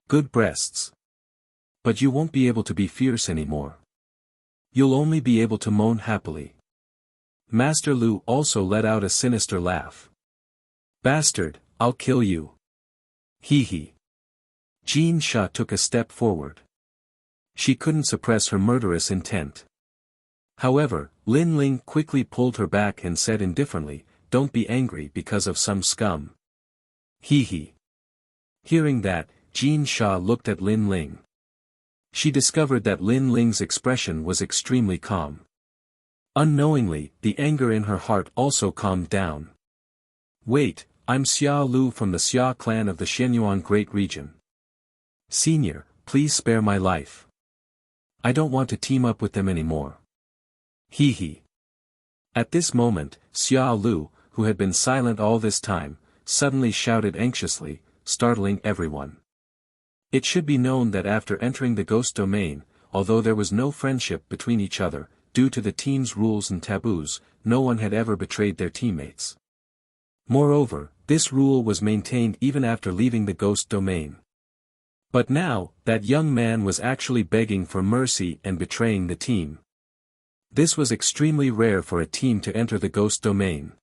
[SPEAKER 1] Good breasts. But you won't be able to be fierce anymore. You'll only be able to moan happily. Master Lu also let out a sinister laugh. Bastard, I'll kill you. Hee. Jin Sha took a step forward. She couldn't suppress her murderous intent. However, Lin Ling quickly pulled her back and said indifferently, don't be angry because of some scum. Hee. Hearing that, Jin Sha looked at Lin Ling. She discovered that Lin Ling's expression was extremely calm. Unknowingly, the anger in her heart also calmed down. Wait, I'm Xia Lu from the Xia clan of the Shenyuan Great Region. Senior, please spare my life. I don't want to team up with them anymore. Hee. At this moment, Xia Lu, who had been silent all this time, suddenly shouted anxiously, startling everyone. It should be known that after entering the ghost domain, although there was no friendship between each other, due to the team's rules and taboos, no one had ever betrayed their teammates. Moreover, this rule was maintained even after leaving the ghost domain. But now, that young man was actually begging for mercy and betraying the team. This was extremely rare for a team to enter the ghost domain.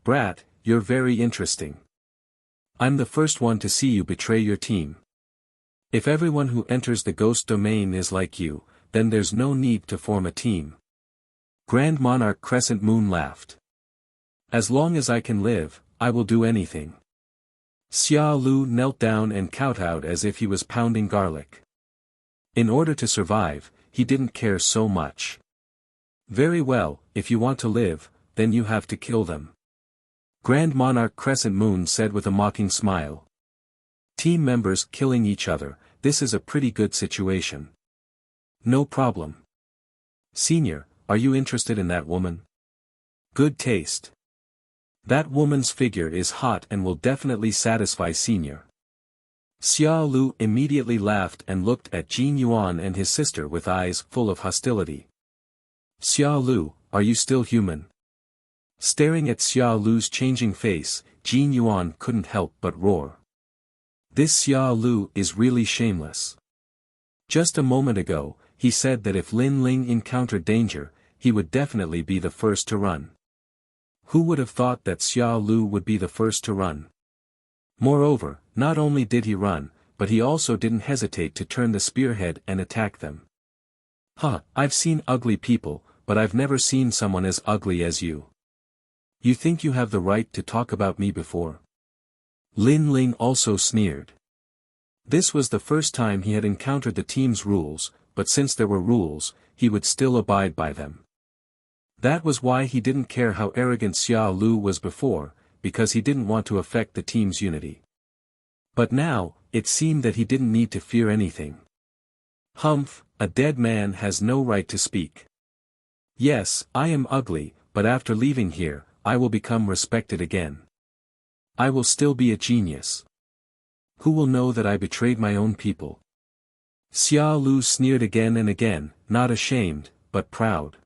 [SPEAKER 1] Brat, you're very interesting. I'm the first one to see you betray your team. If everyone who enters the ghost domain is like you, then there's no need to form a team. Grand Monarch Crescent Moon laughed. As long as I can live, I will do anything. Xia Lu knelt down and kowtowed as if he was pounding garlic. In order to survive, he didn't care so much. Very well, if you want to live, then you have to kill them. Grand Monarch Crescent Moon said with a mocking smile. Team members killing each other, this is a pretty good situation. No problem. Senior, are you interested in that woman? Good taste. That woman's figure is hot and will definitely satisfy Senior. Xia Lu immediately laughed and looked at Jin Yuan and his sister with eyes full of hostility. Xia Lu, are you still human? Staring at Xia Lu's changing face, Jin Yuan couldn't help but roar. This Xia Lu is really shameless. Just a moment ago, he said that if Lin Ling encountered danger, he would definitely be the first to run. Who would have thought that Xia Lu would be the first to run? Moreover, not only did he run, but he also didn't hesitate to turn the spearhead and attack them. I've seen ugly people, but I've never seen someone as ugly as you. You think you have the right to talk about me before? Lin Ling also sneered. This was the first time he had encountered the team's rules, but since there were rules, he would still abide by them. That was why he didn't care how arrogant Xia Lu was before, because he didn't want to affect the team's unity. But now, it seemed that he didn't need to fear anything. Humph, a dead man has no right to speak. Yes, I am ugly, but after leaving here, I will become respected again. I will still be a genius. Who will know that I betrayed my own people? Xia Lu sneered again and again, not ashamed, but proud.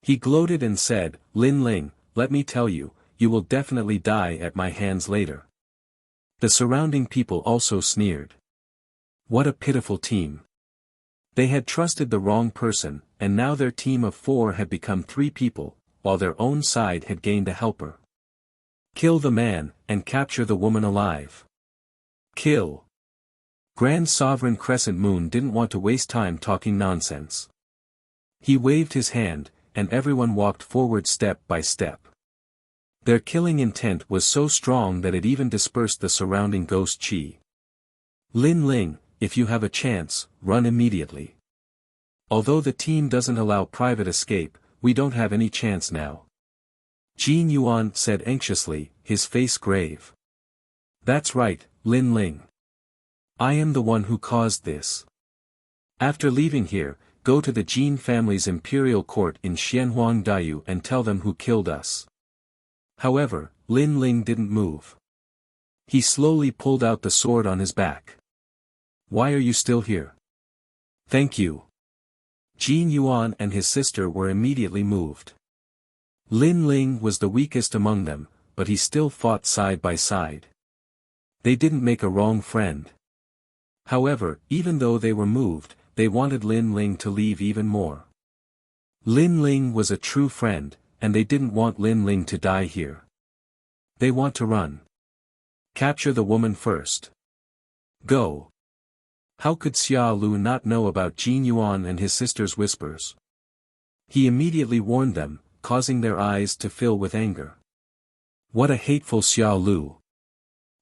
[SPEAKER 1] He gloated and said, Lin Ling, let me tell you, you will definitely die at my hands later. The surrounding people also sneered. What a pitiful team. They had trusted the wrong person, and now their team of 4 had become 3 people, while their own side had gained a helper. Kill the man, and capture the woman alive. Kill. Grand Sovereign Crescent Moon didn't want to waste time talking nonsense. He waved his hand, and everyone walked forward step by step. Their killing intent was so strong that it even dispersed the surrounding ghost chi. Lin Ling, if you have a chance, run immediately. Although the team doesn't allow private escape, we don't have any chance now. Jin Yuan said anxiously, his face grave. That's right, Lin Ling. I am the one who caused this. After leaving here, go to the Jin family's imperial court in Xianhuangdaiyu and tell them who killed us. However, Lin Ling didn't move. He slowly pulled out the sword on his back. Why are you still here? Thank you. Jin Yuan and his sister were immediately moved. Lin Ling was the weakest among them, but he still fought side by side. They didn't make a wrong friend. However, even though they were moved, they wanted Lin Ling to leave even more. Lin Ling was a true friend, and they didn't want Lin Ling to die here. They want to run. Capture the woman first. Go. How could Xia Lu not know about Jin Yuan and his sister's whispers? He immediately warned them, causing their eyes to fill with anger. What a hateful Xia Lu.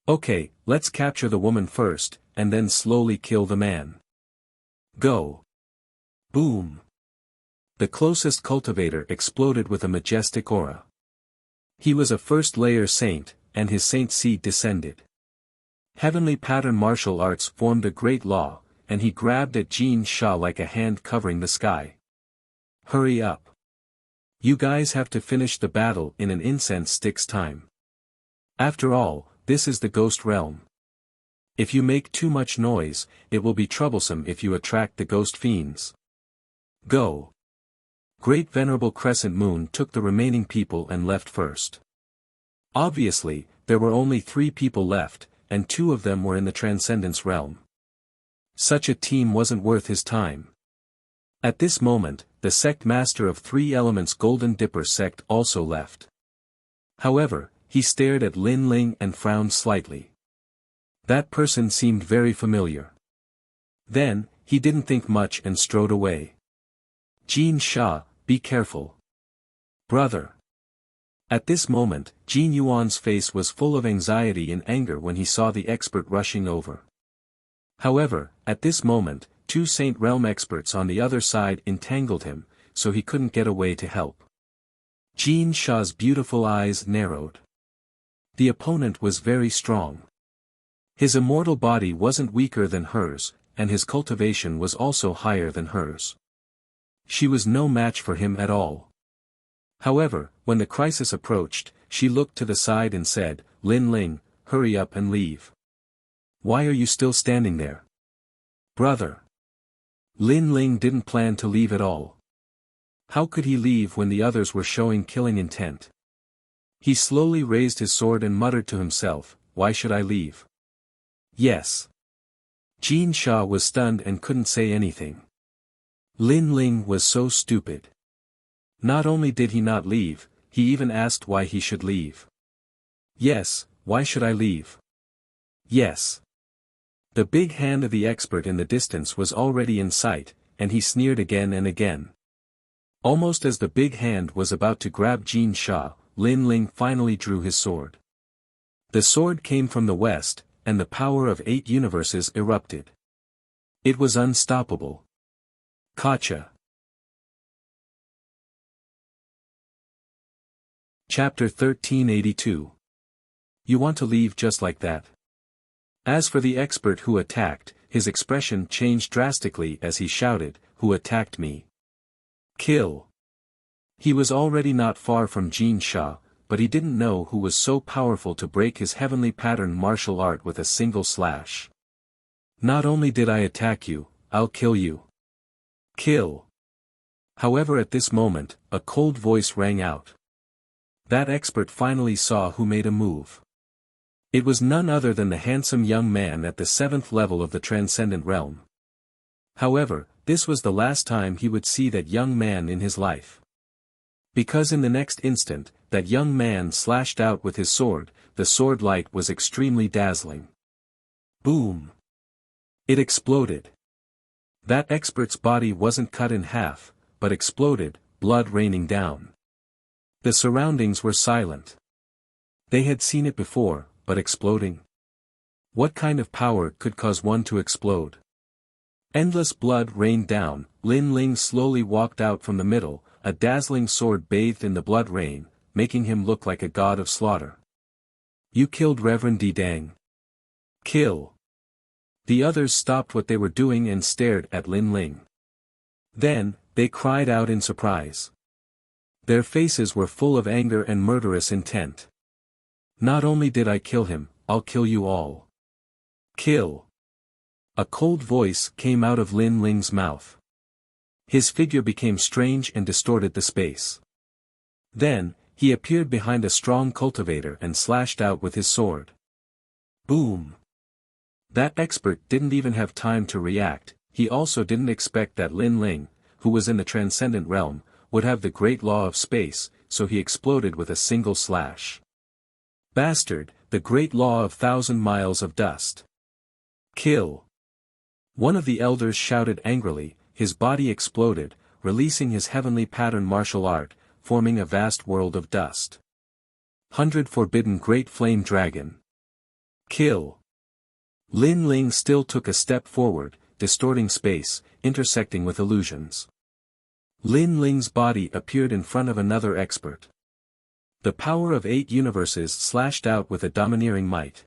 [SPEAKER 1] Okay, let's capture the woman first, and then slowly kill the man. Go. Boom. The closest cultivator exploded with a majestic aura. He was a first-layer saint, and his saint seed descended. Heavenly pattern martial arts formed a great law, and he grabbed at Jin Sha like a hand covering the sky. Hurry up. You guys have to finish the battle in an incense stick's time. After all, this is the ghost realm. If you make too much noise, it will be troublesome if you attract the ghost fiends. Go. Great Venerable Crescent Moon took the remaining people and left first. Obviously, there were only 3 people left, and 2 of them were in the Transcendence realm. Such a team wasn't worth his time. At this moment, the sect master of 3 elements Golden Dipper sect also left. However, he stared at Lin Ling and frowned slightly. That person seemed very familiar. Then, he didn't think much and strode away. Jin Sha, be careful. Brother. At this moment, Jin Yuan's face was full of anxiety and anger when he saw the expert rushing over. However, at this moment, 2 Saint Realm experts on the other side entangled him, so he couldn't get away to help. Jin Sha's beautiful eyes narrowed. The opponent was very strong. His immortal body wasn't weaker than hers, and his cultivation was also higher than hers. She was no match for him at all. However, when the crisis approached, she looked to the side and said, Lin Ling, hurry up and leave. Why are you still standing there? Brother. Lin Ling didn't plan to leave at all. How could he leave when the others were showing killing intent? He slowly raised his sword and muttered to himself, why should I leave? Yes. Jin Sha was stunned and couldn't say anything. Lin Ling was so stupid. Not only did he not leave, he even asked why he should leave. Yes, why should I leave? Yes. The big hand of the expert in the distance was already in sight, and he sneered again and again. Almost as the big hand was about to grab Jin Sha, Lin Ling finally drew his sword. The sword came from the west, and the power of 8 universes erupted. It was unstoppable. Gotcha. Chapter 1382. You want to leave just like that? As for the expert who attacked, his expression changed drastically as he shouted, who attacked me? Kill. He was already not far from Jin Sha, but he didn't know who was so powerful to break his heavenly pattern martial art with a single slash. Not only did I attack you, I'll kill you. Kill. However, at this moment, a cold voice rang out. That expert finally saw who made a move. It was none other than the handsome young man at the 7th level of the Transcendent Realm. However, this was the last time he would see that young man in his life. Because in the next instant, that young man slashed out with his sword, the sword light was extremely dazzling. Boom! It exploded. That expert's body wasn't cut in half, but exploded, blood raining down. The surroundings were silent. They had seen it before, but exploding? What kind of power could cause one to explode? Endless blood rained down. Lin Ling slowly walked out from the middle, a dazzling sword bathed in the blood rain, making him look like a god of slaughter. You killed Reverend Di Dang. Kill. The others stopped what they were doing and stared at Lin Ling. Then, they cried out in surprise. Their faces were full of anger and murderous intent. Not only did I kill him, I'll kill you all. Kill. A cold voice came out of Lin Ling's mouth. His figure became strange and distorted the space. Then, he appeared behind a strong cultivator and slashed out with his sword. Boom! That expert didn't even have time to react. He also didn't expect that Lin Ling, who was in the Transcendent Realm, would have the great law of space, so he exploded with a single slash. Bastard, the great law of 1,000 miles of dust. Kill. One of the elders shouted angrily. His body exploded, releasing his heavenly pattern martial art, forming a vast world of dust. 100 Forbidden Great Flame Dragon. Kill. Lin Ling still took a step forward, distorting space, intersecting with illusions. Lin Ling's body appeared in front of another expert. The power of 8 universes slashed out with a domineering might.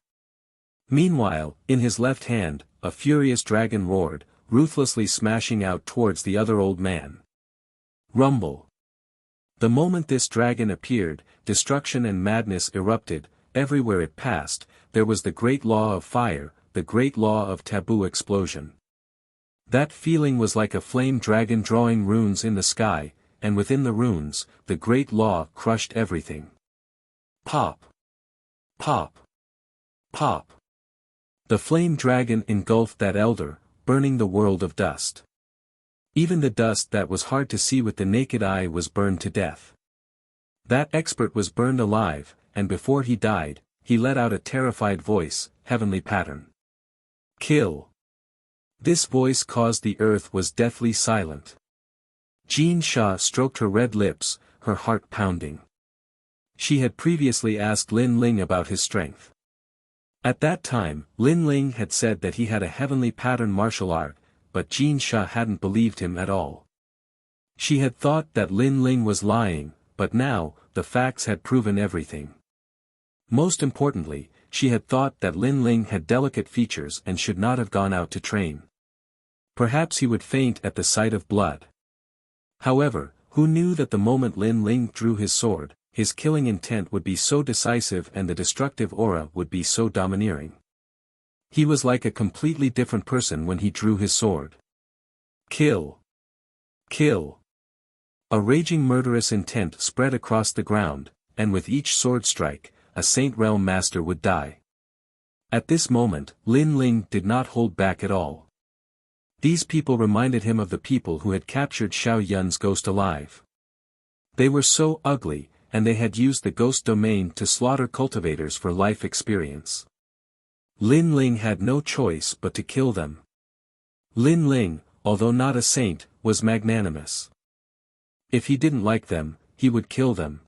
[SPEAKER 1] Meanwhile, in his left hand, a furious dragon roared, ruthlessly smashing out towards the other old man. Rumble. The moment this dragon appeared, destruction and madness erupted. Everywhere it passed, there was the great law of fire, the great law of taboo explosion. That feeling was like a flame dragon drawing runes in the sky, and within the runes, the great law crushed everything. Pop. Pop. Pop. The flame dragon engulfed that elder, burning the world of dust. Even the dust that was hard to see with the naked eye was burned to death. That expert was burned alive, and before he died, he let out a terrified voice, heavenly pattern. Kill. This voice caused the earth was deathly silent. Jean Sha stroked her red lips, her heart pounding. She had previously asked Lin Ling about his strength. At that time, Lin Ling had said that he had a heavenly pattern martial art, but Jean Sha hadn't believed him at all. She had thought that Lin Ling was lying, but now, the facts had proven everything. Most importantly, she had thought that Lin Ling had delicate features and should not have gone out to train. Perhaps he would faint at the sight of blood. However, who knew that the moment Lin Ling drew his sword, his killing intent would be so decisive and the destructive aura would be so domineering. He was like a completely different person when he drew his sword. Kill. Kill. A raging murderous intent spread across the ground, and with each sword strike, a Saint Realm Master would die. At this moment, Lin Ling did not hold back at all. These people reminded him of the people who had captured Xiao Yun's ghost alive. They were so ugly, and they had used the ghost domain to slaughter cultivators for life experience. Lin Ling had no choice but to kill them. Lin Ling, although not a saint, was magnanimous. If he didn't like them, he would kill them.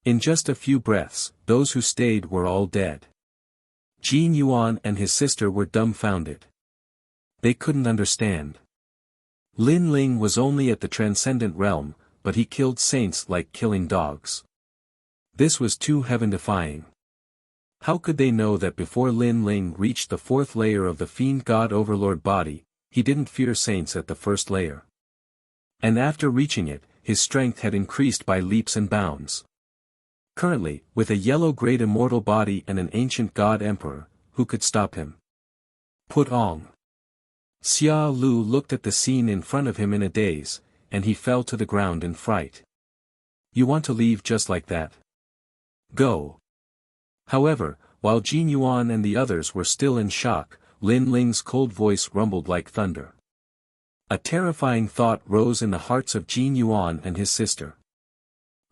[SPEAKER 1] In just a few breaths, those who stayed were all dead. Jin Yuan and his sister were dumbfounded. They couldn't understand. Lin Ling was only at the Transcendent Realm, but he killed saints like killing dogs. This was too heaven-defying. How could they know that before Lin Ling reached the 4th layer of the Fiend God Overlord body, he didn't fear saints at the 1st layer? And after reaching it, his strength had increased by leaps and bounds. Currently, with a yellow-grayed immortal body and an ancient god emperor, who could stop him? Put Ong. Xia Lu looked at the scene in front of him in a daze, and he fell to the ground in fright. You want to leave just like that? Go. However, while Jin Yuan and the others were still in shock, Lin Ling's cold voice rumbled like thunder. A terrifying thought rose in the hearts of Jin Yuan and his sister.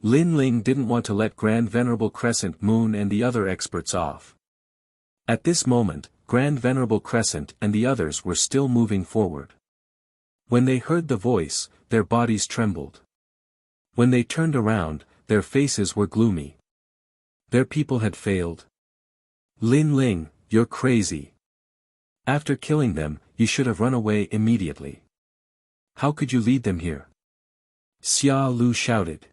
[SPEAKER 1] Lin Ling didn't want to let Grand Venerable Crescent Moon and the other experts off. At this moment, Grand Venerable Crescent and the others were still moving forward. When they heard the voice, their bodies trembled. When they turned around, their faces were gloomy. Their people had failed. Lin Ling, you're crazy. After killing them, you should have run away immediately. How could you lead them here? Xia Lu shouted.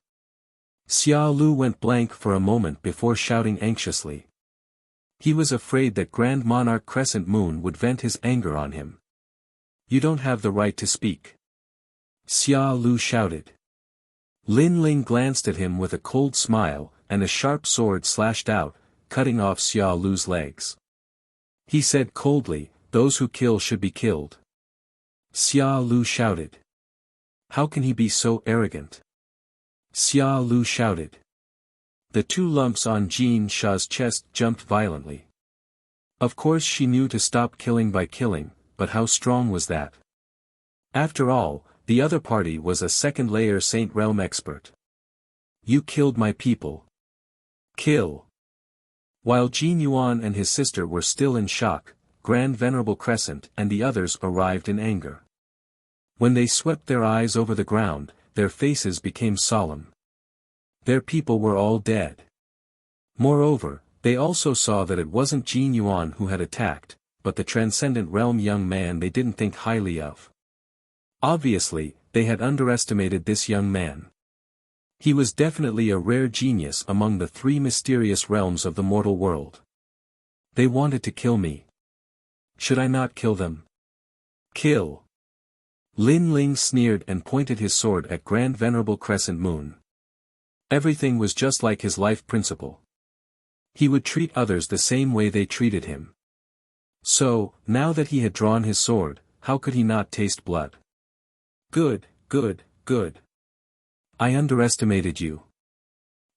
[SPEAKER 1] Xia Lu went blank for a moment before shouting anxiously. He was afraid that Grand Monarch Crescent Moon would vent his anger on him. You don't have the right to speak. Xia Lu shouted. Lin Ling glanced at him with a cold smile, and a sharp sword slashed out, cutting off Xia Lu's legs. He said coldly, "Those who kill should be killed." Xia Lu shouted. How can he be so arrogant? Xia Lu shouted. The two lumps on Jin Sha's chest jumped violently. Of course she knew to stop killing by killing, but how strong was that? After all, the other party was a second-layer Saint Realm expert. You killed my people. Kill. While Jin Yuan and his sister were still in shock, Grand Venerable Crescent and the others arrived in anger. When they swept their eyes over the ground, their faces became solemn. Their people were all dead. Moreover, they also saw that it wasn't Jin Yuan who had attacked, but the Transcendent Realm young man they didn't think highly of. Obviously, they had underestimated this young man. He was definitely a rare genius among the three mysterious realms of the mortal world. They wanted to kill me. Should I not kill them? Kill. Lin Ling sneered and pointed his sword at Grand Venerable Crescent Moon. Everything was just like his life principle. He would treat others the same way they treated him. So, now that he had drawn his sword, how could he not taste blood? Good, good, good. I underestimated you.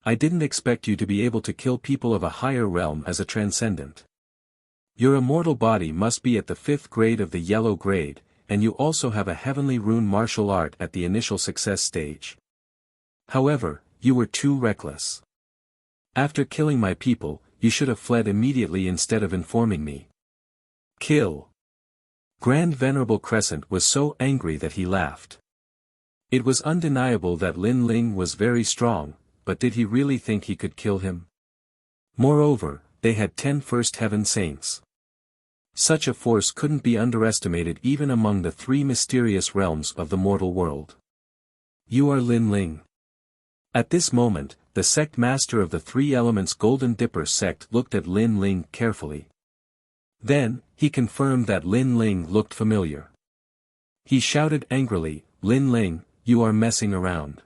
[SPEAKER 1] I didn't expect you to be able to kill people of a higher realm as a transcendent. Your immortal body must be at the 5th grade of the yellow grade, and you also have a heavenly rune martial art at the initial success stage. However, you were too reckless. After killing my people, you should have fled immediately instead of informing me. Kill. Grand Venerable Crescent was so angry that he laughed. It was undeniable that Lin Ling was very strong, but did he really think he could kill him? Moreover, they had 10 First Heaven Saints. Such a force couldn't be underestimated even among the three mysterious realms of the mortal world. You are Lin Ling. At this moment, the sect master of the Three Elements Golden Dipper sect looked at Lin Ling carefully. Then, he confirmed that Lin Ling looked familiar. He shouted angrily, "Lin Ling, you are messing around.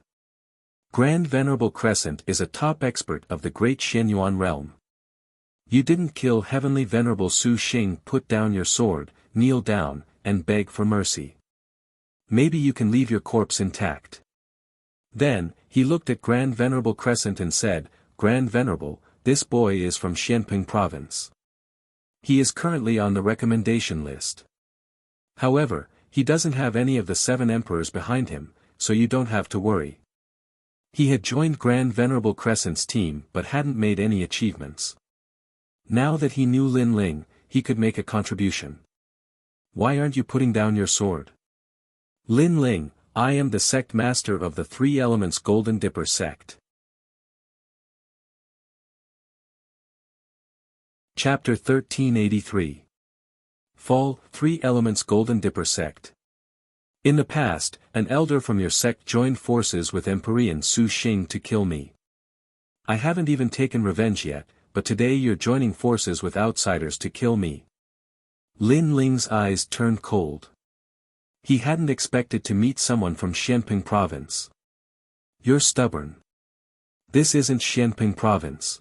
[SPEAKER 1] Grand Venerable Crescent is a top expert of the Great Xianyuan realm. You didn't kill Heavenly Venerable Su Xing. Put down your sword, kneel down, and beg for mercy. Maybe you can leave your corpse intact." Then, he looked at Grand Venerable Crescent and said, "Grand Venerable, this boy is from Xianping Province. He is currently on the recommendation list. However, he doesn't have any of the 7 emperors behind him, so you don't have to worry." He had joined Grand Venerable Crescent's team but hadn't made any achievements. Now that he knew Lin Ling, he could make a contribution. "Why aren't you putting down your sword?" "Lin Ling, I am the sect master of the Three Elements Golden Dipper sect." Chapter 1383. Fall, Three Elements Golden Dipper sect. In the past, an elder from your sect joined forces with Emperor Su Xing to kill me. I haven't even taken revenge yet, but today you're joining forces with outsiders to kill me. Lin Ling's eyes turned cold. He hadn't expected to meet someone from Xianping Province. You're stubborn. This isn't Xianping Province.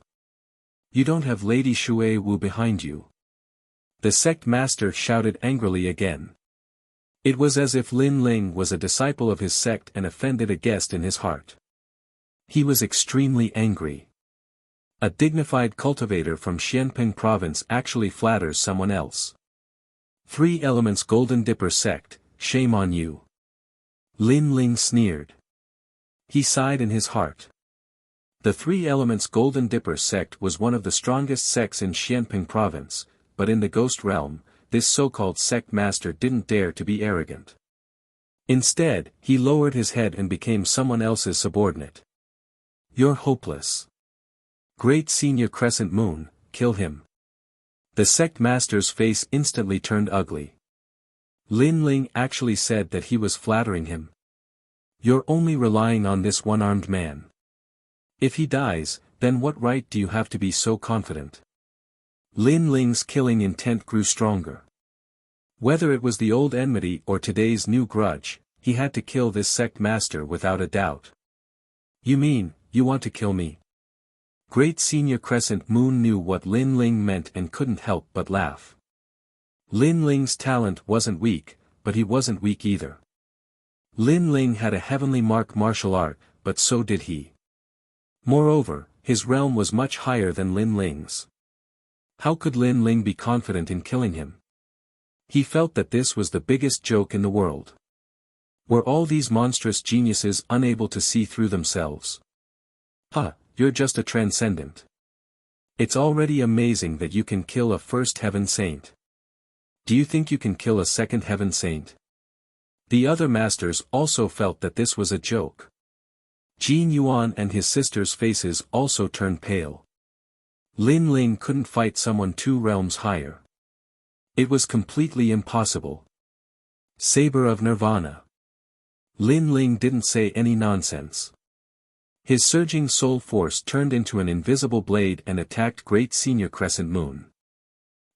[SPEAKER 1] You don't have Lady Shui Wu behind you. The sect master shouted angrily again. It was as if Lin Ling was a disciple of his sect and offended a guest in his heart. He was extremely angry. A dignified cultivator from Xianping province actually flatters someone else. 3 Elements Golden Dipper sect, shame on you. Lin Ling sneered. He sighed in his heart. The 3 Elements Golden Dipper sect was one of the strongest sects in Xianping province, but in the ghost realm, this so-called sect master didn't dare to be arrogant. Instead, he lowered his head and became someone else's subordinate. You're hopeless. Great Senior Crescent Moon, kill him. The sect master's face instantly turned ugly. Lin Ling actually said that he was flattering him. You're only relying on this one-armed man. If he dies, then what right do you have to be so confident? Lin Ling's killing intent grew stronger. Whether it was the old enmity or today's new grudge, he had to kill this sect master without a doubt. You mean, you want to kill me? Great Senior Crescent Moon knew what Lin Ling meant and couldn't help but laugh. Lin Ling's talent wasn't weak, but he wasn't weak either. Lin Ling had a heavenly martial art, but so did he. Moreover, his realm was much higher than Lin Ling's. How could Lin Ling be confident in killing him? He felt that this was the biggest joke in the world. Were all these monstrous geniuses unable to see through themselves? You're just a transcendent. It's already amazing that you can kill a first heaven saint. Do you think you can kill a second heaven saint? The other masters also felt that this was a joke. Jin Yuan and his sister's faces also turned pale. Lin Ling couldn't fight someone 2 realms higher. It was completely impossible. Saber of Nirvana. Lin Ling didn't say any nonsense. His surging soul force turned into an invisible blade and attacked Great Senior Crescent Moon.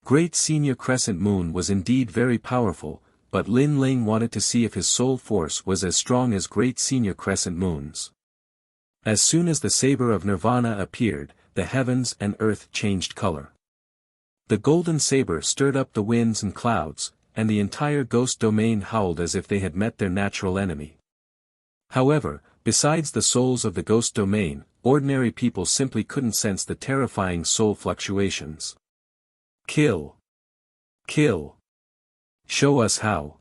[SPEAKER 1] Great Senior Crescent Moon was indeed very powerful, but Lin Ling wanted to see if his soul force was as strong as Great Senior Crescent Moon's. As soon as the Saber of Nirvana appeared, the heavens and earth changed color. The golden saber stirred up the winds and clouds, and the entire ghost domain howled as if they had met their natural enemy. However, besides the souls of the ghost domain, ordinary people simply couldn't sense the terrifying soul fluctuations. Kill! Kill! Show us how!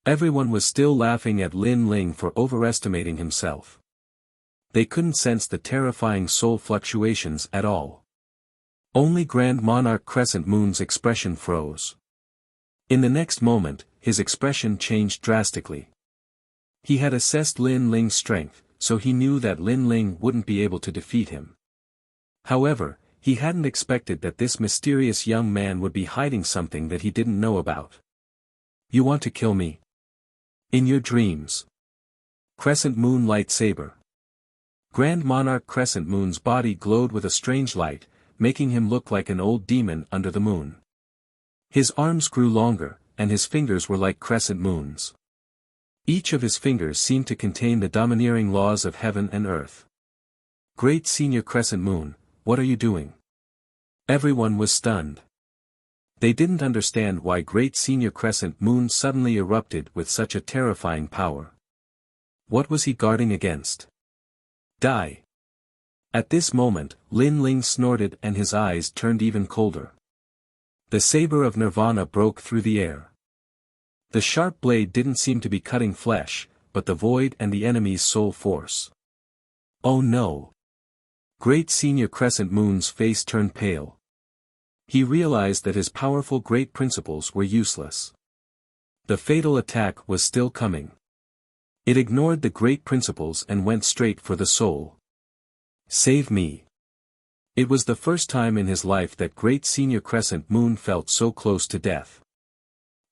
[SPEAKER 1] Everyone was still laughing at Lin Ling for overestimating himself. They couldn't sense the terrifying soul fluctuations at all. Only Grand Monarch Crescent Moon's expression froze. In the next moment, his expression changed drastically. He had assessed Lin Ling's strength, so he knew that Lin Ling wouldn't be able to defeat him. However, he hadn't expected that this mysterious young man would be hiding something that he didn't know about. You want to kill me? In your dreams. Crescent Moon Lightsaber. Grand Monarch Crescent Moon's body glowed with a strange light, making him look like an old demon under the moon. His arms grew longer, and his fingers were like crescent moons. Each of his fingers seemed to contain the domineering laws of heaven and earth. Great Senior Crescent Moon, what are you doing? Everyone was stunned. They didn't understand why Great Senior Crescent Moon suddenly erupted with such a terrifying power. What was he guarding against? Die! At this moment, Lin Ling snorted and his eyes turned even colder. The saber of Nirvana broke through the air. The sharp blade didn't seem to be cutting flesh, but the void and the enemy's soul force. Oh no! Great Senior Crescent Moon's face turned pale. He realized that his powerful great principles were useless. The fatal attack was still coming. It ignored the great principles and went straight for the soul. Save me! It was the first time in his life that Great Senior Crescent Moon felt so close to death.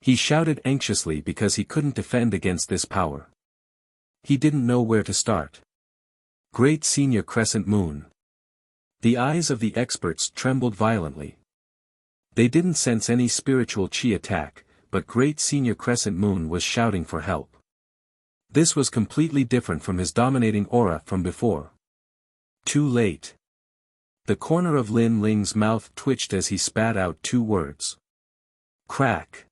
[SPEAKER 1] He shouted anxiously because he couldn't defend against this power. He didn't know where to start. Great Senior Crescent Moon. The eyes of the experts trembled violently. They didn't sense any spiritual chi attack, but Great Senior Crescent Moon was shouting for help. This was completely different from his dominating aura from before. Too late. The corner of Lin Ling's mouth twitched as he spat out 2 words. Crack.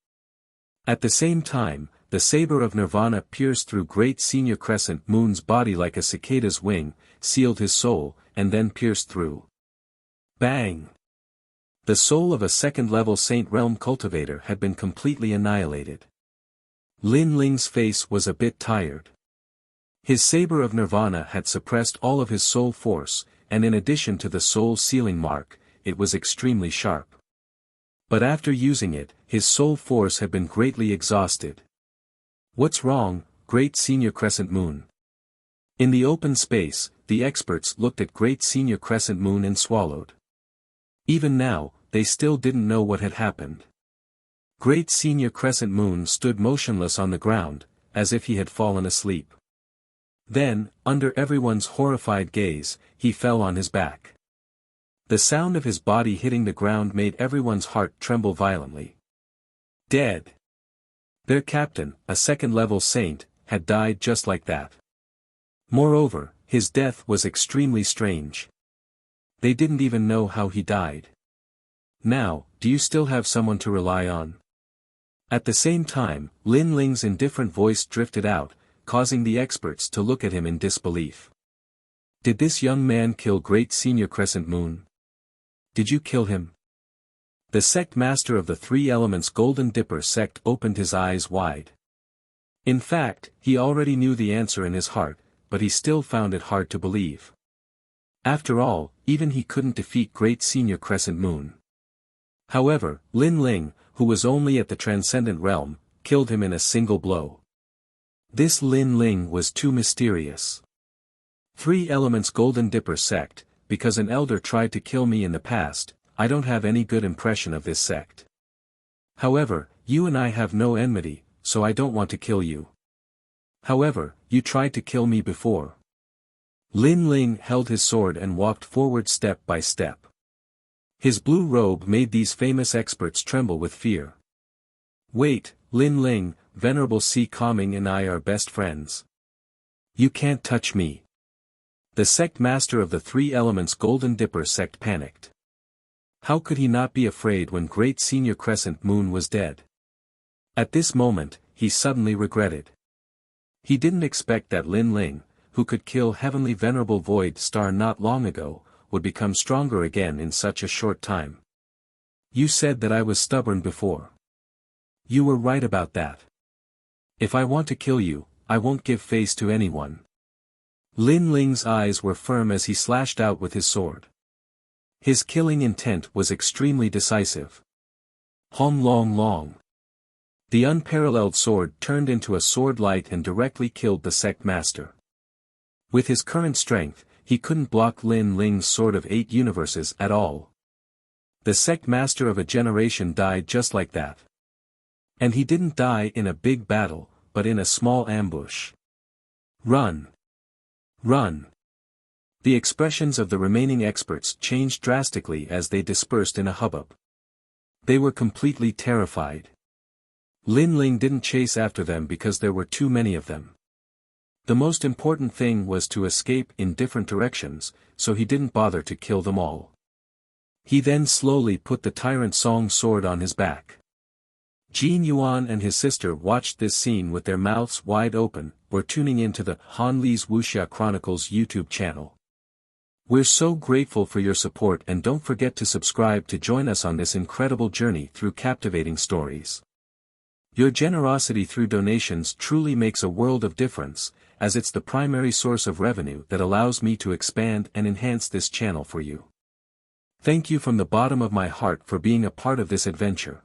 [SPEAKER 1] At the same time, the saber of Nirvana pierced through Great Senior Crescent Moon's body like a cicada's wing, sealed his soul, and then pierced through. Bang! The soul of a second-level Saint Realm cultivator had been completely annihilated. Lin Ling's face was a bit tired. His saber of nirvana had suppressed all of his soul force, and in addition to the soul sealing mark, it was extremely sharp. But after using it, his soul force had been greatly exhausted. What's wrong, Great Senior Crescent Moon? In the open space, the experts looked at Great Senior Crescent Moon and swallowed. Even now, they still didn't know what had happened. Great Senior Crescent Moon stood motionless on the ground, as if he had fallen asleep. Then, under everyone's horrified gaze, he fell on his back. The sound of his body hitting the ground made everyone's heart tremble violently. Dead. Their captain, a second-level saint, had died just like that. Moreover, his death was extremely strange. They didn't even know how he died. Now, do you still have someone to rely on? At the same time, Lin Ling's indifferent voice drifted out, causing the experts to look at him in disbelief. Did this young man kill Great Senior Crescent Moon? Did you kill him? The sect master of the Three Elements Golden Dipper sect opened his eyes wide. In fact, he already knew the answer in his heart, but he still found it hard to believe. After all, even he couldn't defeat Great Senior Crescent Moon. However, Lin Ling, who was only at the Transcendent Realm, killed him in a single blow. This Lin Ling was too mysterious. Three Elements Golden Dipper sect, because an elder tried to kill me in the past, I don't have any good impression of this sect. However, you and I have no enmity, so I don't want to kill you. However, you tried to kill me before. Lin Ling held his sword and walked forward step by step. His blue robe made these famous experts tremble with fear. Wait, Lin Ling, Venerable Sea Calming and I are best friends. You can't touch me. The sect master of the Three Elements Golden Dipper sect panicked. How could he not be afraid when Great Senior Crescent Moon was dead? At this moment, he suddenly regretted. He didn't expect that Lin Ling, who could kill Heavenly Venerable Void Star not long ago, would become stronger again in such a short time. You said that I was stubborn before. You were right about that. If I want to kill you, I won't give face to anyone. Lin Ling's eyes were firm as he slashed out with his sword. His killing intent was extremely decisive. Hong Long Long. The unparalleled sword turned into a sword light and directly killed the sect master. With his current strength, he couldn't block Lin Ling's sword of 8 universes at all. The sect master of a generation died just like that. And he didn't die in a big battle, but in a small ambush. Run! Run! The expressions of the remaining experts changed drastically as they dispersed in a hubbub. They were completely terrified. Lin Ling didn't chase after them because there were too many of them. The most important thing was to escape in different directions, so he didn't bother to kill them all. He then slowly put the Tyrant Song sword on his back. Jin Yuan and his sister watched this scene with their mouths wide open, were tuning into the Han Li's Wuxia Chronicles YouTube channel. We're so grateful for your support and don't forget to subscribe to join us on this incredible journey through captivating stories. Your generosity through donations truly makes a world of difference, as it's the primary source of revenue that allows me to expand and enhance this channel for you. Thank you from the bottom of my heart for being a part of this adventure.